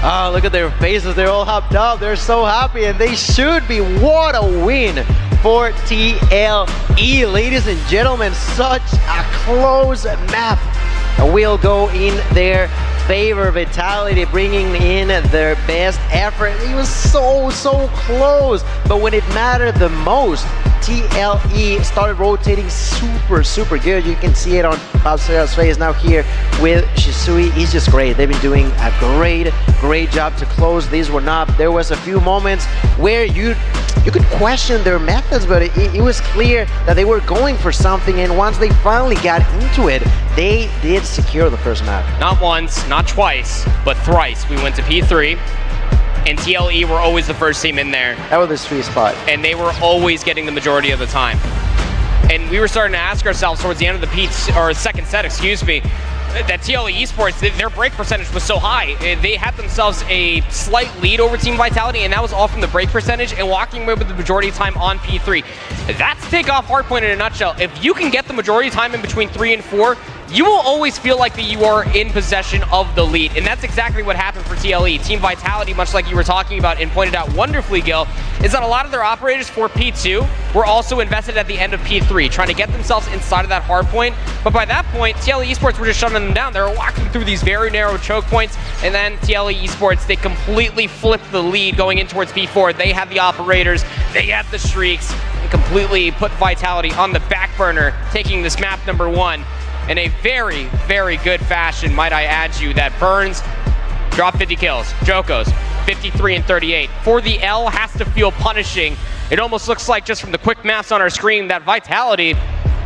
Oh, look at their faces. They're all hopped up. They're so happy, and they should be. What a win for TLE. Ladies and gentlemen, such a close map. Will go in their favor. Vitality bringing in their best effort. It was so close, but when it mattered the most, TLE started rotating super good. You can see it on Babsera's face now here with Shisui. He's just great. They've been doing a great job to close this one up. There was a few moments where you could question their methods, but it was clear that they were going for something, and once they finally got into it, they did secure the first map. Not once, not twice, but thrice. We went to P3, and TLE were always the first team in there. That was the sweet spot. And they were always getting the majority of the time. And we were starting to ask ourselves towards the end of the second set, that TLE Esports, their break percentage was so high. They had themselves a slight lead over Team Vitality, and that was all from the break percentage and walking away with the majority of time on P3. That's takeoff hardpoint in a nutshell. If you can get the majority of time in between 3 and 4, you will always feel like that you are in possession of the lead, and that's exactly what happened for TLE. Team Vitality, much like you were talking about and pointed out wonderfully, Gil, is that a lot of their operators for P2 were also invested at the end of P3, trying to get themselves inside of that hard point. But by that point, TLE Esports were just shutting them down. They were walking through these very narrow choke points, and then TLE Esports, they completely flipped the lead going in towards P4. They had the operators, they had the streaks, and completely put Vitality on the back burner, taking this map number 1. In a very good fashion, might I add you, that Burns dropped 50 kills. Jokos, 53 and 38. For the L, has to feel punishing. It almost looks like, just from the quick maths on our screen, that Vitality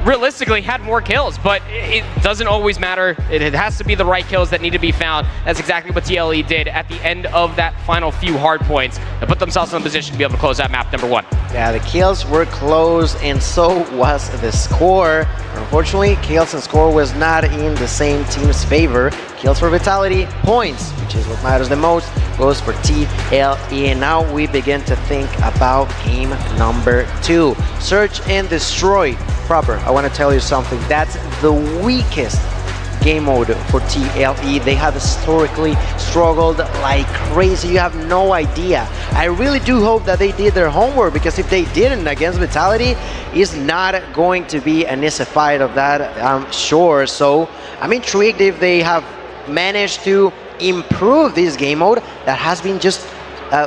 realistically had more kills, but it doesn't always matter. It has to be the right kills that need to be found. That's exactly what TLE did at the end of that final few hard points to put themselves in a position to be able to close out map number 1. Yeah, the kills were close, and so was the score. Unfortunately, kills and score was not in the same team's favor. Kills for Vitality, points, which is what matters the most, goes for TLE. And now we begin to think about game number 2. Search and destroy. Proper, I want to tell you something. That's the weakest game mode for TLE. They have historically struggled like crazy. You have no idea. I really do hope that they did their homework, because if they didn't against Vitality, it's not going to be an easy fight of that, I'm sure. So I'm intrigued if they have managed to improve this game mode that has been just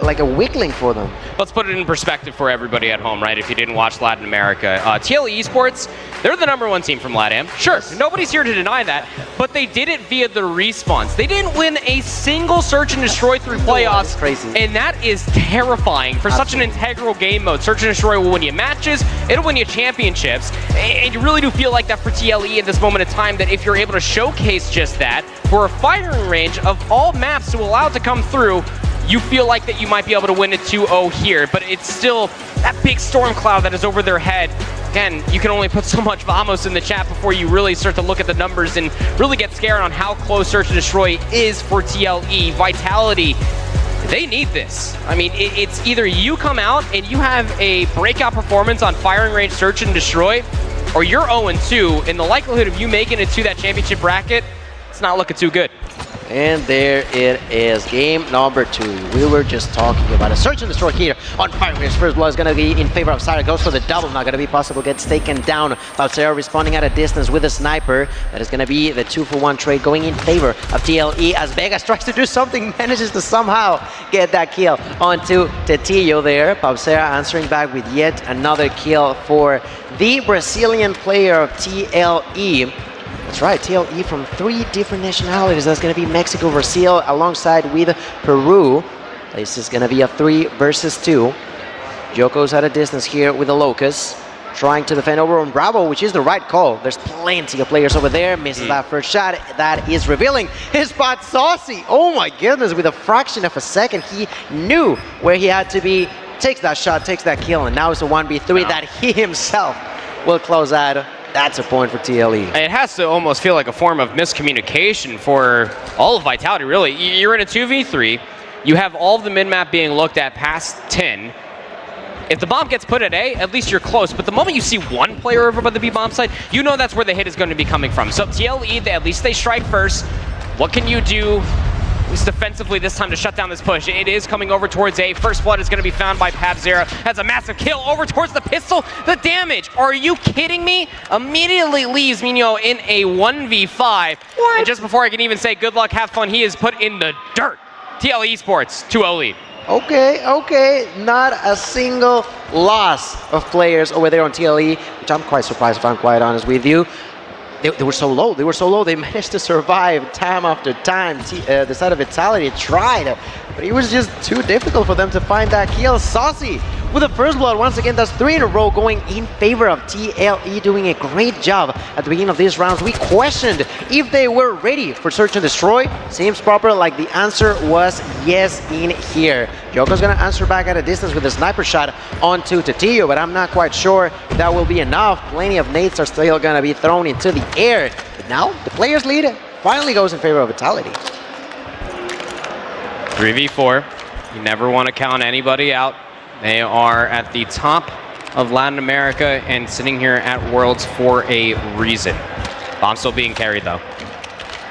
like a weakling for them. Let's put it in perspective for everybody at home, right? If you didn't watch Latin America, TLE Esports, they're the #1 team from LATAM. Sure, nobody's here to deny that, but they did it via the respawns. They didn't win a single search and destroy through playoffs, crazy. And that is terrifying for such an integral game mode. Search and destroy will win you matches, it'll win you championships, and you really do feel like that for TLE at this moment in time, that if you're able to showcase just that for a firing range of all maps to allow it to come through, you feel like that you might be able to win it 2-0 here, but it's still that big storm cloud that is over their head. Again, you can only put so much vamos in the chat before you really start to look at the numbers and really get scared on how close Search and Destroy is for TLE. Vitality, they need this. I mean, it's either you come out and you have a breakout performance on firing range Search and Destroy, or you're 0-2, and the likelihood of you making it to that championship bracket, it's not looking too good. And there it is, game number 2. We were just talking about a search and destroy here on Fire. His first blood is going to be in favor of Sire. Goes for the double, not going to be possible, gets taken down. Falsera responding at a distance with a sniper. That is going to be the 2-for-1 trade going in favor of TLE as Vegas tries to do something, manages to somehow get that kill onto Tetillo there. Falsera answering back with yet another kill for the Brazilian player of TLE. That's right, TLE from 3 different nationalities. That's going to be Mexico, Brazil, alongside with Peru. This is going to be a 3 versus 2. Joko's at a distance here with the Locust, trying to defend over on Bravo, which is the right call. There's plenty of players over there. Misses that first shot. That is revealing his spot. Saucy, oh my goodness, with a fraction of a second, he knew where he had to be. Takes that shot, takes that kill, and now it's a 1v3 that he himself will close out. That's a point for TLE. It has to almost feel like a form of miscommunication for all of Vitality, really. You're in a 2v3. You have all of the mid-map being looked at past 10. If the bomb gets put at A, at least you're close. But the moment you see one player over by the B bomb site, you know that's where the hit is going to be coming from. So TLE, at least they strike first. What can you do, at least defensively this time, to shut down this push? It is coming over towards A. First blood is going to be found by Pabzera. Has a massive kill over towards the pistol. The damage, are you kidding me? Immediately leaves Mino in a 1v5. What? And just before I can even say good luck, have fun, he is put in the dirt. TLE Esports, 2-0 lead. Okay, not a single loss of players over there on TLE, which I'm quite surprised if I'm quite honest with you. They were so low, they managed to survive time after time. The side of Vitality tried, but it was just too difficult for them to find that kill. Saucy with the first blood, once again, that's 3 in a row going in favor of TLE, doing a great job at the beginning of these rounds. We questioned if they were ready for search and destroy. Seems proper, like the answer was yes in here. Joko's gonna answer back at a distance with a sniper shot onto Tetillo, but I'm not quite sure that will be enough. Plenty of nades are still gonna be thrown into the air. But now the player's lead finally goes in favor of Vitality. 3v4. You never want to count anybody out. They are at the top of Latin America and sitting here at Worlds for a reason. Bomb still being carried though.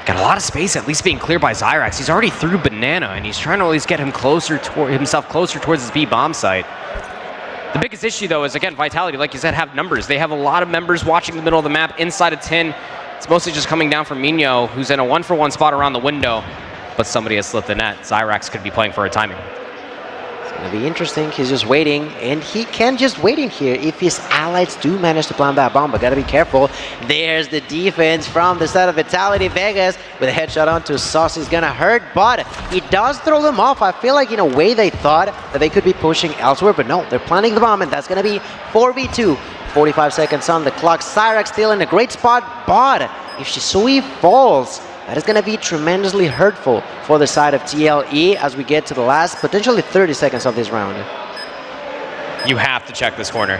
Got a lot of space at least being cleared by Zyrax. He's already through Banana and he's trying to at least get him himself closer towards his B bomb site. The biggest issue though is, again, Vitality, like you said, have numbers. They have a lot of members watching the middle of the map inside of 10. It's mostly just coming down from Mino, who's in a 1-for-1 spot around the window, but somebody has slipped the net. Zyrax could be playing for a timing. Gonna be interesting. He's just waiting, and he can just wait in here if his allies do manage to plant that bomb, but gotta be careful. There's the defense from the side of Vitality. Vegas with a headshot onto Sauce is gonna hurt, but it does throw them off. I feel like in a way they thought that they could be pushing elsewhere, but no, they're planting the bomb, and that's gonna be 4v2. 45 seconds on the clock. Cyrax still in a great spot, but if Shisui falls, that is going to be tremendously hurtful for the side of TLE as we get to the last, potentially 30 seconds of this round. You have to check this corner.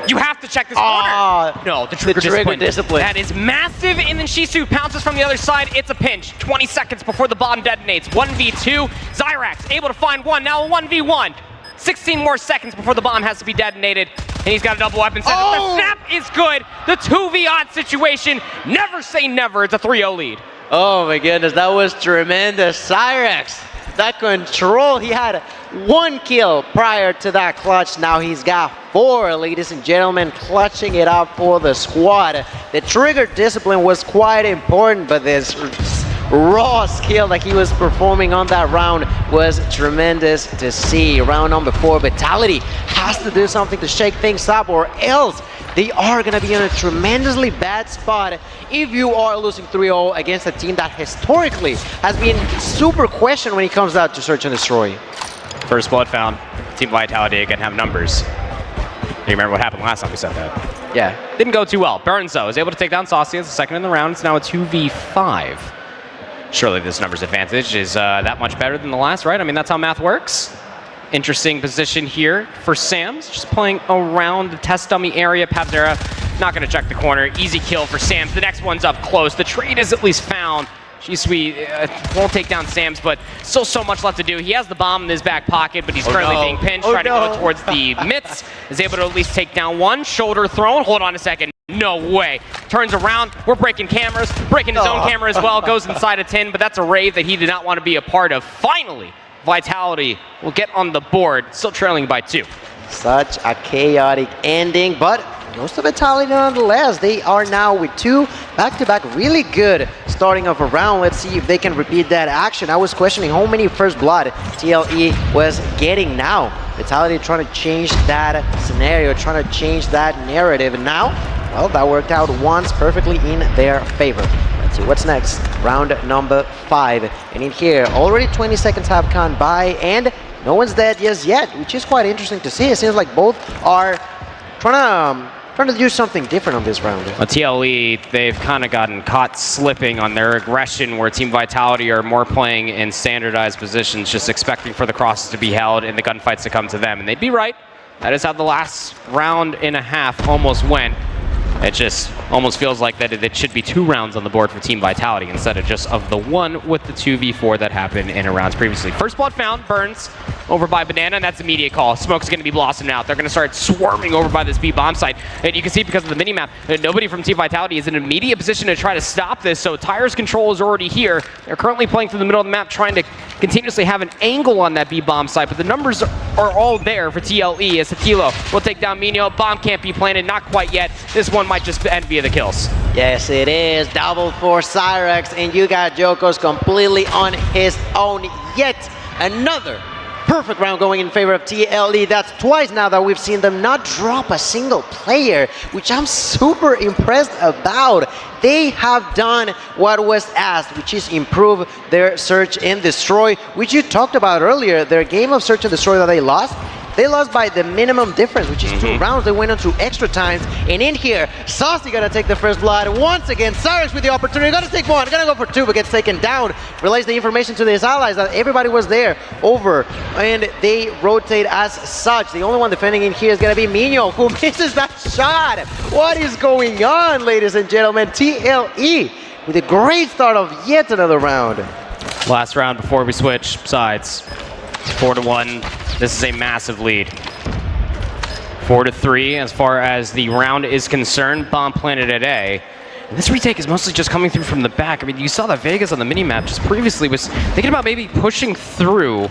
You have to check this corner. No, the trigger discipline. That is massive, and then Shisu pounces from the other side. It's a pinch. 20 seconds before the bomb detonates. 1v2. Zyrax able to find one. Now a 1v1. 16 more seconds before the bomb has to be detonated, and he's got a double weapon set. The snap is good. The 2v-odd situation. Never say never. It's a 3-0 lead. Oh my goodness, that was tremendous. Cyrax, that control. He had 1 kill prior to that clutch. Now he's got 4, ladies and gentlemen, clutching it up for the squad. The trigger discipline was quite important, but this raw skill that he was performing on that round was tremendous to see. Round number 4, Vitality has to do something to shake things up, or else they are going to be in a tremendously bad spot if you are losing 3-0 against a team that historically has been super questioned when it comes out to search and destroy. First blood found. Team Vitality again have numbers. You remember what happened last time we said that? Yeah. Didn't go too well. Burns, though, is able to take down Saucy as the second in the round. It's now a 2v5. Surely this numbers advantage is that much better than the last, right? I mean, that's how math works. Interesting position here for Sams, just playing around the test dummy area. Pabzera not going to check the corner. Easy kill for Sams. The next one's up close. The trade is at least found. Shisui won't take down Sams, but still so much left to do. He has the bomb in his back pocket, but he's currently being pinched, trying to go towards the mitts. Is able to at least take down one. Shoulder thrown. Hold on a second. No way. Turns around, we're breaking cameras, breaking his own camera as well, goes inside a tin, but that's a raid that he did not want to be a part of. Finally, Vitality will get on the board, still trailing by 2. Such a chaotic ending, but goes to Vitality nonetheless. They are now with 2 back-to-back really good starting of a round. Let's see if they can repeat that action. I was questioning how many first blood TLE was getting now. Vitality trying to change that scenario, trying to change that narrative. And now, well, that worked out once perfectly in their favor. Let's see what's next. Round number 5. And in here, already 20 seconds have gone by and no one's dead just yet, which is quite interesting to see. It seems like both are trying to do something different on this round. Well, TLE, they've kind of gotten caught slipping on their aggression, where Team Vitality are more playing in standardized positions, just expecting for the crosses to be held and the gunfights to come to them. And they'd be right. That is how the last round and a half almost went. It just almost feels like that it should be 2 rounds on the board for Team Vitality instead of just of the 1 with the 2v4 that happened in rounds previously. First blood found, Burns over by Banana, and that's immediate call. Smoke's going to be blossoming out. They're going to start swarming over by this B-bomb site. And you can see because of the mini-map that nobody from Team Vitality is in an immediate position to try to stop this, so Tire's control is already here. They're currently playing through the middle of the map, trying to continuously have an angle on that B-bomb site, but the numbers are all there for TLE as Hatilo will take down Mino. Bomb can't be planted, not quite yet. This one might just end via the kills. Yes, it is. Double for Cyrex, and you got Jokos completely on his own. Yet another perfect round going in favor of TLE. That's twice now that we've seen them not drop a single player, which I'm super impressed about. They have done what was asked, which is improve their search and destroy, which you talked about earlier. Their game of search and destroy that they lost by the minimum difference, which is 2 rounds. They went into extra times, and in here, Saucy gonna take the first blood once again. Cyrus with the opportunity, gonna take 1, gonna go for 2, but gets taken down. Relays the information to his allies that everybody was there over, and they rotate as such. The only one defending in here is gonna be Mino, who misses that shot. What is going on, ladies and gentlemen? TLE with a great start of yet another round. Last round before we switch sides. 4-1. This is a massive lead. 4-3 as far as the round is concerned. Bomb planted at A. And this retake is mostly just coming through from the back. I mean, you saw that Vegas on the minimap just previously was thinking about maybe pushing through,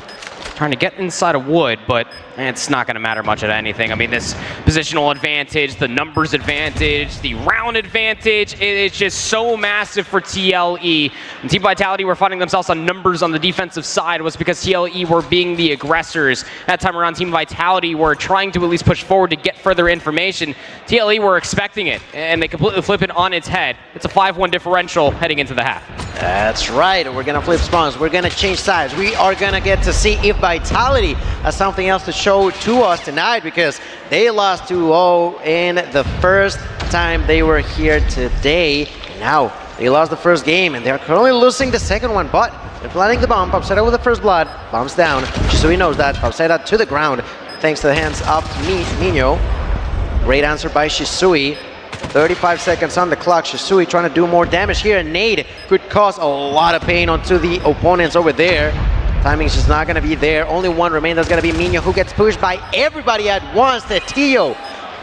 trying to get inside a wood, but it's not going to matter much of anything. I mean, this positional advantage, the numbers advantage, the round advantage, it's just so massive for TLE. And Team Vitality were finding themselves on numbers on the defensive side was because TLE were being the aggressors. That time around, Team Vitality were trying to at least push forward to get further information. TLE were expecting it, and they completely flip it on its head. It's a 5-1 differential heading into the half. That's right. We're going to flip spawns. We're going to change sides. We are going to get to see if Vitality has something else to show to us tonight, because they lost 2-0 in the first time they were here today. Now they lost the first game and they're currently losing the second one, but they're planting the bomb. Papseda with the first blood. Bombs down. Shisui knows that. Papseda to the ground thanks to the hands of Mino. Great answer by Shisui. 35 seconds on the clock. Shisui trying to do more damage here. Nade could cause a lot of pain onto the opponents over there. Timing's just not going to be there. Only one remains. That's going to be Mino, who gets pushed by everybody at once. The Tio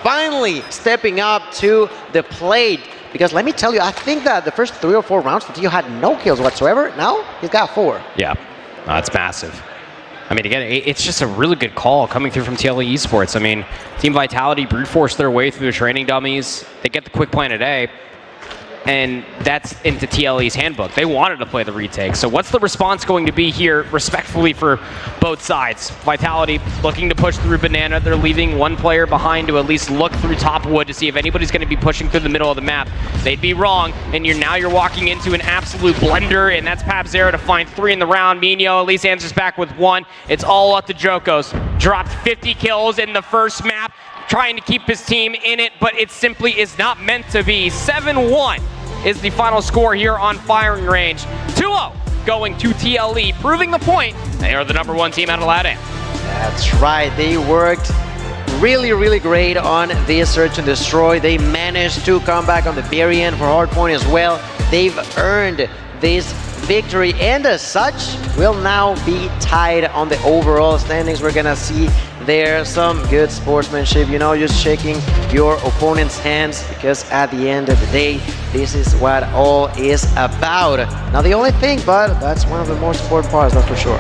finally stepping up to the plate. Because let me tell you, I think that the first 3 or 4 rounds, the Tio had no kills whatsoever. Now he's got 4. Yeah, that's massive. I mean, again, it's just a really good call coming through from TLE Esports. I mean, Team Vitality brute force their way through the training dummies. They get the quick plan today. And that's into TLE's handbook. They wanted to play the retake. So what's the response going to be here, respectfully, for both sides? Vitality looking to push through Banana. They're leaving one player behind to at least look through top wood to see if anybody's going to be pushing through the middle of the map. They'd be wrong, and now you're walking into an absolute blender, and that's Pabzera to find 3 in the round. Mino at least answers back with 1. It's all up to Jokos. Dropped 50 kills in the first map, trying to keep his team in it, but it simply is not meant to be. 7-1 is the final score here on firing range. 2-0 going to TLE, proving the point they are the #1 team out of LATAM. That's right. They worked really, really great on this search and destroy. They managed to come back on the very end for hardpoint as well. They've earned this victory, and as such will now be tied on the overall standings. We're gonna see there, some good sportsmanship, you know, just shaking your opponent's hands, because at the end of the day, this is what all is about. Not the only thing, but that's one of the most important parts, that's for sure.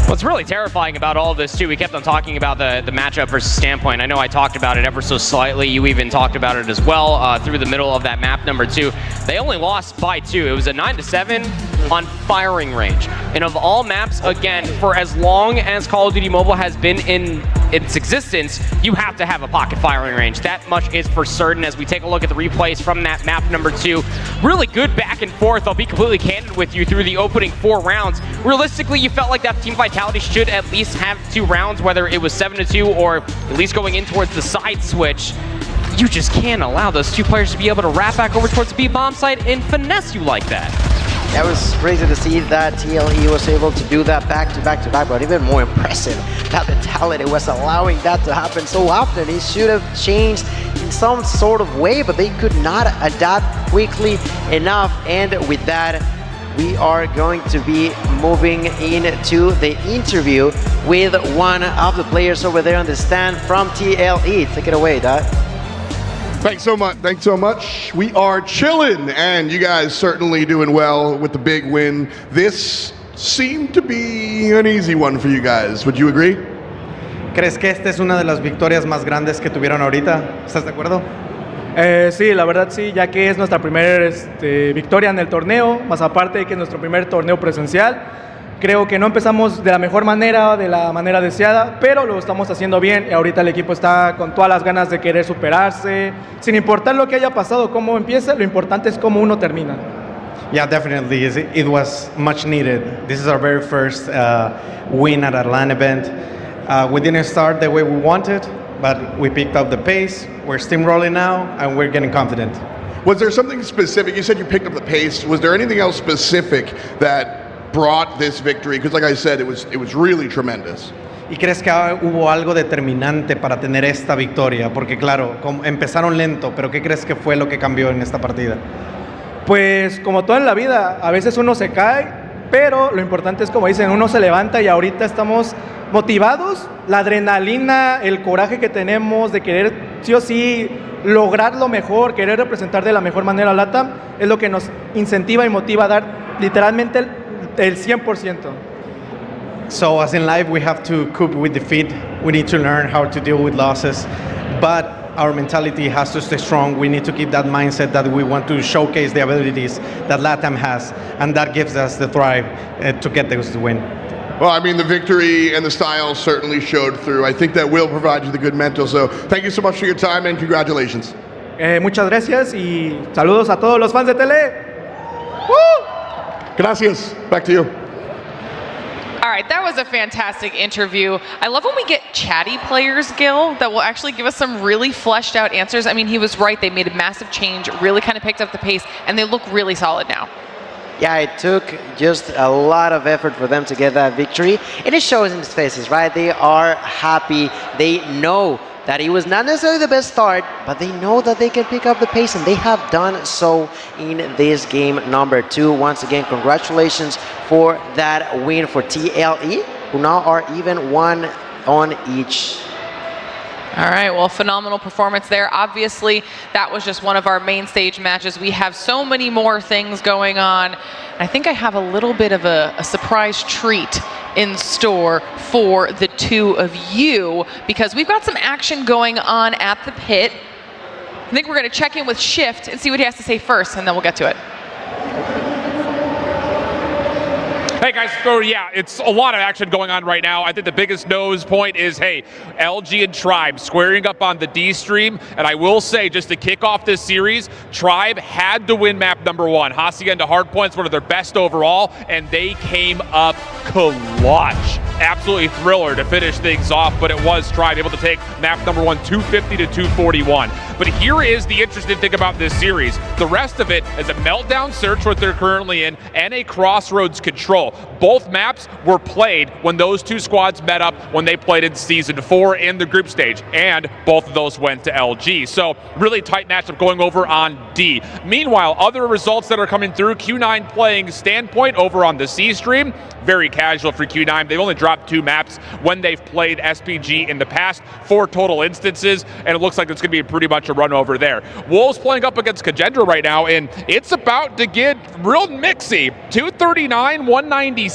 What's really terrifying about all of this, too, we kept on talking about the matchup versus standpoint. I know I talked about it ever so slightly. You even talked about it as well through the middle of that map number 2. They only lost by 2. It was a 9-7 on firing range. And of all maps, again, for as long as Call of Duty Mobile has been in its existence, you have to have a pocket firing range. That much is for certain. As we take a look at the replays from that map number 2, really good back and forth. I'll be completely candid with you through the opening 4 rounds. Realistically, you felt like that team vitality should at least have 2 rounds, whether it was 7-2 or at least going in towards the side switch. You just can't allow those 2 players to be able to wrap back over towards the B-bomb side and finesse you like that. That was crazy to see that TLE was able to do that back to back to back, but even more impressive, that mentality was allowing that to happen so often. It should have changed in some sort of way, but they could not adapt quickly enough. And with that, we are going to be moving into the interview with one of the players over there on the stand from TLE. Take it away, Dad. Thanks so much. Thanks so much. We are chilling, and you guys certainly doing well with the big win. This seemed to be an easy one for you guys. Would you agree? ¿Crees que esta es una de las victorias más grandes que tuvieron ahorita? ¿Estás de acuerdo? Sí, la verdad sí, ya que es nuestra primera victoria en el torneo, más aparte de que es nuestro primer torneo presencial. Creo que no empezamos de la mejor manera, de la manera deseada, pero lo estamos haciendo bien y ahorita el equipo está con todas las ganas de querer superarse, sin importar lo que haya pasado, cómo empieza, lo importante es cómo uno termina. Yeah, definitely. It was much needed. This is our very first win at a LAN event. We didn't start the way we wanted, but we picked up the pace. We're steamrolling now, and we're getting confident. Was there something specific? You said you picked up the pace. Was there anything else specific that brought this victory? Because like I said, it was really tremendous. ¿Y crees que hubo algo determinante para tener esta victoria? Porque claro, empezaron lento, pero ¿qué crees que fue lo que cambió en esta partida? Pues como todo en la vida, a veces uno se cae, pero lo importante es, como dicen, uno se levanta y ahorita estamos motivados. La adrenalina, el coraje que tenemos de querer sí o sí lograr lo mejor, querer representar de la mejor manera a LATAM, es lo que nos incentiva y motiva a dar literalmente el 100%. So as in life, we have to cope with defeat. We need to learn how to deal with losses, but our mentality has to stay strong. We need to keep that mindset that we want to showcase the abilities that LATAM has, and that gives us the drive to get this win. Well, I mean, the victory and the style certainly showed through. I think that will provide you the good mental. So thank you so much for your time and congratulations. Muchas gracias y saludos a todos los fans de Tele. Woo! Gracias. Back to you. All right, that was a fantastic interview. I love when we get chatty players, Gil, that will actually give us some really fleshed out answers. I mean, he was right. They made a massive change, really kind of picked up the pace, and they look really solid now. Yeah, it took just a lot of effort for them to get that victory, and it shows in his faces, right? They are happy. They know that it was not necessarily the best start, but they know that they can pick up the pace, and they have done so in this game number 2. Once again, congratulations for that win for TLE, who now are even 1 on each. All right, well, phenomenal performance there. Obviously, that was just one of our main stage matches. We have so many more things going on. I think I have a little bit of a surprise treat in store for the 2 of you, because we've got some action going on at the pit. I think we're going to check in with Shift and see what he has to say first, and then we'll get to it. Hey guys, so yeah, it's a lot of action going on right now. I think the biggest nose point is, hey, LG and Tribe squaring up on the D stream. And I will say, just to kick off this series, Tribe had to win map number 1. Hacienda Hardpoint's one of their best overall, and they came up clutch. Absolutely thriller to finish things off, but it was Tribe able to take map number 1, 250 to 241. But here is the interesting thing about this series. The rest of it is a meltdown search, what they're currently in, and a crossroads control. both maps were played when those two squads met up when they played in Season 4 in the group stage, and both of those went to LG. So really tight matchup going over on D. Meanwhile, other results that are coming through, Q9 playing Standpoint over on the C stream. Very casual for Q9. They've only dropped 2 maps when they've played SPG in the past, 4 total instances, and it looks like it's going to be pretty much a run over there. Wolves playing up against Kagendra right now, and it's about to get real mixy. 239, 197.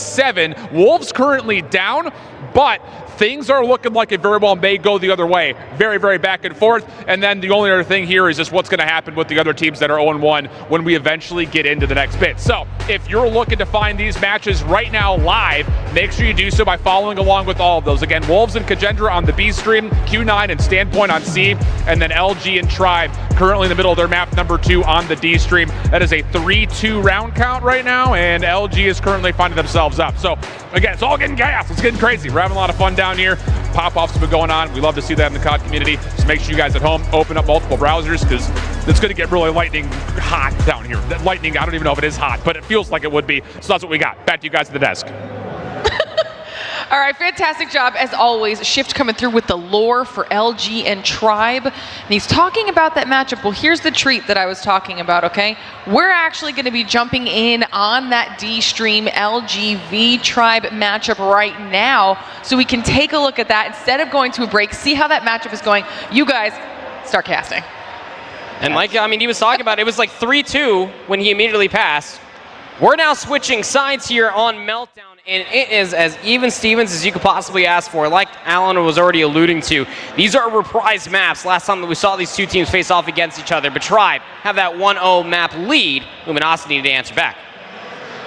Wolves currently down, but things are looking like it very well may go the other way. Very, very back and forth. And then the only other thing here is just what's going to happen with the other teams that are 0-1 when we eventually get into the next bit. So if you're looking to find these matches right now live, make sure you do so by following along with all of those. Again, Wolves and Kagendra on the B stream, Q9 and Standpoint on C, and then LG and Tribe currently in the middle of their map number 2 on the D stream. That is a 3-2 round count right now, and LG is currently finding themselves up. So again, it's all getting gas. It's getting crazy. We're having a lot of fun down here. Pop-offs have been going on. We love to see that in the COD community. So make sure you guys at home open up multiple browsers, because it's going to get really lightning hot down here. That lightning, I don't even know if it is hot, but it feels like it would be. So that's what we got. Back to you guys at the desk. All right, fantastic job as always. Shift coming through with the lore for LG and Tribe. And he's talking about that matchup. Well, here's the treat that I was talking about, okay? We're actually going to be jumping in on that D stream LG v Tribe matchup right now, so we can take a look at that instead of going to a break, see how that matchup is going. You guys start casting. And like, I mean, he was talking about it was like 3-2 when he immediately passed. We're now switching sides here on Meltdown, and it is as even Stevens as you could possibly ask for. Like Alan was already alluding to, these are reprised maps. Last time that we saw these two teams face off against each other, but Tribe have that 1-0 map lead. Luminosity needed to answer back.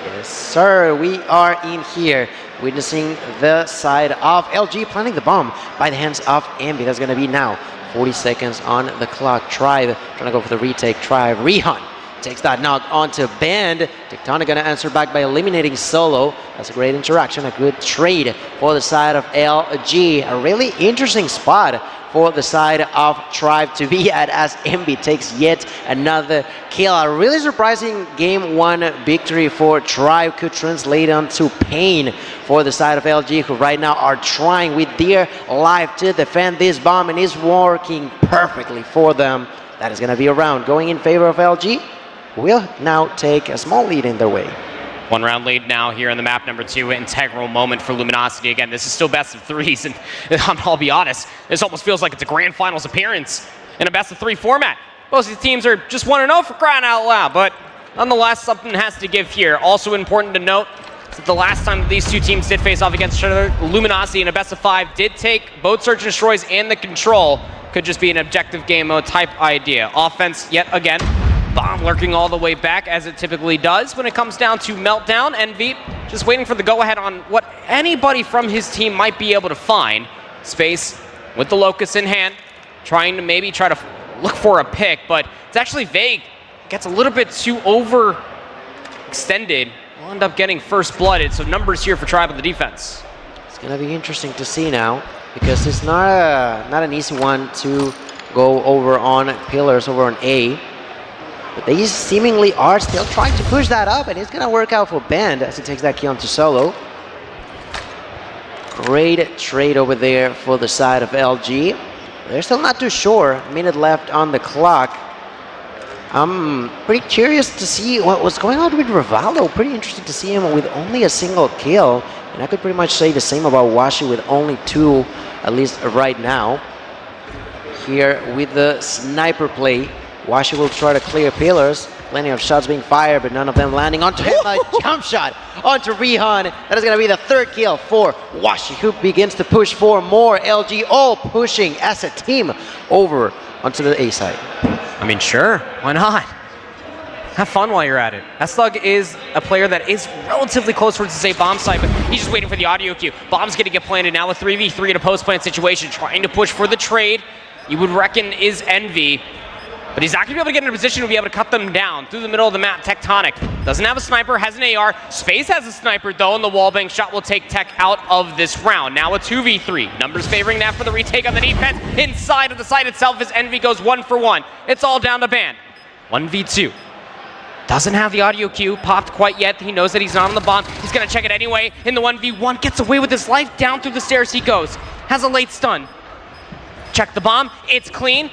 Yes, sir. We are in here witnessing the side of LG planting the bomb by the hands of Envy. That's going to be now 40 seconds on the clock. Tribe trying to go for the retake. Tribe. Rehan takes that knock onto Band. Tectonic going to answer back by eliminating Solo. That's a great interaction, a good trade for the side of LG. A really interesting spot for the side of Tribe to be at, as Envy takes yet another kill. A really surprising game 1 victory for Tribe could translate onto pain for the side of LG, who right now are trying with their life to defend this bomb, and is working perfectly for them. That is going to be a round going in favor of LG. Will now take a small lead in their way. 1 round lead now here in the map number 2. Integral moment for Luminosity. Again, this is still best of 3s, and I'll be honest, this almost feels like it's a grand finals appearance in a best of 3 format. Most of the teams are just 1-0 for crying out loud, but nonetheless, something has to give here. Also important to note that the last time these two teams did face off against each other, Luminosity in a best of 5 did take both Search and Destroys and the Control. Could just be an objective game mode type idea. Offense, yet again, bomb lurking all the way back, as it typically does when it comes down to Meltdown. Envy just waiting for the go-ahead on what anybody from his team might be able to find. Space with the Locust in hand, trying to maybe try to look for a pick, but it's actually vague. Gets a little bit too overextended. We'll end up getting first blooded, so numbers here for Tribe on the defense. It's going to be interesting to see now, because it's not an easy one to go over on pillars, over on A. But they seemingly are still trying to push that up, and it's going to work out for Band as he takes that kill onto Solo. Great trade over there for the side of LG. They're still not too sure. A minute left on the clock. I'm pretty curious to see what was going on with Rivaldo. Pretty interesting to see him with only a single kill. And I could pretty much say the same about Washi with only 2, at least right now. Here with the sniper play, Washi will try to clear pillars. Plenty of shots being fired, but none of them landing onto him. A jump shot onto Rehan. That is going to be the 3rd kill for Washi, who begins to push for more. LG all pushing as a team over onto the A side. I mean, sure, why not? Have fun while you're at it. Slug is a player that is relatively close towards the A bomb site, but he's just waiting for the audio cue. Bomb's going to get planted now with 3v3 in a post-plant situation, trying to push for the trade. You would reckon is Envy. But he's not going to be able to get in a position to be able to cut them down through the middle of the map. Tectonic doesn't have a sniper, has an AR. Space has a sniper, though, and the wallbang shot will take Tech out of this round. Now a 2v3. Numbers favoring that for the retake on the defense. Inside of the site itself as Envy goes 1 for 1. It's all down to Band. 1v2. Doesn't have the audio cue popped quite yet. He knows that he's not on the bomb. He's going to check it anyway in the 1v1. Gets away with his life. Down through the stairs he goes. Has a late stun. Check the bomb. It's clean.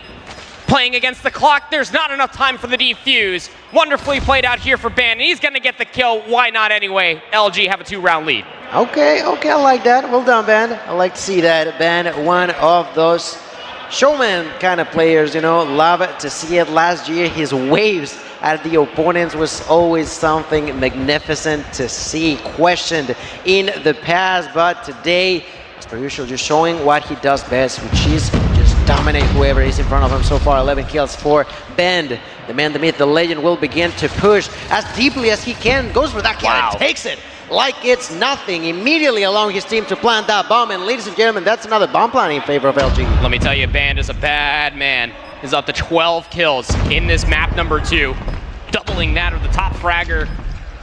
Playing against the clock. There's not enough time for the defuse. Wonderfully played out here for Ben. And he's going to get the kill. Why not anyway? LG have a 2-round lead. Okay, I like that. Well done, Ben. I like to see that. Ben, one of those showman kind of players, you know, love to see it. Last year, his waves at the opponents was always something magnificent to see, questioned in the past, but today, as per usual, just showing what he does best, which is just dominate whoever is in front of him. So far, 11 kills for Ben. The man, the myth, the legend will begin to push as deeply as he can, goes for that kill and takes it like it's nothing, immediately allowing his team to plant that bomb. And ladies and gentlemen, that's another bomb planting in favor of LG. Let me tell you, Band is a bad man. Is up to 12 kills in this map number 2, doubling that of the top fragger.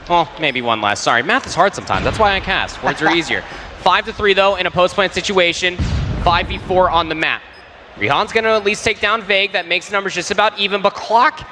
Well, maybe one less. Sorry, math is hard sometimes. That's why I cast. Words are easier. 5-3 though in a post-plant situation. 5v4 on the map. Rihan's gonna at least take down Vague. That makes the numbers just about even, but Clock,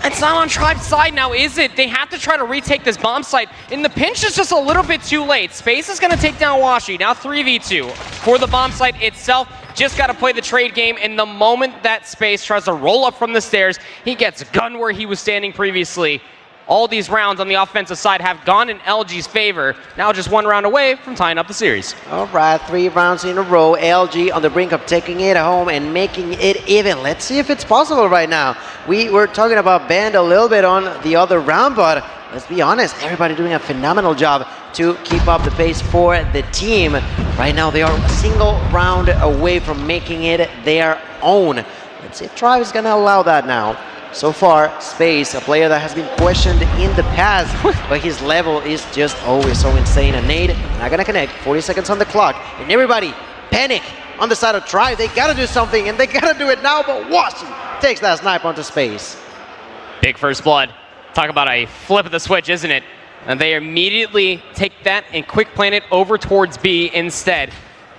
it's not on Tribe's side now, is it? They have to try to retake this bomb site, and the pinch is just a little bit too late. Space is gonna take down Washi, now 3v2. For the bomb site itself, just gotta play the trade game, and the moment that Space tries to roll up from the stairs, he gets gunned where he was standing previously. All these rounds on the offensive side have gone in LG's favor. Now just 1 round away from tying up the series. All right, 3 rounds in a row. LG on the brink of taking it home and making it even. Let's see if it's possible right now. We were talking about Band a little bit on the other round, but let's be honest, everybody doing a phenomenal job to keep up the pace for the team. Right now, they are a single round away from making it their own. Let's see if Tribe is going to allow that now. So far, Space, a player that has been questioned in the past, but his level is just always so insane. And Nade, not gonna connect, 40 seconds on the clock, and everybody panic on the side of Tribe. They gotta do something, and they gotta do it now, but Washi takes that snipe onto Space. Big first blood. Talk about a flip of the switch, isn't it? And they immediately take that and quick plant it over towards B instead.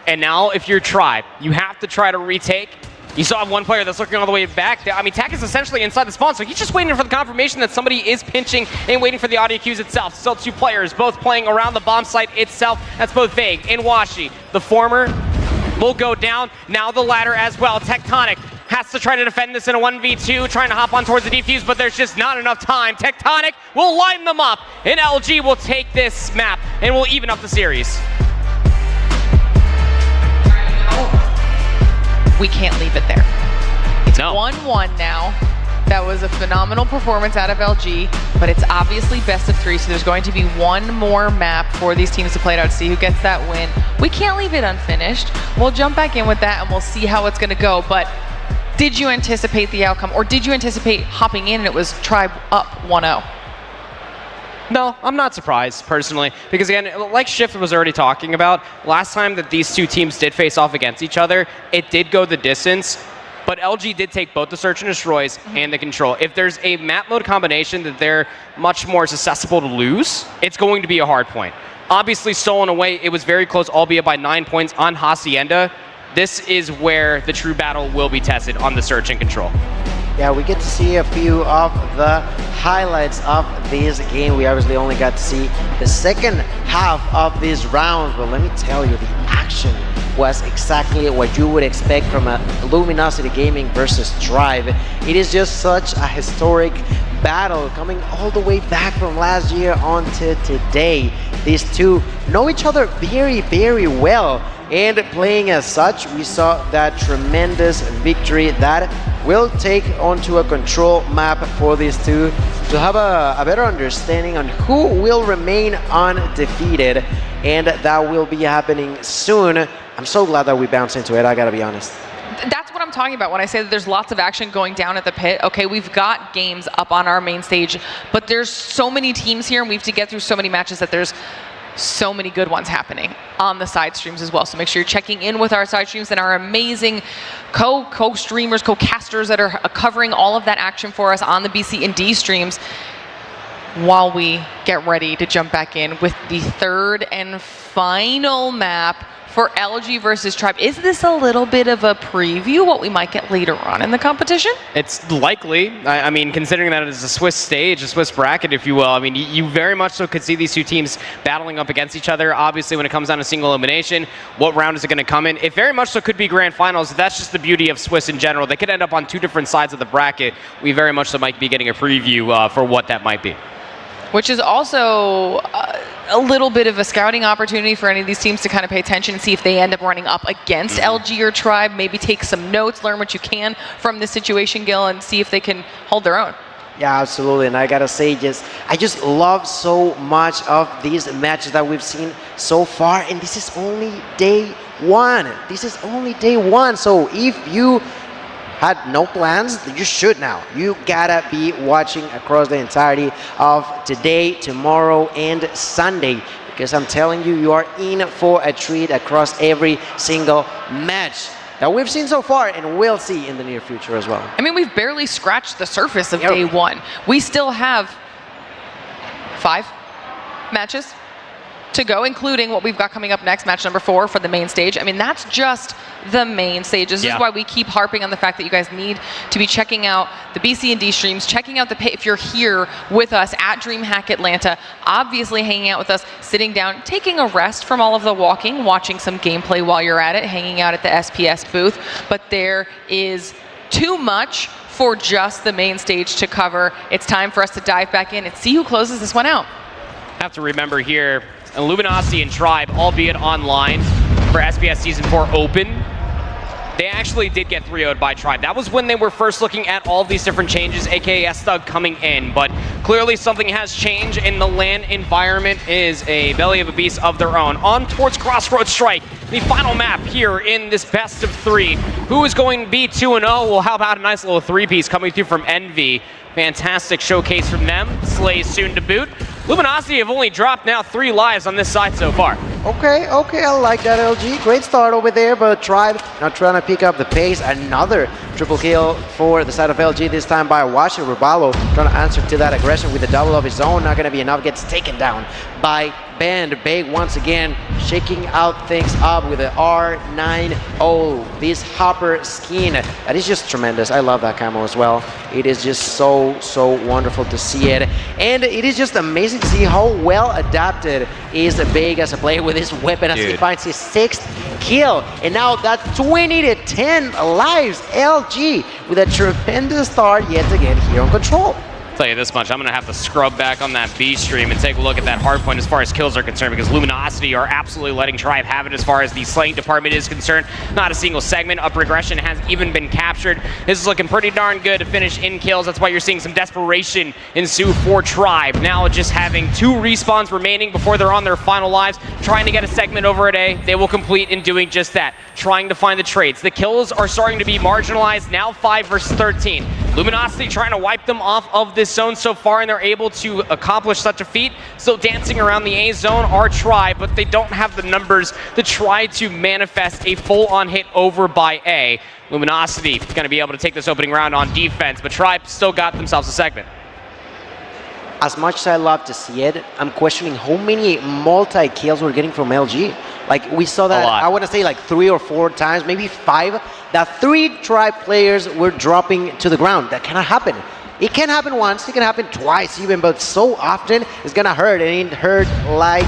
And now, if you're Tribe, you have to try to retake. You saw one player that's looking all the way back. I mean, Tak is essentially inside the spawn, so he's just waiting for the confirmation that somebody is pinching and waiting for the audio cues itself. Still 2 players, both playing around the bomb site itself. That's both Vague and Washi. The former will go down. Now the latter as well. Tectonic has to try to defend this in a 1v2, trying to hop on towards the defuse, but there's just not enough time. Tectonic will line them up, and LG will take this map and will even up the series. We can't leave it there. It's 1-1 now. That was a phenomenal performance out of LG, but it's obviously best of 3, so there's going to be one more map for these teams to play it out to see who gets that win. We can't leave it unfinished. We'll jump back in with that and we'll see how it's going to go, but did you anticipate the outcome, or did you anticipate hopping in and it was Tribe up 1-0? No, I'm not surprised, personally, because again, like Shift was already talking about, last time that these 2 teams did face off against each other, it did go the distance, but LG did take both the Search and Destroys and the Control. If there's a map mode combination that they're much more susceptible to lose, it's going to be a hard point. Obviously, Stolen Away, it was very close, albeit by 9 points on Hacienda. This is where the true battle will be tested on the Search and Control. Yeah, we get to see a few of the highlights of this game. We obviously only got to see the second half of this round, but let me tell you, the action was exactly what you would expect from a Luminosity Gaming versus Tribe. It is just such a historic battle coming all the way back from last year on to today. These two know each other very, very well, and playing as such, we saw that tremendous victory that will take onto a control map for these two to have a better understanding on who will remain undefeated, and that will be happening soon. I'm so glad that we bounced into it, I gotta be honest. That's what I'm talking about when I say that there's lots of action going down at the pit. Okay, we've got games up on our main stage, but there's so many teams here and we have to get through so many matches that there's so many good ones happening on the side streams as well. So make sure you're checking in with our side streams and our amazing co-streamers, co-casters that are covering all of that action for us on the BC and D streams while we get ready to jump back in with the third and final map for LG versus Tribe. Is this a little bit of a preview, what we might get later on in the competition? It's likely. I mean, considering that it is a Swiss stage, a Swiss bracket, if you will, I mean, you very much so could see these two teams battling up against each other. Obviously, when it comes down to single elimination, what round is it going to come in? It very much so could be grand finals. That's just the beauty of Swiss in general. They could end up on two different sides of the bracket. We very much so might be getting a preview for what that might be. Which is also a little bit of a scouting opportunity for any of these teams to kind of pay attention and see if they end up running up against LG or Tribe. Maybe take some notes, learn what you can from this situation, Gil, and see if they can hold their own. Yeah, absolutely. And I gotta say, I just love so much of these matches that we've seen so far. And this is only day one. This is only day one. So if you had no plans, you should now. You gotta be watching across the entirety of today, tomorrow, and Sunday, because I'm telling you, you are in for a treat across every single match that we've seen so far and will see in the near future as well. I mean, we've barely scratched the surface of day one. We still have 5 matches to go, including what we've got coming up next, match number 4 for the main stage. I mean, that's just the main stage. This is why we keep harping on the fact that you guys need to be checking out the BC&D streams, checking out if you're here with us at DreamHack Atlanta, obviously hanging out with us, sitting down, taking a rest from all of the walking, watching some gameplay while you're at it, hanging out at the SPS booth. But there is too much for just the main stage to cover. It's time for us to dive back in and see who closes this one out. Have to remember here, Luminosity and Tribe, albeit online for SPS Season 4 Open, they actually did get 3-0'd by Tribe. That was when they were first looking at all these different changes, aka S-Thug coming in, but clearly something has changed, and the LAN environment is a belly of a beast of their own. On towards Crossroads Strike, the final map here in this best of 3. Who is going to be 2-0? Well, how about a nice little 3-piece coming through from Envy? Fantastic showcase from them. Slay soon to boot. Luminosity have only dropped now 3 lives on this side so far. Okay, I like that, LG. Great start over there, but Tribe now trying to pick up the pace. Another triple kill for the side of LG, this time by Washi Rubalo, trying to answer to that aggression with a double of his own. Not going to be enough, gets taken down by Band. Big once again, shaking out things up with the R90. This Hopper skin, that is just tremendous. I love that camo as well. It is just so wonderful to see it. And it is just amazing to see how well adapted is Big as a player with his weapon as he finds his 6th kill. And now that's 20 to 10 lives. LG with a tremendous start yet again here on Control. Tell you this much, I'm going to have to scrub back on that B stream and take a look at that hard point as far as kills are concerned, because Luminosity are absolutely letting Tribe have it as far as the slaying department is concerned. Not a single segment of regression has even been captured. This is looking pretty darn good to finish in kills. That's why you're seeing some desperation ensue for Tribe. Now just having 2 respawns remaining before they're on their final lives, trying to get a segment over at A. They will complete in doing just that, trying to find the trades. The kills are starting to be marginalized, now 5 versus 13. Luminosity trying to wipe them off of this zone so far, and they're able to accomplish such a feat. Still dancing around the A zone are Tribe, but they don't have the numbers to try to manifest a full-on hit over by A. Luminosity going to be able to take this opening round on defense, but Tribe still got themselves a segment. As much as I love to see it, I'm questioning how many multi-kills we're getting from LG. Like, we saw that, I want to say like 3 or 4 times, maybe 5, that 3 Tribe players were dropping to the ground. That cannot happen. It can happen once, it can happen twice even, but so often it's gonna hurt, and it hurt like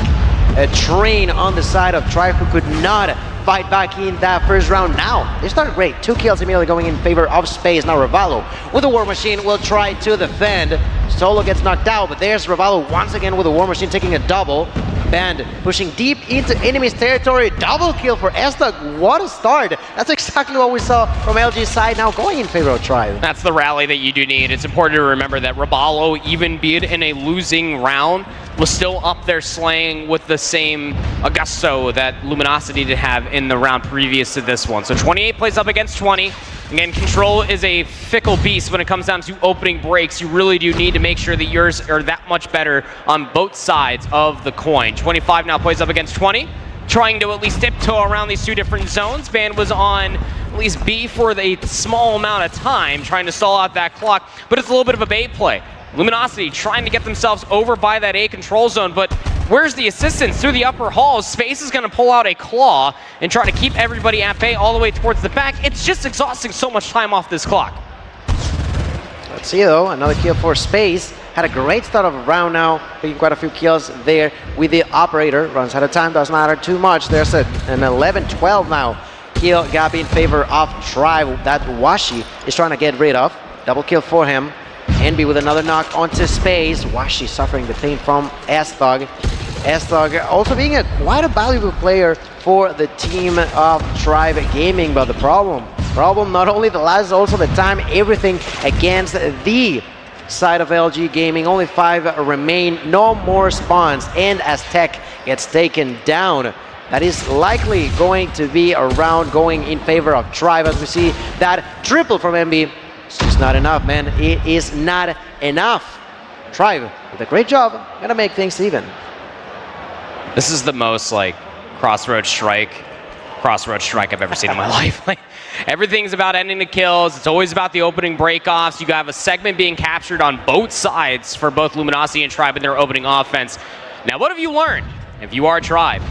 a train on the side of Tribe, who could not fight back in that first round. Now, they started great. 2 kills immediately going in favor of Space. Now Ravalo with the War Machine will try to defend. Solo gets knocked out, but there's Ravalo once again with the War Machine taking a double. Band pushing deep into enemy's territory. Double kill for S-Thug. What a start. That's exactly what we saw from LG's side, now going in favor of Tribe. That's the rally that you do need. It's important to remember that Ravalo, even be it in a losing round, was still up there slaying with the same gusto that Luminosity did have in the round previous to this one. So 28 plays up against 20. Again, Control is a fickle beast when it comes down to opening breaks. You really do need to make sure that yours are that much better on both sides of the coin. 25 now plays up against 20, trying to at least tiptoe around these 2 different zones. Band was on at least B for a small amount of time, trying to stall out that clock, but it's a little bit of a bait play. Luminosity trying to get themselves over by that A control zone, but Where's the assistance through the upper hall? Space is going to pull out a claw and try to keep everybody at bay all the way towards the back. It's just exhausting so much time off this clock. Let's see though, another kill for Space. Had a great start of the round now, picking quite a few kills there with the operator. Runs out of time, doesn't matter too much. There's an 11-12 now kill gap in favor of Tribe that Washi is trying to get rid of. Double kill for him. Envy with another knock onto Space. Washi suffering the pain from S-Thug. S-Thug also being quite a valuable player for the team of Tribe Gaming, but the problem not only the last, also the time, everything against the side of LG Gaming. Only 5 remain, no more spawns, and as Tech gets taken down, that is likely going to be a round going in favor of Tribe, as we see that triple from MB. It's just not enough, man. It is not enough. Tribe with a great job, gonna make things even. This is the most like crossroads strike I've ever seen in my life. Like, everything's about ending the kills. It's always about the opening breakoffs. You have a segment being captured on both sides for both Luminosity and Tribe in their opening offense. Now, what have you learned if you are Tribe?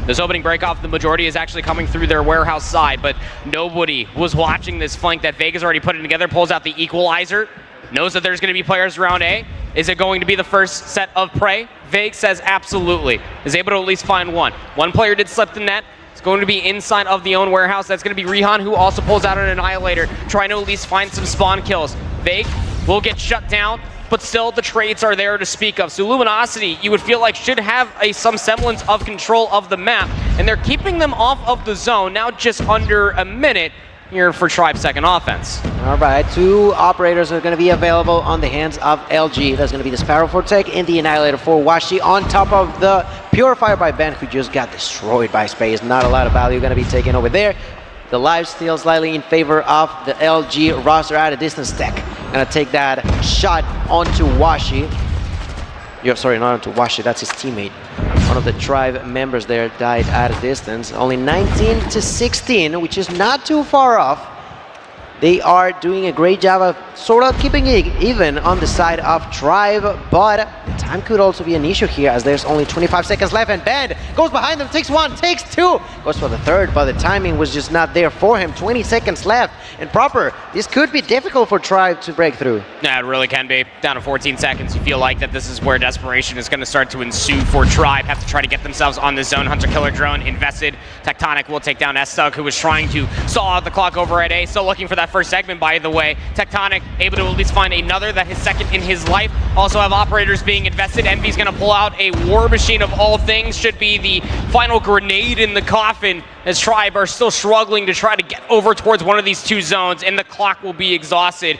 This opening breakoff, the majority is actually coming through their warehouse side, but nobody was watching this flank that Vega's already putting together. Pulls out the equalizer, knows that there's going to be players around A. Is it going to be the first set of prey? Vega says absolutely. Is able to at least find one. One player did slip the net. It's going to be inside of the own warehouse. That's going to be Rihan, who also pulls out an Annihilator, trying to at least find some spawn kills. Vega will get shut down, but still the trades are there to speak of. So Luminosity, you would feel like, should have some semblance of control of the map, and they're keeping them off of the zone, now just under a minute here for Tribe's second offense. All right, 2 operators are going to be available on the hands of LG. That's going to be the Sparrow for Tech and the Annihilator for Washi, on top of the Purifier by Ben, who just got destroyed by Space. Not a lot of value going to be taken over there. The life steal slightly in favor of the LG roster at a distance. Tech going to take that shot onto Washi. Sorry, not onto Washi, that's his teammate. One of the Tribe members there died at a distance. Only 19-16, which is not too far off. They are doing a great job of sort of keeping it even on the side of Tribe, but the time could also be an issue here, as there's only 25 seconds left, and Ben goes behind them, takes 1, takes 2, goes for the third, but the timing was just not there for him. 20 seconds left, and proper. This could be difficult for Tribe to break through. Yeah, it really can be. Down to 14 seconds, you feel like that this is where desperation is going to start to ensue for Tribe. Have to try to get themselves on the zone. Hunter-Killer Drone invested. Tectonic will take down S-Thug, who was trying to saw out the clock over at A. Still looking for that first segment, by the way. Tectonic able to at least find another, that his second in his life. Also have operators being invested. Envy's going to pull out a War Machine of all things. Should be the final grenade in the coffin, as Tribe are still struggling to try to get over towards one of these 2 zones, and the clock will be exhausted.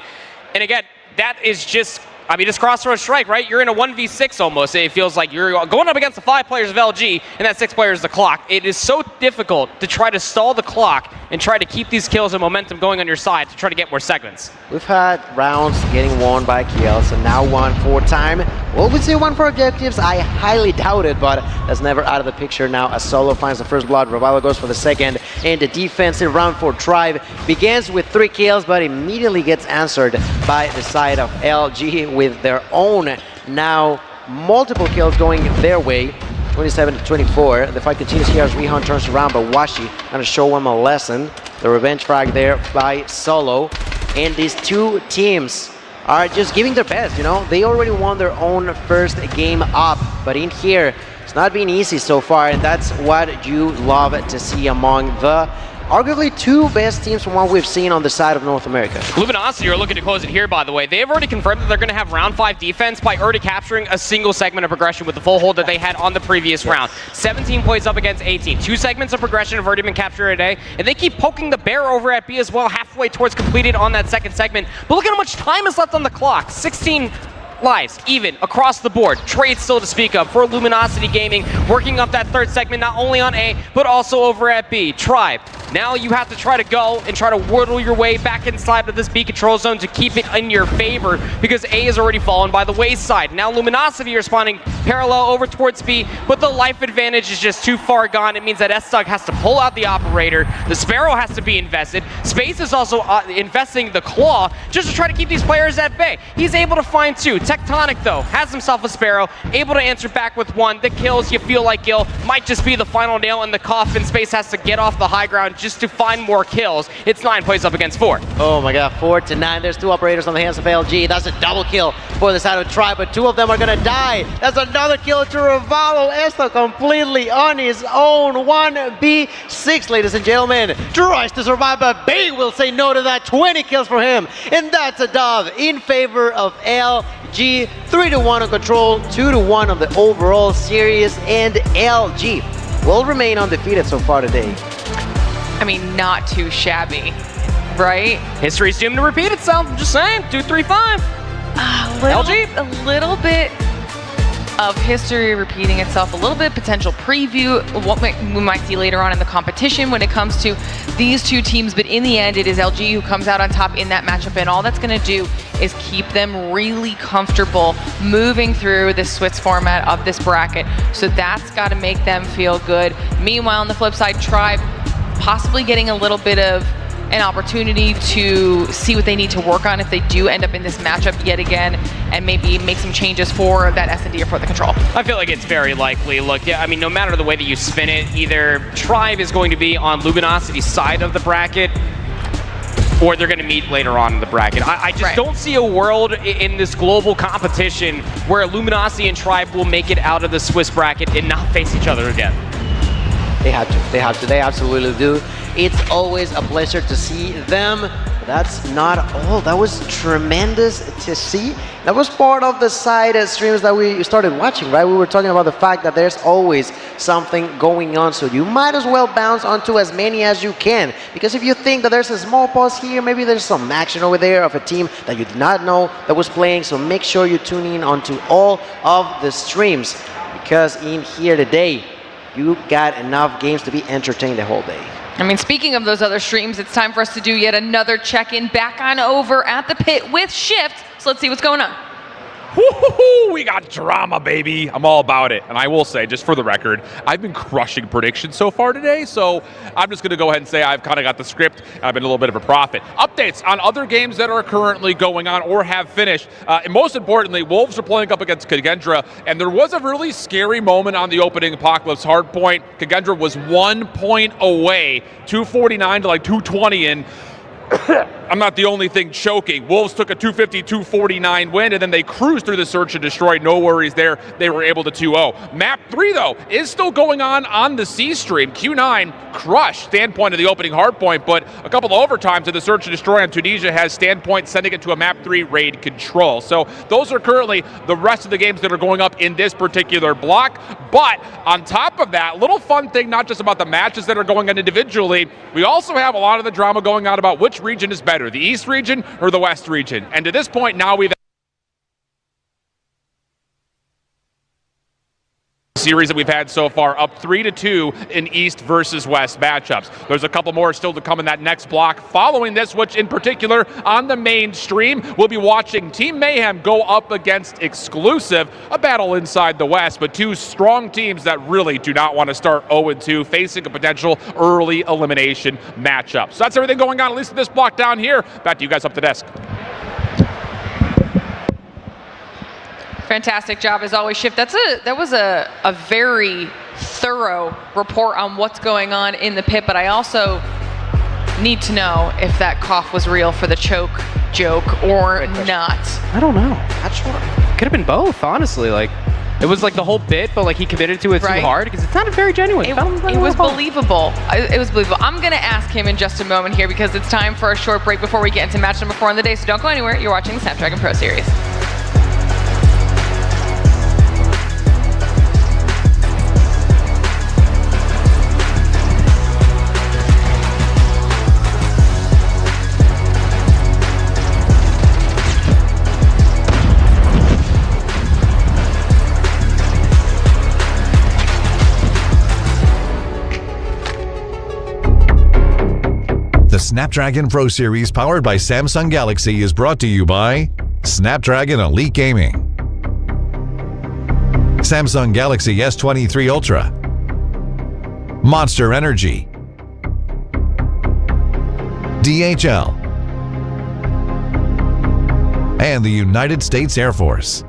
And again, that is just, I mean, it's Crossroads Strike, right? You're in a 1v6 almost. It feels like you're going up against the 5 players of LG, and that 6 players the clock. It is so difficult to try to stall the clock and try to keep these kills and momentum going on your side to try to get more segments. We've had rounds getting won by kills, and now 1 for time. Will we see 1 for objectives? I highly doubt it, but that's never out of the picture now, as Solo finds the first blood. Revival goes for the second, and the defensive round for Tribe begins with 3 kills, but immediately gets answered by the side of LG with their own now multiple kills going their way. 27-24. The fight continues here as Rihan turns around, but Washi gonna show him a lesson. The revenge frag there by Solo, and these 2 teams are just giving their best, you know. They already won their own first game up, but in here it's not been easy so far, and that's what you love to see among the arguably 2 best teams from what we've seen on the side of North America. Luminosity are looking to close it here, by the way. They have already confirmed that they're going to have round 5 defense by already capturing a single segment of progression with the full hold that they had on the previous round. 17 plays up against 18. 2 segments of progression have already been captured today, and they keep poking the bear over at B as well, halfway towards completed on that second segment. But look at how much time is left on the clock. 16 lives, even, across the board. Trades still to speak of for Luminosity Gaming, working up that third segment, not only on A, but also over at B. Tribe Now you have to try to go and try to whittle your way back inside of this B control zone to keep it in your favor, because A has already fallen by the wayside. Now Luminosity are spawning parallel over towards B, but the life advantage is just too far gone. It means that S-Dog has to pull out the operator, the Sparrow has to be invested, Space is also investing the Claw just to try to keep these players at bay. He's able to find 2. Tectonic, though, has himself a Sparrow, able to answer back with 1. The kills, you feel like Gil, might just be the final nail in the coffin. Space has to get off the high ground just to find more kills. It's 9 plays up against 4. Oh my god, 4 to 9. There's 2 operators on the hands of LG. That's a double kill for the side of Tribe, but 2 of them are gonna die. That's another kill to Revalo. Esto completely on his own. 1v6, ladies and gentlemen. Tries to survive, but B will say no to that. 20 kills for him. And that's a dub in favor of LG. 3-1 on control, 2-1 on the overall series, and LG will remain undefeated so far today. I mean, not too shabby, right? History's doomed to repeat itself. I'm just saying, 2-3-5. LG? A little bit of history repeating itself, a little bit potential preview of what we might see later on in the competition when it comes to these 2 teams, but in the end it is LG who comes out on top in that matchup, and all that's going to do is keep them really comfortable moving through the Swiss format of this bracket, so that's got to make them feel good. Meanwhile, on the flip side, Tribe possibly getting a little bit of an opportunity to see what they need to work on if they do end up in this matchup yet again, and maybe make some changes for that S&D or for the control. I feel like it's very likely. Look, yeah, I mean, no matter the way that you spin it, either Tribe is going to be on Luminosity's side of the bracket, or they're going to meet later on in the bracket. I just don't see a world in this global competition where Luminosity and Tribe will make it out of the Swiss bracket and not face each other again. They have to. They absolutely do. It's always a pleasure to see them. That's not all. That was tremendous to see. That was part of the side streams that we started watching, right? We were talking about the fact that there's always something going on, so you might as well bounce onto as many as you can. Because if you think that there's a small pause here, maybe there's some action over there of a team that you did not know that was playing, so make sure you tune in onto all of the streams. Because in here today, you got enough games to be entertained the whole day. I mean, speaking of those other streams, it's time for us to do yet another check-in back on over at the pit with Shift. So let's see what's going on. Woo-hoo-hoo, we got drama, baby. I'm all about it. And I will say, just for the record, I've been crushing predictions so far today, so I'm just going to go ahead and say I've kind of got the script, and I've been a little bit of a prophet. Updates on other games that are currently going on or have finished. And most importantly, Wolves are playing up against Kagendra, and there was a really scary moment on the opening Apocalypse Hardpoint. Kagendra was 1 point away, 249 to like 220, and I'm not the only thing choking. Wolves took a 250-249 win, and then they cruised through the search and destroy. No worries there. They were able to 2-0. Map 3, though, is still going on the C stream. Q9 crushed Standpoint in the opening hardpoint, but a couple of overtimes in the search and destroy on Tunisia has Standpoint sending it to a Map 3 raid control. So those are currently the rest of the games that are going up in this particular block. But on top of that, little fun thing, not just about the matches that are going on individually, we also have a lot of the drama going on about which region is better, the East region or the West region. And to this point now we've series that we've had so far up 3-2 in East versus West matchups. There's a couple more still to come in that next block following this, which in particular on the main stream we'll be watching Team Mayhem go up against Exclusive, a battle inside the West, but 2 strong teams that really do not want to start 0-2 facing a potential early elimination matchup. So that's everything going on, at least in this block down here. Back to you guys up the desk. Fantastic job as always, Shift. That was a very thorough report on what's going on in the pit, but I also need to know if that cough was real for the choke joke or not. I don't know. Not sure. Could have been both, honestly. Like, it was like the whole bit, but like he committed to it too hard because it sounded very genuine. It was believable. It was believable. I'm going to ask him in just a moment here because it's time for a short break before we get into match number 4 on the day, so don't go anywhere. You're watching the Snapdragon Pro Series. The Snapdragon Pro Series powered by Samsung Galaxy is brought to you by Snapdragon Elite Gaming, Samsung Galaxy S23 Ultra, Monster Energy, DHL, and the United States Air Force.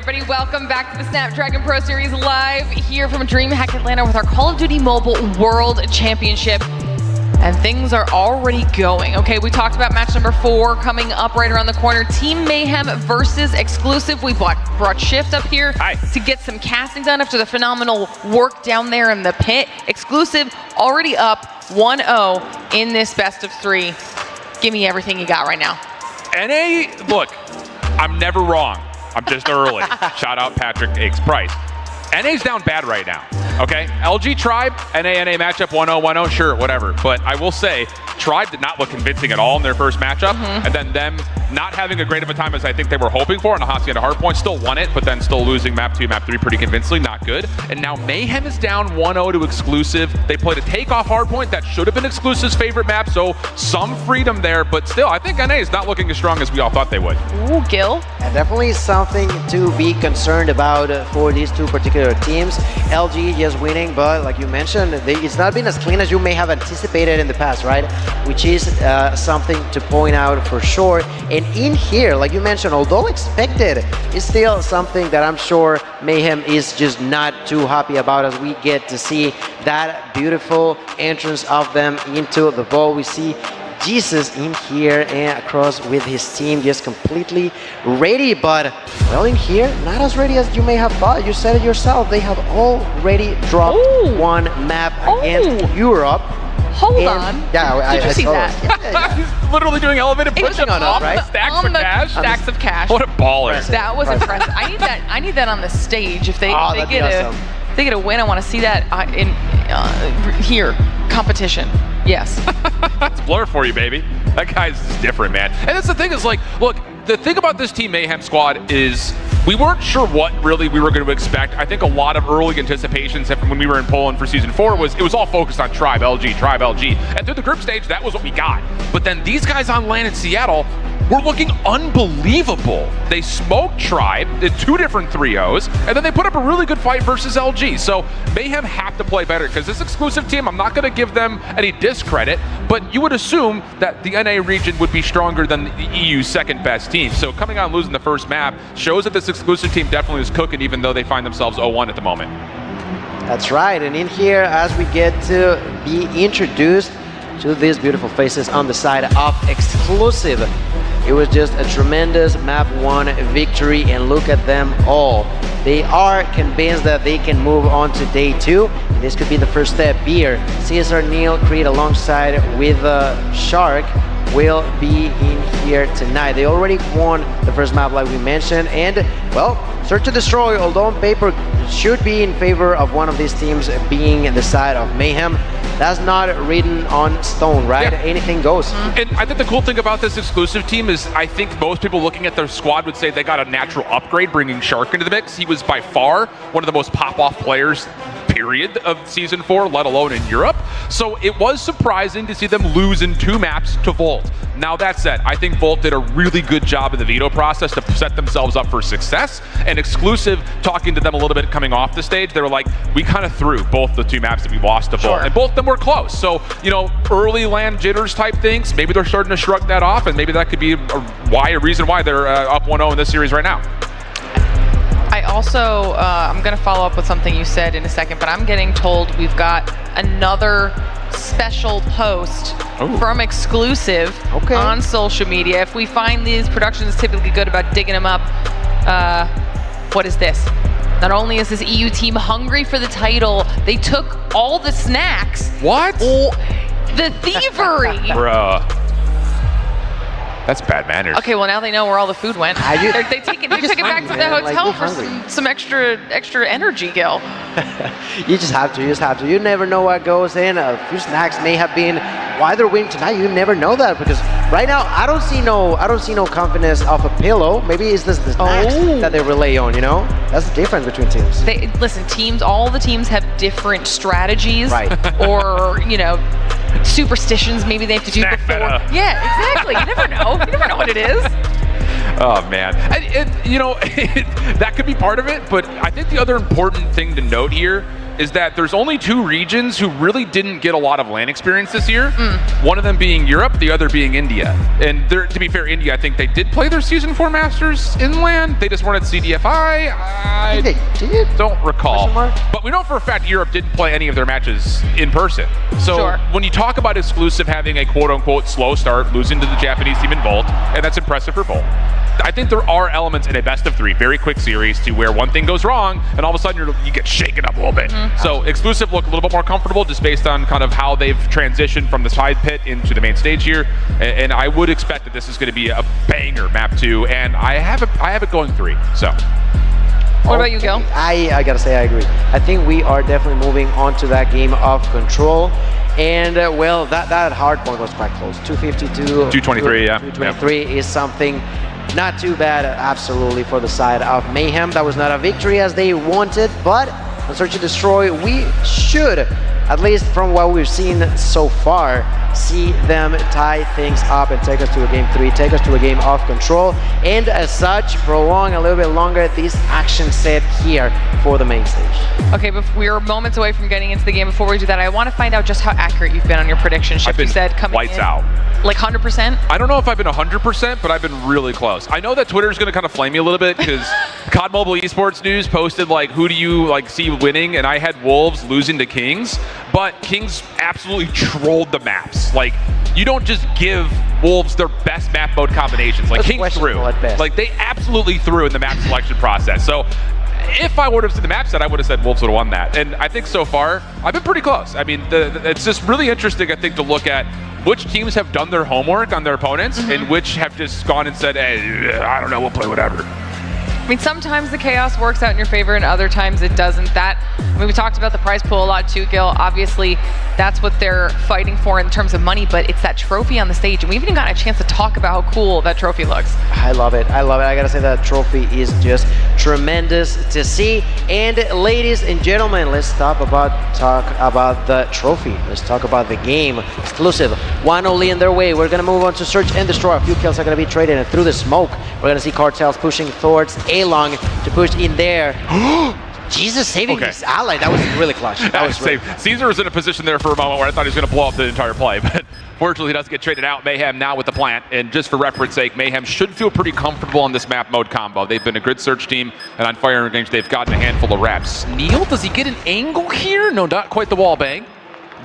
everybody. Welcome back to the Snapdragon Pro Series live here from DreamHack Atlanta with our Call of Duty Mobile World Championship. And things are already going. Okay, we talked about match number 4 coming up right around the corner. Team Mayhem versus Exclusive. We brought Shift up here to get some casting done after the phenomenal work down there in the pit. Exclusive already up 1-0 in this best of 3. Give me everything you got right now. NA, look, I'm never wrong. I'm just early. Shout out Patrick Aches Price. NA's down bad right now, okay? LG Tribe, NA matchup 1-0, sure, whatever. But I will say, Tribe did not look convincing at all in their first matchup. And then them not having a great of a time as I think they were hoping for, and Ahasi at a hard point, still won it, but then still losing map 2, map 3 pretty convincingly, not good. And now Mayhem is down 1-0 to Exclusive. They played a takeoff hard point that should have been Exclusive's favorite map, so some freedom there, but still, I think NA is not looking as strong as we all thought they would. Ooh, Gil. And definitely something to be concerned about for these two particular teams. LG just winning, but like you mentioned, it's not been as clean as you may have anticipated in the past, right? Which is something to point out for sure. And in here, like you mentioned, although expected, it's still something that I'm sure Mayhem is just not too happy about as we get to see that beautiful entrance of them into the ball. We see Jesus in here and across with his team, just completely ready. But well, in here, not as ready as you may have thought. You said it yourself. They have already dropped one map against Europe. Hold on. Yeah, Did you see that? He's literally doing elevated push-ups off the stacks of cash. Stacks of cash. What a baller. That was impressive. I need that on the the stage. If they get a win, I want to see that in here competition. Yes. That's Blur for you, baby. That guy's different, man. And that's the thing is, like, look, the thing about this Team Mayhem squad is we weren't sure what really we were going to expect. I think a lot of early anticipations when we were in Poland for Season 4 was it was all focused on Tribe LG. And through the group stage, that was what we got. But then these guys on land in Seattle were looking unbelievable. They smoked Tribe in 2 different 3-0s, and then they put up a really good fight versus LG. So Mayhem have to play better, because this exclusive team, I'm not going to give them any discredit, but you would assume that the NA region would be stronger than the EU's second best team. So coming out and losing the first map shows that this exclusive team definitely is cooking, even though they find themselves 0-1 at the moment. That's right, and in here, as we get to be introduced to these beautiful faces on the side of exclusive, it was just a tremendous map 1 victory, and look at them all. They are convinced that they can move on to day 2. And this could be the first step. Beer, Caesar, Neil, Creed alongside with Shark will be in here tonight. They already won the first map, like we mentioned, and well, Search to Destroy, although on paper should be in favor of one of these teams being the side of Mayhem, that's not written on stone, right? Yeah. Anything goes. And I think the cool thing about this exclusive team is I think most people looking at their squad would say they got a natural upgrade bringing Shark into the mix. He was by far one of the most pop-off players period of Season 4, let alone in Europe. So it was surprising to see them lose in 2 maps to Volt. Now that said, I think Volt did a really good job in the veto process to set themselves up for success. And exclusive, talking to them a little bit coming off the stage, they were like, we kind of threw both the 2 maps that we lost to Volt. And both of them were close. So, you know, early land jitters type things, maybe they're starting to shrug that off, and maybe that could be a reason why they're up 1-0 in this series right now. I also, I'm going to follow up with something you said in a second, but I'm getting told we've got another special post from exclusive on social media. If we find these productions typically good about digging them up, what is this? Not only is this EU team hungry for the title, they took all the snacks. What? Oh, the thievery. Bruh. That's bad manners. Okay, well now they know where all the food went. They took it back to the hotel for some extra energy, Gil. You just have to. You never know what goes in. A few snacks may have been why they're winning tonight. You never know that, because right now I don't see no confidence of a pillow. Maybe it's just the snacks that they rely on. You know, that's the difference between teams. All the teams have different strategies, right? Or you know, superstitions maybe they have to do Snack before. meta. Yeah, exactly. You never know. You never know what it is. Oh man, you know, that could be part of it, but I think the other important thing to note here is that there's only 2 regions who really didn't get a lot of LAN experience this year. One of them being Europe, the other being India. And to be fair, India, I think they did play their Season 4 Masters in LAN. They just weren't at CDFI. I think they did. Don't recall. But we know for a fact Europe didn't play any of their matches in person. So when you talk about exclusive having a quote-unquote slow start, losing to the Japanese team in Volt, and that's impressive for Volt, I think there are elements in a best of 3, very quick series, to where one thing goes wrong, and all of a sudden you get shaken up a little bit. So exclusive look a little bit more comfortable just based on kind of how they've transitioned from the side pit into the main stage here. And I would expect that this is going to be a banger map 2, and I have it going 3. So. What about you, Gil? I gotta say I agree. I think we are definitely moving on to that game of control. And well, that hard point was quite close. 252. 223, yeah. 223 is something not too bad, absolutely, for the side of Mayhem. That was not a victory as they wanted, but on Search to Destroy, we should, at least from what we've seen so far, see them tie things up and take us to a game 3, take us to a game of control, and as such, prolong a little bit longer this action set here for the main stage. Okay, but we're moments away from getting into the game. Before we do that, I want to find out just how accurate you've been on your prediction shift. You said coming lights in, out. Like 100%? I don't know if I've been 100%, but I've been really close. I know that Twitter's going to kind of flame me a little bit because COD Mobile Esports News posted like, who do you like see winning? And I had Wolves losing to Kings, but Kings absolutely trolled the maps. Like, you don't just give Wolves their best map mode combinations. Like Kings threw. Like they absolutely threw in the map selection process. So if I would have seen the map set, I would have said Wolves would have won that. And I think so far, I've been pretty close. I mean, it's just really interesting, I think, to look at which teams have done their homework on their opponents and which have just gone and said, hey, I don't know, we'll play whatever. I mean, sometimes the chaos works out in your favor and other times it doesn't. I mean, we talked about the prize pool a lot too, Gil. Obviously, that's what they're fighting for in terms of money, but it's that trophy on the stage. And we haven't even gotten a chance to talk about how cool that trophy looks. I love it. I love it. I gotta say that trophy is just tremendous to see. And ladies and gentlemen, let's talk about the trophy. Let's talk about the game. Exclusive. One only in their way. We're gonna move on to search and destroy. A few kills are gonna be traded, and through the smoke, we're gonna see cartels pushing towards A-Long to push in there. Jesus saving his ally. That was really clutch. That was really clutch. Caesar was in a position there for a moment where I thought he was going to blow up the entire play, but fortunately he doesn't get traded out. Mayhem now with the plant, and just for reference sake, Mayhem should feel pretty comfortable on this map mode combo. They've been a good search team, and on firing range they've gotten a handful of reps. Neil, does he get an angle here? No, not quite the wall bang.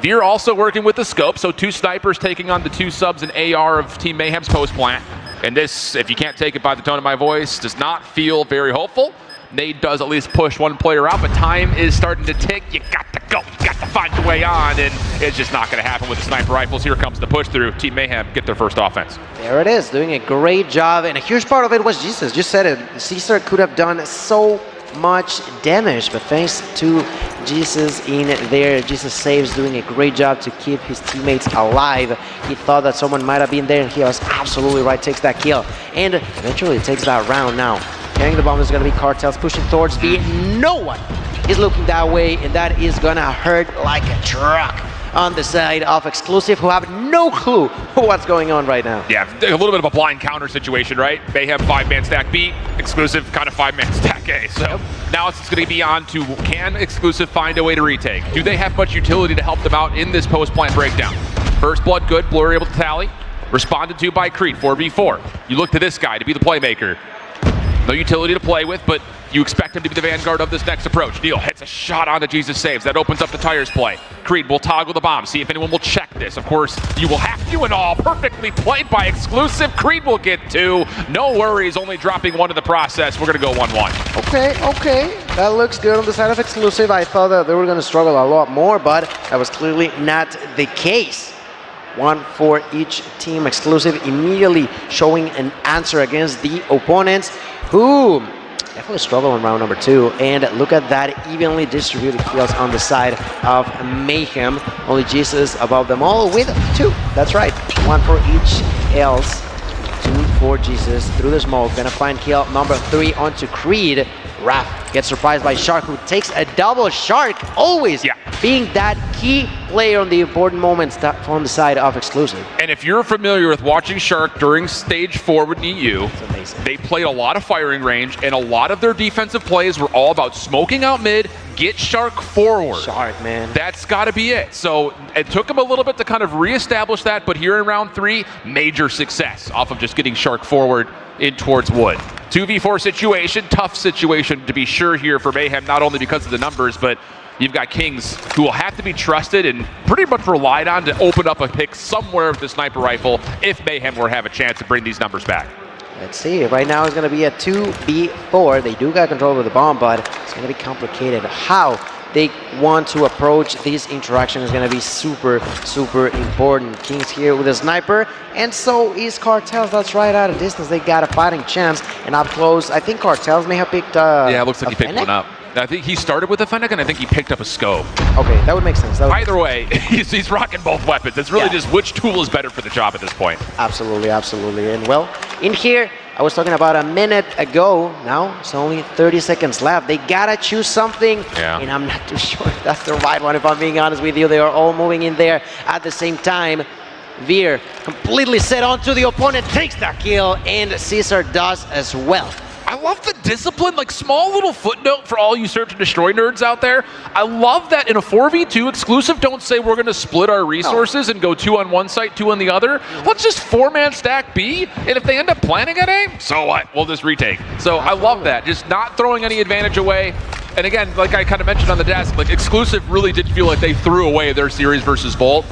Veer also working with the scope, so 2 snipers taking on the 2 subs and AR of Team Mayhem's post plant. And this, if you can't take it by the tone of my voice, does not feel very hopeful. Nade does at least push one player out, but time is starting to tick. You got to go. You got to find your way on, and it's just not going to happen with the sniper rifles. Here comes the push through. Team Mayhem get their first offense. There it is, doing a great job, and a huge part of it was Jesus. Just said it. Caesar could have done so much damage, but thanks to Jesus in there, Jesus saves, doing a great job to keep his teammates alive. He thought that someone might have been there, and he was absolutely right. Takes that kill, and eventually takes that round now. Carrying the bomb is going to be cartels pushing towards B. No one is looking that way, and that is going to hurt like a truck on the side of Exclusive, who have no clue what's going on right now. Yeah, a little bit of a blind counter situation, right? Mayhem 5-man stack B, Exclusive kind of 5-man stack A. So now it's going to be on to, can Exclusive find a way to retake? Do they have much utility to help them out in this post-plant breakdown? First blood good, Blur able to tally. Responded to by Creed, 4v4. You look to this guy to be the playmaker. No utility to play with, but you expect him to be the vanguard of this next approach. Neil hits a shot on the Jesus saves. That opens up the tires play. Creed will toggle the bomb, see if anyone will check this. Of course, you will have to, and all perfectly played by Exclusive. Creed will get 2. No worries, only dropping 1 in the process. We're going to go 1-1. Okay. That looks good on the side of Exclusive. I thought that they were going to struggle a lot more, but that was clearly not the case. 1 for each team. Exclusive immediately showing an answer against the opponents, who definitely struggle in round number 2. And look at that evenly distributed kills on the side of Mayhem. Only Jesus above them all with 2. That's right, 1 for each else. 2 for Jesus through the smoke. Gonna find kill number 3 onto Creed. Raph gets surprised by Shark, who takes a double. Shark always being that key player on the important moments on the side of Exclusive. And if you're familiar with watching Shark during stage 4 with EU, they played a lot of firing range, and a lot of their defensive plays were all about smoking out mid, get Shark forward. Shark, man. That's got to be it. So it took him a little bit to kind of reestablish that, but here in round 3, major success off of just getting Shark forward in towards Wood. 2v4 situation, tough situation to be sure here for Mayhem, not only because of the numbers, but you've got Kings who will have to be trusted and pretty much relied on to open up a pick somewhere with the sniper rifle if Mayhem were to have a chance to bring these numbers back. Let's see, right now it's going to be a 2v4. They do got control of the bomb, but it's going to be complicated. How they want to approach this interaction is going to be super important. Kings here with a sniper, and so is Cartels. That's right, at a distance they got a fighting chance, and up close I think Cartels may have picked yeah, it looks like he picked one up. I think he started with a Fennec, and I think he picked up a scope. Okay, that would make sense. Either way, he's rocking both weapons. It's really just which tool is better for the job at this point. Absolutely. And well, in here, I was talking about a minute ago. Now it's only 30 seconds left. They gotta choose something, and I'm not too sure if that's the right one, if I'm being honest with you. They are all moving in there at the same time. Veer completely set onto the opponent, takes that kill, and Caesar does as well. I love the discipline, like small little footnote for all you search and destroy nerds out there. I love that in a 4v2 Exclusive don't say we're gonna split our resources and go 2 on one site, 2 on the other. Let's just 4-man stack B, and if they end up planning at A, so what? We'll just retake. So I love that, just not throwing any advantage away. And again, like I kind of mentioned on the desk, like Exclusive really did feel like they threw away their series versus Volt.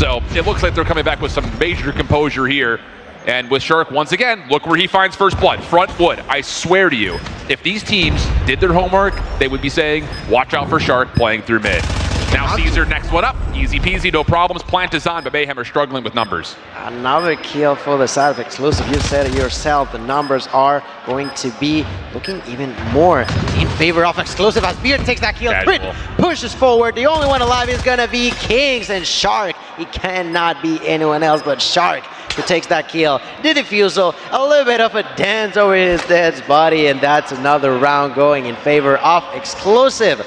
So it looks like they're coming back with some major composure here. And with Shark, once again, look where he finds first blood. Front wood. I swear to you, if these teams did their homework, they would be saying, watch out for Shark playing through mid. Now Caesar, next one up. Easy peasy, no problems. Plant is on, but Mayhem are struggling with numbers. Another kill for the side of Exclusive. You said it yourself, the numbers are going to be looking even more in favor of Exclusive as Beard takes that kill. Crit pushes forward. The only one alive is gonna be Kings, and Shark, he cannot be anyone else but Shark who takes that kill. The defusal, a little bit of a dance over his dead body, and that's another round going in favor of Exclusive.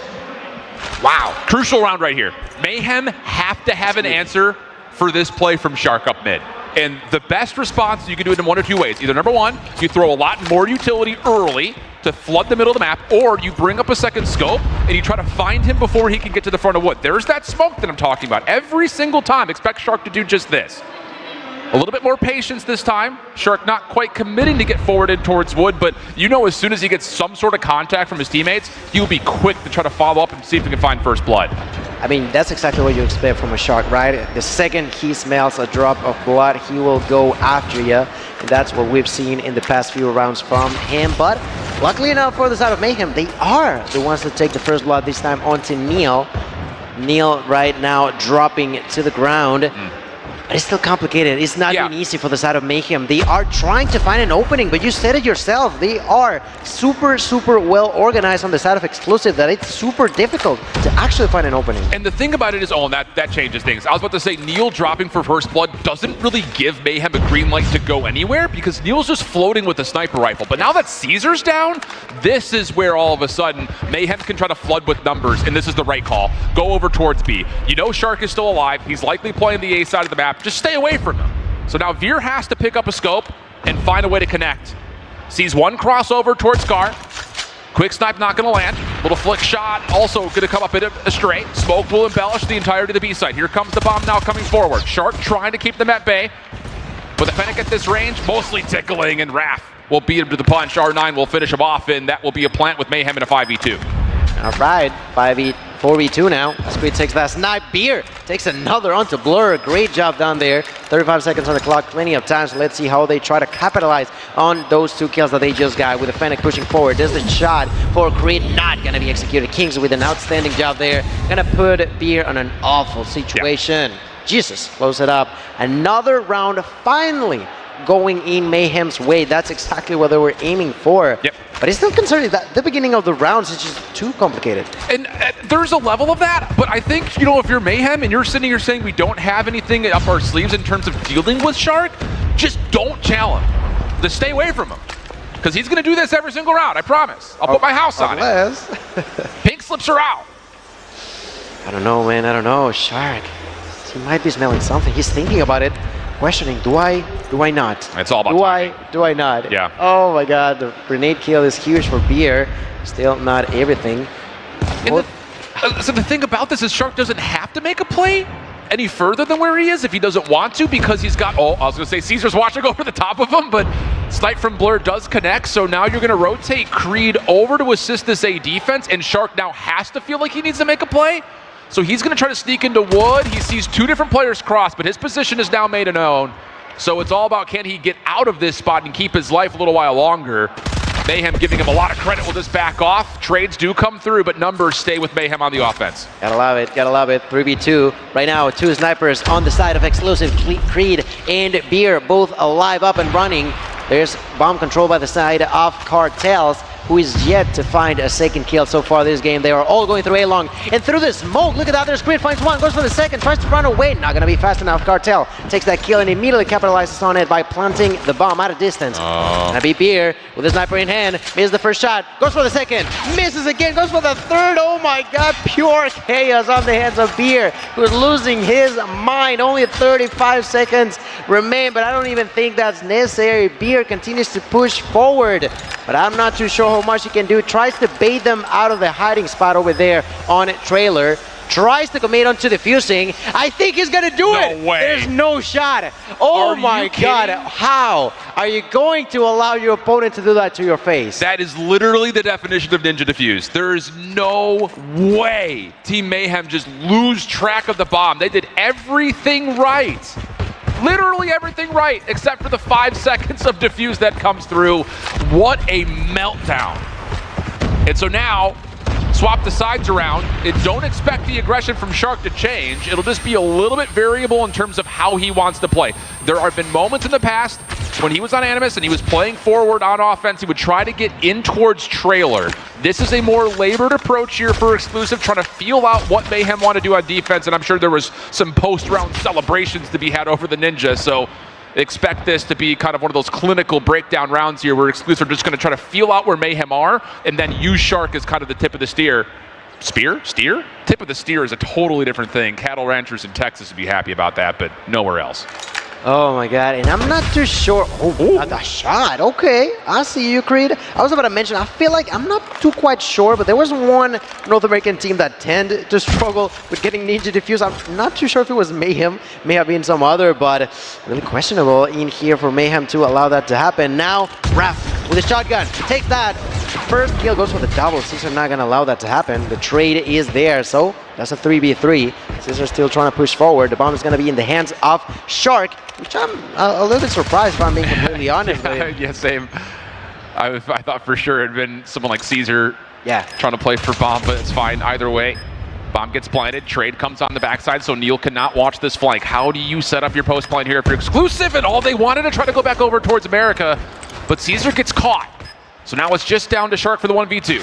Wow, crucial round right here. Mayhem have to have an answer for this play from Shark up mid. And the best response, you can do it in one or two ways. Either number one, you throw a lot more utility early to flood the middle of the map, or you bring up a second scope and you try to find him before he can get to the front of wood. There's that smoke that I'm talking about. Every single time, expect Shark to do just this. A little bit more patience this time. Shark not quite committing to get forwarded towards wood, but you know as soon as he gets some sort of contact from his teammates, he'll be quick to try to follow up and see if he can find first blood. I mean, that's exactly what you expect from a Shark, right? The second he smells a drop of blood, he will go after you. And that's what we've seen in the past few rounds from him. But luckily enough for the side of Mayhem, they are the ones that take the first blood this time onto Neil. Neil right now dropping to the ground. But it's still complicated. It's not even easy for the side of Mayhem. They are trying to find an opening, but you said it yourself. They are super, super well organized on the side of Exclusive that it's super difficult to actually find an opening. And the thing about it is, oh, and that changes things. I was about to say, Neil dropping for first blood doesn't really give Mayhem a green light to go anywhere because Neil's just floating with the sniper rifle. But now that Caesar's down, this is where all of a sudden Mayhem can try to flood with numbers, and this is the right call. Go over towards B. You know Shark is still alive. He's likely playing the A side of the map. Just stay away from him. So now Veer has to pick up a scope and find a way to connect. Sees one crossover towards Scar. Quick snipe not going to land. Little flick shot also going to come up in a straight. Smoke will embellish the entirety of the B side. Here comes the bomb now coming forward. Shark trying to keep them at bay. With a Fennec at this range, mostly tickling, and Raph will beat him to the punch. R9 will finish him off, and that will be a plant with Mayhem in a 5v2. All right, 4v2 now. Squid takes that snipe. Beer takes another onto Blur. Great job down there. 35 seconds on the clock, plenty of time. So let's see how they try to capitalize on those two kills that they just got with the Fennec pushing forward. There's the shot for Creed, not gonna be executed. Kings with an outstanding job there. Gonna put Beer on an awful situation. Jesus, close it up. Another round finally going in Mayhem's way. That's exactly what they were aiming for. But it's still concerning that the beginning of the rounds is just too complicated. And there's a level of that, but I think, you know, if you're Mayhem and you're sitting here saying we don't have anything up our sleeves in terms of dealing with Shark, just don't challenge him. Just stay away from him. Because he's going to do this every single round, I promise. I'll put my house on it. Pink slips are out. I don't know, man. I don't know. Shark, he might be smelling something. He's thinking about it. Questioning, do I not? It's all about do I not? Yeah. Oh my god, the grenade kill is huge for Beer. Still not everything. So the thing about this is Shark doesn't have to make a play any further than where he is if he doesn't want to, because he's got, I was going to say Caesar's watching over the top of him, but snipe from Blur does connect, so now you're going to rotate Creed over to assist this A defense, and Shark now has to feel like he needs to make a play. So he's going to try to sneak into wood. He sees two different players cross, but his position is now made known. So it's all about, can he get out of this spot and keep his life a little while longer? Mayhem giving him a lot of credit. Will this back off? Trades do come through, but numbers stay with Mayhem on the offense. Gotta love it, gotta love it. 3v2 right now, two snipers on the side of Exclusive. Creed and Beer both alive, up and running. There's bomb control by the side of Cartels, who is yet to find a second kill so far this game. They are all going through A-long and through the smoke. Look at that, there's Creed, finds one, goes for the second, tries to run away. Not gonna be fast enough. Cartel takes that kill and immediately capitalizes on it by planting the bomb at a distance. Gonna be Beer with the sniper in hand, misses the first shot, goes for the second, misses again, goes for the third. Oh my god, pure chaos on the hands of Beer, who's losing his mind. Only 35 seconds remain, but I don't even think that's necessary. Beer continues to push forward, but I'm not too sure how much he can do. Tries to bait them out of the hiding spot over there on trailer. tries to commit onto defusing. I think he's gonna do it. No way. There's no shot. Oh my God, how are you going to allow your opponent to do that to your face? That is literally the definition of ninja defuse. There is no way Team Mayhem just lose track of the bomb. They did everything right. Literally everything right, except for the 5 seconds of defuse that comes through. What a meltdown. And so now, swap the sides around, and don't expect the aggression from Shark to change. It'll just be a little bit variable in terms of how he wants to play. There have been moments in the past when he was on Animus and he was playing forward on offense, he would try to get in towards trailer. This is a more labored approach here for Exclusive, trying to feel out what Mayhem want to do on defense, and I'm sure there was some post-round celebrations to be had over the Ninja, so expect this to be kind of one of those clinical breakdown rounds here where Exclusive are just going to try to feel out where Mayhem are and then use Shark as kind of the tip of the steer. Steer? Tip of the steer is a totally different thing. Cattle ranchers in Texas would be happy about that, but nowhere else. Oh my God, and I'm not too sure. Oh, the shot. Okay, I see you, Creed. I was about to mention, I feel like I'm not too quite sure, but there was one North American team that tended to struggle with getting ninja defuse. I'm not too sure if it was Mayhem, may have been some other, but really questionable in here for Mayhem to allow that to happen. Now, Raph with a shotgun, take that. First kill goes for the double. Caesar not gonna allow that to happen. The trade is there, so that's a 3v3. Caesar still trying to push forward. The bomb is gonna be in the hands of Shark, which I'm a little bit surprised if I'm being completely honest. Yeah, same. I thought for sure it'd been someone like Caesar trying to play for bomb, but it's fine either way. Bomb gets planted, trade comes on the backside, so Neil cannot watch this flank. How do you set up your post plant here if you're Exclusive and all they wanted to try to go back over towards America, but Caesar gets caught. So now it's just down to Shark for the 1v2.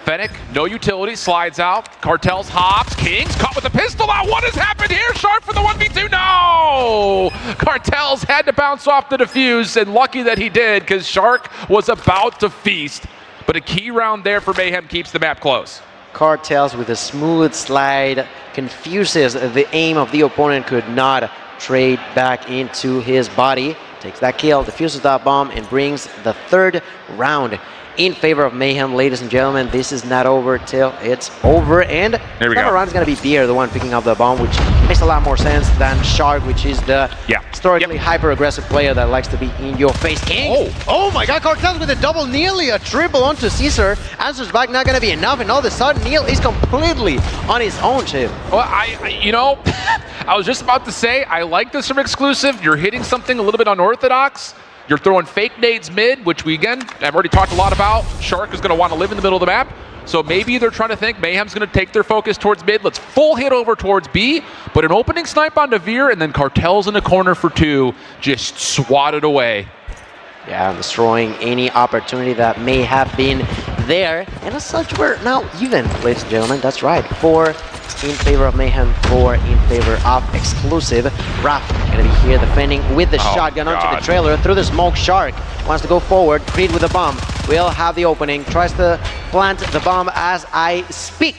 Fennec, no utility, slides out. Cartels, hops, Kings, caught with a pistol out. What has happened here? Shark for the 1v2, no! Cartels had to bounce off the defuse, and lucky that he did, because Shark was about to feast. But a key round there for Mayhem keeps the map close. Cartels with a smooth slide confuses the aim of the opponent, could not trade back into his body. Takes that kill, defuses that bomb, and brings the third round in favor of Mayhem. Ladies and gentlemen, this is not over till it's over, and there we go. round is going to be Beer, the one picking up the bomb, which makes a lot more sense than Shark, which is the historically hyper-aggressive player that likes to be in your face. King. Oh my God, Cartels with a double, nearly a triple onto Caesar. Answers back, not going to be enough, and all of a sudden Neil is completely on his own, Chip. Well, I was just about to say, I like this from Exclusive. You're hitting something a little bit unorthodox. You're throwing fake nades mid, which we, again, I've already talked a lot about. Shark is going to want to live in the middle of the map. So maybe they're trying to think Mayhem's going to take their focus towards mid. Let's full hit over towards B. But an opening snipe on Devere, and then Cartels in the corner for 2. Just swatted away. Yeah, destroying any opportunity that may have been there. And as such, we're now even, ladies and gentlemen. That's right. 4 in favor of Mayhem, 4 in favor of Exclusive. Raph gonna be here defending with the shotgun onto the trailer through the smoke. Shark wants to go forward. Creed with the bomb will have the opening. Tries to plant the bomb as I speak.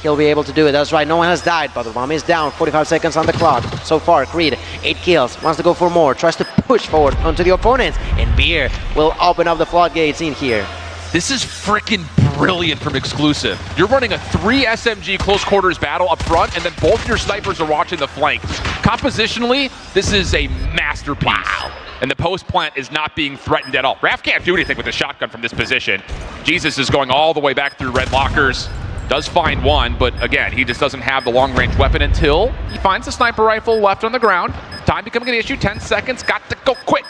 He'll be able to do it. That's right, no one has died, but the bomb is down. 45 seconds on the clock. So far, Creed, 8 kills, wants to go for more, tries to push forward onto the opponents, and Beer will open up the floodgates in here. This is freaking brilliant from Exclusive. You're running a 3 SMG close quarters battle up front, and then both your snipers are watching the flank. Compositionally, this is a masterpiece. Wow. And the post plant is not being threatened at all. Raph can't do anything with the shotgun from this position. Jesus is going all the way back through red lockers. Does find one, but again, he just doesn't have the long-range weapon until he finds the sniper rifle left on the ground. Time becoming an issue, 10 seconds, got to go quick.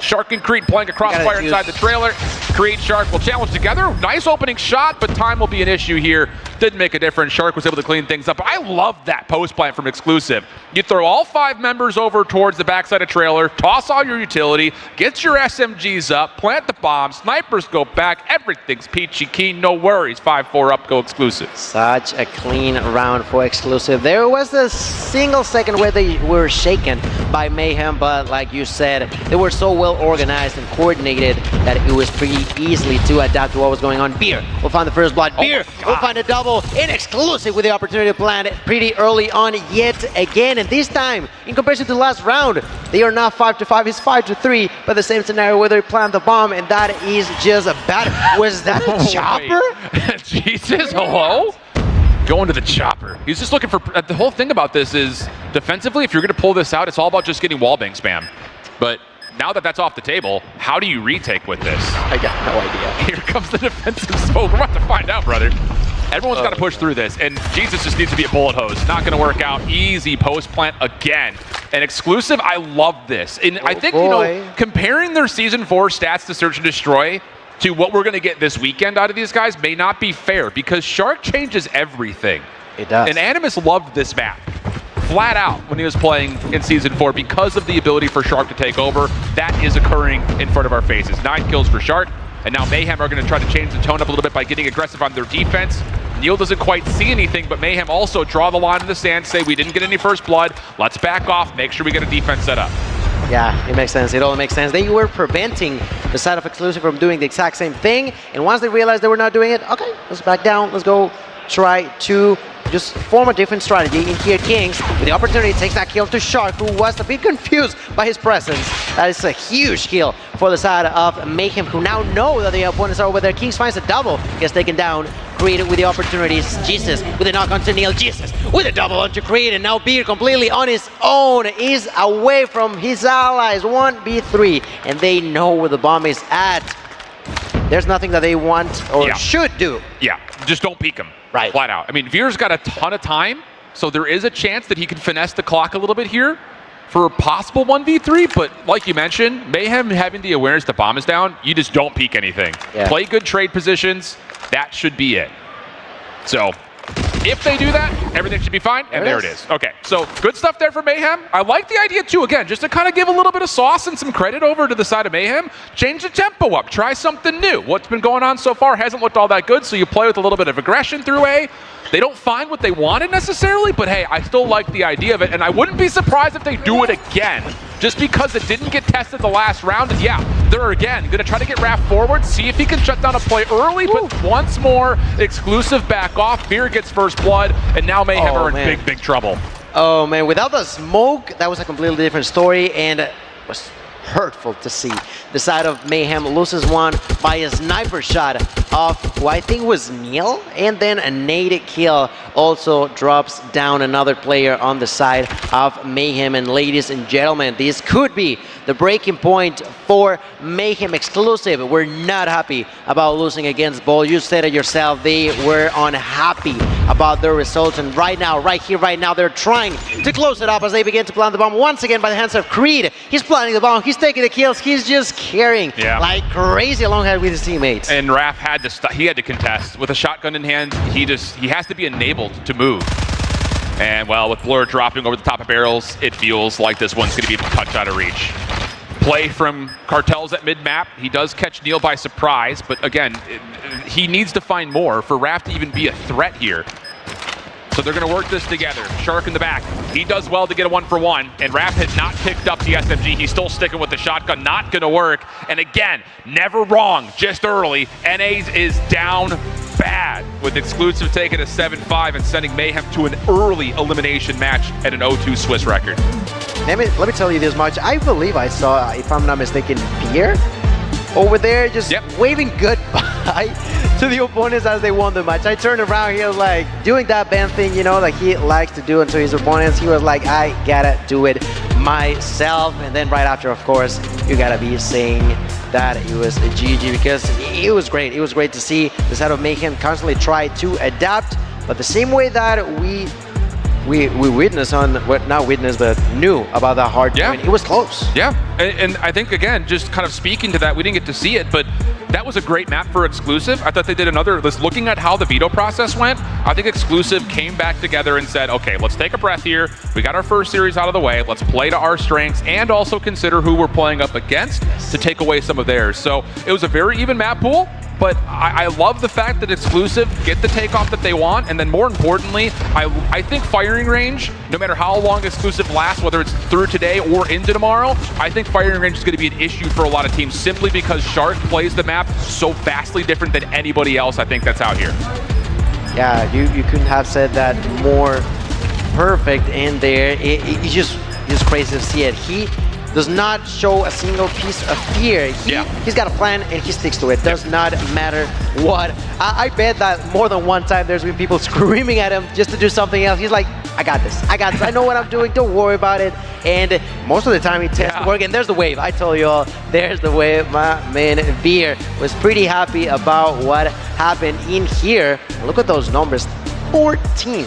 Shark and Creed playing a crossfire inside the trailer. Creed, Shark will challenge together. Nice opening shot, but time will be an issue here. Didn't make a difference. Shark was able to clean things up. I love that post plant from Exclusive. You throw all 5 members over towards the backside of trailer, toss all your utility, get your SMGs up, plant the bomb, snipers go back, everything's peachy keen, no worries. 5-4 up, go Exclusive. Such a clean round for Exclusive. There was a single second where they were shaken by Mayhem, but like you said, they were so well organized and coordinated that it was pretty easily to adapt to what was going on. Beer will find the first blood. Beer will find a double. In Exclusive with the opportunity to plant it pretty early on yet again. And this time, in comparison to the last round, they are not 5-5, it's 5-3. But the same scenario where they plant the bomb, and that is just a bad. Was that a chopper? Jesus, hello? going to the chopper. He's just looking for, the whole thing about this is, defensively, if you're going to pull this out, it's all about just getting wallbang spam. But now that that's off the table, how do you retake with this? I got no idea. Here comes the defensive smoke. We're about to find out, brother. Everyone's got to push through this, and Jesus just needs to be a bullet hose. Not going to work out. Easy post plant again. An exclusive, I love this. And I think, you know, comparing their Season 4 stats to Search and Destroy to what we're going to get this weekend out of these guys may not be fair, because Shark changes everything. It does. And Animus loved this map flat out when he was playing in Season 4 because of the ability for Shark to take over. That is occurring in front of our faces. 9 kills for Shark, and now Mayhem are going to try to change the tone up a little bit by getting aggressive on their defense. Neil doesn't quite see anything, but Mayhem also draw the line in the sand, say we didn't get any first blood, let's back off, make sure we get a defense set up. Yeah, it makes sense. It all makes sense. They were preventing the side of Exclusive from doing the exact same thing, and once they realized they were not doing it, okay, let's back down, let's go try to just form a different strategy. In here, Kings, with the opportunity, takes that kill to Shark, who was a bit confused by his presence. That is a huge kill for the side of Mayhem, who now know that the opponents are over there. Kings finds a double, gets taken down. Created with the opportunities. Jesus with a knock onto Neil. Jesus with a double onto Creed, and now Beer completely on his own is away from his allies. 1v3, and they know where the bomb is at. There's nothing that they want or should do. Yeah, just don't peek him. Right. Flat out. I mean, Veer's got a ton of time, so there is a chance that he can finesse the clock a little bit here for a possible 1v3, but like you mentioned, Mayhem having the awareness the bomb is down, you just don't peek anything. Yeah. Play good trade positions, that should be it. So, if they do that, everything should be fine, and there it is. Okay, so good stuff there for Mayhem. I like the idea too, again, just to kind of give a little bit of sauce and some credit over to the side of Mayhem. Change the tempo up, try something new. What's been going on so far hasn't looked all that good, so you play with a little bit of aggression through A. They don't find what they wanted necessarily, but hey, I still like the idea of it, and I wouldn't be surprised if they do it again. Just because it didn't get tested the last round, and yeah, they're again gonna try to get Raph forward, see if he can shut down a play early, but once more, Exclusive back off, Beer gets first blood, and now Mayhem are in big trouble. Oh man, without the smoke, that was a completely different story, and it was hurtful to see. The side of Mayhem loses one by a sniper shot of who I think was Neil, and then a nade kill also drops down another player on the side of Mayhem. And ladies and gentlemen, this could be the breaking point for Mayhem Exclusive. We're not happy about losing against Ball. You said it yourself, they were unhappy about their results, and right now, right here, right now, they're trying to close it up as they begin to plant the bomb once again by the hands of Creed. He's planting the bomb, he's taking the kills, he's just carrying like crazy along with his teammates. And Raph had to he had to contest with a shotgun in hand. He has to be enabled to move. And well, with Blur dropping over the top of barrels, it feels like this one's going to be a touch out of reach. Play from Cartels at mid-map. He does catch Neil by surprise, but again, he needs to find more for Raph to even be a threat here. So they're going to work this together. Shark in the back. He does well to get a 1-for-1, and Raph had not picked up the SMG. He's still sticking with the shotgun. Not going to work. And again, never wrong, just early. NA's is down bad, with Exclusive taking a 7-5 and sending Mayhem to an early elimination match at an 0-2 Swiss record. Let me tell you this much. I believe I saw, if I'm not mistaken, Pierre over there just waving goodbye to the opponents as they won the match. I turned around, he was like doing that band thing, you know, like he likes to do unto his opponents. He was like, I gotta do it myself. And then right after, of course, you gotta be saying that it was a GG, because it was great. It was great to see the side of Mayhem constantly try to adapt, but the same way that we witnessed on, what, not witnessed, but knew about that hard point. It was close. Yeah, and I think, again, just kind of speaking to that, we didn't get to see it, but that was a great map for Exclusive. I thought they did another, looking at how the veto process went, I think Exclusive came back together and said, okay, let's take a breath here. We got our first series out of the way. Let's play to our strengths and also consider who we're playing up against to take away some of theirs. So it was a very even map pool. But I love the fact that Exclusive get the takeoff that they want, and then more importantly, I think firing range, no matter how long Exclusive lasts, whether it's through today or into tomorrow, I think firing range is going to be an issue for a lot of teams, simply because Shark plays the map so vastly different than anybody else I think that's out here. Yeah, you couldn't have said that more perfect in there. It's just crazy to see it. does not show a single piece of fear. He's got a plan and he sticks to it. Does not matter what. I bet that more than one time there's been people screaming at him just to do something else. He's like, I got this. I know what I'm doing. Don't worry about it. And most of the time he tends to work. And there's the wave. I told you all, there's the wave. My man Veer was pretty happy about what happened in here. And look at those numbers. 14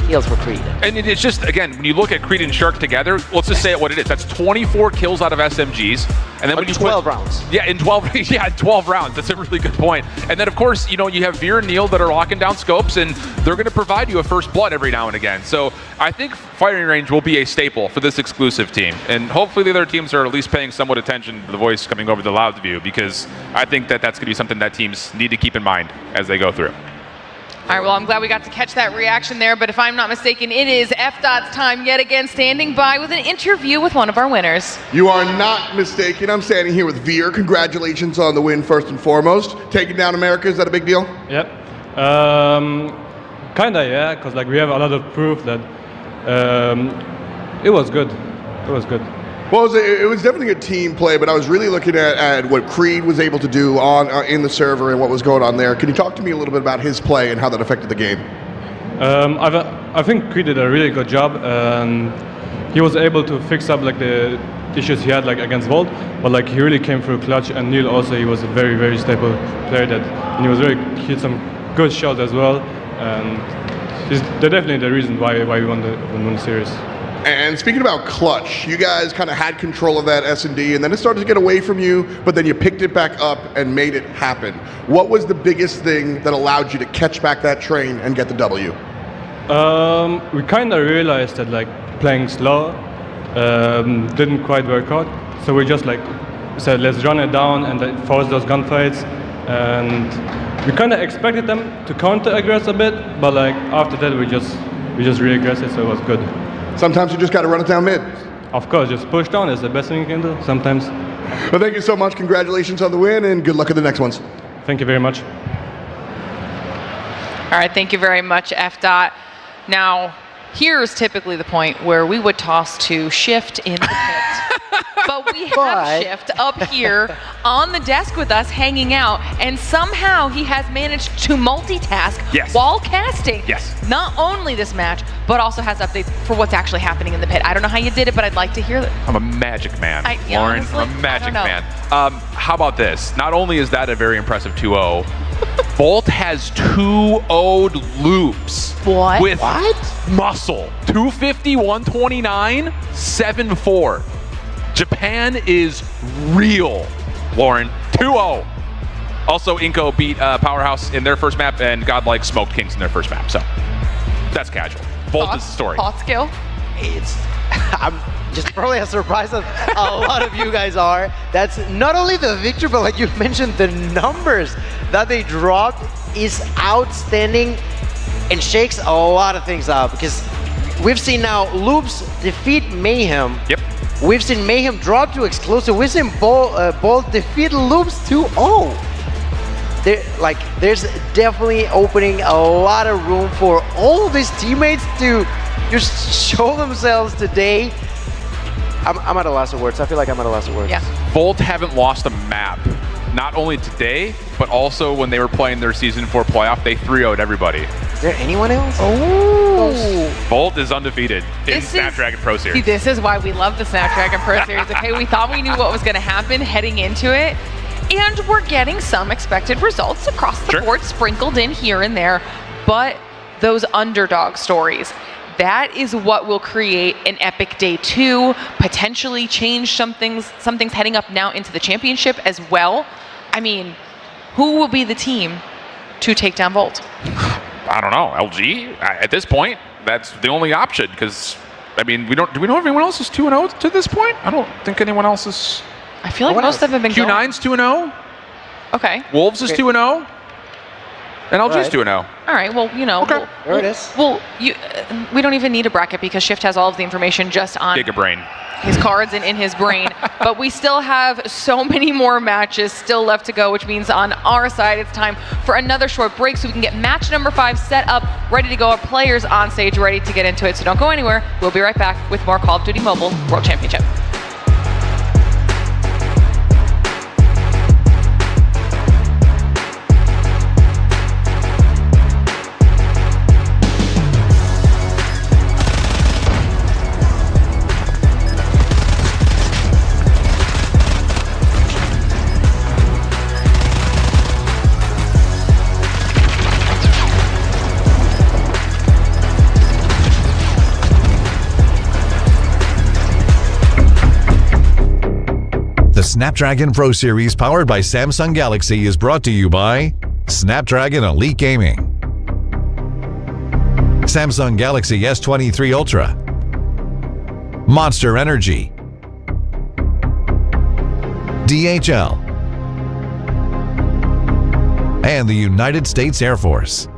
kills for Creed. And it's just, again, when you look at Creed and Shark together, let's just say it what it is. That's 24 kills out of SMGs. And then when you 12 rounds. Yeah, in 12 rounds. That's a really good point. And then, of course, you have Veer and Neil that are locking down scopes, and they're going to provide you a first blood every now and again. So I think firing range will be a staple for this exclusive team. And hopefully the other teams are at least paying somewhat attention to the voice coming over the loud view, because I think that that's going to be something that teams need to keep in mind as they go through. All right, well, I'm glad we got to catch that reaction there, but if I'm not mistaken, it is F.Dot's time yet again, standing by with an interview with one of our winners. You are not mistaken. I'm standing here with Veer. Congratulations on the win, first and foremost. Taking down America, is that a big deal? Yep. Kinda, yeah, because we have a lot of proof that it was good. It was good. Well, it was definitely a team play, but I was really looking at what Creed was able to do in the server and what was going on there. Can you talk to me a little bit about his play and how that affected the game? I think Creed did a really good job. He was able to fix up the issues he had against Volt, but he really came through clutch. And Neil also, he was a very, very stable player and he hit some good shots as well. And they're definitely the reason why we won the series. And speaking about clutch, you guys kind of had control of that S&D, and then it started to get away from you, but then you picked it back up and made it happen. What was the biggest thing that allowed you to catch back that train and get the W? We kind of realized that playing slow didn't quite work out, so we just said let's run it down and force those gunfights. And we kind of expected them to counter-aggress a bit, but after that we just re-aggressed, so it was good. Sometimes you just got to run it down mid. Of course, just push down is the best thing you can do sometimes. Well, thank you so much. Congratulations on the win, and good luck in the next ones. Thank you very much. All right, thank you very much, F.Dot. Now, here's typically the point where we would toss to Shift in the pit. But we have Shift up here on the desk with us hanging out, and somehow he has managed to multitask while casting not only this match, but also has updates for what's actually happening in the pit. I don't know how you did it, but I'd like to hear that. I'm a magic man, Lauren. Honestly, I'm a magic man. How about this? Not only is that a very impressive 2-0, Volt has 2-0'd loops. What? With muscle. 250, 129, 7-4. Japan is real, Lauren. 2-0. Also, Inco beat Powerhouse in their first map, and Godlike smoked Kings in their first map. So that's casual. Volt is the story. Thoughts, Gil? I'm just probably as surprised as a lot of you guys are. That's not only the victory, but like you mentioned, the numbers that they dropped is outstanding and shakes a lot of things up, because we've seen now Loops defeat Mayhem. Yep. We've seen Mayhem drop to exclusive. We've seen Bolt defeat Loops 2-0. There's definitely opening a lot of room for all these teammates to just show themselves today. I'm at a loss of words. I feel like I'm at a loss of words. Yeah. Volt haven't lost a map. Not only today, but also when they were playing their Season 4 playoff, they 3-0'd everybody. Is there anyone else? Oh. Volt is undefeated in Snapdragon Pro Series. See, this is why we love the Snapdragon Pro Series. Okay, we thought we knew what was going to happen heading into it, and we're getting some expected results across the board sprinkled in here and there, but those underdog stories, that is what will create an epic day 2, potentially change some things heading up now into the championship as well. I mean, who will be the team to take down Volt? I don't know. LG? At this point, that's the only option, because, I mean, do we know if anyone else is 2-0 to this point? I don't think anyone else is. I feel like most of them have been Q9's 2-0. Okay. Wolves is 2-0. And LG's 2-0. All right, well, you know. Okay. There it is. Well, we don't even need a bracket, because Shift has all of the information just on Gigabrain. His cards and in his brain. But we still have so many more matches still left to go, which means on our side, it's time for another short break so we can get match number 5 set up, ready to go. Our players on stage, ready to get into it. So don't go anywhere. We'll be right back with more Call of Duty Mobile World Championship. Snapdragon Pro Series powered by Samsung Galaxy is brought to you by Snapdragon Elite Gaming, Samsung Galaxy S23 Ultra, Monster Energy, DHL, and the United States Air Force.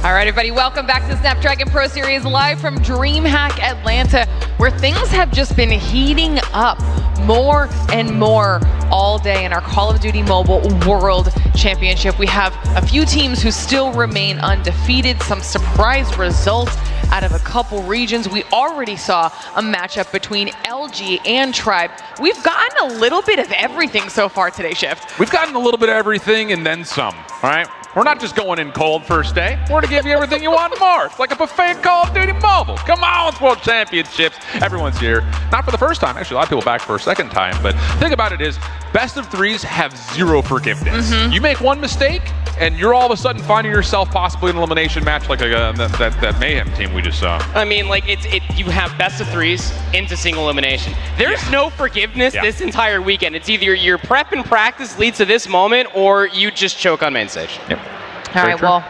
All right, everybody, welcome back to the Snapdragon Pro Series live from DreamHack Atlanta, where things have just been heating up more and more all day in our Call of Duty Mobile World Championship. We have a few teams who still remain undefeated, some surprise results out of a couple regions. We already saw a matchup between LG and Tribe. We've gotten a little bit of everything so far today, Shift. We've gotten a little bit of everything and then some, all right? We're not just going in cold first day. We're to give you everything you want and more. It's like a buffet in Call of Duty Mobile. Come on, it's World Championships. Everyone's here. Not for the first time. Actually, a lot of people back for a second time. But the thing about it is, best of threes have zero forgiveness. You make one mistake, and you're all of a sudden finding yourself possibly in an elimination match like that Mayhem team we just saw. I mean, like, you have best of threes into single elimination. There's no forgiveness this entire weekend. It's either your prep and practice leads to this moment, or you just choke on main stage. All right, well,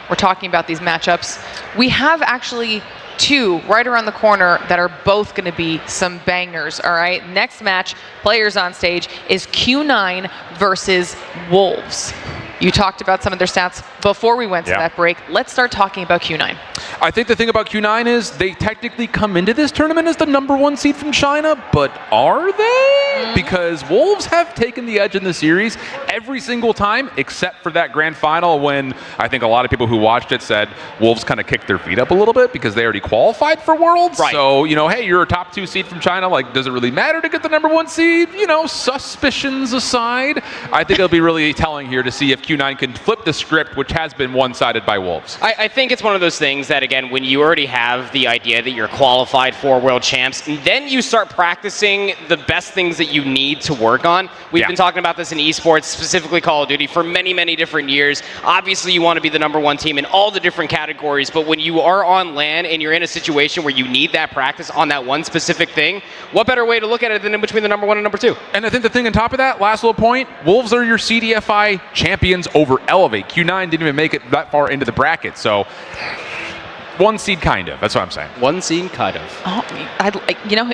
we're talking about these matchups. We have actually two right around the corner that are both going to be some bangers, all right? Next match, players on stage, is Q9 versus Wolves. You talked about some of their stats before we went to that break. Let's start talking about Q9. I think the thing about Q9 is they technically come into this tournament as the #1 seed from China, but are they? Because Wolves have taken the edge in the series every single time, except for that grand final when I think a lot of people who watched it said Wolves kind of kicked their feet up a little bit because they already qualified for Worlds. Right. So, you know, hey, you're a top 2 seed from China. Like, does it really matter to get the #1 seed? You know, suspicions aside, I think it'll be really telling here to see if Q9 can flip the script, which has been one-sided by Wolves. I think it's one of those things that, again, when you already have the idea that you're qualified for World Champs, and then you start practicing the best things that you need to work on. We've been talking about this in esports, specifically Call of Duty, for many, many different years. Obviously, you want to be the #1 team in all the different categories, but when you are on LAN and you're in a situation where you need that practice on that one specific thing, what better way to look at it than in between the #1 and #2? And I think the thing on top of that, last little point, Wolves are your CDFI champions over Elevate. Q9 didn't even make it that far into the bracket, so 1 seed kind of. That's what I'm saying. 1 seed kind of. Oh, you know,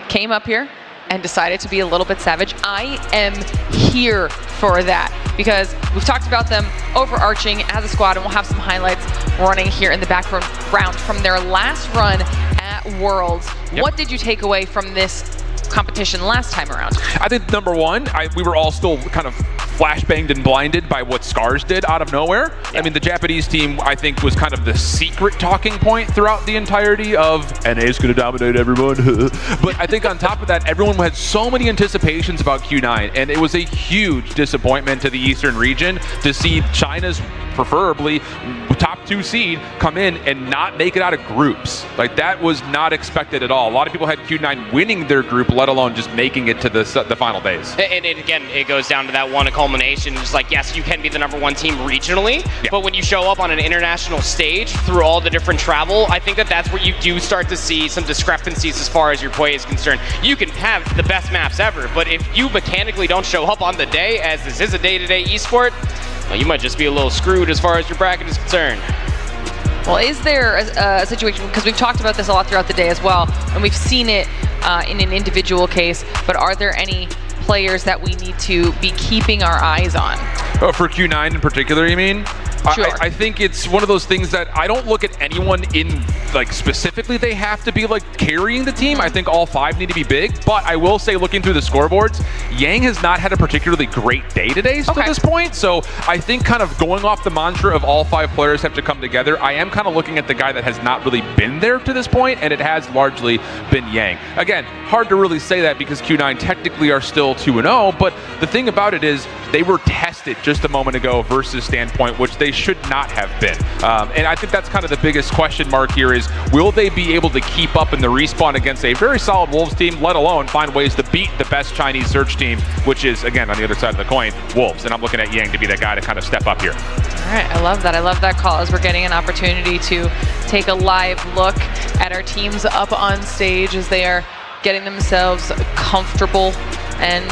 came up here and decided to be a little bit savage. I am here for that because we've talked about them overarching as a squad, and we'll have some highlights running here in the background from their last run at Worlds. What did you take away from this competition last time around? I think #1, we were all still kind of flashbanged and blinded by what Scars did out of nowhere. I mean, the Japanese team, I think, was kind of the secret talking point throughout the entirety of NA's going to dominate everyone. But I think on top of that, everyone had so many anticipations about Q9, and it was a huge disappointment to the Eastern region to see China's preferably top 2 seed come in and not make it out of groups. Like, that was not expected at all. A lot of people had Q9 winning their group, let alone just making it to the final days. And again, it goes down to that one culmination. It's like, yes, you can be the #1 team regionally, but when you show up on an international stage through all the different travel, I think that that's where you do start to see some discrepancies as far as your play is concerned. You can have the best maps ever, but if you mechanically don't show up on the day, as this is a day-to-day esport, well, you might just be a little screwed as far as your bracket is concerned. Well, is there a situation, because we've talked about this a lot throughout the day as well, and we've seen it in an individual case, but are there any players that we need to be keeping our eyes on? Oh, for Q9 in particular, you mean? Sure. I think it's one of those things that I don't look at anyone in, like, specifically they have to be, like, carrying the team. I think all 5 need to be big, but I will say, looking through the scoreboards, Yang has not had a particularly great day today to this point, so I think kind of going off the mantra of all 5 players have to come together, I am kind of looking at the guy that has not really been there to this point, and it has largely been Yang. Again, hard to really say that because Q9 technically are still 2-0, but the thing about it is they were tested just a moment ago versus Standpoint, which they should not have been. And I think that's kind of the biggest question mark here is, will they be able to keep up in the respawn against a very solid Wolves team, let alone find ways to beat the best Chinese search team, which is, again, on the other side of the coin, Wolves. And I'm looking at Yang to be that guy to kind of step up here. All right, I love that. I love that call as we're getting an opportunity to take a live look at our teams up on stage as they are getting themselves comfortable and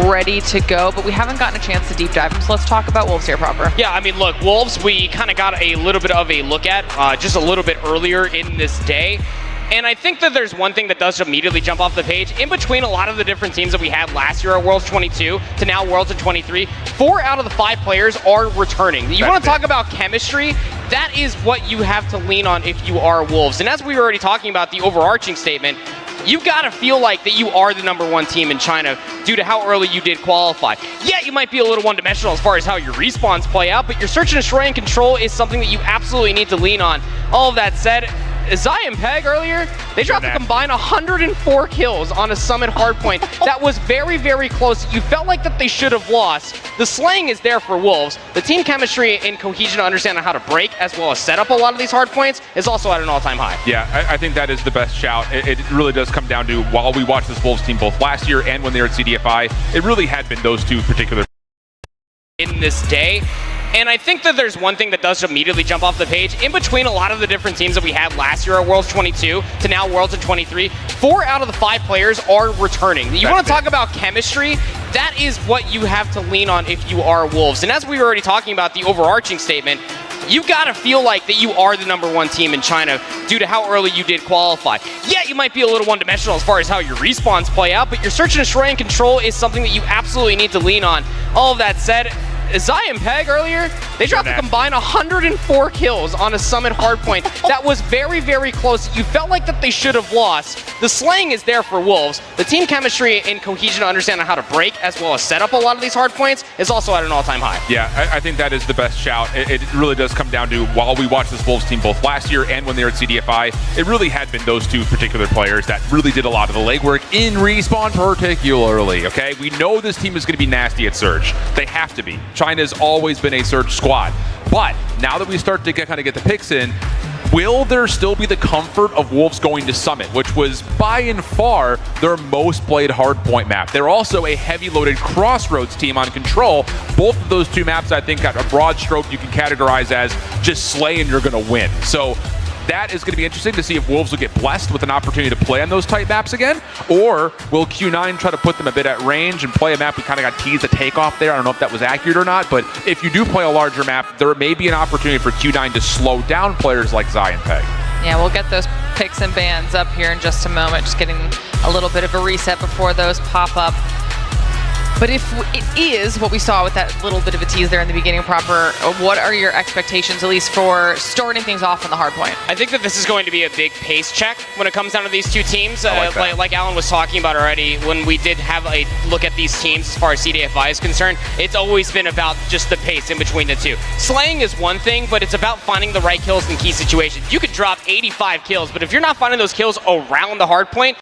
ready to go, but we haven't gotten a chance to deep dive them, so let's talk about Wolves here proper. Yeah, I mean, look, Wolves, we kind of got a little bit of a look at just a little bit earlier in this day. And I think that there's one thing that does immediately jump off the page. In between a lot of the different teams that we had last year at Worlds 22 to now Worlds at 23, 4 out of the 5 players are returning. You want to talk about chemistry? That is what you have to lean on if you are Wolves. And as we were already talking about the overarching statement, you've got to feel like that you are the #1 team in China due to how early you did qualify. Yeah, you might be a little one-dimensional as far as how your respawns play out, but your search and destroy and control is something that you absolutely need to lean on. All of that said, Zai and Peg earlier, they dropped a combined 104 kills on a Summit hardpoint. That was very, very close. You felt like that they should have lost. The slaying is there for Wolves. The team chemistry and cohesion to understand how to break as well as set up a lot of these hardpoints is also at an all-time high. Yeah, I think that is the best shout. It really does come down to, while we watched this Wolves team both last year and when they were at CDFI, it really had been those two particular in this day. And I think that there's one thing that does immediately jump off the page. In between a lot of the different teams that we had last year at Worlds 22 to now Worlds at 23, 4 out of the 5 players are returning. You want to talk about chemistry? That is what you have to lean on if you are Wolves. And as we were already talking about the overarching statement, you've got to feel like that you are the #1 team in China due to how early you did qualify. Yeah, you might be a little one-dimensional as far as how your respawns play out, but your search and destroy and control is something that you absolutely need to lean on. All of that said, Zai and Peg earlier, they dropped a combined 104 kills on a Summit hardpoint. That was very, very close. You felt like that they should have lost. The slaying is there for Wolves. The team chemistry and cohesion to understand how to break as well as set up a lot of these hardpoints is also at an all-time high. Yeah, I think that is the best shout. It really does come down to, while we watched this Wolves team both last year and when they were at CDFI, it really had been those two particular players that really did a lot of the legwork in Respawn particularly, okay? We know this team is going to be nasty at Surge. They have to be. China's always been a Surge squad. But now that we start to kind of get the picks in, will there still be the comfort of Wolves going to Summit, which was by and far their most played hardpoint map? They're also a heavy loaded Crossroads team on Control. Both of those two maps, I think, got a broad stroke you can categorize as just slay and you're going to win. So that is going to be interesting to see if Wolves will get blessed with an opportunity to play on those type maps again, or will Q9 try to put them a bit at range and play a map we kind of got teased a takeoff there. I don't know if that was accurate or not, but if you do play a larger map, there may be an opportunity for Q9 to slow down players like Zai and Peg. Yeah, we'll get those picks and bans up here in just a moment, just getting a little bit of a reset before those pop up. But if it is what we saw with that little bit of a tease there in the beginning proper, what are your expectations, at least for starting things off on the hard point? I think that this is going to be a big pace check when it comes down to these two teams. Like Alan was talking about already, when we did have a look at these teams as far as CDFI is concerned, it's always been about just the pace in between the two. Slaying is one thing, but it's about finding the right kills in key situations. You could drop 85 kills, but if you're not finding those kills around the hard point,